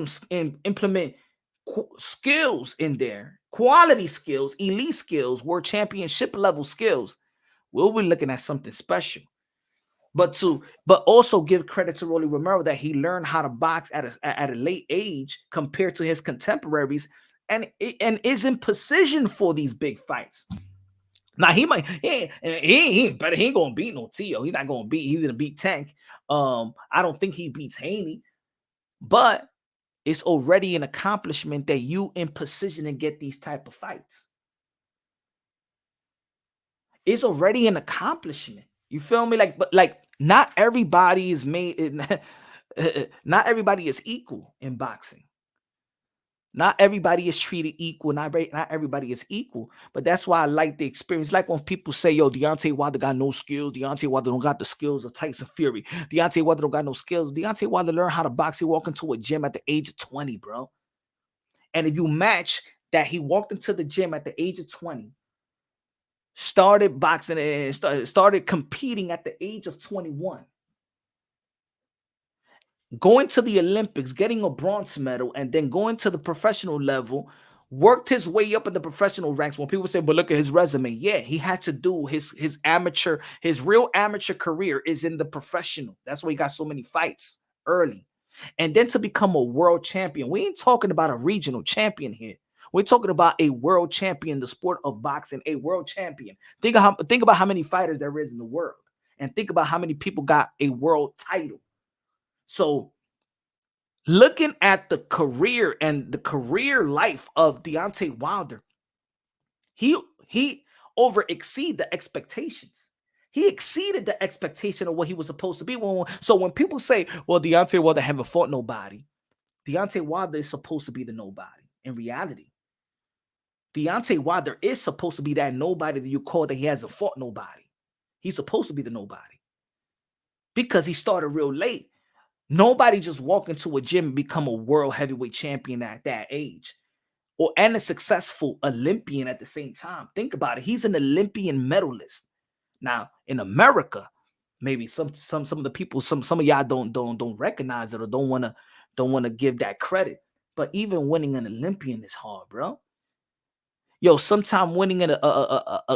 skills in there, quality skills, elite skills, world championship level skills. We'll be looking at something special. But also give credit to Rolly Romero that he learned how to box at a late age compared to his contemporaries, and is in position for these big fights. Now he ain't gonna beat no Tio. He's not gonna beat. He's gonna beat Tank. I don't think he beats Haney, but it's already an accomplishment that you in position to get these type of fights. It's already an accomplishment. You feel me? But not everybody is made. Not everybody is equal in boxing. Not everybody is treated equal. Not everybody is equal. But that's why I like the experience. Like when people say, yo, Deontay Wilder got no skills. Deontay Wilder don't got the skills of Tyson Fury. Deontay Wilder don't got no skills. Deontay Wilder learned how to box. He walked into a gym at the age of 20, bro. And if you match that, he walked into the gym at the age of 20, started boxing and started competing at the age of 21. Going to the Olympics, getting a bronze medal, and then going to the professional level, worked his way up in the professional ranks. When people say, but look at his resume. Yeah, he had to do his real amateur career is in the professional. That's why he got so many fights early. And then to become a world champion. We ain't talking about a regional champion here. We're talking about a world champion in the sport of boxing, a world champion. Think about how many fighters there is in the world, and think about how many people got a world title. So looking at the career and the career life of Deontay Wilder, he over exceeded the expectations. He exceeded the expectation of what he was supposed to be. So when people say, well, Deontay Wilder haven't fought nobody, Deontay Wilder is supposed to be the nobody. In reality, Deontay Wilder is supposed to be that nobody that you call that he hasn't fought nobody. He's supposed to be the nobody because he started real late. Nobody just walk into a gym and become a world heavyweight champion at that age, and a successful Olympian at the same time. Think about it. He's an Olympian medalist. Now in America, maybe some of the people, some of y'all don't recognize it or don't want to give that credit. But even winning an Olympian is hard, bro. Yo, sometime winning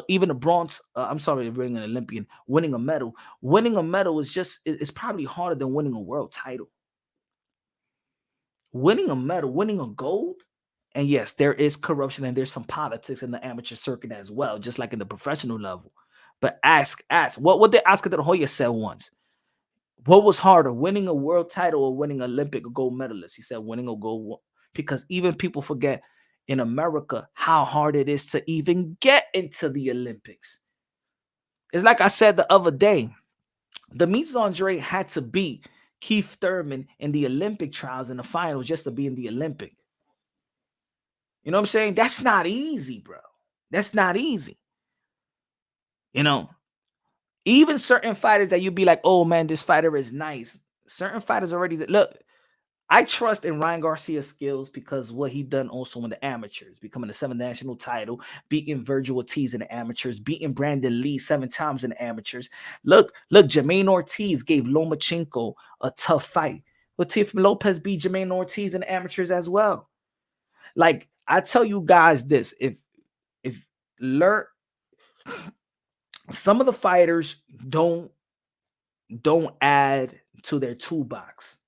even a bronze, winning an Olympian, winning a medal is probably harder than winning a world title. Winning a medal, winning a gold, and yes, there is corruption and there's some politics in the amateur circuit as well, just like in the professional level. But ask what did Oscar De La Hoya say once? What was harder, winning a world title or winning Olympic or gold medalist? He said winning a gold, because even people forget in America how hard it is to even get into the Olympics. It's like I said the other day, Demetrius Andre had to beat Keith Thurman in the Olympic trials in the finals just to be in the Olympic. You know what I'm saying? That's not easy, bro. That's not easy. You know, even certain fighters that you'd be like, oh man, this fighter is nice. Certain fighters already, look, I trust in Ryan Garcia's skills because what he done also in the amateurs, becoming the 7th national title, beating Virgil Ortiz in the amateurs, beating Brandon Lee 7 times in the amateurs. Look, Jermaine Ortiz gave Lomachenko a tough fight. But Teofimo Lopez beat Jermaine Ortiz in the amateurs as well. Like, I tell you guys this: if learn, some of the fighters don't add to their toolbox.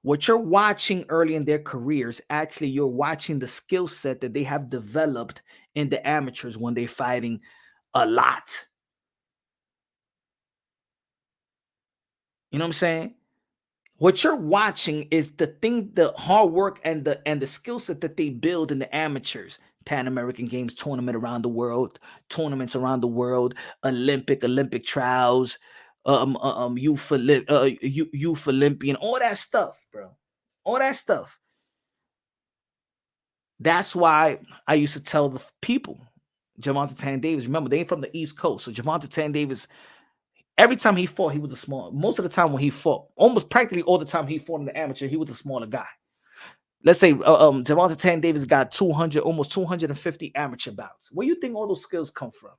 What you're watching early in their careers, actually, you're watching the skill set that they have developed in the amateurs when they're fighting a lot. You know what I'm saying? What you're watching is the hard work and the skill set that they build in the amateurs. Pan American Games tournament around the world, tournaments around the world, Olympic trials, youth Olympian, all that stuff, bro. All that stuff. That's why I used to tell the people, Gervonta Tank Davis, remember, they ain't from the East Coast. So Gervonta Tank Davis, every time he fought, he was a small. Most of the time when he fought, almost practically all the time he fought in the amateur, he was a smaller guy. Let's say Gervonta Tank Davis got 200, almost 250 amateur bouts. Where do you think all those skills come from?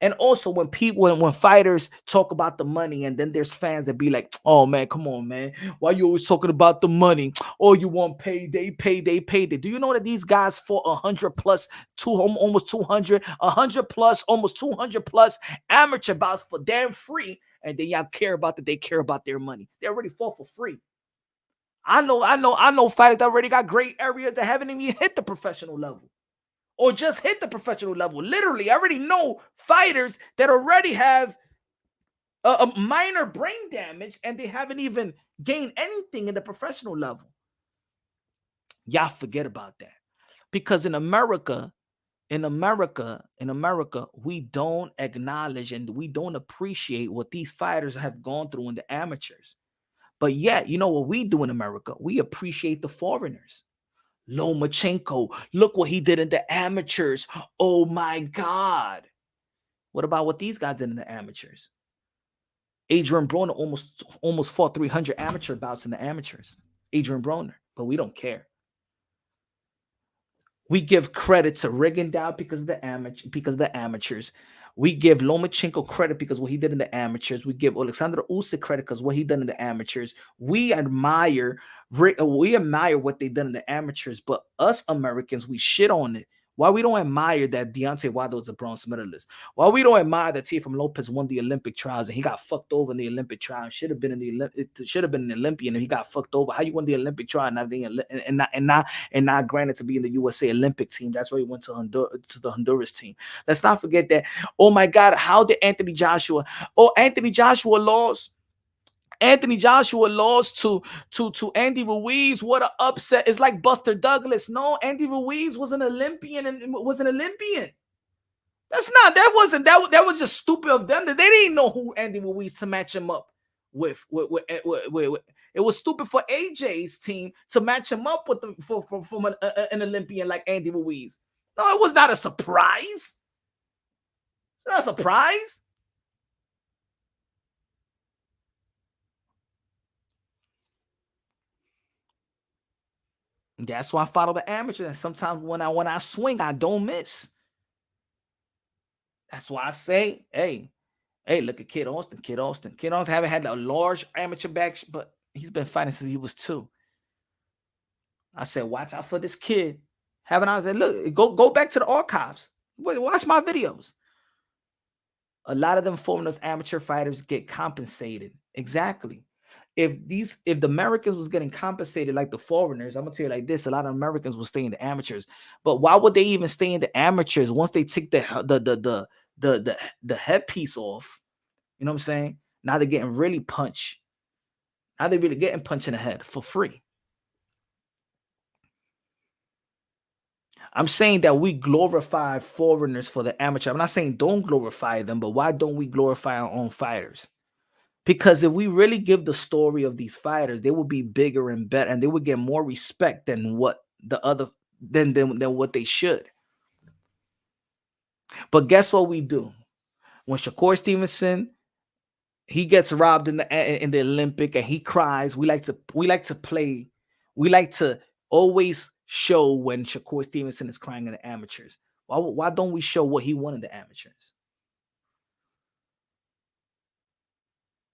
And also when fighters talk about the money, and then there's fans that be like, oh man, come on, man. Why you always talking about the money? Oh, you want payday. Do you know that these guys fought 100 plus, almost 200, 100 plus, almost 200 plus amateur bouts for damn free, and then y'all care about that they care about their money. They already fought for free. I know fighters that already got great areas that haven't even hit the professional level. Or just hit the professional level. Literally, I already know fighters that already have a minor brain damage and they haven't even gained anything in the professional level. Y'all forget about that. Because in America, we don't acknowledge and we don't appreciate what these fighters have gone through in the amateurs. But yet, you know what we do in America? We appreciate the foreigners. Lomachenko, look what he did in the amateurs. Oh my God. What about what these guys did in the amateurs? Adrian Broner almost fought 300 amateur bouts in the amateurs. Adrian Broner, but we don't care. We give credit to Rigondeaux because of the amateurs. We give Lomachenko credit because what he did in the amateurs. We give Alexander Usyk credit because what he done in the amateurs. We admire what they done in the amateurs, but us Americans, we shit on it. Why we don't admire that Deontay Wilder was a bronze medalist? Why we don't admire that Teofimo Lopez won the Olympic trials and he got fucked over in the Olympic trial? Should have been an Olympian and he got fucked over. How you won the Olympic trial and not granted to be in the USA Olympic team? That's why he went to the Honduras team. Let's not forget that. Oh my God, how did Anthony Joshua? Oh, Anthony Joshua lost. Anthony Joshua lost to Andy Ruiz. What an upset. It's like Buster Douglas. No, Andy Ruiz was an Olympian and was an Olympian. That was just stupid of them. They didn't know who Andy Ruiz to match him up with. It was stupid for AJ's team to match him up with from an Olympian like Andy Ruiz. No, it was not a surprise. It's not a surprise. That's why I follow the amateurs. And sometimes when I swing, I don't miss. That's why I say, hey, look at Kid Austin. Kid Austin haven't had a large amateur back, but he's been fighting since he was 2. I said, watch out for this kid. Haven't I said, look, go back to the archives. Watch my videos. A lot of them foreigners, amateur fighters get compensated. Exactly. If the Americans was getting compensated like the foreigners, I'm gonna tell you like this: a lot of Americans will stay in the amateurs. But why would they even stay in the amateurs once they take the headpiece off? You know what I'm saying? Now they're getting really punched. Now they're really getting punched in the head for free. I'm saying that we glorify foreigners for the amateur. I'm not saying don't glorify them, but why don't we glorify our own fighters? Because if we really give the story of these fighters, they would be bigger and better, and they would get more respect than what than what they should. But guess what we do? When Shakur Stevenson, he gets robbed in the Olympic and he cries, we like to always show when Shakur Stevenson is crying in the amateurs. Why don't we show what he won in the amateurs?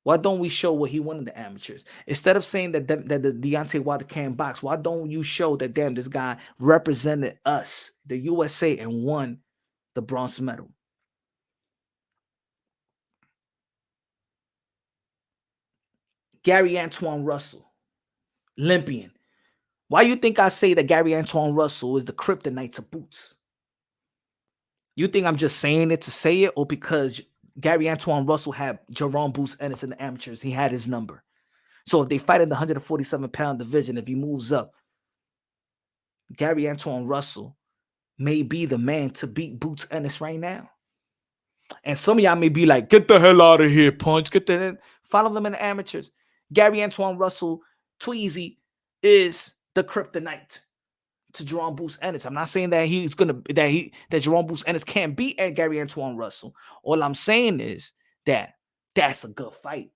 Why don't we show what he won in the amateurs? Instead of saying that the Deontay Wilder can't box, why don't you show that, damn, this guy represented us, the USA, and won the bronze medal? Gary Antoine Russell, Olympian. Why you think I say that Gary Antoine Russell is the kryptonite to Boots? You think I'm just saying it to say it, or because Gary Antoine Russell had Jerome Boots Ennis in the amateurs, he had his number? So if they fight in the 147-pound division, if he moves up, Gary Antoine Russell may be the man to beat Boots Ennis right now. And some of y'all may be like, get the hell out of here, Punch. Get the hell. Follow them in the amateurs. Gary Antoine Russell, Tweezy, is the kryptonite to Jerome Boots Ennis. I'm not saying that that Jerome Boots Ennis can't beat Gary Antoine Russell. All I'm saying is that that's a good fight.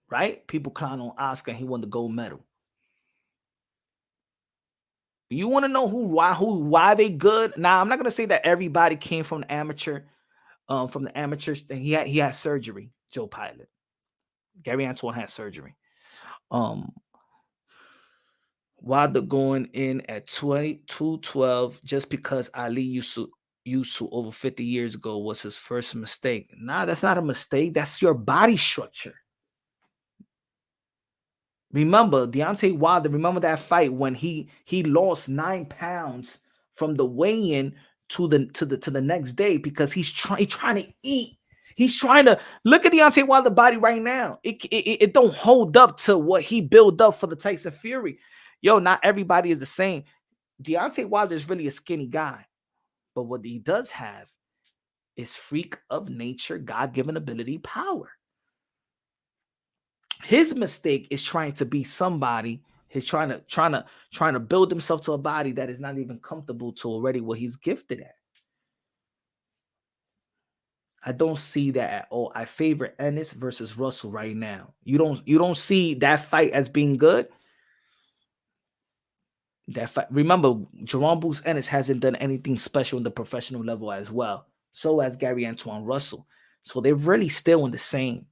Right? People clown on Oscar and he won the gold medal. You want to know why they good? Now, I'm not gonna say that everybody came from the amateurs. He had surgery. Joe Pilot, Gary Antoine had surgery. Wilder going in at 22-12 just because Ali used to over 50 years ago was his first mistake. Nah, that's not a mistake. That's your body structure. Remember, Deontay Wilder, remember that fight when he lost 9 pounds from the weigh-in to the next day because he's trying to eat. He's trying to look at Deontay Wilder body right now. It don't hold up to what he built up for the Tyson Fury. Yo, not everybody is the same. Deontay Wilder is really a skinny guy, but what he does have is freak of nature, God-given ability, power. His mistake is trying to be somebody. He's trying to build himself to a body that is not even comfortable to already what he's gifted at. I don't see that at all. I favor Ennis versus Russell right now. You don't see that fight as being good. That fight. Remember, Jerome Boots Ennis hasn't done anything special in the professional level as well. So has Gary Antoine Russell. So they're really still in the same.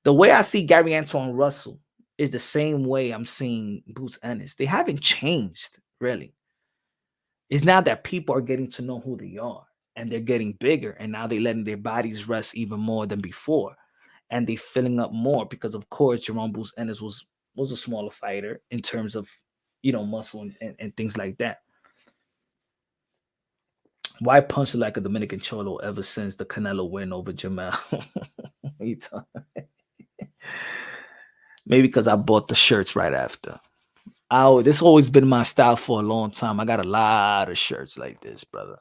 The way I see Gary Antoine Russell is the same way I'm seeing Boots Ennis. They haven't changed, really. It's now that people are getting to know who they are and they're getting bigger, and now they're letting their bodies rest even more than before. And they're filling up more because, of course, Jerome Boots Ennis was a smaller fighter in terms of, muscle and things like that. Why punch like a Dominican Cholo ever since the Canelo win over Jamel? Maybe because I bought the shirts right after. This always been my style for a long time. I got a lot of shirts like this, brother.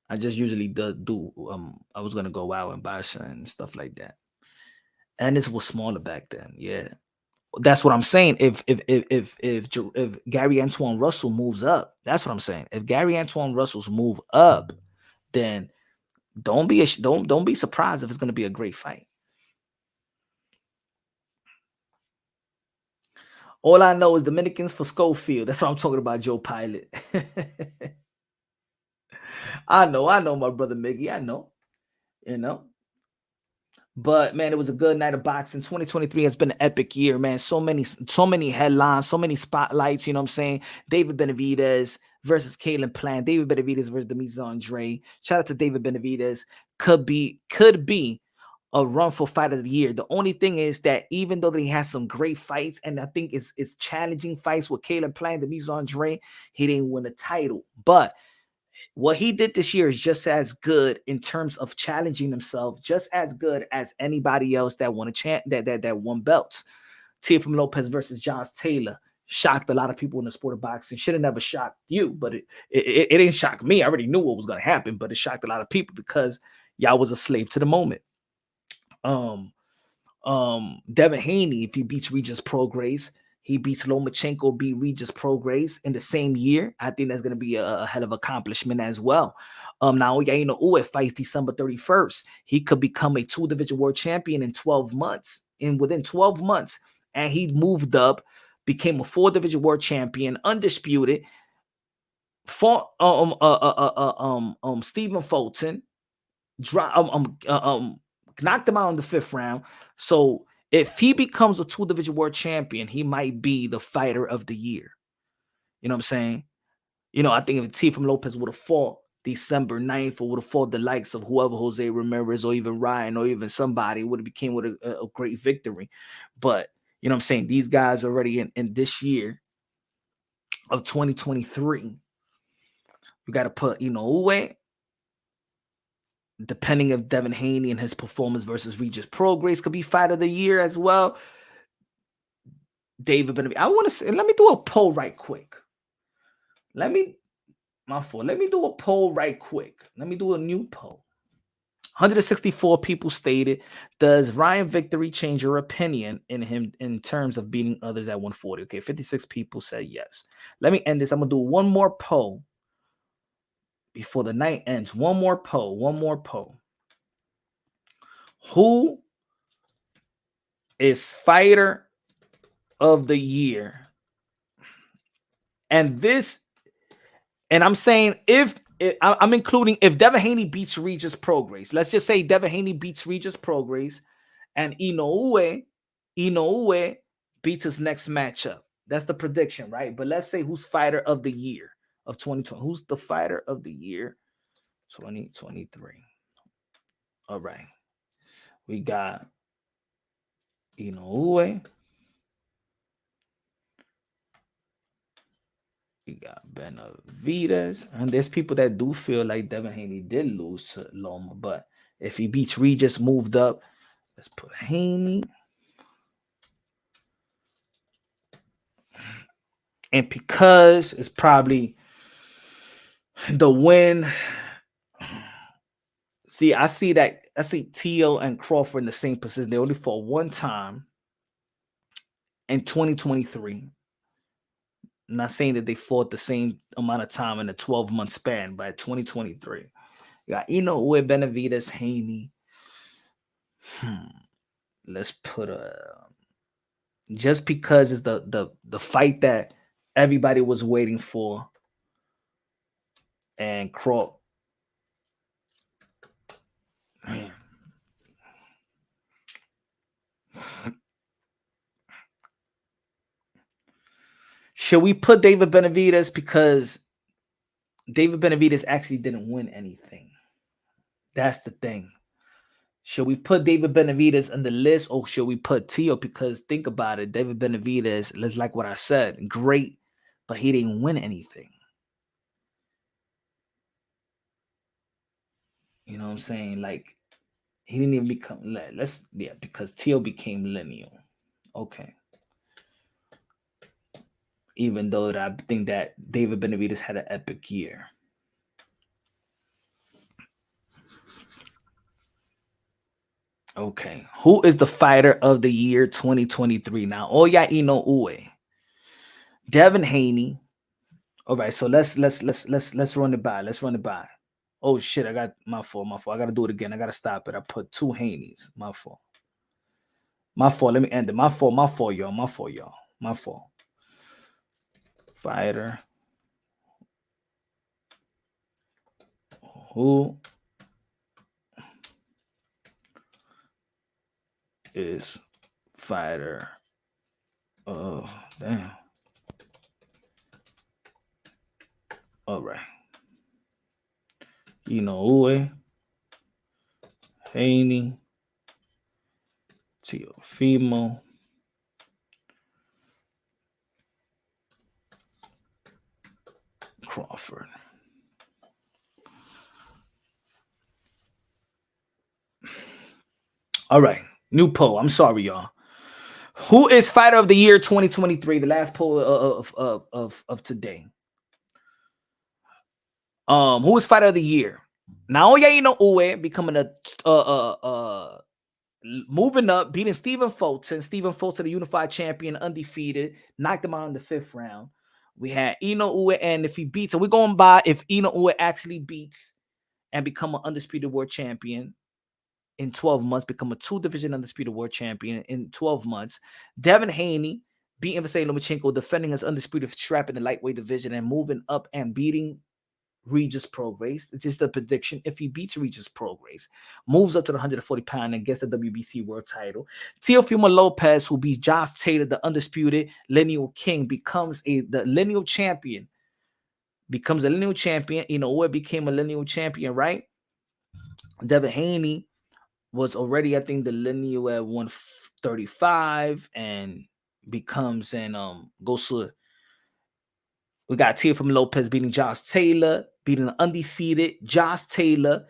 I just usually do I was gonna go out and buy some and stuff like that. And this was smaller back then. Yeah. That's what I'm saying. If Gary Antoine Russell moves up, that's what I'm saying. If Gary Antoine Russell's move up, then don't be surprised if it's gonna be a great fight. All I know is Dominicans for Schofield. That's what I'm talking about, Joe Pilot. I know, my brother Miggy. I know, But man, it was a good night of boxing. 2023 has been an epic year, man. So many headlines, so many spotlights. You know what I'm saying? David Benavidez versus Kalen Plant. David Benavidez versus Demetrius Andre. Shout out to David Benavidez. Could be a run for fight of the year. The only thing is that even though he has some great fights, and I think it's challenging fights with Kalen Plant, Demetrius Andre, he didn't win a title. But what he did this year is just as good in terms of challenging himself, just as good as anybody else that won that won belts. Teofimo Lopez versus Josh Taylor shocked a lot of people in the sport of boxing. Should have never shocked you, but it didn't shock me. I already knew what was going to happen, but it shocked a lot of people because y'all was a slave to the moment. Devin Haney, if he beats Regis Prograis, he beats Lomachenko, beat Regis Prograis in the same year. I think that's going to be a hell of accomplishment as well. Now, Yaino Uwe fights December 31st. He could become a 2-division world champion in 12 months. Within 12 months, and he moved up, became a 4-division world champion, undisputed. fought Stephen Fulton, knocked him out in the 5th round. So if he becomes a 2-division world champion, he might be the fighter of the year. You know what I'm saying? You know, I think if Teofimo Lopez would have fought December 9th or would have fought the likes of whoever, Jose Ramirez or even Ryan or even somebody, would have became with a great victory. But, you know what I'm saying? These guys already in this year of 2023, you got to put, Inoue, depending if Devin Haney and his performance versus Regis Prograis could be fight of the year as well. David Benavidez. I want to say, let me do a poll right quick. Let me do a poll right quick. Let me do a new poll. 164 people stated, does Ryan victory change your opinion in him in terms of beating others at 140? Okay, 56 people said yes. Let me end this. I'm going to do one more poll before the night ends. One more poll. Who is fighter of the year? And I'm saying I'm including if Devin Haney beats Regis Prograis. Let's just say Devin Haney beats Regis Prograis and Inoue beats his next matchup. That's the prediction, right? But let's say who's fighter of the year of 2020. Who's the fighter of the year 2023? All right. We got Inoue. We got Benavidez. And there's people that do feel like Devin Haney did lose to Loma. But if he beats Regis, moved up, let's put Haney. And because it's probably the win. See, I see Teo and Crawford in the same position. They only fought one time in 2023. I'm not saying that they fought the same amount of time in a 12-month span, but 2023. You got Inoue, Benavidez, Haney. Let's put just because it's the fight that everybody was waiting for. And Crawford. Man. Should we put David Benavidez because David Benavidez actually didn't win anything? That's the thing. Should we put David Benavidez on the list or should we put Teo? Because think about it, David Benavidez, like what I said, great, but he didn't win anything. You know what I'm saying? Like, he didn't even become, because Teo became lineal. Okay. Even though I think that David Benavidez had an epic year. Okay. Who is the fighter of the year 2023? Now, Oya Inoue, Devin Haney. All right, so let's run it by. Let's run it by. Oh shit, I got my fault. I gotta do it again. I gotta stop it. I put 2 Haneys. My fault. Let me end it. My fault, y'all. My fault. Fighter. Who is fighter? Oh, damn. All right. Inoue, Haney, Teofimo, Crawford. All right. New poll. I'm sorry, y'all. Who is fighter of the year 2023? The last poll of today. Who is fighter of the year? Naoya Inoue becoming moving up, beating Stephen Fulton. Stephen Fulton, the unified champion, undefeated, knocked him out in the 5th round. We had Inoue, and if he beats, and we're going by if Inoue actually beats and become an undisputed world champion in 12 months, become a 2-division undisputed world champion in 12 months. Devin Haney beating Vasily Lomachenko, defending his undisputed strap in the lightweight division, and moving up and beating Regis Prograis. It's just a prediction. If he beats Regis Prograis, moves up to the 140-pound and gets the WBC world title. Teofimo Lopez, who beats Josh Taylor, the undisputed lineal king, becomes the lineal champion. Becomes a lineal champion. Inoue became a lineal champion, right? Devin Haney was already, I think, the lineal at 135 and becomes and goes to. We got Teofimo Lopez beating Josh Taylor, beating the undefeated Josh Taylor,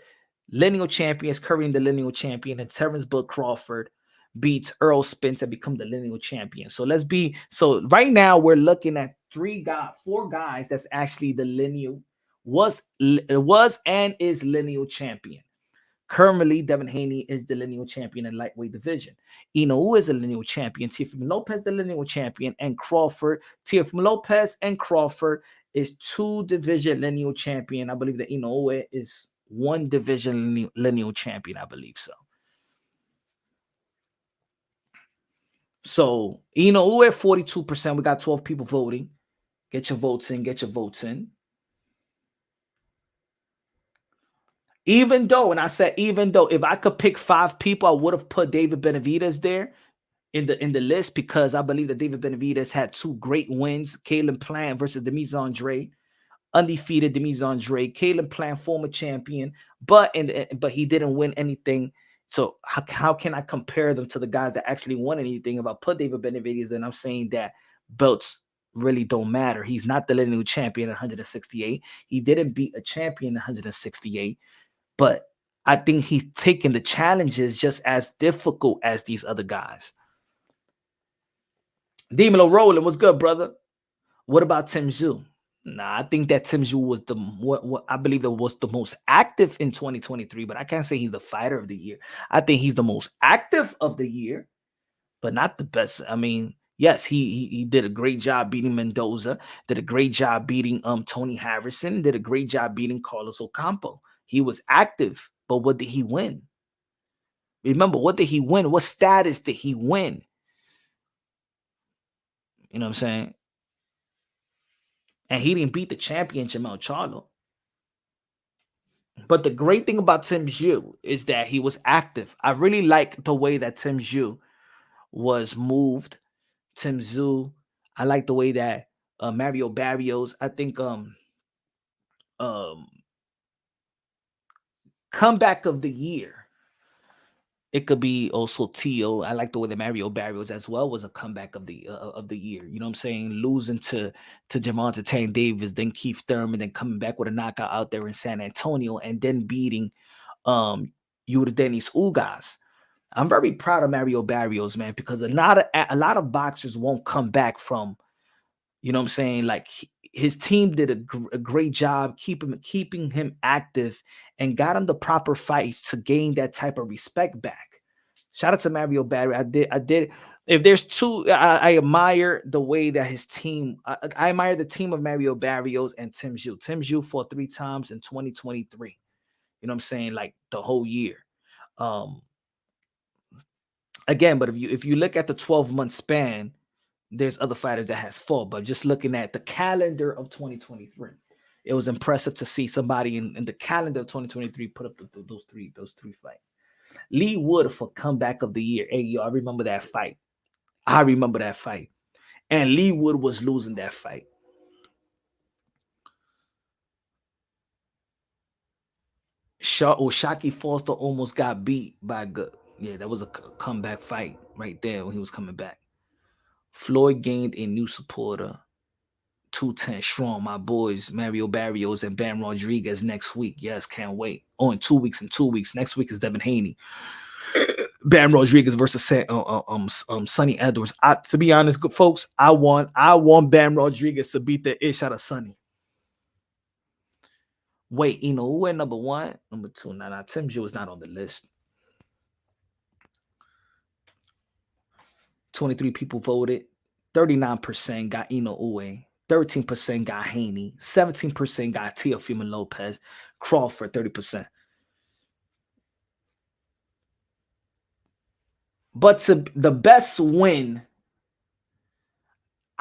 lineal champions, currently the lineal champion, and Terrence Bud Crawford beats Earl Spence and become the lineal champion. So right now we're looking at four guys that's actually the lineal was and is lineal champion. Currently, Devin Haney is the lineal champion in lightweight division. Inoue is a lineal champion. Teofimo Lopez, the lineal champion, and Teofimo Lopez and Crawford is 2 division lineal champion. I believe that Inoue is 1 division lineal champion. I believe so. So Inoue at 42%. We got 12 people voting. Get your votes in. Get your votes in. Even though, and I said even though, if I could pick 5 people, I would have put David Benavidez there in the list, because I believe that David Benavidez had 2 great wins. Caleb Plant versus Demise Andre, undefeated Demise Andre. Caleb Plant, former champion, but he didn't win anything. So how can I compare them to the guys that actually won anything? If I put David Benavidez, then I'm saying that belts really don't matter. He's not the lineal champion at 168. He didn't beat a champion at 168. But I think he's taking the challenges just as difficult as these other guys. Demolo Roland, what's good, brother? What about Tim Zhu? Nah, I think that Tim Zhu was what I believe that was the most active in 2023, but I can't say he's the fighter of the year. I think he's the most active of the year, but not the best. I mean, yes, he did a great job beating Mendoza, did a great job beating Tony Harrison, did a great job beating Carlos Ocampo. He was active, but what did he win? Remember, what did he win? What status did he win? You know what I'm saying? And he didn't beat the champion, Jamel Charlo. But the great thing about Tim Zhu is that he was active. I really like the way that Tim Zhu was moved. Tim Zhu, I like the way that Mario Barrios, I think comeback of the year. It could be also Tio. I like the way that Mario Barrios as well was a comeback of the year. You know what I'm saying? Losing to Gervonta Tank Davis, then Keith Thurman, then coming back with a knockout out there in San Antonio, and then beating Dennis Ugas. I'm very proud of Mario Barrios, man, because a lot of boxers won't come back from, you know what I'm saying? Like his team did a great job keeping him active and got him the proper fights to gain that type of respect back. Shout out to Mario Barrios. I did. If there's 2, I admire the way that his team. I admire the team of Mario Barrios and Tim Zhu. Tim Zhu fought 3 times in 2023. You know what I'm saying? Like the whole year. Again, but if you look at the 12-month span, there's other fighters that has fought, but just looking at the calendar of 2023, it was impressive to see somebody in the calendar of 2023 put up those three fights. Lee Wood for comeback of the year. Hey, yo, I remember that fight. And Lee Wood was losing that fight. Shaki Foster almost got beat by good. Yeah, that was a comeback fight right there when he was coming back. Floyd gained a new supporter. 210 strong, my boys, Mario Barrios and Bam Rodriguez next week. Yes, can't wait. Oh, in 2 weeks. Next week is Devin Haney. Bam Rodriguez versus Sonny Edwards. To be honest, good folks, I want Bam Rodriguez to beat the ish out of Sonny. Wait, who went number 1? Number 2. Nah, Tim Zhu is not on the list. 23 people voted. 39% got Inoue. 13% got Haney. 17% got Teofimo Lopez. Crawford, 30%. But the best win,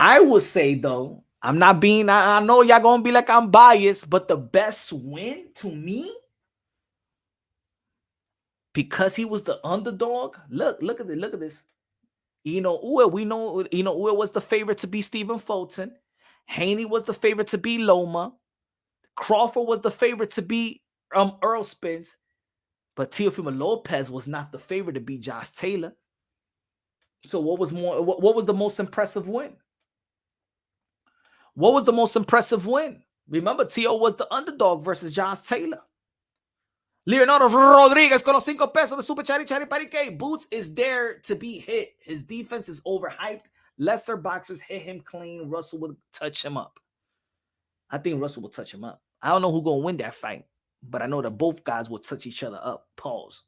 I will say though, I'm not being. I know y'all gonna be like I'm biased, but the best win to me, because he was the underdog. Look at it. Look at this. We know Uwe was the favorite to be Stephen Fulton. Haney was the favorite to be Loma. Crawford was the favorite to be Earl Spence. But Teofimo Lopez was not the favorite to be Josh Taylor. So what was the most impressive win? What was the most impressive win? Remember, Tio was the underdog versus Josh Taylor. Leonardo Rodriguez con los 5 pesos de Super Chari Chari Parique. Boots is there to be hit. His defense is overhyped. Lesser boxers hit him clean. Russell would touch him up. I think Russell will touch him up. I don't know who's going to win that fight, but I know that both guys will touch each other up. Pause.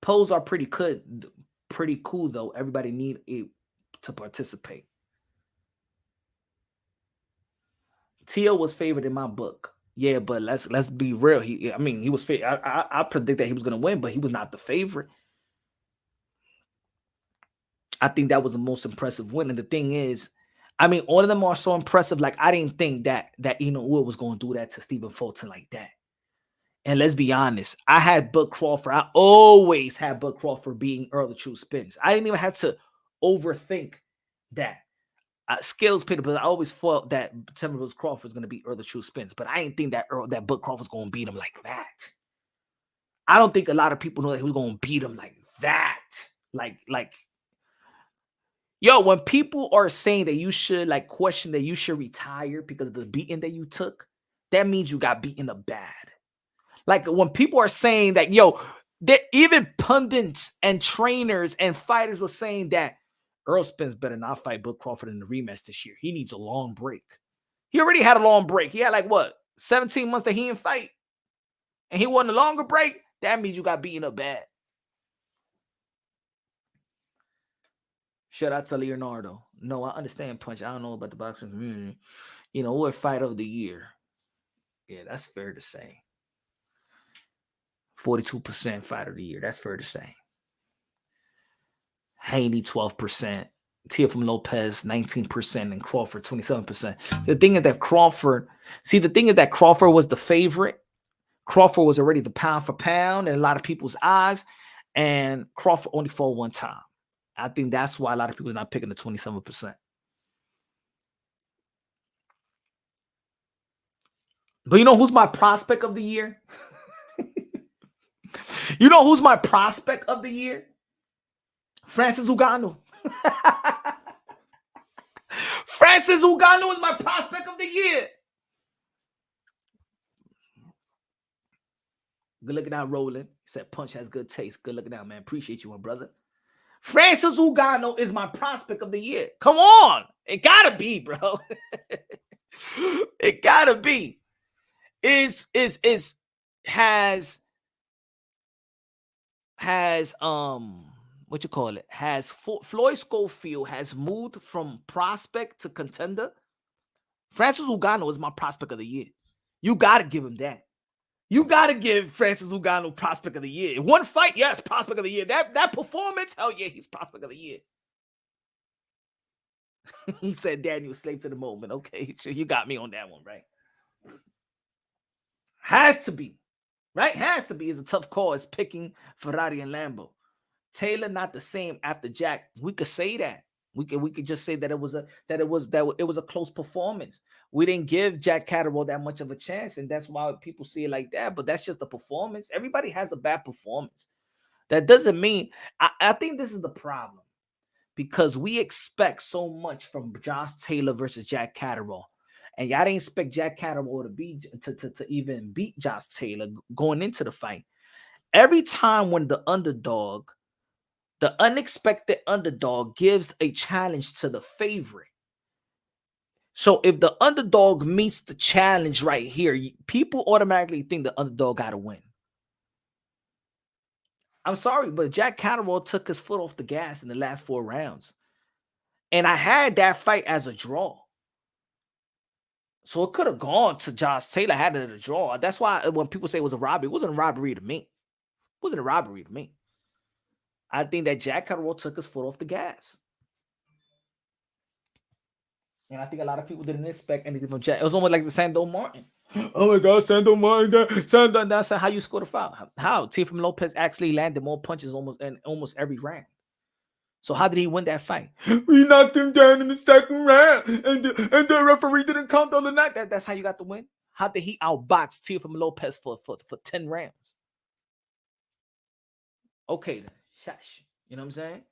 Polls are pretty good, pretty cool though. Everybody need to participate. Tio was favored in my book. Yeah, but let's be real. He was favored. I predict that he was gonna win, but he was not the favorite. I think that was the most impressive win. And the thing is, all of them are so impressive. Like, I didn't think that Uwe was gonna do that to Stephen Fulton like that. And let's be honest, I had Bud Crawford. I always had Bud Crawford being early true spins. I didn't even have to overthink that. Skills pitted, but I always thought that Timberwolves Crawford was going to be early true spins. But I didn't think that Bud Crawford was going to beat him like that. I don't think a lot of people know that he was going to beat him like that. Yo, when people are saying that you should question that you should retire because of the beating that you took, that means you got beaten up bad. Like, when people are saying that, even pundits and trainers and fighters were saying that Earl Spence better not fight Bud Crawford in the rematch this year. He needs a long break. He already had a long break. He had 17 months that he didn't fight. And he won a longer break. That means you got beaten up bad. Shout out to Leonardo. No, I understand, Punch. I don't know about the boxing community. We're fight of the year. Yeah, that's fair to say. 42% fight of the year. That's fair to say. Haney 12%, Teofimo Lopez 19%, and Crawford 27%. The thing is that Crawford was the favorite. Crawford was already the pound for pound in a lot of people's eyes, and Crawford only fought one time. I think that's why a lot of people are not picking the 27%. But you know who's my prospect of the year? You know who's my prospect of the year? Francis Ngannou. Francis Ngannou is my prospect of the year. Good looking out, Roland. He said Punch has good taste. Good looking out, man. Appreciate you, my brother. Francis Ngannou is my prospect of the year. Come on. It gotta be, bro. It gotta be. Floyd Schofield has moved from prospect to contender. Francis Ngannou is my prospect of the year. You got to give him that. You got to give Francis Ngannou prospect of the year. One fight, yes, prospect of the year. That performance, hell yeah, he's prospect of the year. He said Daniel slave to the moment. Okay, sure, you got me on that one, right? Has to be. Right? Has to be. It's a tough call. It's picking Ferrari and Lambo. Taylor not the same after Jack. We could say that. We could just say that it was a close performance. We didn't give Jack Catterall that much of a chance, and that's why people see it like that. But that's just the performance. Everybody has a bad performance. That doesn't mean. I think this is the problem, because we expect so much from Josh Taylor versus Jack Catterall. And y'all didn't expect Jack Catterall to even beat Josh Taylor going into the fight. Every time when the unexpected underdog gives a challenge to the favorite. So if the underdog meets the challenge right here, people automatically think the underdog got to win. I'm sorry, but Jack Catterall took his foot off the gas in the last 4 rounds. And I had that fight as a draw. So it could have gone to Josh Taylor, had it a draw. That's why when people say it was a robbery, it wasn't a robbery to me. It wasn't a robbery to me. I think that Jack Catterall took his foot off the gas. And I think a lot of people didn't expect anything from Jack. It was almost like the Sando Martin. Oh my God, Sando Martin. That's how you scored a foul. How? Teofimo Lopez actually landed more punches almost every round. So how did he win that fight? We knocked him down in the second round, and the referee didn't count on the night. That's how you got the win. How did he outbox Teofimo Lopez for 10 rounds? Okay, then. Shush. You know what I'm saying?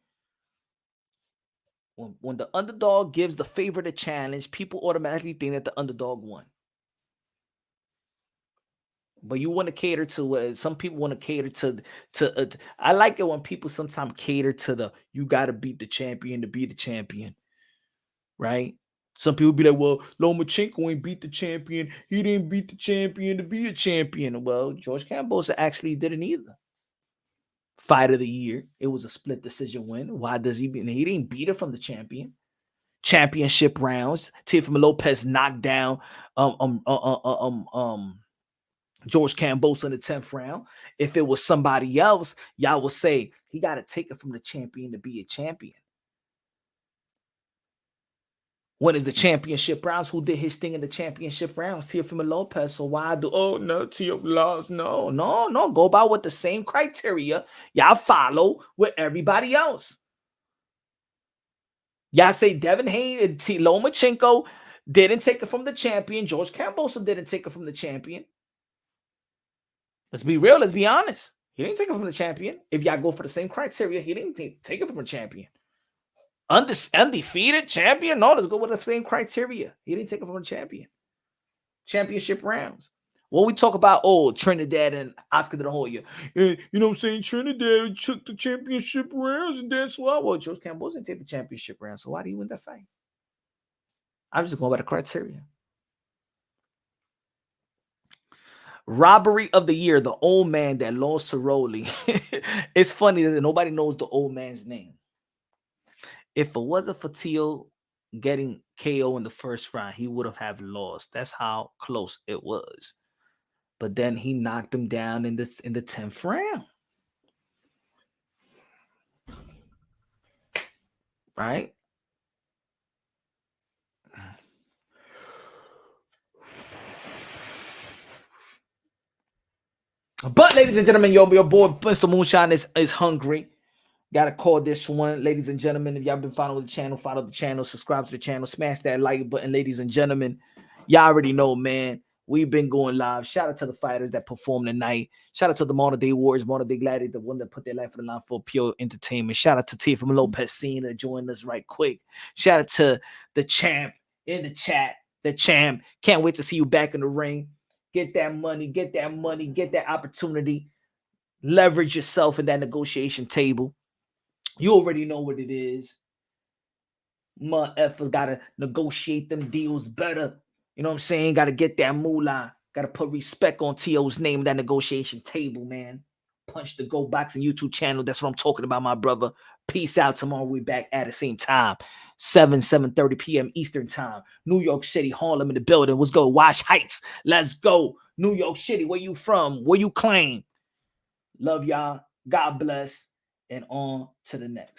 When the underdog gives the favorite a challenge, people automatically think that the underdog won. But you want to cater to some people want to cater to. I like it when people sometimes cater to the you got to beat the champion to be the champion, right? Some people be like, well, Lomachenko ain't beat the champion. He didn't beat the champion to be a champion. Well, George Kambosos actually didn't either. Fight of the year. It was a split decision win. Why does he beat? He didn't beat it from the champion. Championship rounds. Teofimo Lopez knocked down George Kambosos in the 10th round. If it was somebody else, y'all would say he got to take it from the champion to be a champion. When is the championship rounds? Who did his thing in the championship rounds? Teofimo Lopez. So why do Teo lost? No. Go by with the same criteria y'all follow with everybody else. Y'all say Devin Haney and Lomachenko didn't take it from the champion. George Kambosos didn't take it from the champion. Let's be real. Let's be honest. He didn't take it from the champion. If y'all go for the same criteria, he didn't take it from the champion. Undefeated champion? No, let's go with the same criteria. He didn't take it from the champion. Championship rounds. When we talk about, Trinidad and Oscar de la Hoya, you know what I'm saying? Trinidad took the championship rounds, and that's why. Well, George Kambosos didn't take the championship rounds, so why did he win that fight? I'm just going by the criteria. Robbery of the year, the old man that lost to Rolly. It's funny that nobody knows the old man's name. If it wasn't for Teo getting KO in the first round, he would have lost. That's how close it was. But then he knocked him down in the 10th round. Right? But ladies and gentlemen, your boy Mr. Moonshine is hungry. Gotta call this one. Ladies and gentlemen, if y'all been following the channel, follow the channel, subscribe to the channel, smash that like button. Ladies and gentlemen, y'all already know, man. We've been going live. Shout out to the fighters that performed tonight. Shout out to the Modern Day Warriors, Modern Day Gladiators, the one that put their life on the line for pure entertainment. Shout out to Teofimo Lopez that joined us right quick. Shout out to the champ in the chat. The champ. Can't wait to see you back in the ring. Get that money, get that opportunity. Leverage yourself in that negotiation table. You already know what it is. Motherfuckers got to negotiate them deals better. You know what I'm saying? Got to get that moolah. Got to put respect on T.O.'s name in that negotiation table, man. Punch the Go Boxing YouTube channel. That's what I'm talking about, my brother. Peace out. Tomorrow we back at the same time. 7:30 p.m. Eastern time. New York City, Harlem in the building. Let's go. Wash Heights. Let's go. New York City. Where you from? Where you claim? Love y'all. God bless. And on to the next.